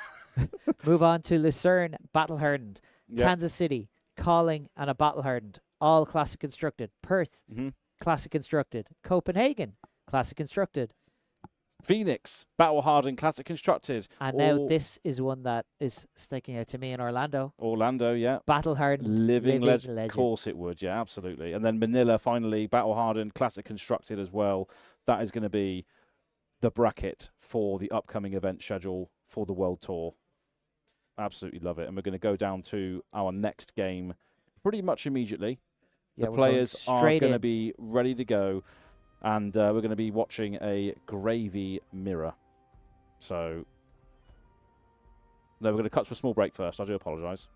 Move on to Lucerne, Battle Hardened. Kansas City, Calling, and a Battle Hardened. All Classic Constructed. Perth, Classic Constructed. Copenhagen, Classic Constructed. Phoenix, Battle Hardened, Classic Constructed. And now this is one that is sticking out to me in Orlando. Orlando, yeah. Battle Hardened, Living Legend. Of course it would, yeah, absolutely. And then Manila, finally, Battle Hardened, Classic Constructed as well. That is going to be the bracket for the upcoming event schedule for the World Tour. absolutely love it. And we're going to go down to our next game pretty much immediately. Yeah, The we're going players are straight going to in. be ready to go, and we're going to be watching a gravy mirror. So, no, we're going to cut to a small break first. I do apologise.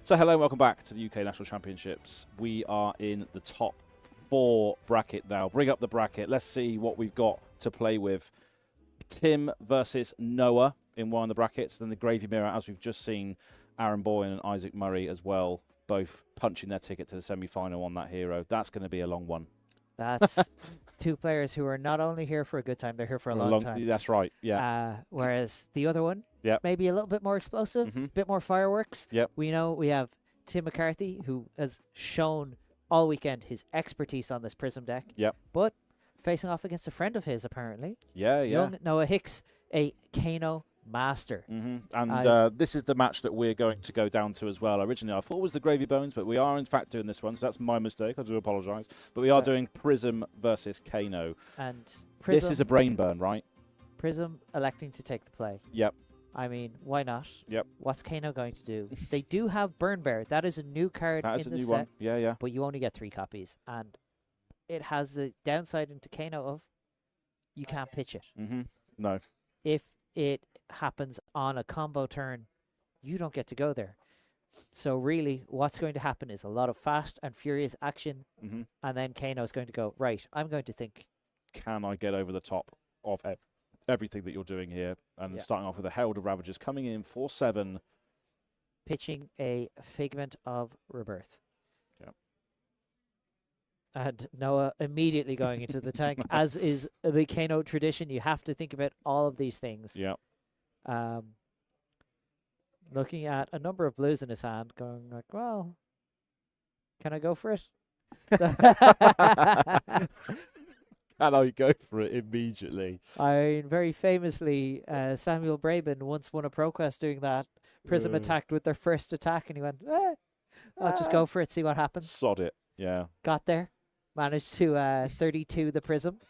So hello and welcome back to the UK National Championships. We are in the top 4 bracket now. Bring up the bracket. Let's see what we've got to play with. Tim versus Noah in one of the brackets. Then the Gravy Mirror, as we've just seen, Aaron Boyhan and Isaac Murray as well, both punching their ticket to the semi-final on that hero. That's going to be a long one. That's 2 players who are not only here for a good time, they're here for a long time. That's right, yeah. Whereas the other one, maybe a little bit more explosive, a bit more fireworks. Yep. We know we have Tim McCarthy, who has shown all weekend his expertise on this Prism deck. Yep. But facing off against a friend of his, apparently. Yeah. Young Noah Hicks, a Kano master. And this is the match that we're going to go down to as well. Originally, I thought it was the Gravy Bones, but we are in fact doing this one, so that's my mistake. I do apologise. But we are doing Prism versus Kano. And Prism, this is a brain burn, right? Prism electing to take the play. Yep. I mean, why not? Yep. What's Kano going to do? They do have Burn Bear. That is a new card in the set. That is a new one. Yeah. But you only get 3 copies. And it has the downside into Kano of you can't pitch it. No. If it happens on a combo turn, you don't get to go there. So really, what's going to happen is a lot of fast and furious action. And then Kano is going to go, right, I'm going to think. Can I get over the top of everything that you're doing here? And starting off with a Herald of Ravagers coming in 4/7. Pitching a Figment of Rebirth. Yeah. And Noah immediately going into the tank. As is the Kano tradition, you have to think about all of these things. Yeah. Looking at a number of blues in his hand, going like, well, can I go for it? And I go for it immediately. I mean, very famously, Samuel Braben once won a ProQuest doing that. Prism attacked with their first attack, and he went, I'll just go for it, see what happens. Sod it, yeah. Got there. Managed to 32 the Prism.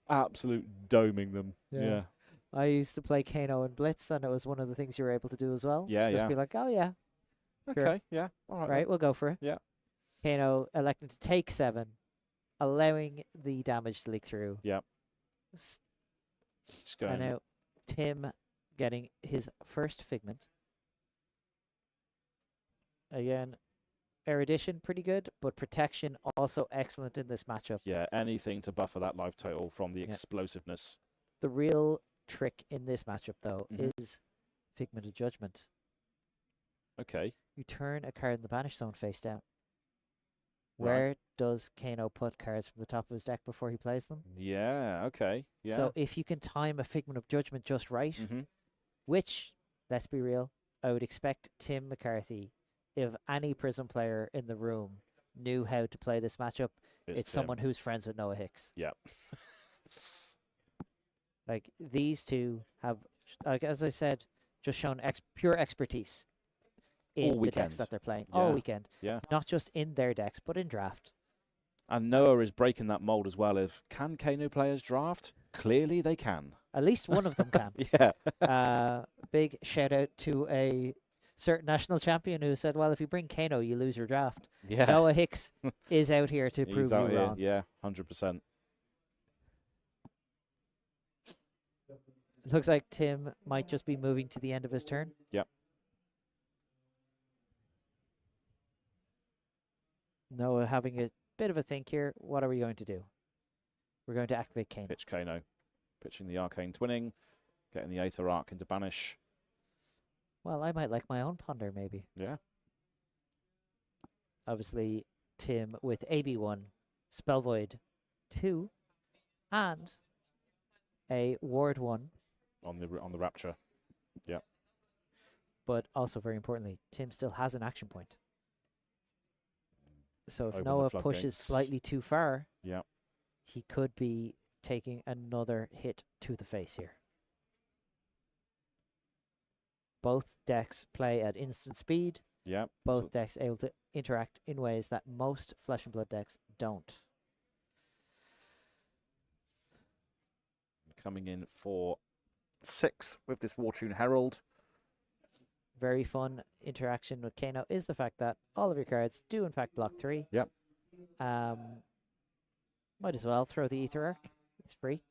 Absolute doming them, yeah. I used to play Kano and Blitz, and it was one of the things you were able to do as well. Yeah, Just be like, oh, yeah. Okay, sure. Yeah. All right. Right, we'll go for it. Yeah. Kano electing to take 7, allowing the damage to leak through. Yeah. Just going. And now Tim getting his first Figment. Again, Erudition pretty good, but Protection also excellent in this matchup. Yeah, anything to buffer that life total from the explosiveness. The real trick in this matchup, though, is Figment of Judgment. Okay. You turn a card in the Banish Zone face down. Where does Kano put cards from the top of his deck before he plays them? Yeah, okay. Yeah. So if you can time a Figment of Judgment just right, which, let's be real, I would expect Tim McCarthy, if any Prism player in the room knew how to play this matchup, it's someone who's friends with Noah Hicks. Yeah. Like, these two have, like as I said, just shown pure expertise in the decks that they're playing all weekend. Yeah. Not just in their decks, but in draft. And Noah is breaking that mold as well. Can Kano players draft? Clearly they can. At least one of them can. Yeah. Big shout out to a certain national champion who said, well, if you bring Kano, you lose your draft. Yeah. Noah Hicks is out here to prove you wrong. Yeah, 100%. It looks like Tim might just be moving to the end of his turn. Yep. Noah having a bit of a think here. What are we going to do? We're going to activate Kano. Pitch Kano. Pitching the Arcane Twinning. Getting the Aether Arc into Banish. Well, I might like my own Ponder, maybe. Yeah. Obviously, Tim with AB1, Spell Void 2, and a Ward 1. On the Rapture. Yeah. But also, very importantly, Tim still has an action point. So if Open Noah the pushes floodgates. slightly too far, Yeah. he could be taking another hit to the face here. Both decks play at instant speed. Yeah. Both decks able to interact in ways that most Flesh and Blood decks don't. Coming in for 6 with this Wartune Herald. Very fun interaction with Kano is the fact that all of your cards do in fact block 3. Yep. Might as well throw the Aether Arc. It's free.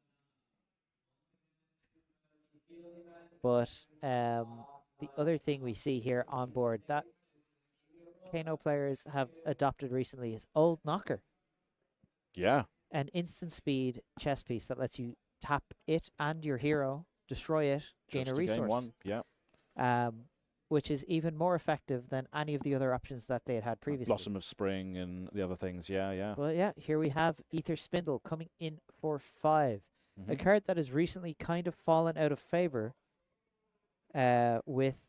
But the other thing we see here on board that Kano players have adopted recently is Old Knocker. Yeah. An instant speed chess piece that lets you tap it and your hero, destroy it, gain Just a resource. Gain 1. Yeah. Which is even more effective than any of the other options that they had previously. Blossom of Spring and the other things. Yeah, yeah. Well, yeah, here we have Aether Spindle coming in for 5. A card that has recently kind of fallen out of favor with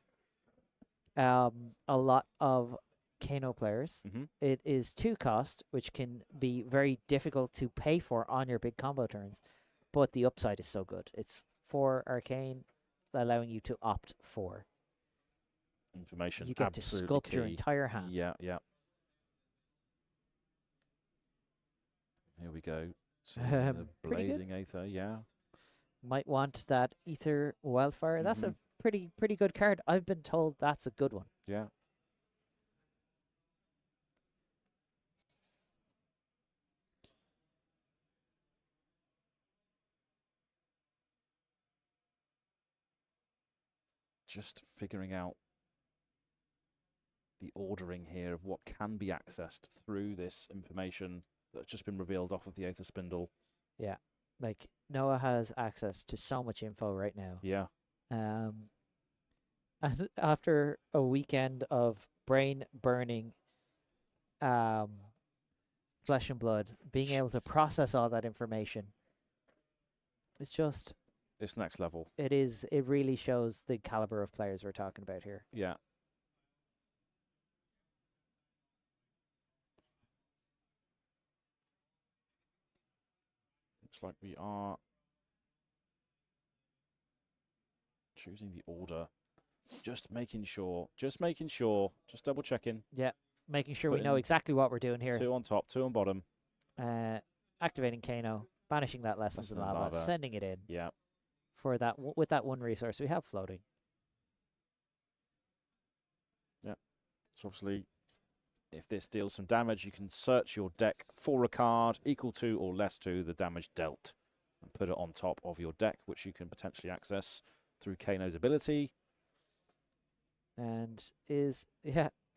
a lot of Kano players. It is 2 cost, which can be very difficult to pay for on your big combo turns, but the upside is so good. It's 4 arcane, allowing you to opt for information. You get to sculpt your entire hand. Yeah, yeah. Here we go. So the Blazing Aether, yeah. Might want that Aether Wildfire. That's a pretty good card. I've been told that's a good one. Yeah. Just figuring out the ordering here of what can be accessed through this information that's just been revealed off of the Aether Spindle. Yeah, like Noah has access to so much info right now. Yeah. And after a weekend of brain burning, Flesh and Blood, being able to process all that information, it's just it's next level. It is. It really shows the caliber of players we're talking about here. Yeah. Looks like we are choosing the order. Just making sure. Just double checking. Yeah. Making sure we know exactly what we're doing here. 2 on top, 2 on bottom. Activating Kano, banishing that Lessons in Lava, sending it in. Yeah. For that, with that 1 resource we have floating. Yeah. So obviously, if this deals some damage, you can search your deck for a card equal to or less to the damage dealt, and put it on top of your deck, which you can potentially access through Kano's ability. And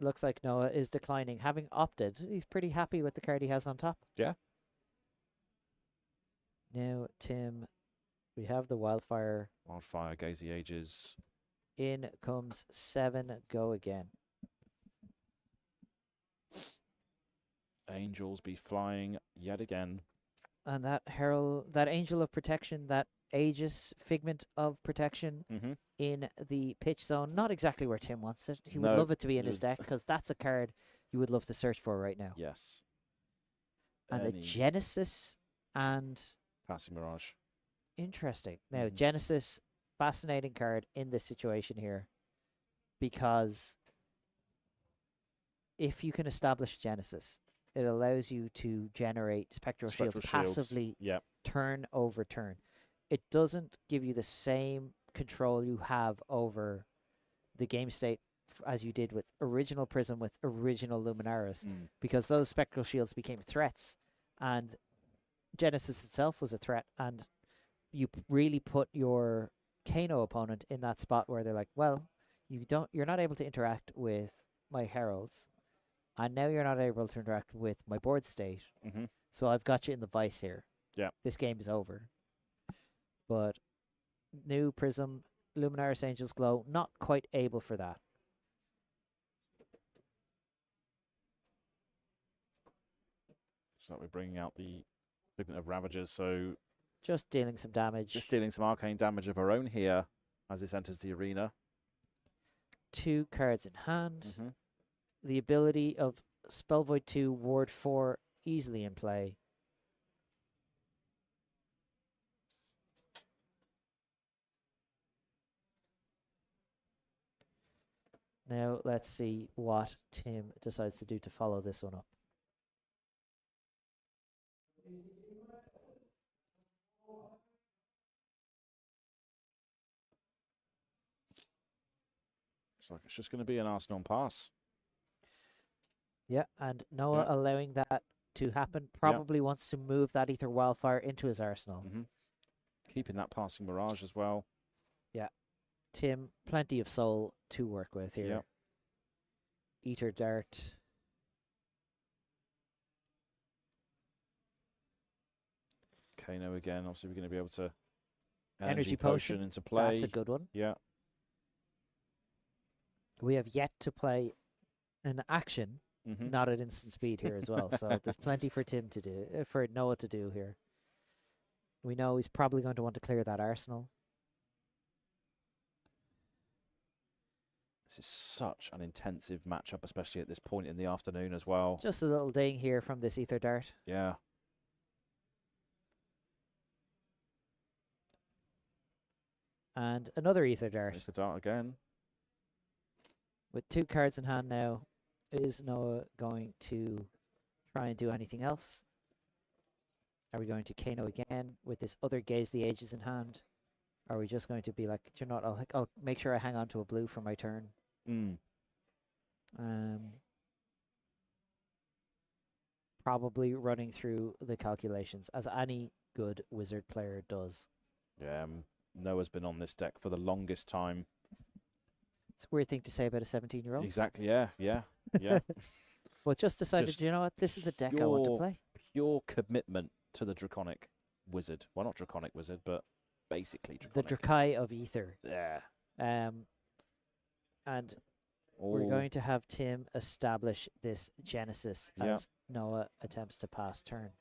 looks like Noah is declining. Having opted, he's pretty happy with the card he has on top. Yeah. Now, Tim, we have the Wildfire. Wildfire, Gaze the Ages. In comes 7, go again. Angels be flying yet again. And that Herald, that Angel of Protection, that Aegis Figment of Protection in the pitch zone. Not exactly where Tim wants it. He would love it to be in his deck because that's a card you would love to search for right now. Yes. And the Genesis and... Passing Mirage. Interesting. Now, Genesis, fascinating card in this situation here because if you can establish Genesis, it allows you to generate Spectral Shields passively turn over turn. It doesn't give you the same control you have over the game state as you did with original Prism, with original Luminaris, because those Spectral Shields became threats, and Genesis itself was a threat, and you really put your Kano opponent in that spot where they're like, well, you're not able to interact with my Heralds, and now you're not able to interact with my board state, so I've got you in the vice here. Yeah. This game is over. But new Prism, Luminaris Angel's Glow, not quite able for that. So we're bringing out the Figment of Ravagers, so... Just dealing some damage. Just dealing some arcane damage of our own here as this enters the arena. 2 cards in hand. The ability of Spell Void 2, Ward 4, easily in play. Now, let's see what Tim decides to do to follow this one up. Looks like it's just going to be an Arsenal pass. Yeah, and Noah allowing that to happen probably wants to move that Aether Wildfire into his arsenal. Keeping that Passing Mirage as well. Yeah. Tim, plenty of soul to work with here. Yep. Aether Dart. Kano again. Obviously, we're going to be able to Energy Potion into play. That's a good one. Yeah. We have yet to play an action, not at instant speed here as well. So there's plenty for Tim to do, for Noah to do here. We know he's probably going to want to clear that arsenal. This is such an intensive matchup, especially at this point in the afternoon as well. Just a little ding here from this Aether Dart. Yeah. And another Aether Dart. Aether Dart again. With 2 cards in hand now, is Noah going to try and do anything else? Are we going to Kano again with this other Gaze the Ages in hand? Are we just going to be like, you know what, I'll make sure I hang on to a blue for my turn? Probably running through the calculations, as any good Wizard player does. Yeah, Noah's been on this deck for the longest time. It's a weird thing to say about a 17-year-old. Exactly, yeah. Well, just decided, you know what, this is the deck I want to play. Pure commitment to the Draconic Wizard. Well, not Draconic Wizard, but basically Draconic. The Dracai of Aether. Yeah. And we're going to have Tim establish this Genesis as Noah attempts to pass turn.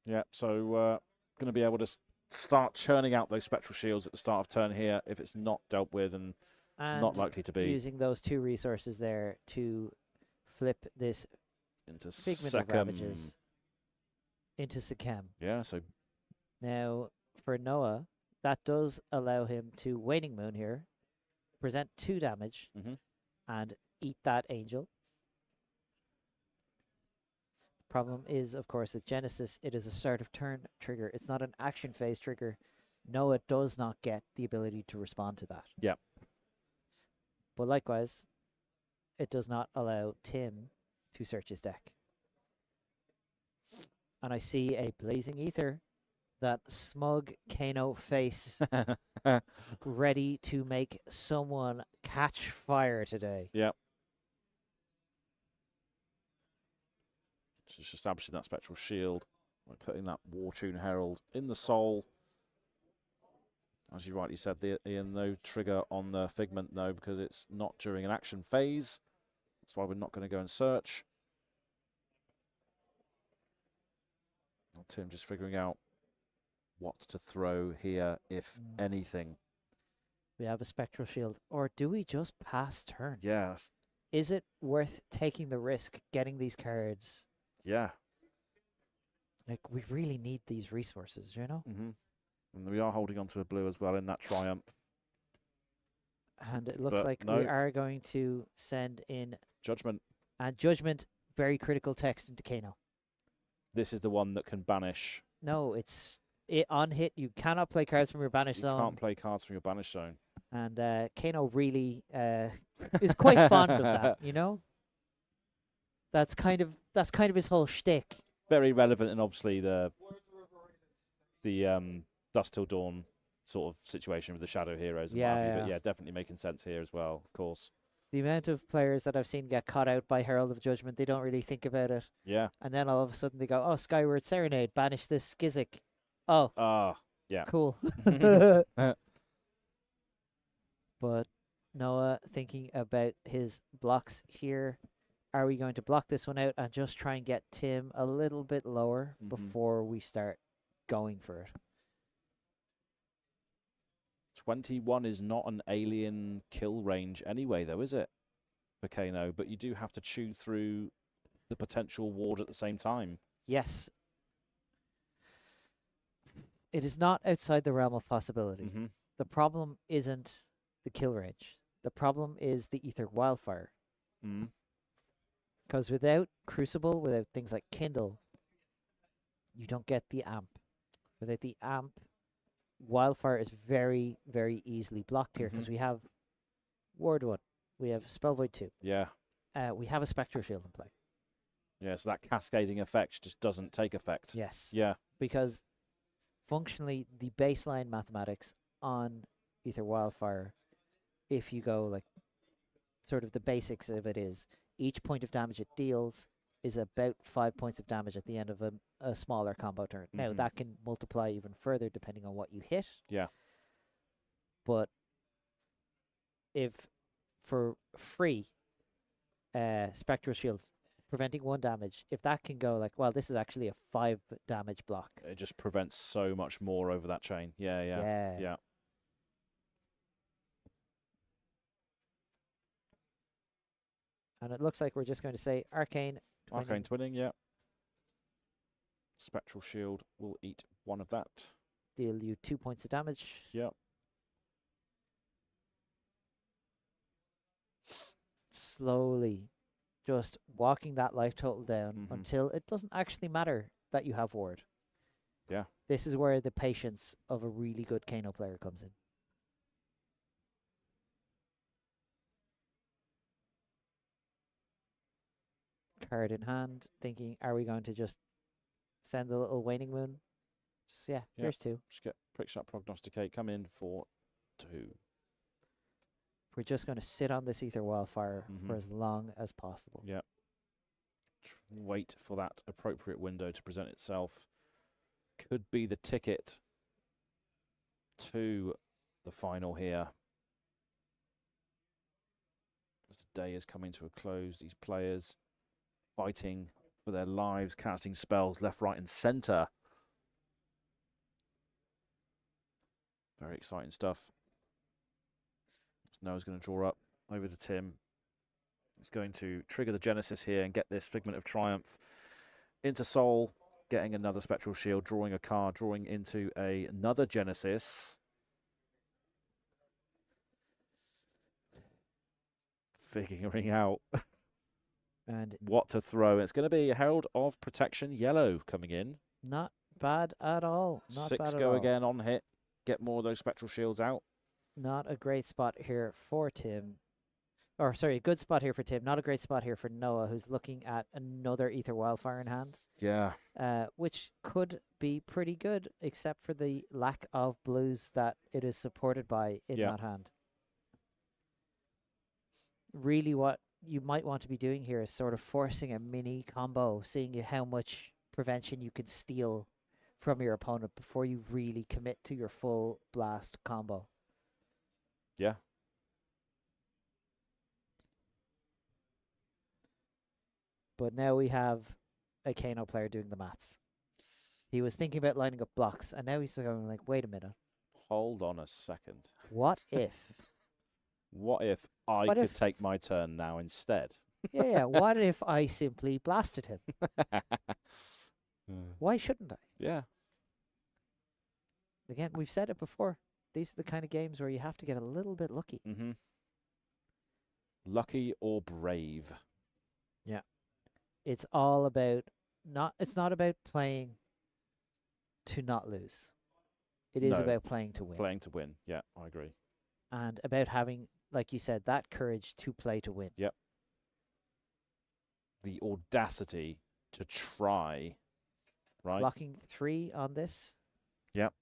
Yeah, so going to be able to start churning out those Spectral Shields at the start of turn here if it's not dealt with, and not likely to be. Using those 2 resources there to flip this into Figment of Ravages into Sekhem. Yeah, so now for Noah, that does allow him to Waning Moon here, present 2 damage, and eat that Angel. Problem is, of course, with Genesis, it is a start of turn trigger. It's not an action phase trigger. Noah does not get the ability to respond to that. Yeah. But likewise, it does not allow Tim to search his deck. And I see a blazing ether. That smug Kano face ready to make someone catch fire today. Yep. Just establishing that spectral shield by putting that War Tune Herald in the soul. As you rightly said, Ian, no trigger on the Figment, though, because it's not during an action phase. That's why we're not going to go and search. Tim just figuring out what to throw here, if anything. We have a spectral shield. Or do we just pass turn? Yeah. Is it worth taking the risk, getting these cards? Yeah. Like, we really need these resources, you know? Mm-hmm. And we are holding on to a blue as well in that Triumph. And it looks like we are going to send in... Judgment. And Judgment, very critical text into Kano. This is the one that can banish. No, it's... on hit, you cannot play cards from your banish zone. You can't play cards from your banish zone. And Kano really is quite fond of that, you know? That's kind of his whole shtick. Very relevant, and obviously the Dusk Till Dawn sort of situation with the Shadow Heroes and what have you. But yeah, definitely making sense here as well, of course. The amount of players that I've seen get caught out by Herald of Judgment, they don't really think about it. Yeah. And then all of a sudden they go, oh, Skyward Serenade, banish this Skizzik. Oh. Yeah. Cool. But Noah thinking about his blocks here. Are we going to block this one out and just try and get Tim a little bit lower before we start going for it? 21 is not an alien kill range anyway, though, is it? For Kano, but you do have to chew through the potential ward at the same time. Yes. It is not outside the realm of possibility. The problem isn't the kill range. The problem is the Ether Wildfire. Because without Crucible, without things like Kindle, you don't get the amp. Without the amp, Wildfire is very, very easily blocked here because we have Ward 1. We have Spell Void 2. Yeah. We have a Spectral Shield in play. Yeah, so that cascading effect just doesn't take effect. Yes. Yeah. Because functionally, the baseline mathematics on Ether Wildfire, if you go like sort of the basics of it is, each point of damage it deals is about 5 points of damage at the end of a smaller combo turn. Now, that can multiply even further depending on what you hit. Yeah. But if for free, Spectral Shield, preventing 1 damage, if that can go like, well, this is actually a 5 damage block. It just prevents so much more over that chain. Yeah. And it looks like we're just going to say Arcane Twinning. Arcane Twinning, yeah. Spectral Shield will eat 1 of that. Deal you 2 points of damage. Yep. Slowly, just walking that life total down until it doesn't actually matter that you have Ward. Yeah. This is where the patience of a really good Kano player comes in. Card in hand, thinking, are we going to just send the little Waning Moon? Just, here's 2. Just get Prick Shot Prognosticate, come in for 2. We're just going to sit on this Ether Wildfire for as long as possible. Yeah. Wait for that appropriate window to present itself. Could be the ticket to the final here. As the day is coming to a close, these players fighting for their lives, casting spells left, right, and centre. Very exciting stuff. Noah's going to draw up over to Tim. He's going to trigger the Genesis here and get this Figment of Triumph into Soul, getting another Spectral Shield, drawing a card, drawing into another Genesis. Figuring out and what to throw. It's going to be a Herald of Protection yellow coming in. Not bad at all. Not 6 bad go at all. again on hit. Get more of those Spectral Shields out. Not a great spot here for Tim. Or, sorry, a good spot here for Tim. Not a great spot here for Noah, who's looking at another Aether Wildfire in hand. Yeah. Which could be pretty good, except for the lack of blues that it is supported by in that hand. Really what you might want to be doing here is sort of forcing a mini combo, seeing how much prevention you can steal from your opponent before you really commit to your full blast combo. Yeah. But now we have a Kano player doing the maths. He was thinking about lining up blocks, and now he's going like, wait a minute. Hold on a second. What if? What if I could take my turn now instead? Yeah. What if I simply blasted him? Why shouldn't I? Yeah. Again, we've said it before. These are the kind of games where you have to get a little bit lucky. Mm-hmm. Lucky or brave. Yeah. It's all about it's not about playing to not lose. It is about playing to win. Playing to win. Yeah, I agree. And about having, like you said, that courage to play to win. Yep. The audacity to try. Right. Blocking 3 on this. Yep.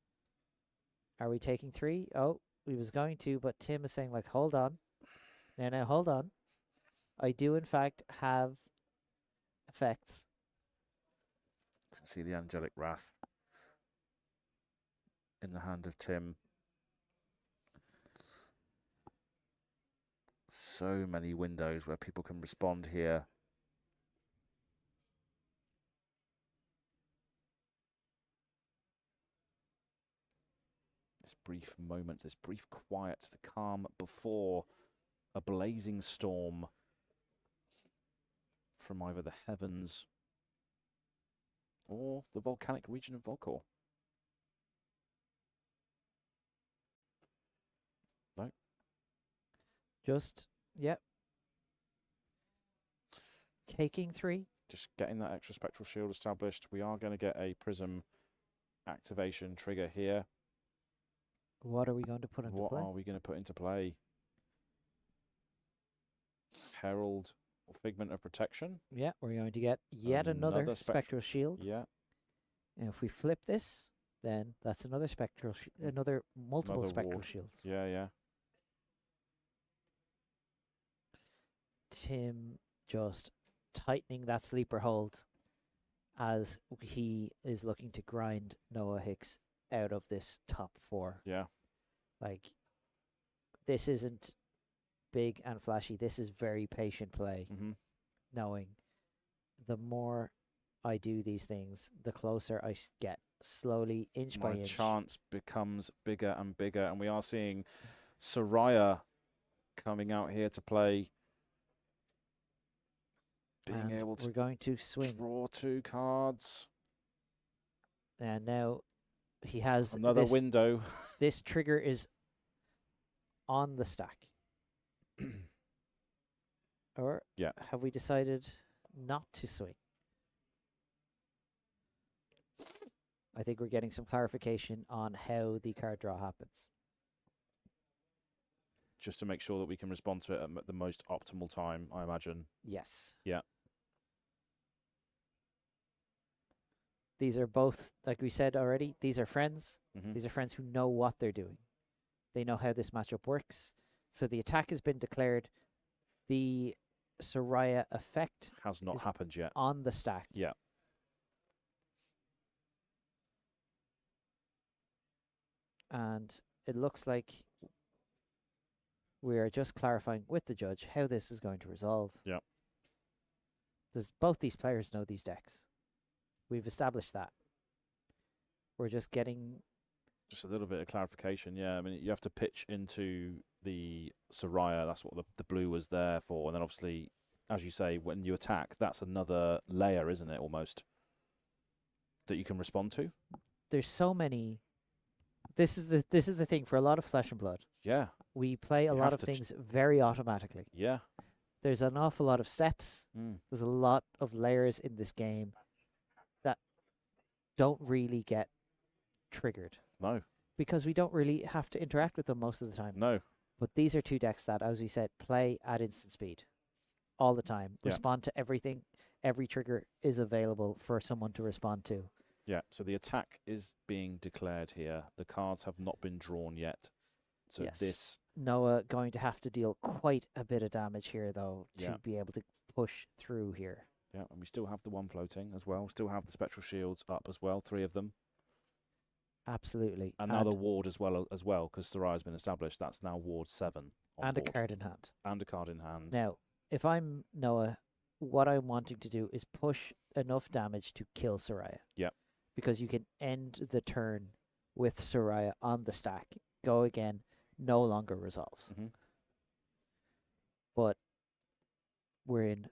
Are we taking 3? Oh, we was going to, but Tim is saying, like, hold on. Now, hold on. I do, in fact, have effects. See the Angelic Wrath in the hand of Tim. So many windows where people can respond here. This brief moment, this brief quiet, the calm before a blazing storm from either the heavens or the volcanic region of Volcor. No. Just, yep. Taking 3. Just getting that extra spectral shield established. We are going to get a Prism activation trigger here. What are we going to put into play? What are we going to put into play? Herald or Figment of Protection. Yeah, we're going to get yet another spectral shield. Yeah. And if we flip this, then that's another spectral, multiple spectral shields. Yeah, yeah. Tim just tightening that sleeper hold as he is looking to grind Noah Hicks out of this top 4. Yeah. Like, this isn't big and flashy. This is very patient play. Knowing the more I do these things, the closer I get, slowly, inch by inch. My chance becomes bigger and bigger, and we are seeing Soraya coming out here to play. Being able to we're going to swing. Draw 2 cards. And now he has another window. This trigger is on the stack. Or have we decided not to swing? I think we're getting some clarification on how the card draw happens. Just to make sure that we can respond to it at the most optimal time, I imagine. Yes. Yeah. These are both, like we said already, these are friends. These are friends who know what they're doing. They know how this matchup works. So the attack has been declared. The Soraya effect has not happened yet on the stack. Yeah. And it looks like we are just clarifying with the judge how this is going to resolve. Yeah. Both these players know these decks. We've established that. We're just getting just a little bit of clarification. Yeah, I mean, you have to pitch into the Soraya. That's what the blue was there for. And then obviously, as you say, when you attack, that's another layer, isn't it, almost, that you can respond to? There's so many. This is the thing for a lot of Flesh and Blood. Yeah. We play a lot of things very automatically. Yeah. There's an awful lot of steps. There's a lot of layers in this game that don't really get triggered. No. Because we don't really have to interact with them most of the time. No. But these are two decks that, as we said, play at instant speed all the time. Yeah. Respond to everything. Every trigger is available for someone to respond to. Yeah, so the attack is being declared here. The cards have not been drawn yet. So Yes. this... Noah going to have to deal quite a bit of damage here, though, to Yeah. be able to push through here. Yeah, and we still have the one floating as well. Still have the spectral shields up as well, 3 of them. Absolutely. And now the ward as well, because Soraya's been established. That's now ward 7 on and board. a card in hand. And a card in hand. Now, if I'm Noah, what I'm wanting to do is push enough damage to kill Soraya. Yeah. Because you can end the turn with Soraya on the stack. Go again, no longer resolves. Mm-hmm. But we're in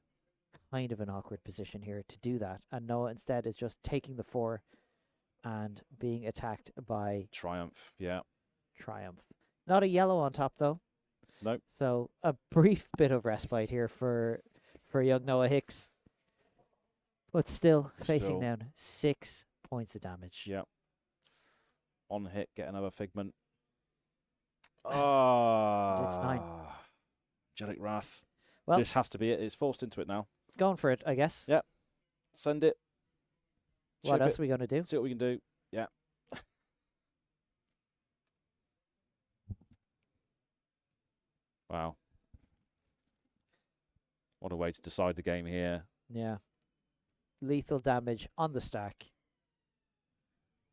kind of an awkward position here to do that. And Noah instead is just taking the 4 and being attacked by Triumph, yeah. Triumph. Not a yellow on top, though. Nope. So a brief bit of respite here for young Noah Hicks. But still facing down 6 points of damage. Yeah. On hit, get another Figment. Ah. It's 9. Angelic Wrath. Well, This has to be it. It's forced into it now. going for it, I guess. Yeah. Send it. What Chip else it. are we going to do? See what we can do. Yeah. Wow. What a way to decide the game here. Yeah. Lethal damage on the stack.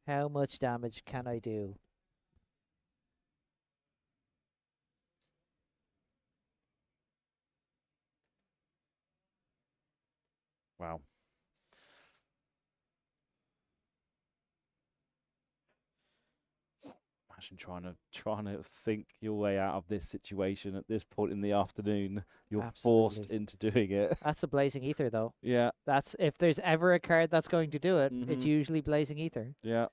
How much damage can I do? Wow. Imagine trying to think your way out of this situation at this point in the afternoon. You're forced Absolutely. into doing it. That's a Blazing Aether, though. Yeah. That's if there's ever a card that's going to do it, it's Mhm. usually Blazing Aether. Yeah.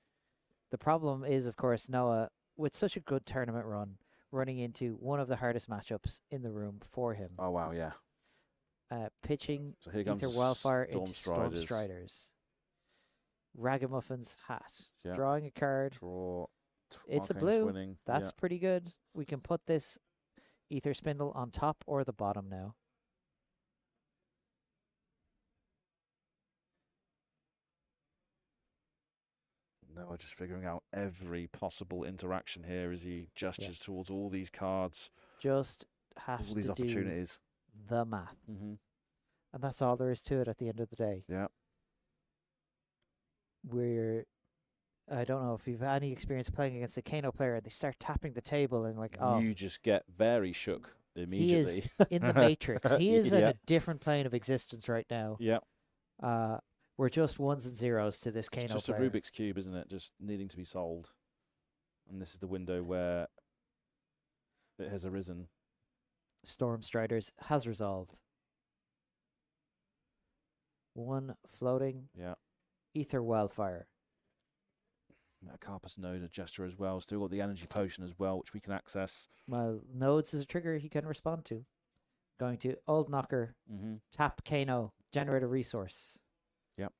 The problem is, of course, Noah, with such a good tournament run, running into one of the hardest matchups in the room for him. Oh wow, yeah. Pitching So here comes Aether Wildfire Storm into Storm Striders. Striders. Ragamuffin's Hat. Yeah. Drawing a card. Draw. It's a Arcane blue. Twinning. That's pretty good. We can put this Aether Spindle on top or the bottom now. Noah just figuring out every possible interaction here as he gestures towards all these cards, Just have all these to do opportunities. the math. Mm-hmm. And that's all there is to it at the end of the day. Yeah. I don't know if you've had any experience playing against a Kano player and they start tapping the table and like, oh, You just get very shook he immediately. is in the Matrix. He is in Yeah. a different plane of existence right now. Yeah. We're just ones and zeros to this Kano It's just player. a Rubik's Cube, isn't it? Just needing to be solved. And this is the window where it has arisen. Storm Striders has resolved. 1 floating. Yeah. Aether Wildfire. That Carpus Node, a gesture as well. Still got the energy potion as well, which we can access. Well, nodes is a trigger he can respond to. Going to Old Knocker, Mm-hmm. tap Kano, generate a resource. Yep.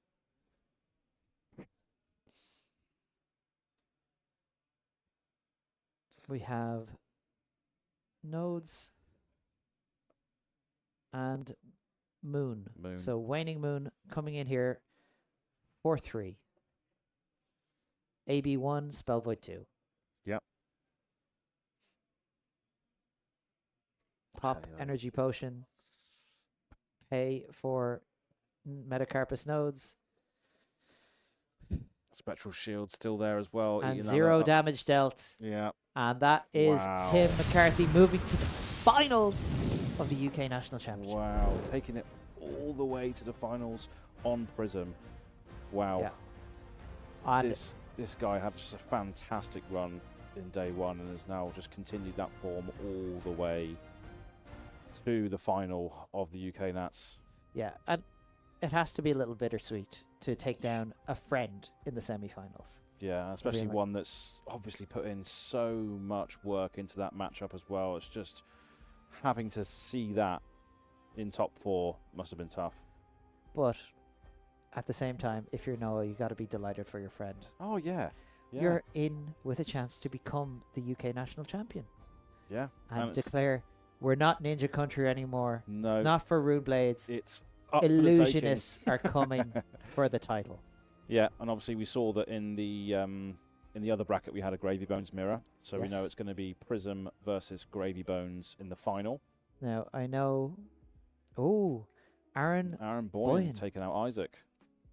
We have nodes and moon. Moon. So Waning Moon coming in here for 3. AB1, Spell Void 2. Yep. Pop Okay, Energy Potion. Pay for Metacarpus nodes. Spectral Shield still there as well. And eating that 0 up. damage dealt. Yeah. And that is Wow. Tim McCarthy moving to the finals of the UK National Championship. Wow. Taking it all the way to the finals on Prism. Wow. Yeah. And This guy had just a fantastic run in day one and has now just continued that form all the way to the final of the UK Nats. yeah, and it has to be a little bittersweet to take down a friend in the semi-finals. Yeah, especially Really. one that's obviously put in so much work into that matchup as well. It's just having to see that in top 4 must have been tough. But at the same time, if you're Noah, you got to be delighted for your friend. Oh, yeah. Yeah. You're in with a chance to become the UK National Champion. Yeah. and declare we're not Ninja Country anymore. No. Not for Rune Blades. It's up for the taking. Illusionists are coming for the title. Yeah, and obviously we saw that in the other bracket we had a Gravy Bones mirror, so we know it's going to be Prism versus Gravy Bones in the final. Now I know. Oh, Aaron Boyhan taking out Isaac.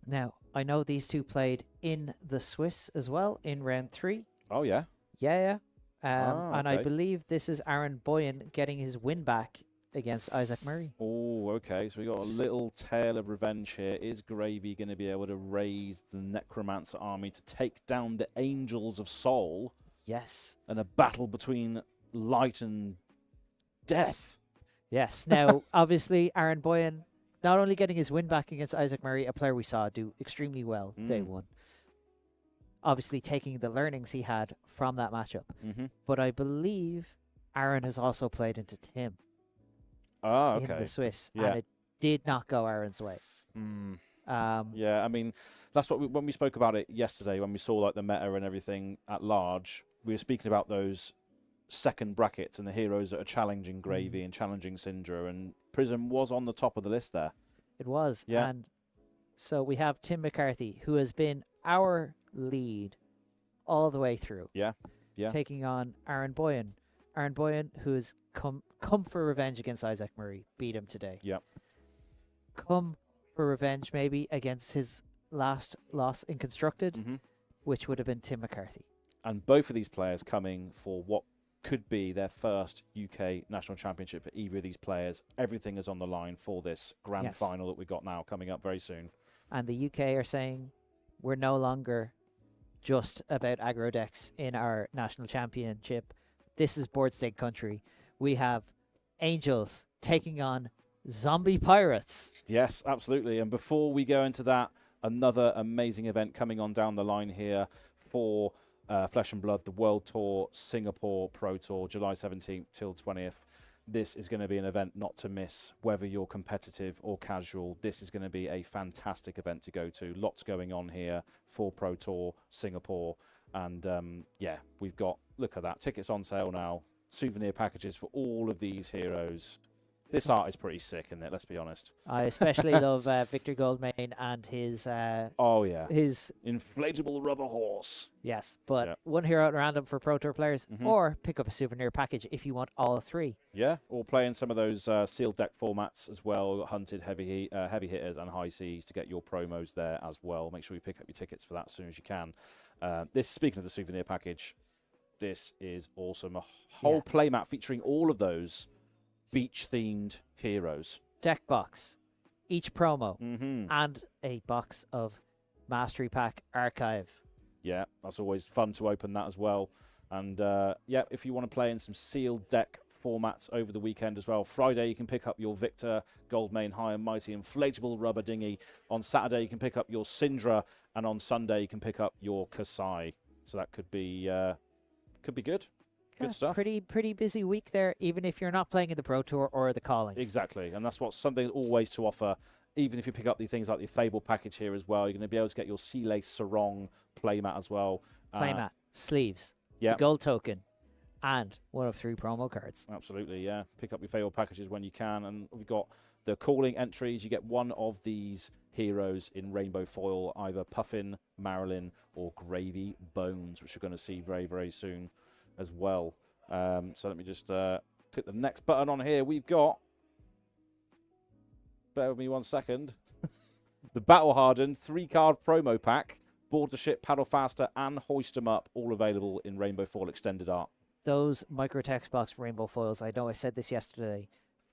Now I know these two played in the Swiss as well in round 3. Oh yeah. Yeah. And I okay. believe this is Aaron Boyhan getting his win back against Isaac Murray. Oh, okay. So we got a little tale of revenge here. Is Gravy going to be able to raise the Necromancer army to take down the Angels of Soul? Yes. And a battle between light and death. Yes. Now, obviously, Aaron Boyhan not only getting his win back against Isaac Murray, a player we saw do extremely well day 1. Obviously, taking the learnings he had from that matchup. But I believe Aaron has also played into Tim. Oh, okay. In the Swiss, and it did not go Aaron's way. Yeah, I mean, that's what when we spoke about it yesterday, when we saw like the meta and everything at large, we were speaking about those second brackets and the heroes that are challenging Gravy and challenging Syndra, and Prism was on the top of the list there. It was, yeah. And so we have Tim McCarthy, who has been our lead all the way through. Yeah. Taking on Aaron Boyhan. Aaron Boyhan, who has come for revenge against Isaac Murray, beat him today. Yeah. Come for revenge maybe against his last loss in Constructed, which would have been Tim McCarthy. And both of these players coming for what could be their first UK National Championship for either of these players. Everything is on the line for this grand final that we've got now coming up very soon. And the UK are saying we're no longer just about aggro decks in our National Championship. This is board state country. We have Angels taking on zombie pirates. Yes, absolutely. And before we go into that, another amazing event coming on down the line here for Flesh and Blood, the World Tour Singapore Pro Tour, July 17th till 20th. This is going to be an event not to miss, whether you're competitive or casual. This is going to be a fantastic event to go to. Lots going on here for Pro Tour Singapore. And yeah, we've got, look at that, tickets on sale now, souvenir packages for all of these heroes. This art is pretty sick, isn't it? Let's be honest. I especially love Victor Goldmane and his... his inflatable rubber horse. Yes, but one hero at random for Pro Tour players, or pick up a souvenir package if you want all 3. Yeah, or play in some of those sealed deck formats as well, hunted heavy hitters and high seas to get your promos there as well. Make sure you pick up your tickets for that as soon as you can. Speaking of the souvenir package, this is awesome. A whole playmat featuring all of those beach-themed heroes. Deck box, each promo, and a box of Mastery Pack Archive. Yeah, that's always fun to open that as well. And yeah, if you want to play in some sealed deck formats over the weekend as well, Friday you can pick up your Victor Goldmane High and Mighty inflatable rubber dinghy. On Saturday you can pick up your Syndra, and on Sunday you can pick up your Kasai. So that could be good. Good stuff. Pretty busy week there, even if you're not playing in the Pro Tour or the Callings. Exactly, and that's what's something always to offer. Even if you pick up the things like the Fable package here as well, you're going to be able to get your Sea Lace Sarong playmat as well. Playmat, sleeves, the gold token, and one of 3 promo cards. Absolutely, yeah. Pick up your Fable packages when you can, and we've got the calling entries. You get one of these heroes in rainbow foil, either Puffin, Marilyn, or Gravy Bones, which you're going to see very, very soon as well. So let me just click the next button on here. We've got, bear with me 1 second, the Battle Hardened 3-card promo pack, board the ship, paddle faster, and hoist them up, all available in rainbow foil extended art. Those micro text box rainbow foils, I know I said this yesterday,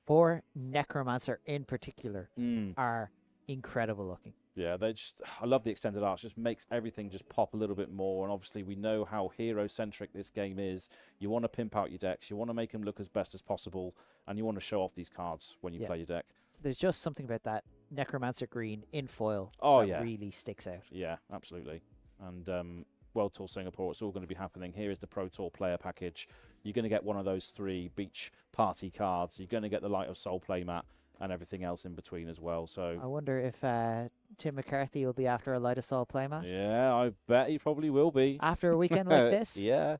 for Necromancer in particular, are incredible looking. Yeah, I love the extended art. It just makes everything just pop a little bit more. And obviously we know how hero-centric this game is. You want to pimp out your decks. You want to make them look as best as possible. And you want to show off these cards when you play your deck. There's just something about that Necromancer green in foil that really sticks out. Yeah, absolutely. And World Tour Singapore, it's all going to be happening. Here is the Pro Tour player package. You're going to get one of those 3 beach party cards. You're going to get the Light of Soul playmat and everything else in between as well. So I wonder if Tim McCarthy will be after a Light of Soul playmat. Yeah, I bet he probably will be. After a weekend like this? Yeah.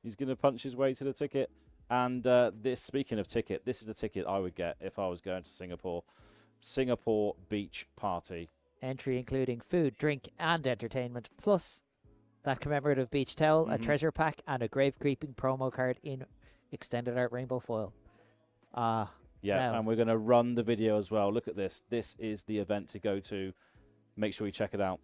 He's going to punch his way to the ticket. And this, speaking of ticket, this is the ticket I would get if I was going to Singapore. Singapore Beach Party. Entry including food, drink, and entertainment, plus that commemorative beach towel, a treasure pack, and a grave creeping promo card in extended art rainbow foil. Yeah, now. and we're going to run the video as well. Look at this. This is the event to go to. Make sure you check it out.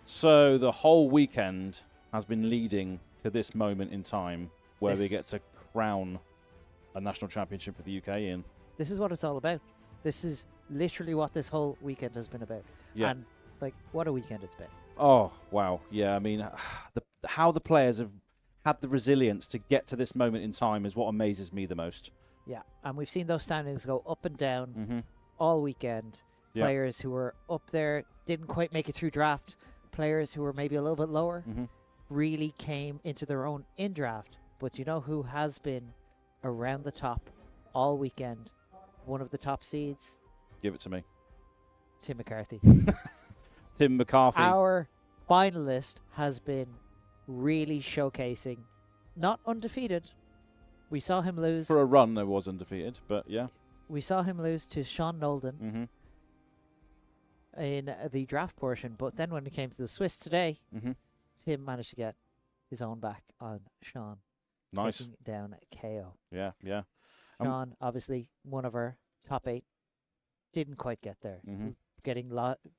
So the whole weekend has been leading to this moment in time where we get to crown a national championship for the UK, Ian. This is what it's all about. This is literally what this whole weekend has been about. Yeah. And, like, what a weekend it's been. Oh, wow. Yeah, I mean, how the players have had the resilience to get to this moment in time is what amazes me the most. Yeah, and we've seen those standings go up and down all weekend. Yeah. Players who were up there didn't quite make it through draft. Players who were maybe a little bit lower really came into their own in draft. But you know who has been around the top all weekend? One of the top seeds? Give it to me. Tim McCarthy. Tim McCarthy. Our finalist has been really showcasing, not undefeated. We saw him lose. For a run, there was undefeated, but yeah. We saw him lose to Sean Nolden in the draft portion, but then when it came to the Swiss today, Tim managed to get his own back on Sean. Nice. Taking down KO. Yeah, yeah. Sean, obviously, one of our top 8, didn't quite get there.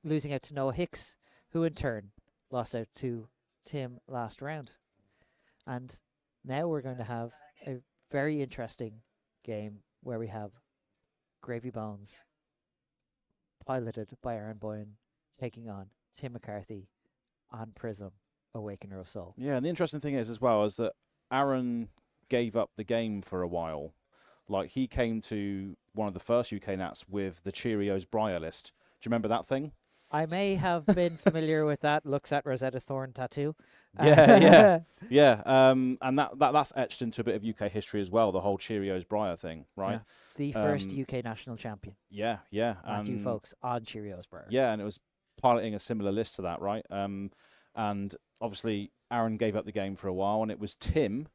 Losing out to Noah Hicks, who in turn lost out to Tim last round. And now we're going to have a very interesting game where we have Gravy Bones, piloted by Aaron Boyhan, taking on Tim McCarthy on Prism, Awakener of Soul. Yeah, and the interesting thing is as well is that Aaron gave up the game for a while. Like, he came to one of the first UK Nats with the Cheerios Briar list. Do you remember that thing? I may have been familiar with that. Looks at Rosetta Thorn tattoo. Yeah. And that's etched into a bit of UK history as well. The whole Cheerios Briar thing, right? The first UK national champion. Yeah. Matthew Folks on Cheerios Briar. Yeah, and it was piloting a similar list to that, right? And obviously Aaron gave up the game for a while, and it was Tim,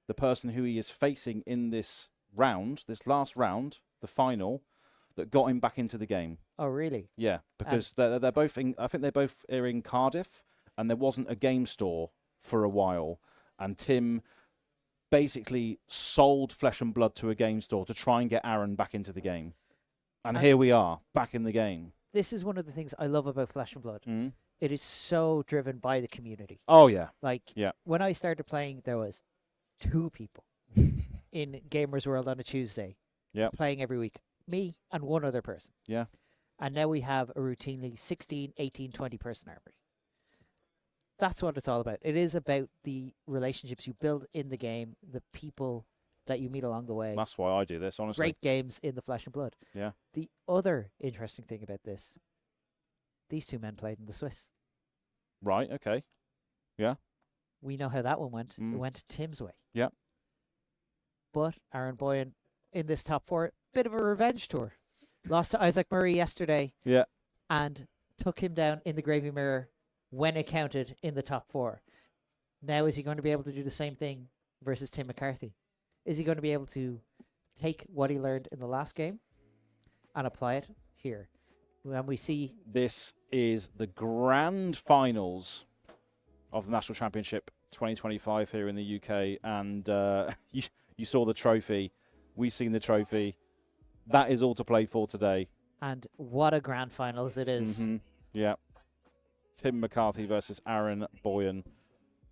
the person who he is facing in this last round, the final, that got him back into the game. Oh, really? Yeah, because they're both I think they both are in Cardiff, and there wasn't a game store for a while, and Tim basically sold Flesh and Blood to a game store to try and get Aaron back into the game. And here we are, back in the game. This is one of the things I love about Flesh and Blood. Mm. It is so driven by the community. Oh, yeah. When I started playing, there was 2 people in Gamers World on a Tuesday playing every week. Me and one other person. Yeah. And now we have a routinely 16, 18, 20 person army. That's what it's all about. It is about the relationships you build in the game, the people that you meet along the way. That's why I do this, honestly. Great games in the Flesh and Blood. Yeah. The other interesting thing about this, these 2 men played in the Swiss. Right, okay. Yeah. We know how that one went. It went Tim's way. Yeah. But Aaron Boyhan in this top 4, bit of a revenge tour. Lost to Isaac Murray yesterday. Yeah. And took him down in the gravy mirror when it counted in the top 4. Now is he going to be able to do the same thing versus Tim McCarthy? Is he going to be able to take what he learned in the last game and apply it here? When we see... This is the grand finals of the National Championship 2025 here in the UK. And you saw the trophy. We've seen the trophy. That is all to play for today. And what a grand finals it is. Mm-hmm. Yeah. Tim McCarthy versus Aaron Boyhan.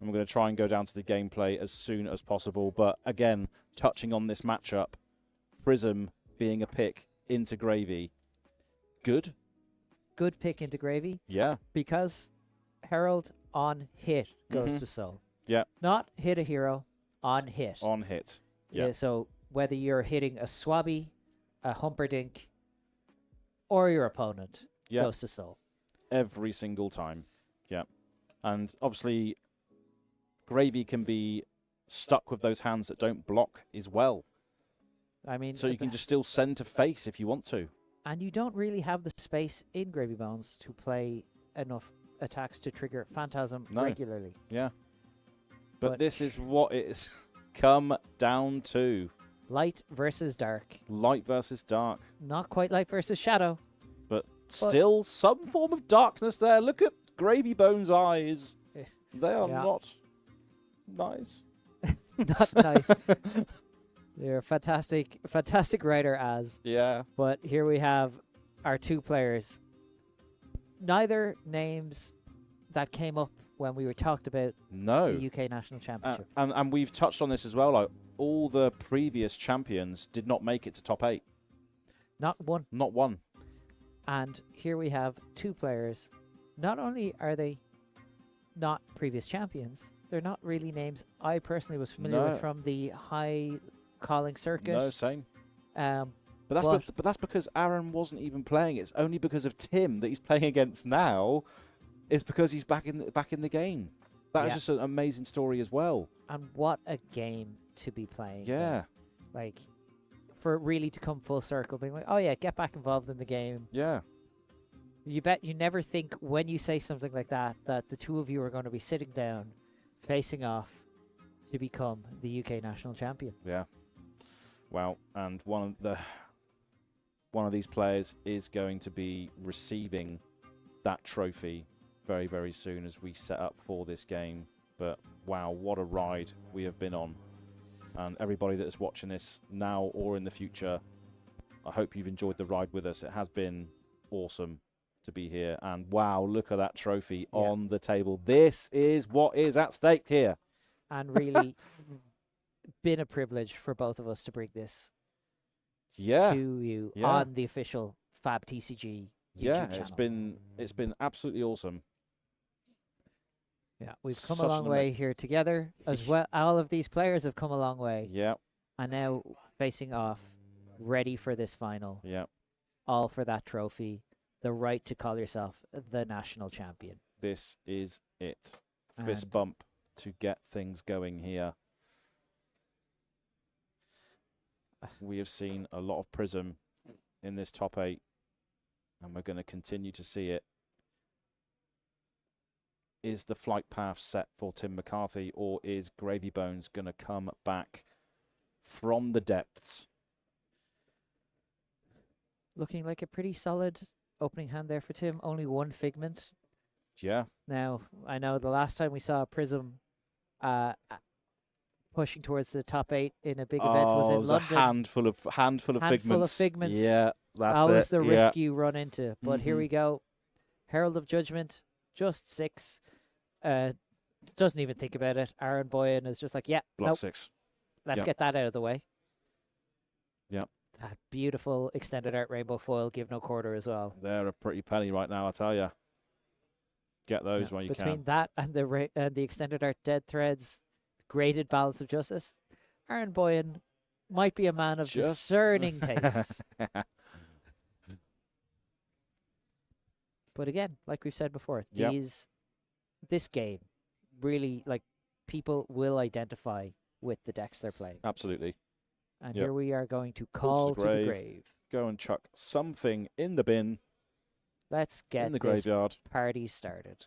And we're going to try and go down to the gameplay as soon as possible. But again, touching on this matchup, Prism being a pick into Gravy. Good. Good pick into Gravy. Yeah. Because Herald on hit goes to Soul. Yeah. Not hit a hero, on hit. On hit. Yeah. So whether you're hitting a Swabby, a Humperdinck, or your opponent, goes to Soul. Every single time. Yeah. And obviously, Gravy can be stuck with those hands that don't block as well. I mean, so you can just still send to face if you want to. And you don't really have the space in Gravy Bones to play enough attacks to trigger Phantasm regularly. Yeah. But this is what it's come down to. Light versus dark. Light versus dark. Not quite light versus shadow. But still some form of darkness there. Look at Gravy Bones' eyes. They are not nice. Not nice. You're a fantastic writer, Azz. Yeah. But here we have our 2 players. Neither names that came up when we were talked about the UK National Championship. And we've touched on this as well. Like, all the previous champions did not make it to top 8. Not one. Not one. And here we have 2 players. Not only are they not previous champions, they're not really names I personally was familiar with from the high calling circuit. No, same. But that's because Aaron wasn't even playing. It's only because of Tim that he's playing against now. It's because he's back in the game. That is just an amazing story as well. And what a game to be playing. Yeah. Like, for it really to come full circle, being like, oh yeah, get back involved in the game. Yeah. You bet you never think when you say something like that the 2 of you are going to be sitting down, facing off to become the UK national champion. Yeah. Well, and one of these players is going to be receiving that trophy very, very soon as we set up for this game. But wow, what a ride we have been on. And everybody that is watching this now or in the future, I hope you've enjoyed the ride with us. It has been awesome to be here. And wow, look at that trophy on the table. This is what is at stake here. And really been a privilege for both of us to bring this to you on the official Fab TCG YouTube channel. It's been absolutely awesome. Yeah, we've come a long way here together as well. All of these players have come a long way. Yeah. And now facing off, ready for this final. Yeah. All for that trophy. the right to call yourself the national champion. This is it. Fist And- bump to get things going here. We have seen a lot of Prism in this top 8, and we're going to continue to see it. Is the flight path set for Tim McCarthy, or is Gravy Bones going to come back from the depths? Looking like a pretty solid opening hand there for Tim. Only one Figment. Yeah. Now, I know the last time we saw Prism pushing towards the top 8 in a big event was it in was London. a handful of Figments. Of Figments. Yeah, that's that it. was the risk you run into. But here Mhm. we go. Herald of Judgment, just 6. Doesn't even think about it. Aaron Boyhan is just like, yeah, Block nope, 6. let's Yep. get that out of the way. Yep. That beautiful extended art rainbow foil, give no quarter as well. They're a pretty penny right now, I tell you. Get those Yeah, while you between can. that and the extended art dead threads, graded balance of justice, Aaron Boyhan might be a man of Just- discerning tastes. But again, like we've said before, Yep. this game really, like, people will identify with the decks they're playing. Absolutely. And Yep. here we are going to Call call to the grave. Go and chuck something in the bin, Let's get in the this graveyard. party started.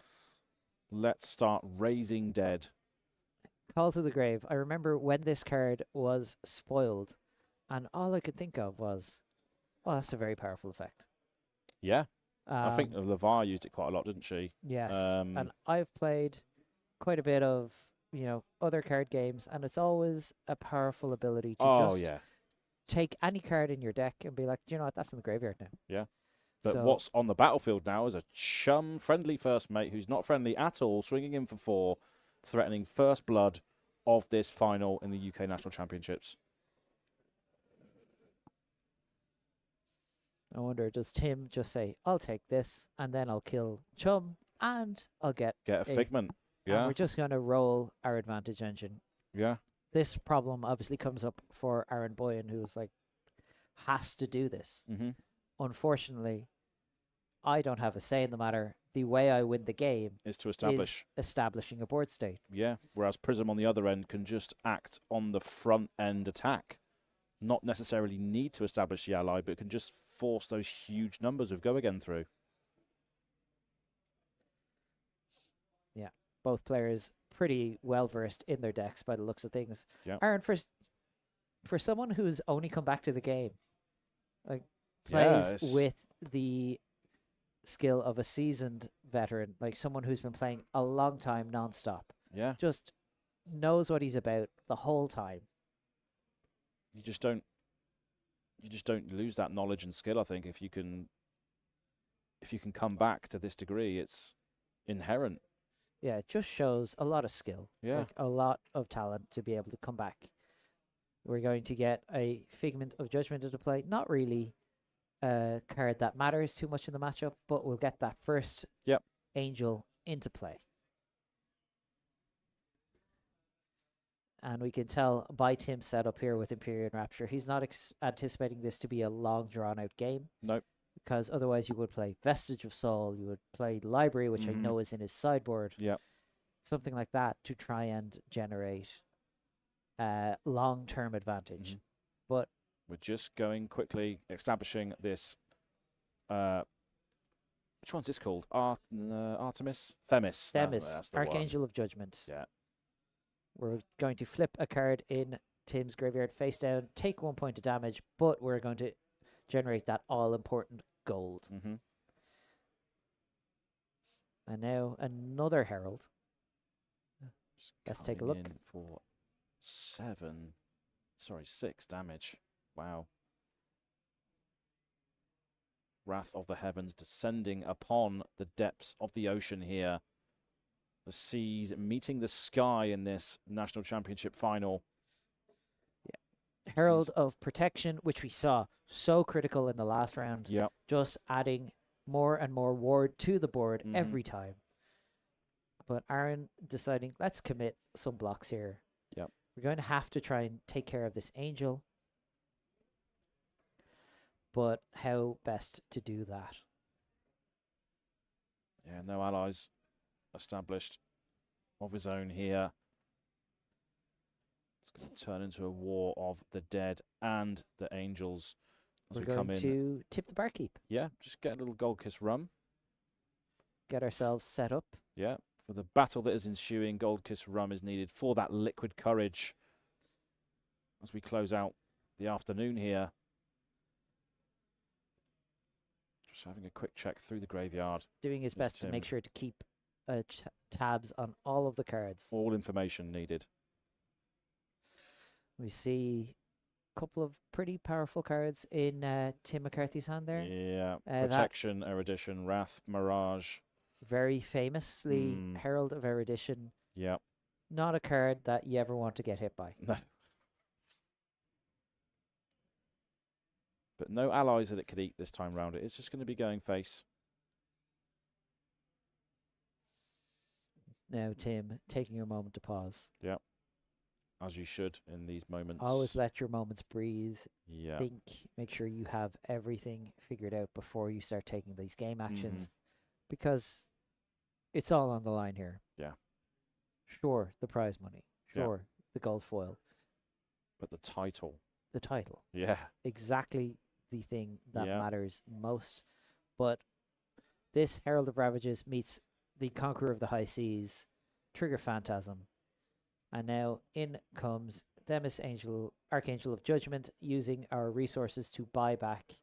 Let's start raising dead. Call to the grave. I remember when this card was spoiled, and all I could think of was, oh, that's a very powerful effect. Yeah. I think Um, LeVar used it quite a lot, didn't she? Yes, Um, and I've played quite a bit of, other card games, and it's always a powerful ability to just yeah. take any card in your deck and be like, do you know what, that's in the graveyard now. Yeah. But So- what's on the battlefield now is a chum-friendly first mate who's not friendly at all, swinging in for 4, threatening first blood of this final in the UK National Championships. I wonder, does Tim just say, I'll take this, and then I'll kill Chum, and I'll get, Get a Hey. Figment. and Yeah. we're just going to roll our advantage engine. Yeah. This problem obviously comes up for Aaron Boyhan, who's like, has to do this. Mm-hmm. Unfortunately, I don't have a say in the matter. The way I win the game Is to establish. is establishing a board state. Yeah. Whereas Prism on the other end can just act on the front end attack. Not necessarily need to establish the ally, but can just force those huge numbers of go again through. Both players pretty well versed in their decks by the looks of things. Yep. Aaron, for someone who's only come back to the game, like, plays it's- with the skill of a seasoned veteran, like someone who's been playing a long time nonstop, Yeah. just knows what he's about the whole time. You just don't lose that knowledge and skill, I think, if you can come back to this degree. It's inherent. Yeah, it just shows a lot of skill. Yeah. Like a lot of talent to be able to come back. We're going to get a Figment of Judgment into play. Not really a card that matters too much in the matchup, but we'll get that first Yep. Angel into play. And we can tell by Tim's setup here with Empyrean Rapture, he's not anticipating this to be a long, drawn-out game. Nope. Because otherwise you would play Vestige of Soul, you would play Library, which I Mhm. know is in his sideboard. Yep. Something like that to try and generate long-term advantage. Mhm. But We're just going quickly, establishing this. Which one's this called? Artemis? Themis. Themis, That's the one. Archangel of Judgment. Yeah. We're going to flip a card in Tim's graveyard face down, take 1 point of damage, but we're going to generate that all-important gold. Mm-hmm. And now another Herald. Let's take a look. For 6 damage. Wow. Wrath of the Heavens descending upon the depths of the ocean here. The seas meeting the sky in this national championship final. Herald of Protection, which we saw so critical in the last round. Yep. Just adding more and more ward to the board Mhm. every time. But Aaron deciding, let's commit some blocks here. Yep. We're going to have to try and take care of this Angel. But how best to do that? Yeah, no allies established of his own here. It's going to turn into a war of the dead and the angels as We're we come going in. to tip the barkeep. Yeah, just get a little Gold Kiss rum. Get ourselves set up. Yeah, for the battle that is ensuing, Gold Kiss rum is needed for that liquid courage as we close out the afternoon here. Just having a quick check through the graveyard. Doing his best to make sure to keep tabs on all of the cards. All information needed. We see a couple of pretty powerful cards in Tim McCarthy's hand there. Yeah, Protection, Erudition, Wrath, Mirage. Very famously, Herald of Erudition. Yeah. Not a card that you ever want to get hit by. No. But no allies that it could eat this time round. It's just going to be going face. Now, Tim, taking a moment to pause. Yeah. As you should in these moments. Always let your moments breathe. Yeah. Think, make sure you have everything figured out before you start taking these game actions. Because it's all on the line here. Yeah. Sure, the prize money. Sure, the gold foil. But the title. The title. Yeah. Exactly the thing that matters most. But this Herald of Ravages meets the Conqueror of the High Seas, Trigger Phantasm. And now in comes Themis Archangel of Judgment, using our resources to buy back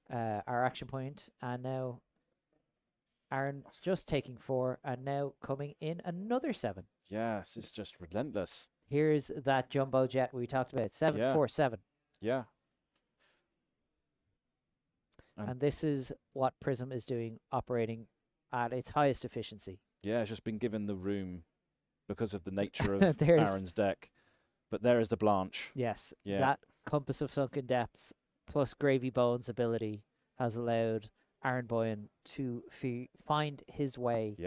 our action point. And now Aaron just taking 4 and now coming in another 7. Yes, it's just relentless. Here's that jumbo jet we talked about. 747. Yeah. And this is what Prism is doing, operating at its highest efficiency. Yeah, it's just been given the room because of the nature of Aaron's deck. But there is the Blanche. Yes. Yeah. That Compass of Sunken Depths plus Gravy Bones ability has allowed Aaron Boyhan to find his way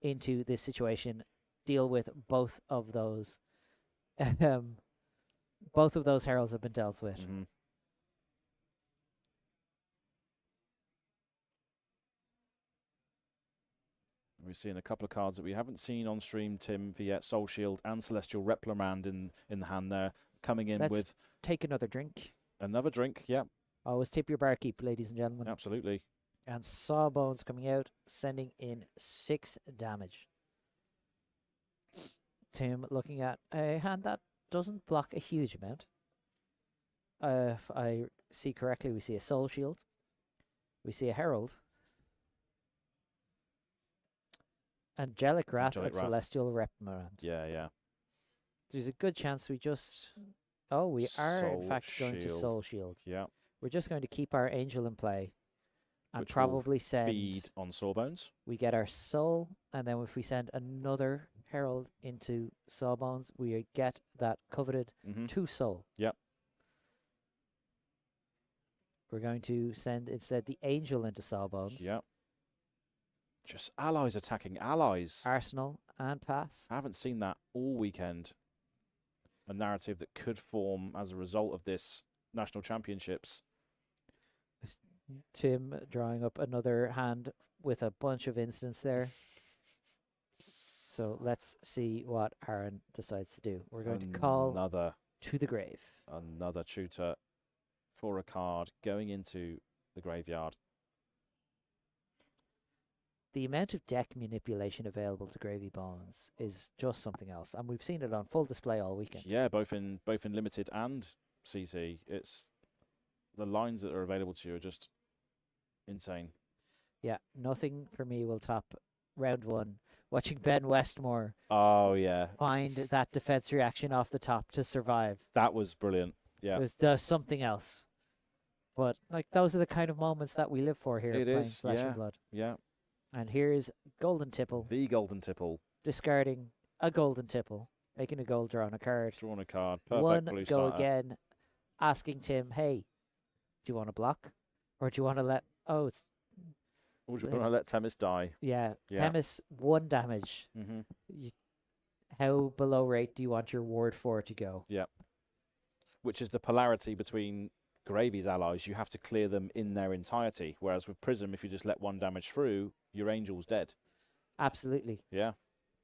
into this situation, deal with both of those. Both of those heralds have been dealt with. We're seeing a couple of cards that we haven't seen on stream, Tim, yet. Soul Shield and Celestial Reprimand in the hand there, coming in with... take another drink. Another drink, yeah. Always tip your barkeep, ladies and gentlemen. Absolutely. And Sawbones coming out, sending in 6 damage. Tim looking at a hand that doesn't block a huge amount. If I see correctly, we see a Soul Shield. We see a Herald. Angelic Wrath and Celestial Reprimand. Yeah, yeah. There's a good chance we just... Oh, we are in fact going to Soul Shield. Yeah. We're just going to keep our Angel in play. And which probably send... feed on Sawbones. We get our Soul, and then if we send another Herald into Sawbones, we get that coveted 2 Soul. Yep. We're going to send instead the Angel into Sawbones. Yep. Just allies attacking allies. Arsenal and pass. I haven't seen that all weekend. A narrative that could form as a result of this National Championships. Tim drawing up another hand with a bunch of instants there. So let's see what Aaron decides to do. We're going to call to the grave. Another tutor for a card going into the graveyard. The amount of deck manipulation available to Gravy Bones is just something else, and we've seen it on full display all weekend. Yeah, both in limited and CC. It's the lines that are available to you are just insane. Yeah, nothing for me will top round 1. Watching Ben Westmore. Oh yeah. Find that defense reaction off the top to survive. That was brilliant. Yeah. It was something else. But like those are the kind of moments that we live for here. It playing is. Flesh and Blood. Yeah. And here's Golden Tipple. The Golden Tipple. Discarding a Golden Tipple. Making a gold draw on a card. Drawn a card. Perfect. 1 blue go starter. again. Asking Tim, hey, do you want to block? Or do you want to let... Oh, it's... Or do you want to let Themis die? Yeah. Themis, 1 damage. How below rate do you want your ward 4 to go? Yeah. Which is the polarity between Gravy's allies, you have to clear them in their entirety. Whereas with Prism, if you just let one damage through, your Angel's dead. Absolutely. Yeah.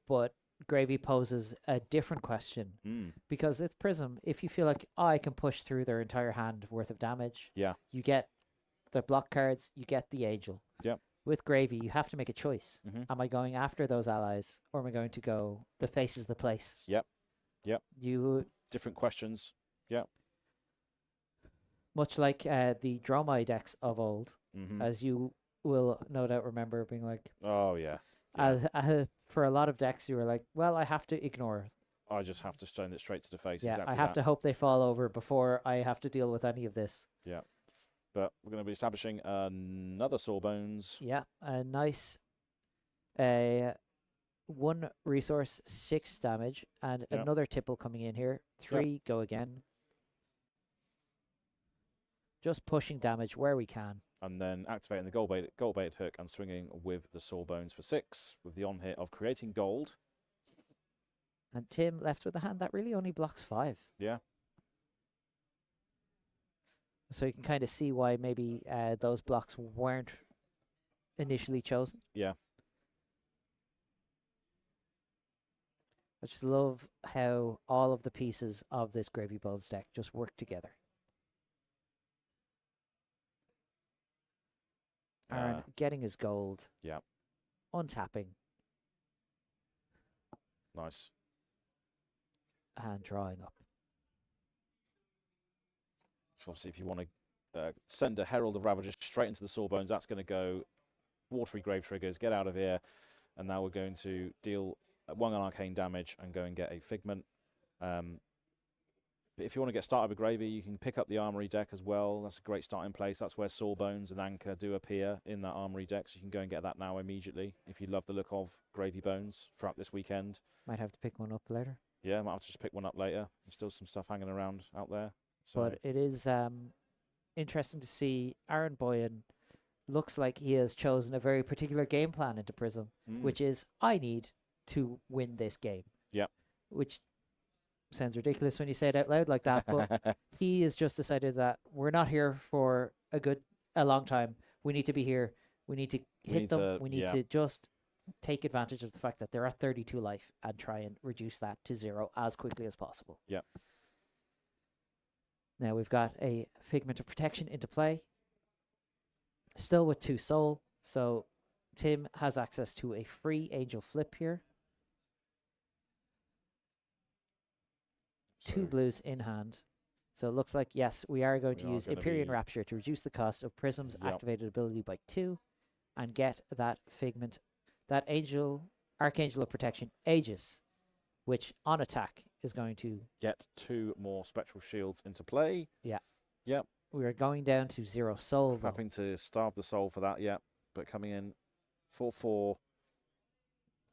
But Gravy poses a different question. Because with Prism, if you feel like, I can push through their entire hand worth of damage, you get the block cards, you get the Angel. Yep. With Gravy, you have to make a choice. Am I going after those allies, or am I going to go the face is the place? Yep. Yep. You different questions. Yep. Much like the Dromai decks of old, as you will no doubt remember being like, oh yeah. For a lot of decks, you were like, well, I have to ignore. I just have to send it straight to the face. Yeah, exactly I have to hope they fall over before I have to deal with any of this. Yeah. But we're going to be establishing another Sawbones. Yeah, a nice 1 resource, 6 damage, and another tipple coming in here. 3 go again. Just pushing damage where we can. And then activating the gold-baited hook and swinging with the Sawbones for 6, with the on-hit of creating gold. And Tim left with a hand that really only blocks 5. Yeah. So you can kind of see why maybe those blocks weren't initially chosen. Yeah. I just love how all of the pieces of this Gravy Bones deck just work together. Aaron getting his gold. Yeah. Untapping. Nice. And drawing up. So obviously, if you want to send a Herald of Ravagers straight into the Sawbones, that's going to go Watery Grave Triggers, get out of here. And now we're going to deal 1 arcane damage and go and get a Figment. But if you want to get started with Gravy, you can pick up the Armory deck as well. That's a great starting place. That's where Sawbones and Anchor do appear in that Armory deck. So you can go and get that now immediately if you love the look of Gravy Bones throughout this weekend. Might have to pick one up later. Yeah, might have to just pick one up later. There's still some stuff hanging around out there. So. But it is interesting to see Aaron Boyhan looks like he has chosen a very particular game plan into Prism, which is, I need to win this game. Yeah. Which sounds ridiculous when you say it out loud like that, but he has just decided that we're not here for a long time. We need to be here. We need to hit them. We need to just take advantage of the fact that they're at 32 life and try and reduce that to 0 as quickly as possible. Yeah. Now we've got a Figment of Protection into play. Still with 2 soul, so Tim has access to a free Angel Flip here. 2 blues in hand. So it looks like, yes, we are going to use Empyrean Rapture to reduce the cost of Prism's activated ability by 2 and get that Figment, that Archangel of Protection, Aegis, which on attack is going to get 2 more Spectral Shields into play. Yeah. Yep. We are going down to 0 soul. Having to starve the soul for that, yeah. But coming in 4/4,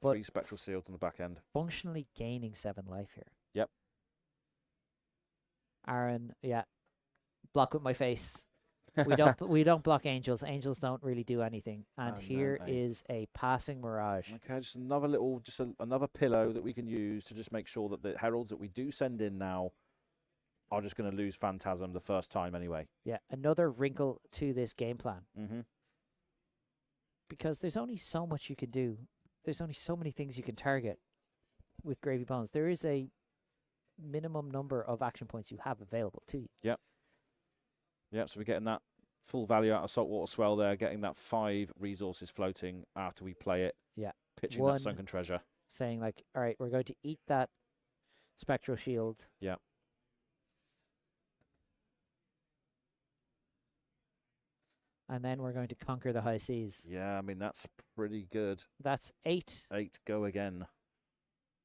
3 Spectral Shields on the back end. Functionally gaining 7 life here. Yep. Aaron, block with my face. We don't block angels. Angels don't really do anything. And here is a passing mirage. Okay, just another another pillow that we can use to just make sure that the heralds that we do send in now are just going to lose Phantasm the first time anyway. Yeah, another wrinkle to this game plan. Mm-hmm. Because there's only so much you can do. There's only so many things you can target with Gravy Bones. There is a minimum number of action points you have available to you. Yep. Yep, so we're getting that full value out of Saltwater Swell there, getting that 5 resources floating after we play it. Yeah. Pitching that Sunken Treasure. Saying like, all right, we're going to eat that Spectral Shield. Yeah. And then we're going to conquer the high seas. Yeah, I mean, that's pretty good. That's 8. 8, go again.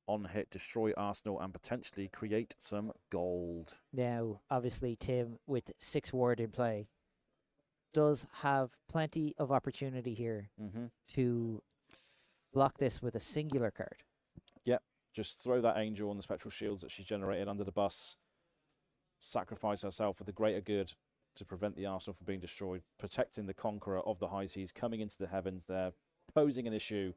On hit, destroy Arsenal and potentially create some gold. Now, obviously, Tim, with 6 ward in play, does have plenty of opportunity here to block this with a singular card. Yep, just throw that angel on the Spectral Shields that she's generated under the bus. Sacrifice herself for the greater good to prevent the Arsenal from being destroyed, protecting the Conqueror of the high seas coming into the heavens there, posing an issue.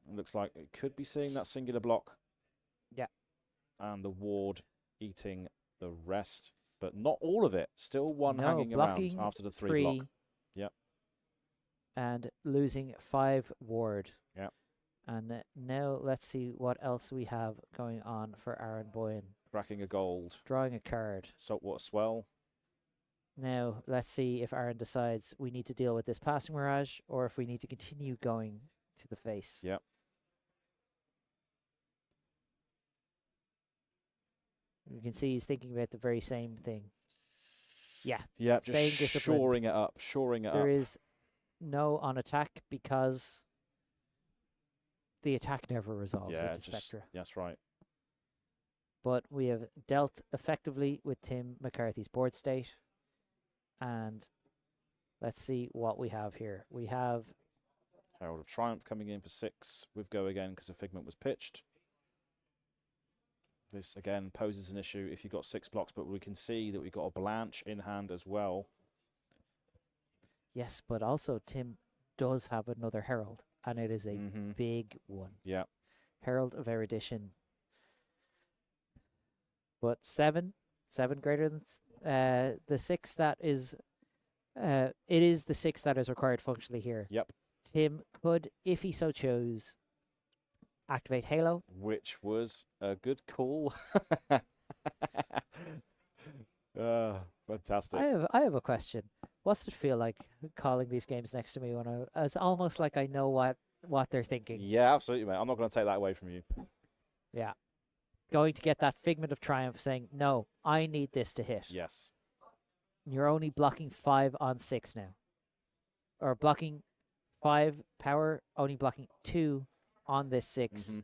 It looks like it could be seeing that singular block. Yeah. And the ward eating the rest. but not all of it. Still one hanging around blocking after the 3 block. Yep. And losing 5 ward. Yep. And now let's see what else we have going on for Aaron Boyhan. Cracking a gold. Drawing a card. Saltwater Swell. Now let's see if Aaron decides we need to deal with this passing mirage or if we need to continue going to the face. Yep. You can see he's thinking about the very same thing. Yeah. Yeah, staying just disciplined. shoring it up. There is no on attack because the attack never resolves into Spectra. That's right. But we have dealt effectively with Tim McCarthy's board state. And let's see what we have here. We have Herald of Triumph coming in for 6 with Go again because a Figment was pitched. This, again, poses an issue if you've got 6 blocks, but we can see that we've got a Blanche in hand as well. Yes, but also Tim does have another Herald, and it is a big one. Yeah. Herald of Erudition. But 7 greater than the 6 that is... it is the 6 that is required functionally here. Yep. Tim could, if he so chose, activate Halo. Which was a good call. Fantastic. I have a question. What's it feel like calling these games next to me when it's almost like I know what they're thinking? Yeah, absolutely, mate. I'm not going to take that away from you. Yeah. Going to get that Figment of Triumph saying, no, I need this to hit. Yes. You're only blocking 5 on 6 now. Or blocking 5 power, only blocking 2 on this 6.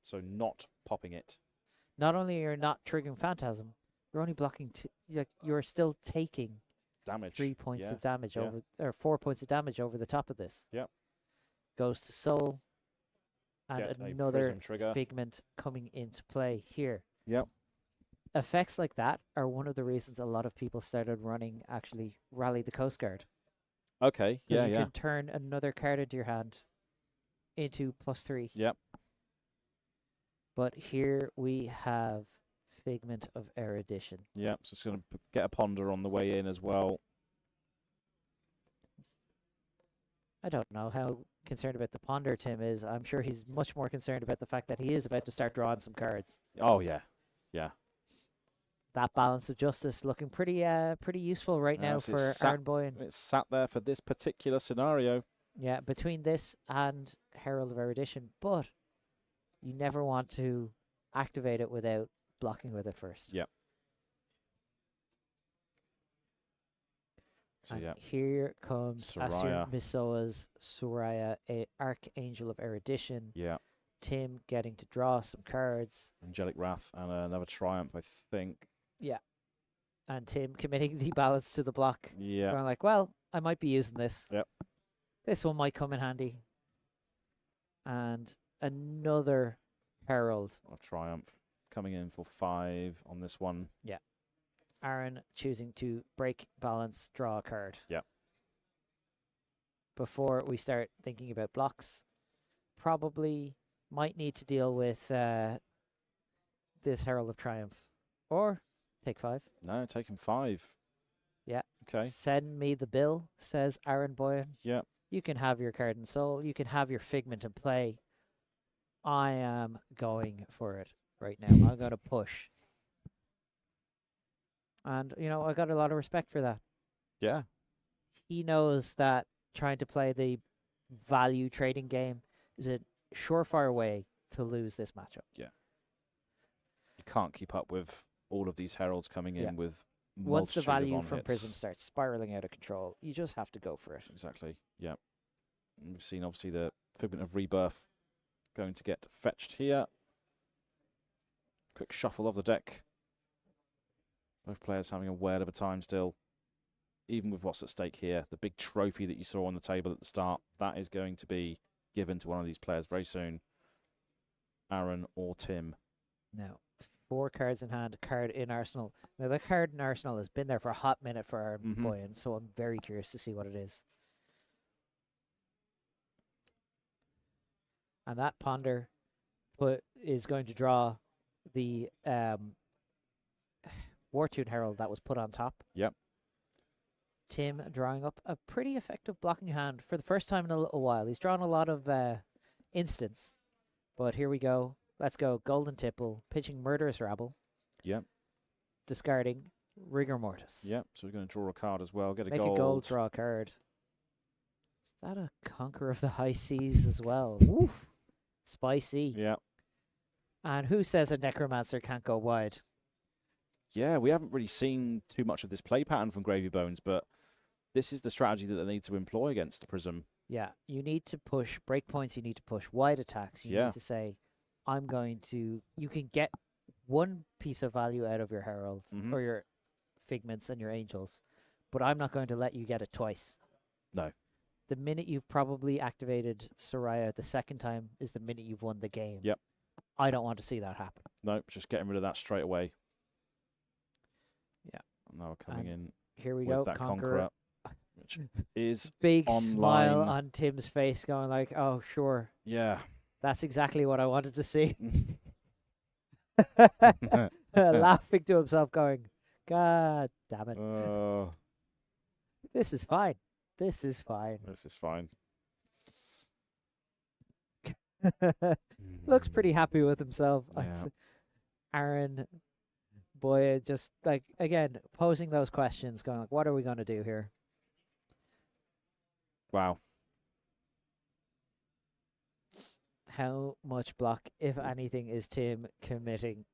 So not popping it. Not only are you not triggering Phantasm, you're only blocking 2. You're still taking damage. 3 points of damage over, or 4 points of damage over the top of this. Yep. Goes to Soul. And Get another trigger. Figment coming into play here. Yep. Effects like that are one of the reasons a lot of people started running actually Rally the Coast Guard. Okay. Yeah, you can turn another card into your hand into +3. Yep. But here we have Figment of Erudition. Yep. So it's going to get a Ponder on the way in as well. I don't know how concerned about the Ponder Tim is. I'm sure he's much more concerned about the fact that he is about to start drawing some cards. Oh, yeah. Yeah. That Balance of Justice looking pretty useful right now for Aaron Boyhan. It's sat there for this particular scenario. Yeah, between this and Herald of Erudition, but you never want to activate it without blocking with it first. Yep. So, and here comes Asir Misoa's Soraya, Archangel of Erudition. Yeah. Tim getting to draw some cards. Angelic Wrath and another Triumph, I think. Yeah. And Tim committing the balance to the block. Yeah. Going like, well, I might be using this. Yep. This one might come in handy. And another Herald. Or Triumph coming in for 5 on this one. Yeah. Aaron choosing to break balance, draw a card. Yeah. Before we start thinking about blocks, probably might need to deal with this Herald of Triumph. Or take 5. No, taking 5. Yeah. Okay. Send me the bill, says Aaron Boyhan. Yeah. You can have your card in Soul. You can have your Figment in play. I am going for it right now. I'm going to push. And, you know, I got a lot of respect for that. Yeah. He knows that trying to play the value trading game is a surefire way to lose this matchup. Yeah. You can't keep up with all of these heralds coming in with once the value from hits. Prism starts spiraling out of control, you just have to go for it. Exactly. Yeah. And we've seen obviously the Figment of Rebirth going to get fetched here. Quick shuffle of the deck. Both players having a word of a time still. Even with what's at stake here, the big trophy that you saw on the table at the start, that is going to be given to one of these players very soon. Aaron or Tim. Now, 4 cards in hand, card in Arsenal. Now, the card in Arsenal has been there for a hot minute for our Boyhan, so I'm very curious to see what it is. And that Ponder is going to draw the Wartune Herald that was put on top. Yep. Tim drawing up a pretty effective blocking hand for the first time in a little while. He's drawn a lot of instants, but here we go. Let's go. Golden Tipple, pitching Murderous Rabble. Yep. Discarding Rigor Mortis. Yep. So we're going to draw a card as well. Get a Make gold. a gold, draw a card. Is that a Conqueror of the High Seas as well? Woof. Spicy. Yeah. And who says a Necromancer can't go wide? Yeah, we haven't really seen too much of this play pattern from Gravy Bones, but this is the strategy that they need to employ against the Prism. Yeah, you need to push breakpoints, you need to push wide attacks. You Yeah. need to say, I'm going to... You can get one piece of value out of your Heralds or your Figments and your Angels, but I'm not going to let you get it twice. No. The minute you've probably activated Soraya the second time is the minute you've won the game. Yep. I don't want to see that happen. Nope, just getting rid of that straight away. Yeah. Now we're coming in Here we with go, that Conqueror. which is Big smile online. on Tim's face going like, oh, sure. Yeah. That's exactly what I wanted to see. Laughing to himself going, God damn it. This is fine. This is fine. This is fine. Looks pretty happy with himself. Yeah. Aaron, boy, just like, again, posing those questions, going like, what are we going to do here? Wow. How much block, if anything, is Tim committing?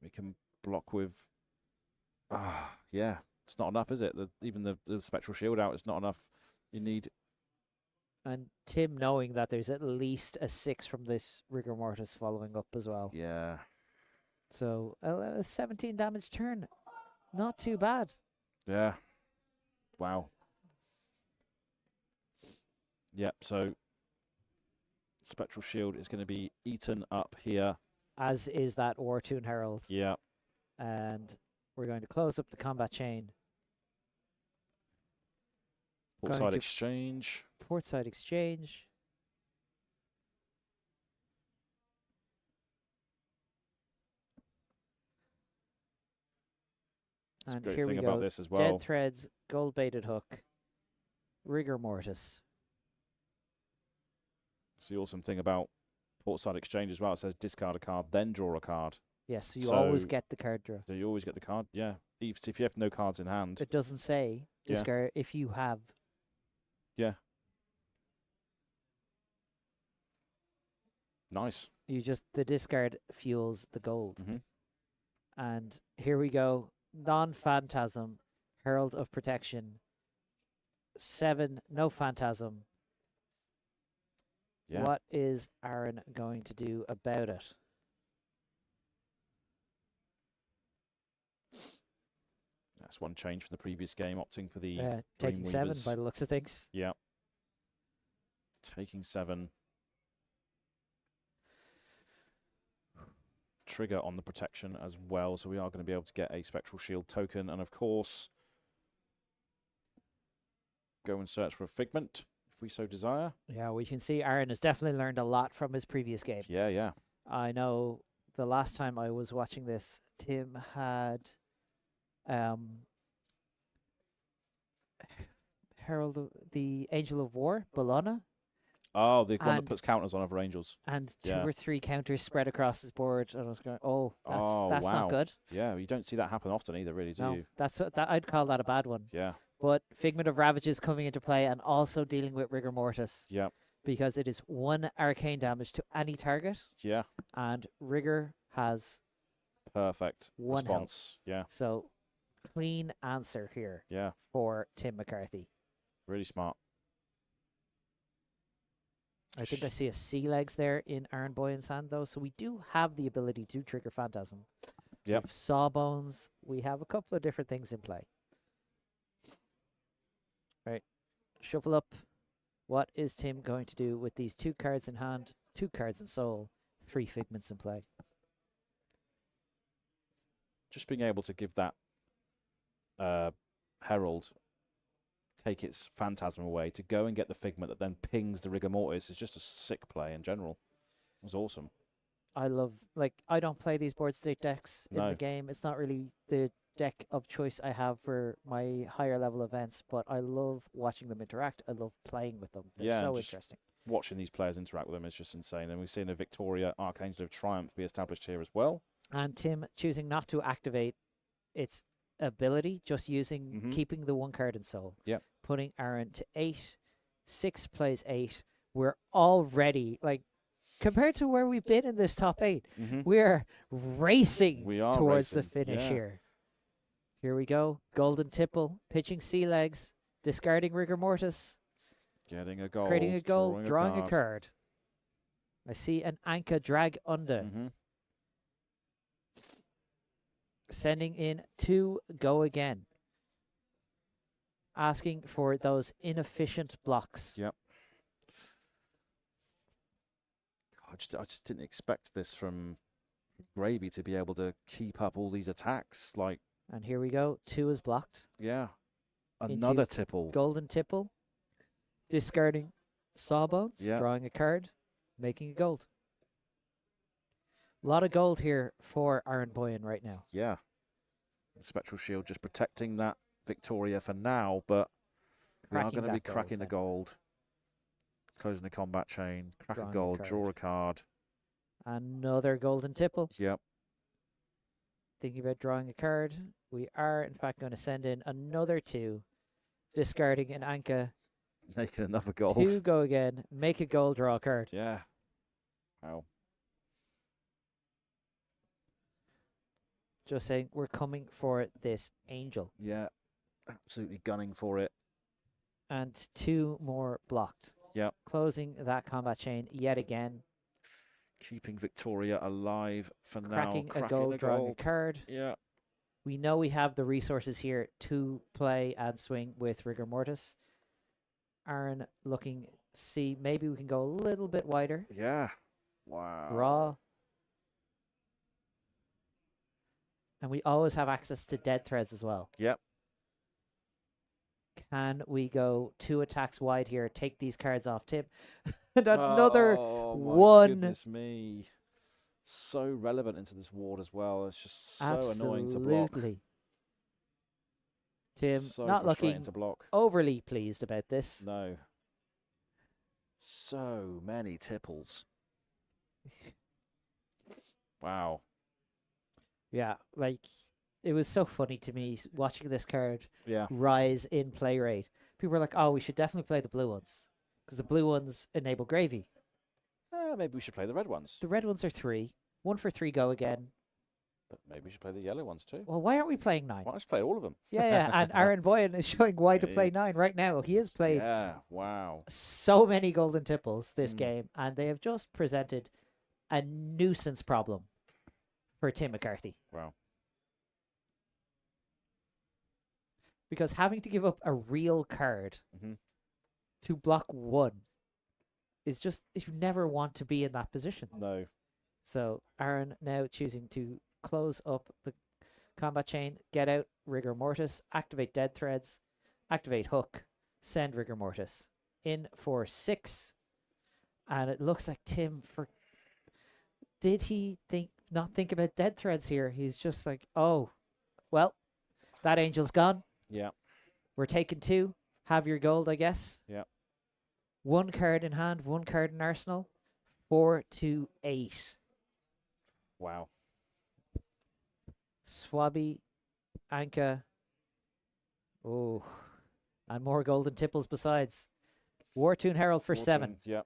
We can block with... yeah. It's not enough, is it? Even the Spectral Shield out, it's not enough. You need... And Tim knowing that there's at least a 6 from this Rigor Mortis following up as well. Yeah. So a 17 damage turn. Not too bad. Yeah. Wow. Yep, so Spectral Shield is going to be eaten up here. As is that Wartune Herald. Yeah. And we're going to close up the combat chain. Portside Exchange. Portside Exchange. That's a And great here thing we about go. this as well. Dead Threads, Gold Baited Hook, Rigor Mortis. It's the awesome thing about Portside Exchange as well. It says discard a card, then draw a card. Yes, so you always So- get the card draw. So you always get the card, yeah. Even if you have no cards in hand. It doesn't say Yeah. discard if you have. Yeah. Nice. You just, the discard fuels the gold. Mm-hmm. And here we go. Non-Phantasm, Herald of Protection. 7, no Phantasm. Yeah. What is Aaron going to do about it? That's one change from the previous game, opting for the Taking 7 Dreamweavers. by the looks of things. Yeah. Taking 7. Trigger on the protection as well, so we are going to be able to get a Spectral Shield token, and of course, go and search for a Figment, if we so desire. Yeah, we can see Aaron has definitely learned a lot from his previous game. Yeah, yeah. I know the last time I was watching this, Tim had Herald of the Angel of War, Bologna, Oh, the one that And- puts counters on other angels. and two Yeah. or three counters spread across his board. And I was going, that's Oh, that's wow. not good. Yeah, you don't see that happen often either, really, do No, you? that's that I'd call that a bad one. Yeah, But Figment of Ravages coming into play and also dealing with Rigor Mortis yeah, because it is 1 arcane damage to any target, yeah. and Rigor has Perfect One response. Yeah, so clean answer here yeah. for Tim McCarthy. Really smart. I think I see a sea legs there in Aaron Boyhan's hand though, so we do have the ability to trigger Phantasm. Yep. With Sawbones, we have a couple of different things in play. Right. Shuffle up. What is Tim going to do with these 2 cards in hand, 2 cards in soul, 3 Figments in play? Just being able to give that Herald, take its Phantasm away, to go and get the Figment that then pings the Rigor Mortis is just a sick play in general. It was awesome. I love, like, I don't play these board state decks in No. the game. It's not really the deck of choice I have for my higher level events, but I love watching them interact. I love playing with them. They're Yeah, so just interesting. Watching these players interact with them is just insane. And we've seen a Victoria Archangel of Triumph be established here as well. And Tim choosing not to activate its ability, just using keeping the one card in soul. Yep. Putting Aaron to 8. 6 plays 8. We're already, like, compared to where we've been in this top 8, we're racing towards the finish here. Here we go. Golden Tipple, pitching sea legs, discarding Rigor Mortis. Getting a gold. Creating a gold, drawing a card. I see an Anka drag under. Sending in 2 go again. Asking for those inefficient blocks. Yep. I just didn't expect this from Gravy to be able to keep up all these attacks. Like, and here we go. 2 is blocked. yeah. Another Into Tipple. Golden Tipple. Discarding Sawbones. Yep. Drawing a card. Making a gold. A lot of gold here for Aaron Boyhan right now. Yeah. Spectral Shield just protecting that Victoria for now, but we are going to be cracking the gold. Closing the combat chain. Crack a gold. Draw a card. Another Golden Tipple. Yep. Thinking about drawing a card. We are, in fact, going to send in another 2. Discarding an Anka. Making another gold. 2 go again. Make a gold, draw a card. Yeah. Wow. Just saying, we're coming for this Angel. Yeah. Absolutely gunning for it. And 2 more blocked. Yep. Closing that combat chain yet again. Keeping Victoria alive for Cracking now. a gold, drawing a card. Yeah. We know we have the resources here to play and swing with Rigor Mortis. Aaron looking, see, maybe we can go a little bit wider. Yeah. Wow. Draw. And we always have access to dead threads as well. Yep. Can we go 2 attacks wide here, take these cards off Tim? And another one. Goodness me. So relevant into this ward as well. It's just so Absolutely. annoying to block. Tim, So not frustrating looking to block. overly pleased about this. No. So many tipples. Wow. Yeah, like, it was so funny to me watching this card Yeah. rise in play rate. People were like, oh, we should definitely play the blue ones because the blue ones enable gravy. Maybe we should play the red ones. The red ones are 3. 1 for 3 go again. But maybe we should play the yellow ones too. Well, why aren't we playing 9? Why don't we play all of them? Yeah, and Aaron Boyhan is showing why to play 9 right now. He has played wow. so many golden tipples this game, and they have just presented a nuisance problem for Tim McCarthy. Wow. Because having to give up a real card to block 1 is just, you never want to be in that position. No. So Aaron now choosing to close up the combat chain, get out Rigor Mortis, activate Dead Threads, activate Hook, send Rigor Mortis in for 6. And it looks like Tim, did he not think about Dead Threads here? He's just like, oh, well, that Angel's gone. Yeah. We're taking 2. Have your gold, I guess. Yeah. 1 card in hand, 1 card in arsenal. 4 to 8. Wow. Swabby, Anka. Oh. And more golden tipples besides. Wartoon Herald for 7. Yeah.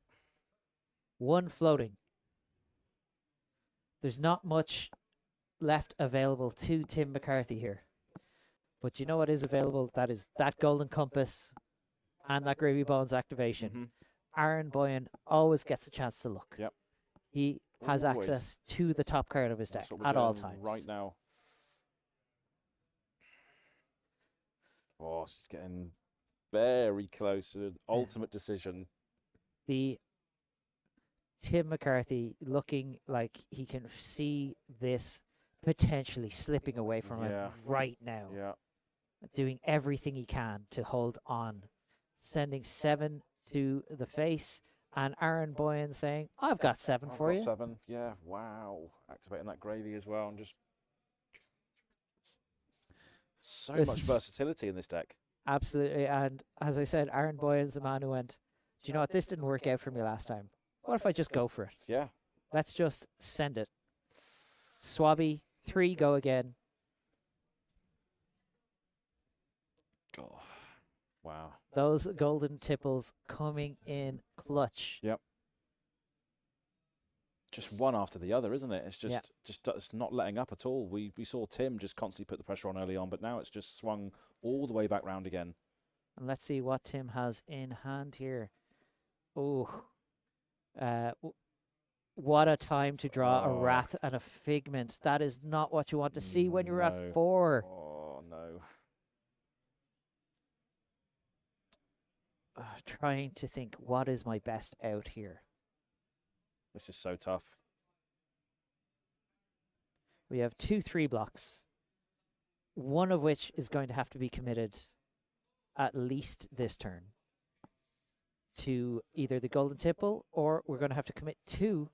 1 floating. There's not much left available to Tim McCarthy here. But you know what is available? That is that Golden Compass and that Gravy Bones activation. Aaron Boyhan always gets a chance to look. Yep. He has Always. access to the top card of his deck That's what we're at all doing times. right now. Oh, it's getting very close to the ultimate decision. The Tim McCarthy looking like he can see this potentially slipping away from him right now. Yeah. Doing everything he can to hold on. Sending 7 to the face And Aaron Boyhan saying, I've got 7 for I've got you. 7. Yeah, wow. Activating that gravy as well, and just so This much is- versatility in this deck. Absolutely. And as I said, Aaron Boyan's the man who went, do you know what? This didn't work out for me last time. What if I just go for it? Yeah. Let's just send it. Swabby, 3, go again. God. Wow. Those golden tipples coming in clutch. Yep. Just one after the other, isn't it? It's just it's not letting up at all. We saw Tim just constantly put the pressure on early on, but now it's just swung all the way back round again. And let's see what Tim has in hand here. Oh, what a time to draw a Wrath and a Figment. That is not what you want to see when you're at 4. Oh, no. Trying to think, what is my best out here? This is so tough. We have 2 3 blocks, one of which is going to have to be committed at least this turn to either the Golden Tipple, or we're going to have to commit 2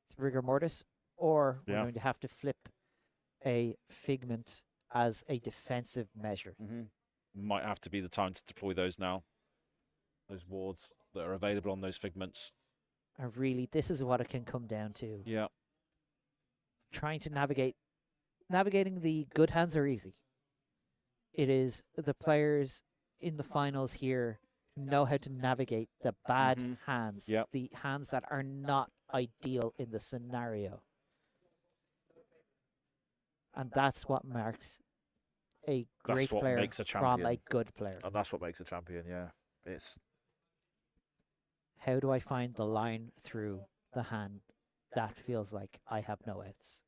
to Rigor Mortis, or we're going to have to flip a Figment as a defensive measure. Might have to be the time to deploy those now. Those wards that are available on those Figments. And really, this is what it can come down to. Yeah. Trying to navigating the good hands are easy. It is the players in the finals here who know how to navigate the bad hands, the hands that are not ideal in the scenario. And that's what marks a great player from a good player. And that's what makes a champion, yeah. It's how do I find the line through the hand that feels like I have no outs?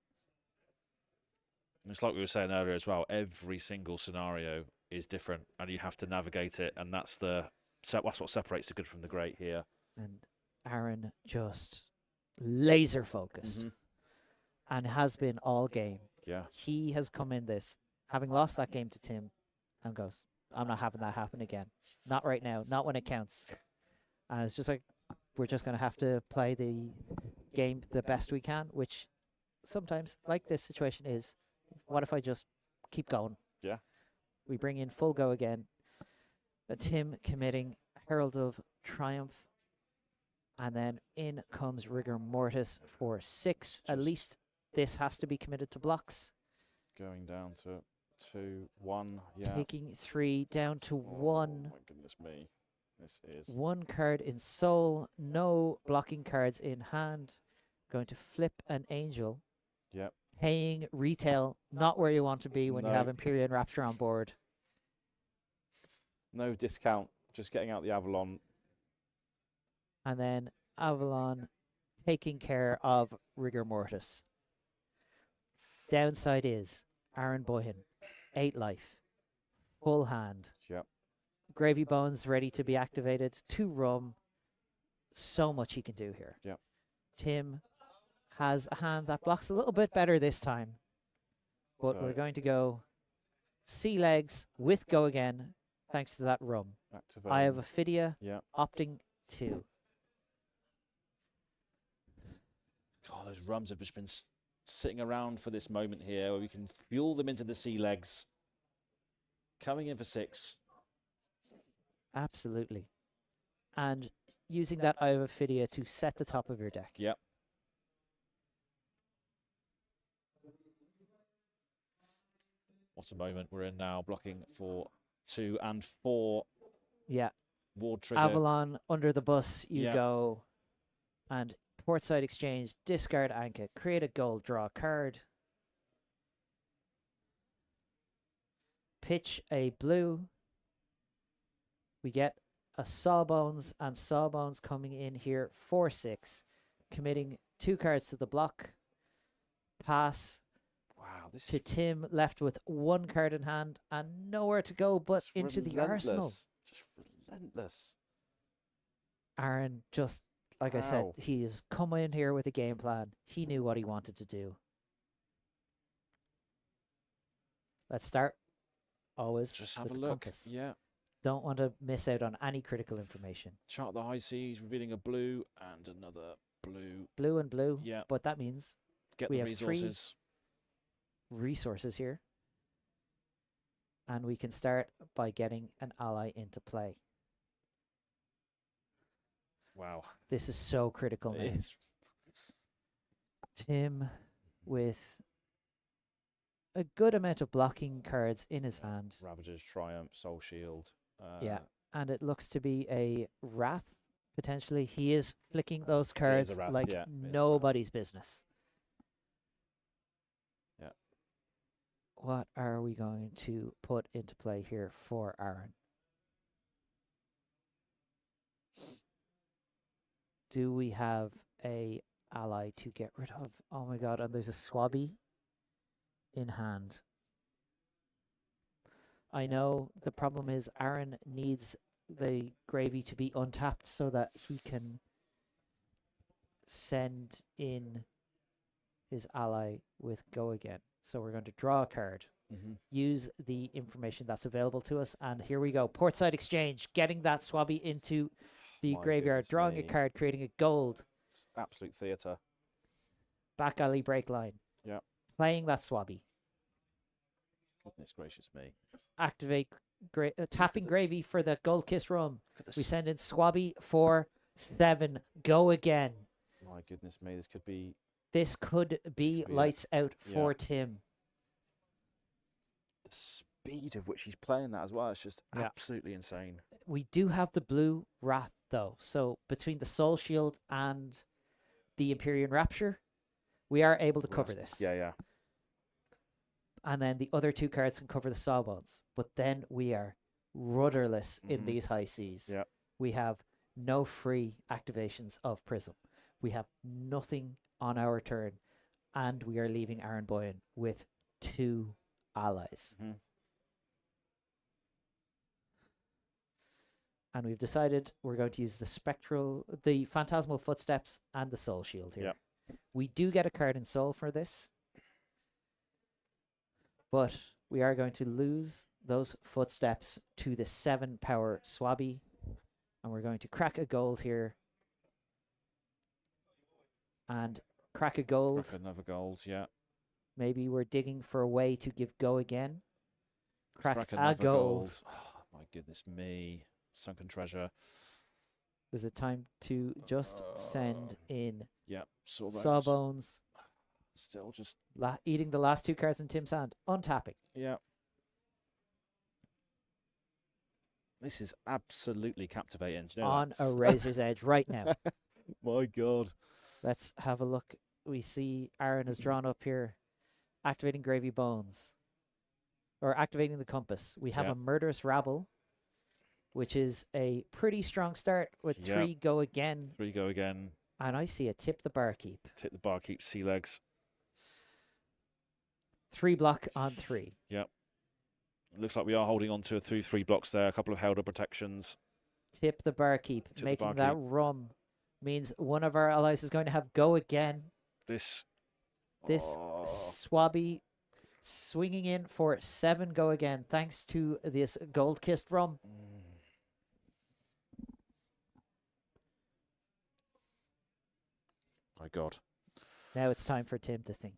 It's like we were saying earlier as well, every single scenario is different and you have to navigate it, and that's what separates the good from the great here. And Aaron just laser focused and has been all game. Yeah. He has come in this, having lost that game to Tim, and goes, I'm not having that happen again. Not right now, not when it counts. And it's just like, we're just going to have to play the game the best we can, which sometimes, like this situation, is, what if I just keep going? Yeah. We bring in full go again. Tim committing Herald of Triumph. And then in comes Rigor Mortis for 6. At least this has to be committed to blocks. Going down to 2, 1. Yeah. Taking 3 down to 1. My goodness me. This is 1 card in soul. No blocking cards in hand. Going to flip an Angel. Yep. Paying retail, not where you want to be when you have Empyrean Rapture on board. No discount, just getting out the Avalon. And then Avalon taking care of Rigor Mortis. Downside is Aaron Boyhan, 8 life, full hand. Yep. Gravy Bones ready to be activated, 2 rum. So much he can do here. Yep. Tim has a hand that blocks a little bit better this time. But we're going to go sea legs with go again, thanks to that rum. Activate. I have Ophidia opting 2. God, those rums have just been sitting around for this moment here where we can fuel them into the sea legs. Coming in for 6. Absolutely. And using that Eye of Ophidia to set the top of your deck. Yep. What a moment we're in now, blocking for 2 and 4. Yeah. Ward trigger. Avalon under the bus, you go. And portside exchange, discard anchor, create a gold, draw a card. Pitch a blue. We get a Sawbones, and Sawbones coming in here for 6, committing 2 cards to the block. Pass. Wow, this to Tim, left with 1 card in hand and nowhere to go but into the arsenal. Just relentless. Aaron, just like I said, he has come in here with a game plan. He knew what he wanted to do. Let's start. Always just have a with look. Compass. Yeah. Don't want to miss out on any critical information. Chart the high seas, revealing a blue and another blue. Blue and blue. Yeah. But that means Get we the have resources. 3 resources here. And we can start by getting an ally into play. Wow. This is so critical, It man. is. Tim with a good amount of blocking cards in his hand. Ravager's Triumph, Soul Shield. Yeah. And it looks to be a Wrath, potentially. He is flicking those a cards Wrath, like yeah, it is a Wrath. nobody's business. Yeah. What are we going to put into play here for Aaron? Do we have a ally to get rid of? Oh my god, and there's a Swabby in hand. I know the problem is Aaron needs the gravy to be untapped so that he can send in his ally with Go Again. So we're going to draw a card, use the information that's available to us, and here we go. Portside Exchange, getting that Swabby into the My graveyard, goodness drawing me. a card, creating a gold. Absolute theatre. Back alley break line. Yeah. Playing that Swabby. Goodness gracious me. Activate tapping gravy for the gold kiss rum. Look at We this. send in Swabby for 7. Go again. My goodness me, this could be This could be could be it. lights out for Yeah. Tim. the speed of which he's playing that as well. It's just Yeah. absolutely insane. We do have the blue Wrath though. So between the Soul Shield and the Empyrean Rapture, we are able to cover this. Yeah, yeah. And then the other 2 cards can cover the Sawbones. But then we are rudderless in Mhm. these high seas. Yeah. We have no free activations of Prism. We have nothing on our turn. And we are leaving Aaron Boyhan with 2 allies. Mhm. And we've decided we're going to use the Phantasmal Footsteps and the Soul Shield here. Yep. We do get a card in Soul for this. But we are going to lose those Footsteps to the 7 power Swabby. And we're going to crack a gold here. And crack a gold. Crack another gold, yeah. Maybe we're digging for a way to give Go Again. Crack a another gold. Oh, my goodness me. Sunken treasure. Is it time to just send in Yeah. Sawbones. Sawbones, Still just, eating the last 2 cards in Tim's hand, untapping. yeah. This is absolutely captivating. Do you know On a razor's edge right now. that? My God. Let's have a look. We see Aaron has drawn up here, activating Gravy Bones, or activating the Compass. We have Yeah. a Murderous Rabble, which is a pretty strong start with Yeah. 3 Go Again. 3 go again. And I see a Tip the Barkeep. Tip the bar, keep sea legs. 3 block on 3. Yep. It looks like we are holding on to a 3 blocks there. A couple of Helder protections. Tip the Barkeep, Tip the making that Barkeep. rum means one of our allies is going to have Go Again. This. This Oh, Swabby swinging in for 7 Go Again, thanks to this gold kissed rum. my God. Now it's time for Tim to think.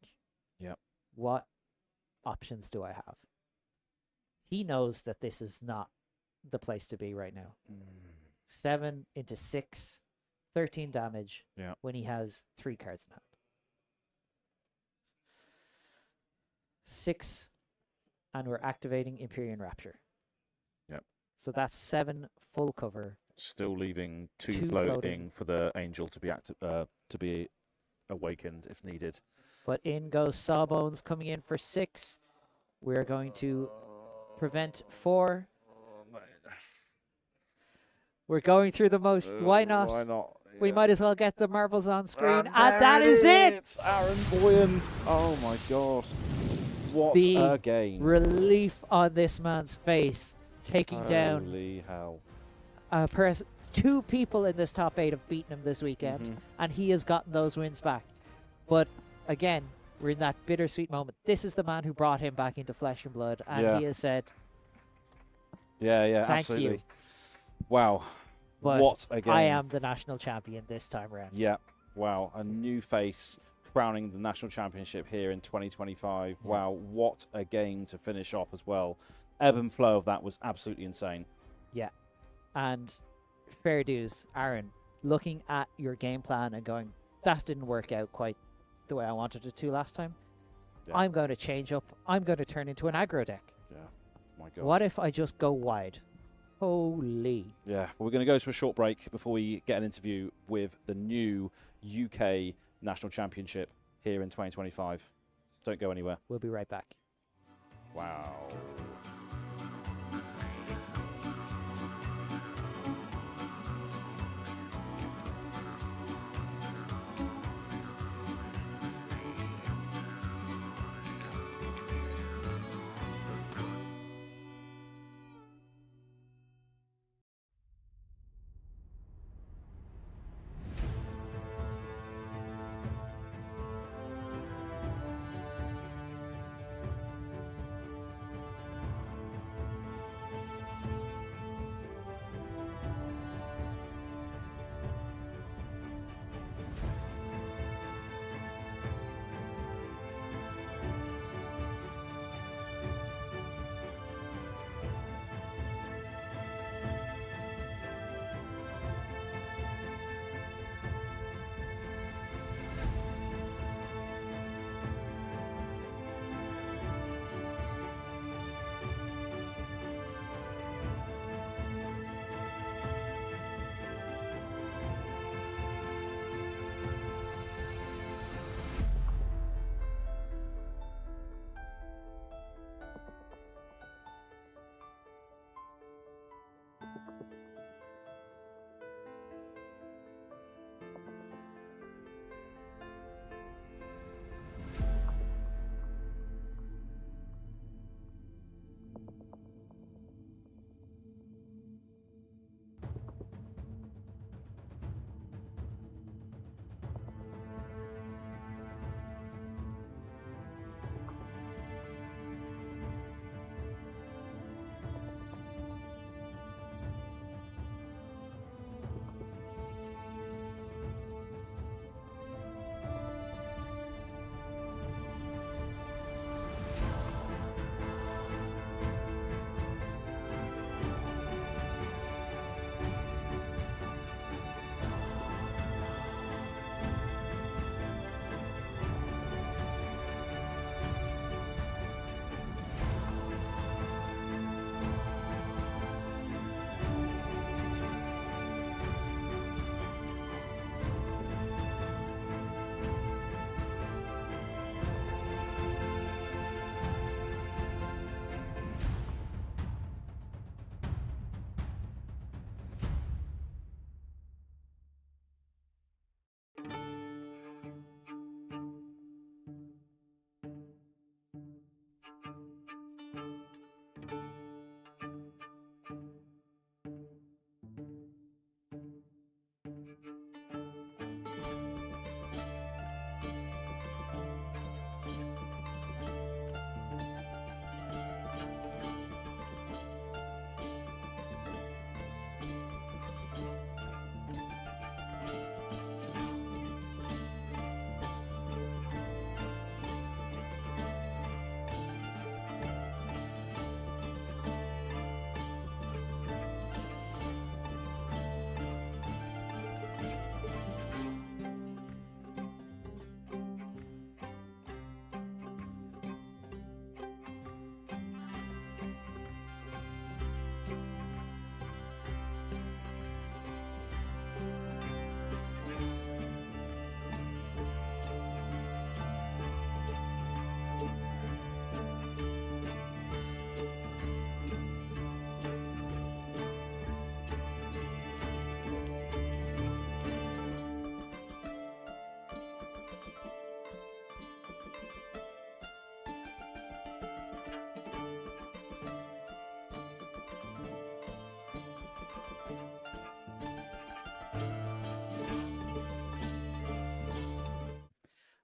Yep. What options do I have? He knows that this is not the place to be right now. 7 into 6, 13 damage Yeah. when he has 3 cards in hand. 6, and we're activating Empyrean Rapture. Yep. So that's 7 full cover. Still leaving 2 Two floating, floating. for the angel to be awakened if needed. But in goes Sawbones coming in for 6. We're going to prevent 4. We're going through the most. Why not? Why not? We Yeah. might as well get the marbles on screen. And there that is it! It's Aaron Boyhan. Oh my God. What The a game. Relief on this man's face, taking down Holy hell. a person. 2 people in this top 8 have beaten him this weekend, Mhm. and he has gotten those wins back. But again, we're in that bittersweet moment. This is the man who brought him back into flesh and blood, and Yeah. he has said, Yeah, Thank absolutely. you. Wow. But What a game. I am the national champion this time around. Yeah. Wow. A new face crowning the national championship here in 2025. Yeah. Wow. What a game to finish off as well. Ebb and flow of that was absolutely insane. Yeah. And fair dues, Aaron, looking at your game plan and going, that didn't work out quite the way I wanted it to last time. Yeah. I'm going to change up. I'm going to turn into an aggro deck. Yeah. My God. What if I just go wide? Holy. Yeah. Well, we're going to go to a short break before we get an interview with the new UK National Championship here in 2025. Don't go anywhere. We'll be right back. Wow.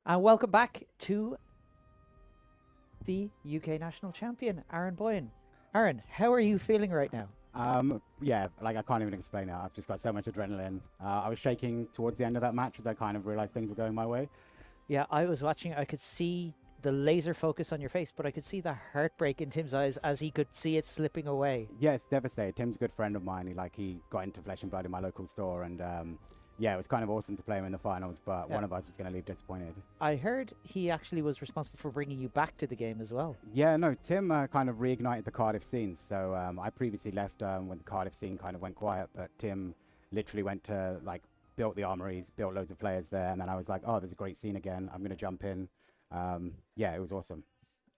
And welcome back to the UK National Champion, Aaron Boyhan. Aaron, how are you feeling right now? Yeah, like I can't even explain it. I've just got so much adrenaline. I was shaking towards the end of that match as I kind of realized things were going my way. Yeah, I was watching. I could see the laser focus on your face, but I could see the heartbreak in Tim's eyes as he could see it slipping away. Yeah, it's devastating. Tim's a good friend of mine. He got into Flesh and Blood in my local store, and yeah, it was kind of awesome to play him in the finals, but one of us was going to leave disappointed. I heard he actually was responsible for bringing you back to the game as well. Yeah, no, Tim kind of reignited the Cardiff scene. So I previously left when the Cardiff scene kind of went quiet, but Tim literally went to built the armories, built loads of players there, and then I was like, oh, there's a great scene again. I'm going to jump in. Yeah, it was awesome.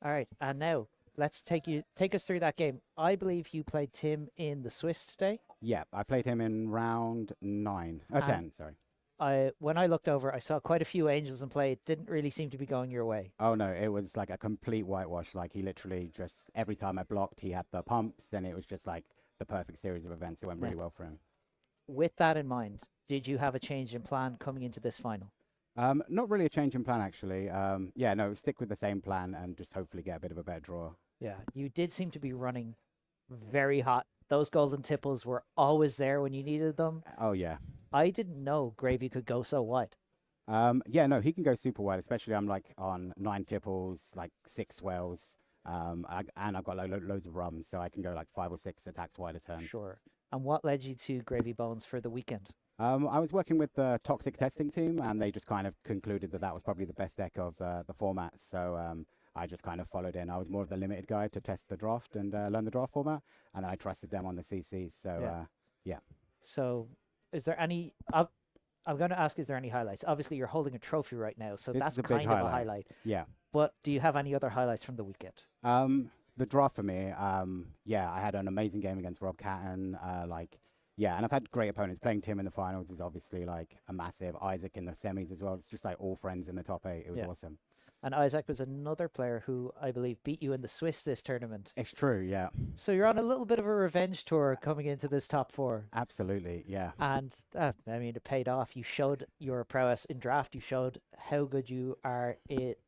All right, and now let's take us through that game. I believe you played Tim in the Swiss today. Yeah, I played him in round 10, sorry. When I looked over, I saw quite a few angels in play. It didn't really seem to be going your way. Oh no, it was like a complete whitewash. He literally just, every time I blocked, he had the pumps, and it was just like the perfect series of events. It went really well for him. With that in mind, did you have a change in plan coming into this final? Not really a change in plan, actually. Yeah, no, stick with the same plan and just hopefully get a bit of a better draw. Yeah, you did seem to be running very hot. Those golden tipples were always there when you needed them. Oh, yeah. I didn't know Gravy could go so wide. Yeah, no, he can go super wide, especially I'm on 9 tipples, 6 swells, and I've got loads of rums, so I can go 5 or 6 attacks wide a turn. Sure. And what led you to Gravy Bones for the weekend? I was working with the Toxic testing team, and they just kind of concluded that was probably the best deck of the format, so I just kind of followed in. I was more of the limited guy to test the draft and learn the draft format, and I trusted them on the CCs, so yeah. So is there any... I'm going to ask, is there any highlights? Obviously, you're holding a trophy right now, so that's kind of a highlight. Yeah. But do you have any other highlights from the weekend? The draft for me, yeah, I had an amazing game against Rob Catton. Yeah, and I've had great opponents. Playing Tim in the finals is obviously a massive. Isaac in the semis as well. It's just all friends in the top 8. It was awesome. And Isaac was another player who I believe beat you in the Swiss this tournament. It's true, yeah. So you're on a little bit of a revenge tour coming into this top 4. Absolutely, yeah. And I mean, it paid off. You showed your prowess in draft. You showed how good you are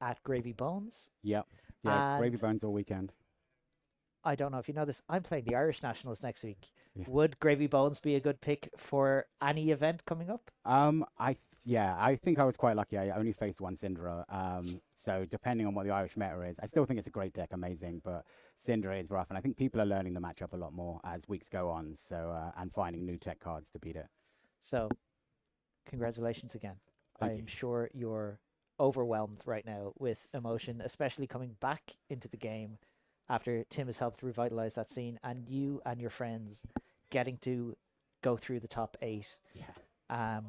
at Gravy Bones. Yep. Yeah, And Gravy Bones all weekend. I don't know if you know this. I'm playing the Irish Nationals next week. Yeah. Would Gravy Bones be a good pick for any event coming up? I think I was quite lucky. I only faced one Syndra. So depending on what the Irish meta is, I still think it's a great deck, amazing. But Syndra is rough, and I think people are learning the matchup a lot more as weeks go on. So and finding new tech cards to beat it. So, congratulations again. Thank you. I'm sure you're overwhelmed right now with emotion, especially coming back into the game after Tim has helped revitalize that scene, and you and your friends getting to go through the top 8. Yeah.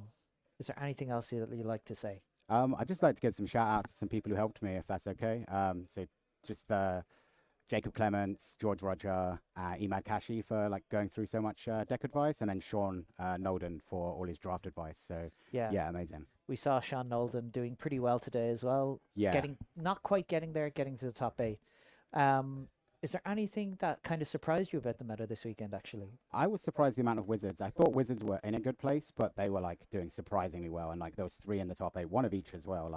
Is there anything else that you'd like to say? I'd just like to give some shout outs to some people who helped me, if that's okay. So just Jacob Clements, George Roger, Emad Kashi for going through so much deck advice, and then Sean Nolden for all his draft advice. So yeah, amazing. We saw Sean Nolden doing pretty well today as well. Yeah. Not quite getting there, getting to the top 8. Is there anything that kind of surprised you about the meta this weekend, actually? I was surprised the amount of Wizards. I thought Wizards were in a good place, but they were doing surprisingly well, and there was 3 in the top 8, 1 of each as well.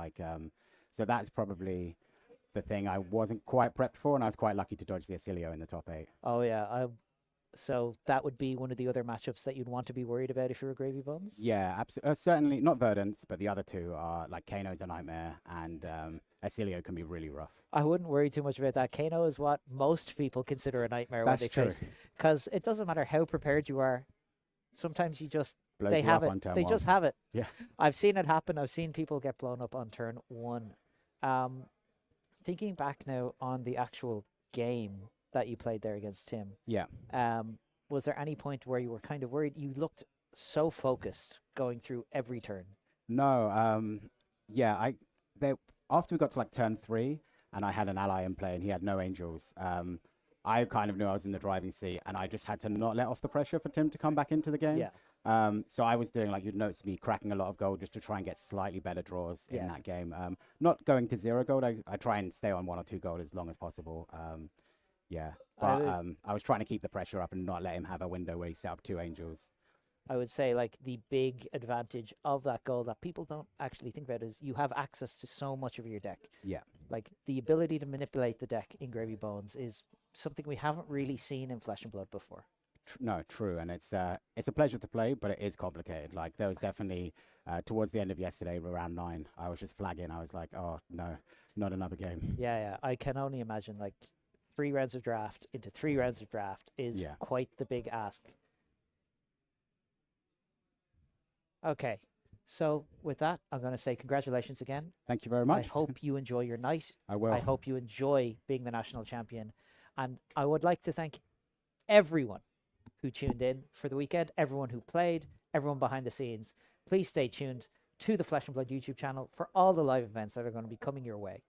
So that's probably the thing I wasn't quite prepped for, and I was quite lucky to dodge the Oscilio in the top 8. Oh yeah, so that would be one of the other matchups that you'd want to be worried about if you were Gravy Bones? Yeah, absolutely. Certainly not Verdance, but the other 2 are Kano's a nightmare, and Oscilio can be really rough. I wouldn't worry too much about that. Kano is what most people consider a nightmare when they face, because it doesn't matter how prepared you are. Sometimes you just they have it. They just have it. Yeah, I've seen it happen. I've seen people get blown up on turn 1. Thinking back now on the actual game that you played there against Tim. Yeah. Was there any point where you were kind of worried? You looked so focused going through every turn. No. Yeah. After we got to turn 3, and I had an ally in play, and he had no angels. I kind of knew I was in the driving seat, and I just had to not let off the pressure for Tim to come back into the game. Yeah. So I was doing, you'd notice me cracking a lot of gold just to try and get slightly better draws in that game. Not going to 0 gold. I try and stay on 1 or 2 gold as long as possible. Yeah. But I was trying to keep the pressure up and not let him have a window where he set up 2 angels. I would say the big advantage of that goal that people don't actually think about is you have access to so much of your deck. Yeah. The ability to manipulate the deck in Gravy Bones is something we haven't really seen in Flesh and Blood before. No, true, and it's a pleasure to play, but it is complicated. Like there was definitely towards the end of yesterday, around 9, I was just flagging. I was like, oh no, not another game. Yeah. I can only imagine, like, 3 rounds of draft into 3 rounds of draft is quite the big ask. Okay, so with that, I'm going to say congratulations again. Thank you very much. I hope you enjoy your night. I will. I hope you enjoy being the national champion. And I would like to thank everyone who tuned in for the weekend, everyone who played, everyone behind the scenes. Please stay tuned to the Flesh and Blood YouTube channel for all the live events that are going to be coming your way.